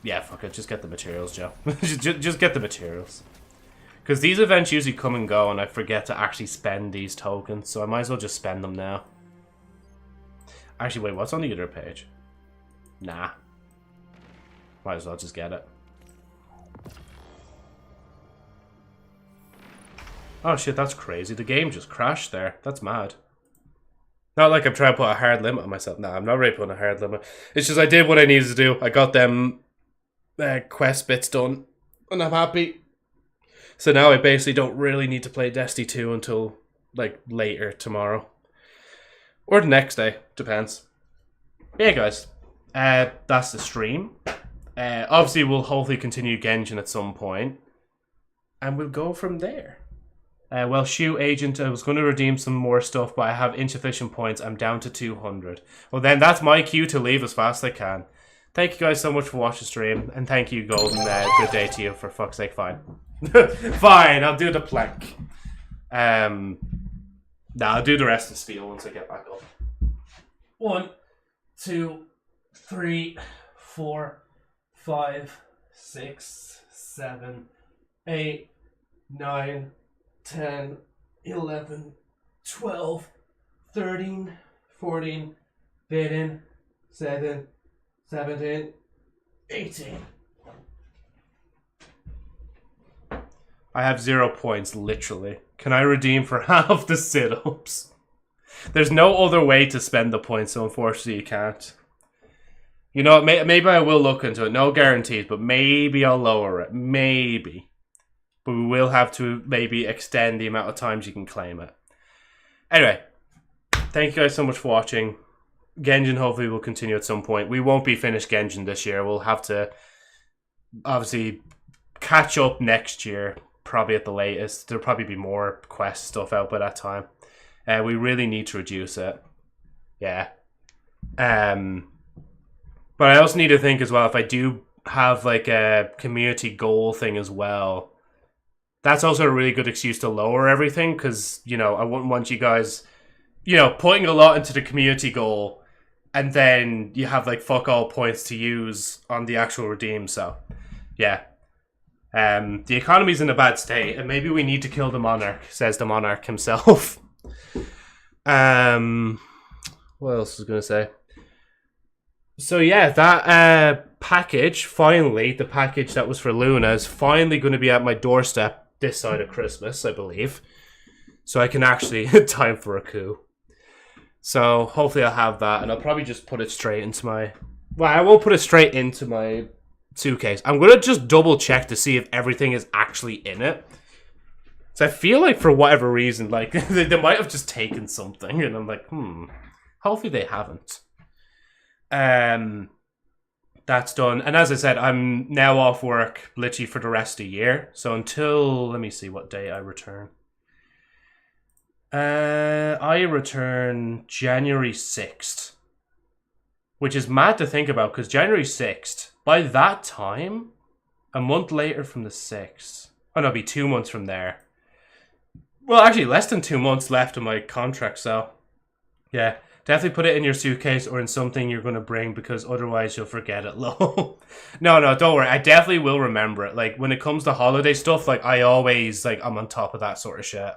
Yeah, fuck it. Just get the materials, Joe. just get the materials. Because these events usually come and go, and I forget to actually spend these tokens. So I might as well just spend them now. Actually, wait, what's on the other page? Nah. Might as well just get it. Oh shit, that's crazy. The game just crashed there. That's mad. Not like I'm trying to put a hard limit on myself. No, I'm not really putting a hard limit. It's just I did what I needed to do. I got them quest bits done, and I'm happy. So now I basically don't really need to play Destiny 2 until like later tomorrow. Or the next day, depends. Yeah, guys. That's the stream. Obviously, we'll hopefully continue Genshin at some point. And we'll go from there. Well, shoot, Agent, I was going to redeem some more stuff, but I have insufficient points. I'm down to 200. Well, then that's my cue to leave as fast as I can. Thank you guys so much for watching the stream. And thank you, Golden. Good day to you, for fuck's sake. Fine. Fine, I'll do the plank. I'll do the rest of the spiel once I get back up. 1, 2, 3, 4, 5, 6, 7, 8, 9, 10, 11, 12, 13, 14, 15, 16, 17, 18. I have 0 points, literally. Can I redeem for half the sit-ups? There's no other way to spend the points, so unfortunately you can't. You know, maybe I will look into it. No guarantees, but maybe I'll lower it. Maybe. But we will have to maybe extend the amount of times you can claim it. Anyway, thank you guys so much for watching. Genshin hopefully will continue at some point. We won't be finished Genshin this year. We'll have to obviously catch up next year, probably at the latest. There'll probably be more quest stuff out by that time. We really need to reduce it. Yeah. But I also need to think as well, if I do have like a community goal thing as well, that's also a really good excuse to lower everything, because, you know, I wouldn't want you guys, you know, putting a lot into the community goal and then you have like fuck all points to use on the actual redeem. So yeah. The economy's in a bad state, and maybe we need to kill the monarch, says the monarch himself. What else was I gonna say? So yeah, that package, finally, the package that was for Luna, is finally going to be at my doorstep this side of Christmas, I believe. So I can actually time for a coup. So hopefully I'll have that, and I'll probably just put it straight into my... Well, I won't put it straight into my suitcase. I'm going to just double check to see if everything is actually in it. So I feel like for whatever reason, like, they might have just taken something, and I'm like, hopefully they haven't. That's done. And as I said, I'm now off work literally for the rest of the year. So until, let me see what day I return. I return January 6th. Which is mad to think about, because January 6th, by that time, a month later from the 6th. Oh no, it'll be 2 months from there. Well, actually, less than 2 months left of my contract, so... Yeah, definitely put it in your suitcase or in something you're going to bring, because otherwise you'll forget it. No, don't worry. I definitely will remember it. Like, when it comes to holiday stuff, like, I always, like, I'm on top of that sort of shit.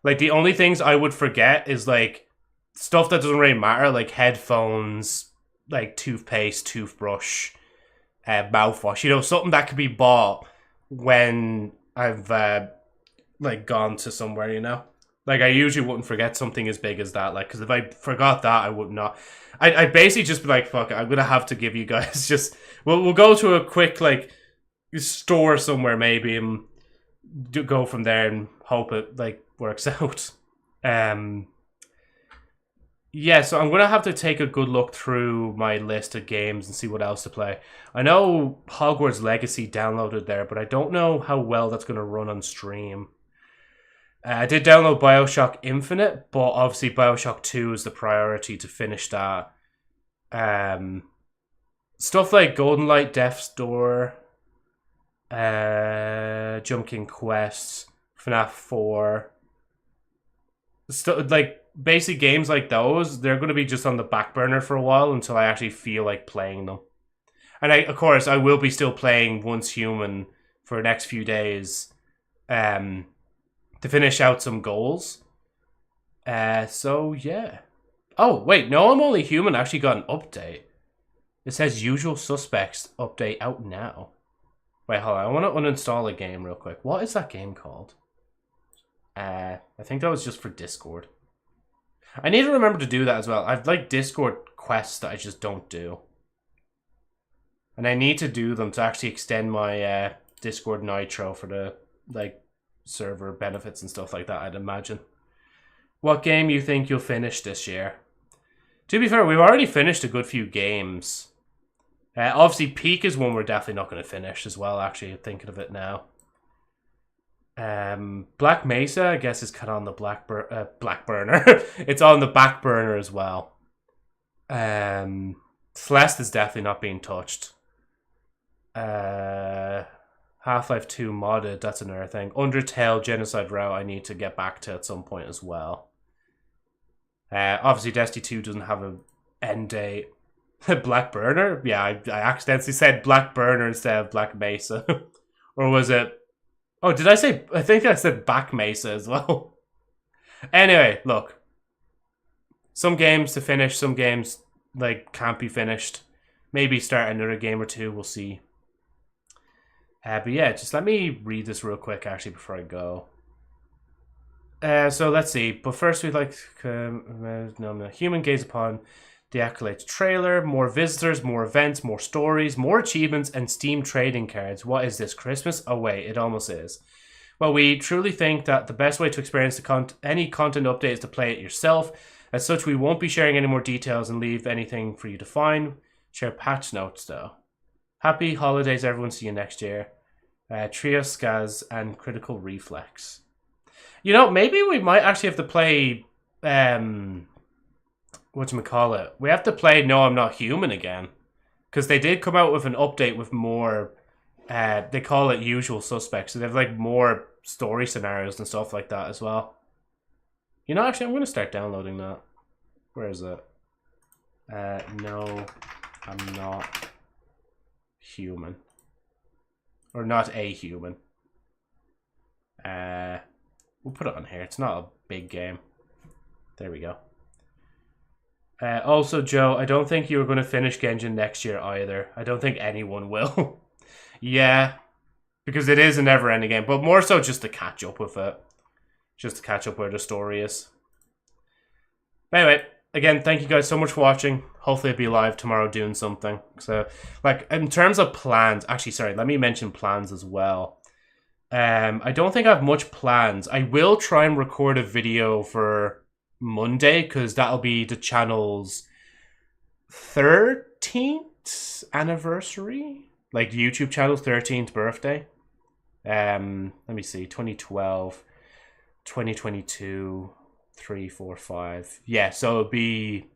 Like, the only things I would forget is, like, stuff that doesn't really matter, like headphones, like toothpaste, toothbrush, mouthwash. You know, something that could be bought when I've, like, gone to somewhere, you know? Like, I usually wouldn't forget something as big as that. Like, because if I forgot that, I would not. I'd basically just be like, fuck it, I'm going to have to give you guys just... We'll go to a quick, like, store somewhere maybe and go from there and hope it, like, works out. Yeah, so I'm going to have to take a good look through my list of games and see what else to play. I know Hogwarts Legacy downloaded there, but I don't know how well that's going to run on stream. I did download BioShock Infinite, but obviously BioShock 2 is the priority to finish that. Stuff like Golden Light, Death's Door, Jump King Quest, FNAF 4. Like, basic games like those, they're going to be just on the back burner for a while until I actually feel like playing them. And of course, I will be still playing Once Human for the next few days. To finish out some goals. So, yeah. Oh, wait, No I'm Only Human actually got an update. It says Usual Suspects update out now. Wait, hold on. I want to uninstall a game real quick. What is that game called? I think that was just for Discord. I need to remember to do that as well. I've like Discord quests that I just don't do. And I need to do them to actually extend my Discord Nitro for the like server benefits and stuff like that, I'd imagine. What game you think you'll finish this year? To be fair, we've already finished a good few games. Obviously, Peak is one we're definitely not going to finish as well, actually, thinking of it now. Black Mesa, I guess, is kind of on the back burner. It's on the back burner as well. Celeste is definitely not being touched. Half-Life 2 modded, that's another thing. Undertale Genocide Route I need to get back to at some point as well. Obviously, Destiny 2 doesn't have an end date. Black Burner? Yeah, I accidentally said Black Burner instead of Black Mesa. Or was it... Oh, did I say... I think I said Back Mesa as well. Anyway, look. Some games to finish, some games like can't be finished. Maybe start another game or two, we'll see. But yeah, just let me read this real quick actually before I go. So let's see. But first we'd like to human gaze upon the Accolades trailer. More visitors, more events, more stories, more achievements, and Steam trading cards. What is this, Christmas? Oh wait, it almost is. Well, we truly think that the best way to experience any content update is to play it yourself. As such, we won't be sharing any more details and leave anything for you to find. Share patch notes though. Happy holidays, everyone. See you next year. Trio, Skaz, and Critical Reflex. You know, maybe we might actually have to play... whatchamacallit? We have to play No, I'm Not Human again. Because they did come out with an update with more... they call it Usual Suspects. So they have like more story scenarios and stuff like that as well. You know, actually, I'm going to start downloading that. Where is it? No, I'm Not Human. Or Not a Human. We'll put it on here. It's not a big game. There we go. Also, Joe, I don't think you were going to finish Genshin next year either. I don't think anyone will. Yeah, because it is a never-ending game, but more so just to catch up with it. Just to catch up where the story is. But anyway, again, thank you guys so much for watching. Hopefully I'll be live tomorrow doing something. So, like, in terms of plans... Actually, sorry, let me mention plans as well. I don't think I have much plans. I will try and record a video for Monday, because that'll be the channel's 13th anniversary? Like, YouTube channel's 13th birthday. Let me see, 2012, 2022, 3, 4, 5. Yeah, so it'll be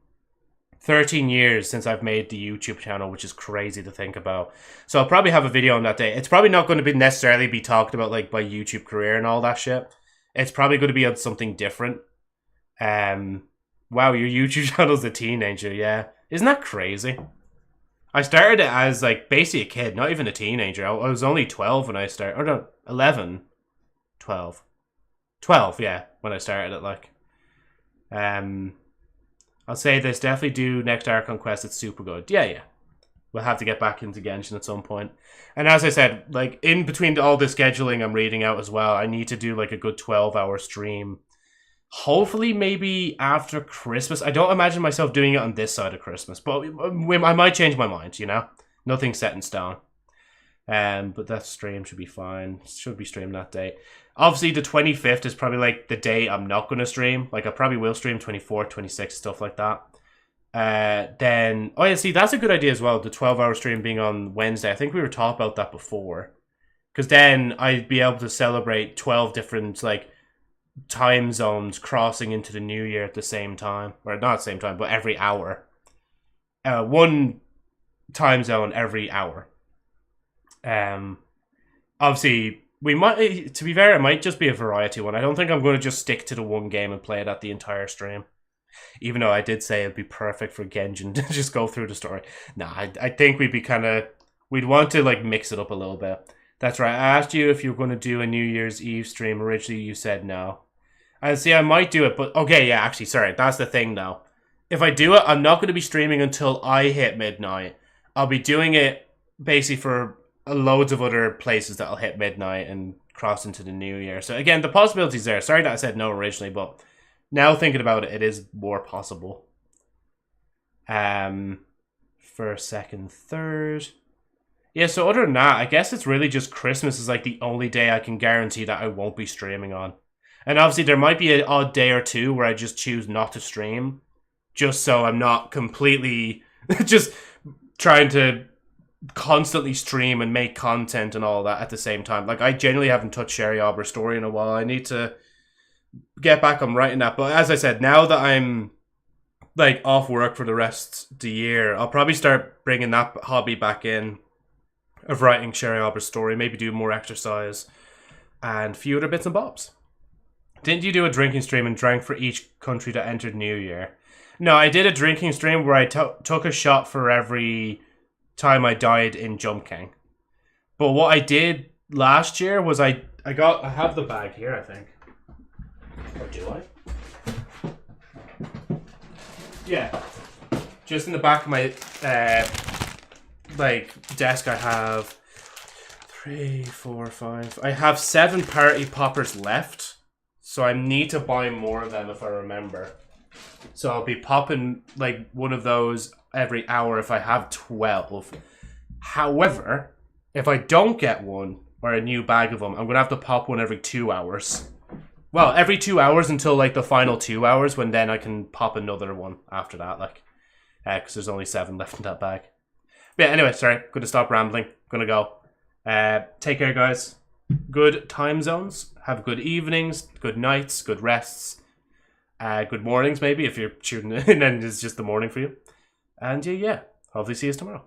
13 years since I've made the YouTube channel, which is crazy to think about. So I'll probably have a video on that day. It's probably not going to be necessarily be talked about like my YouTube career and all that shit. It's probably going to be on something different. Wow, your YouTube channel's a teenager, yeah. Isn't that crazy? I started it as like basically a kid, not even a teenager. I was only 12 when I started, or no, 11, 12. 12, yeah, when I started it, like. I'll say this, definitely do next Archon Quest, it's super good. Yeah. We'll have to get back into Genshin at some point. And as I said, like, in between all the scheduling I'm reading out as well, I need to do, like, a good 12-hour stream. Hopefully, maybe after Christmas. I don't imagine myself doing it on this side of Christmas, but I might change my mind, you know? Nothing's set in stone. But that stream should be fine. Should be streamed that day. Obviously, the 25th is probably, like, the day I'm not going to stream. Like, I probably will stream 24th, 26th, stuff like that. Then... Oh, yeah, see, that's a good idea as well. The 12-hour stream being on Wednesday. I think we were talking about that before. Because then I'd be able to celebrate 12 different, like, time zones crossing into the new year at the same time. Or not at the same time, but every hour. One time zone every hour. Obviously... We might, to be fair, it might just be a variety one. I don't think I'm going to just stick to the one game and play it at the entire stream. Even though I did say it'd be perfect for Genshin to just go through the story. Nah, I think we'd be kind of... We'd want to, like, mix it up a little bit. That's right, I asked you if you were going to do a New Year's Eve stream. Originally, you said no. And see, I might do it, but... Okay, yeah, actually, sorry, that's the thing now. If I do it, I'm not going to be streaming until I hit midnight. I'll be doing it, basically, for... loads of other places that'll hit midnight and cross into the new year. So again, the possibility's there. Sorry that I said no originally, but Now thinking about it, it is more possible. First, second, third. Yeah, so other than that, I guess it's really just Christmas is like the only day I can guarantee that I won't be streaming on. And obviously there might be an odd day or two where I just choose not to stream. Just so I'm not completely just trying to constantly stream and make content and all that at the same time. Like, I genuinely haven't touched Sherry Aubrey's story in a while. I need to get back on writing that. But as I said, now that I'm like off work for the rest of the year, I'll probably start bringing that hobby back in of writing Sherry Aubrey's story, maybe do more exercise and a few other bits and bobs. Didn't you do a drinking stream and drank for each country that entered New Year? No, I did a drinking stream where I took a shot for every time I died in Jump King. But what I did last year was I have the bag here, I think. Or do I? Yeah. Just in the back of my desk I have 3, 4, 5. I have 7 party poppers left. So I need to buy more of them if I remember. So I'll be popping like one of those every hour if I have 12. However, if I don't get one or a new bag of them, I'm going to have to pop one every 2 hours. Well, every 2 hours until like the final 2 hours, when then I can pop another one after that, like, because there's only 7 left in that bag. But yeah, anyway, sorry, going to stop rambling. Going to go. Take care, guys. Good time zones. Have good evenings, good nights, good rests. Good mornings, maybe, if you're tuning in and it's just the morning for you. And yeah, hopefully see you tomorrow.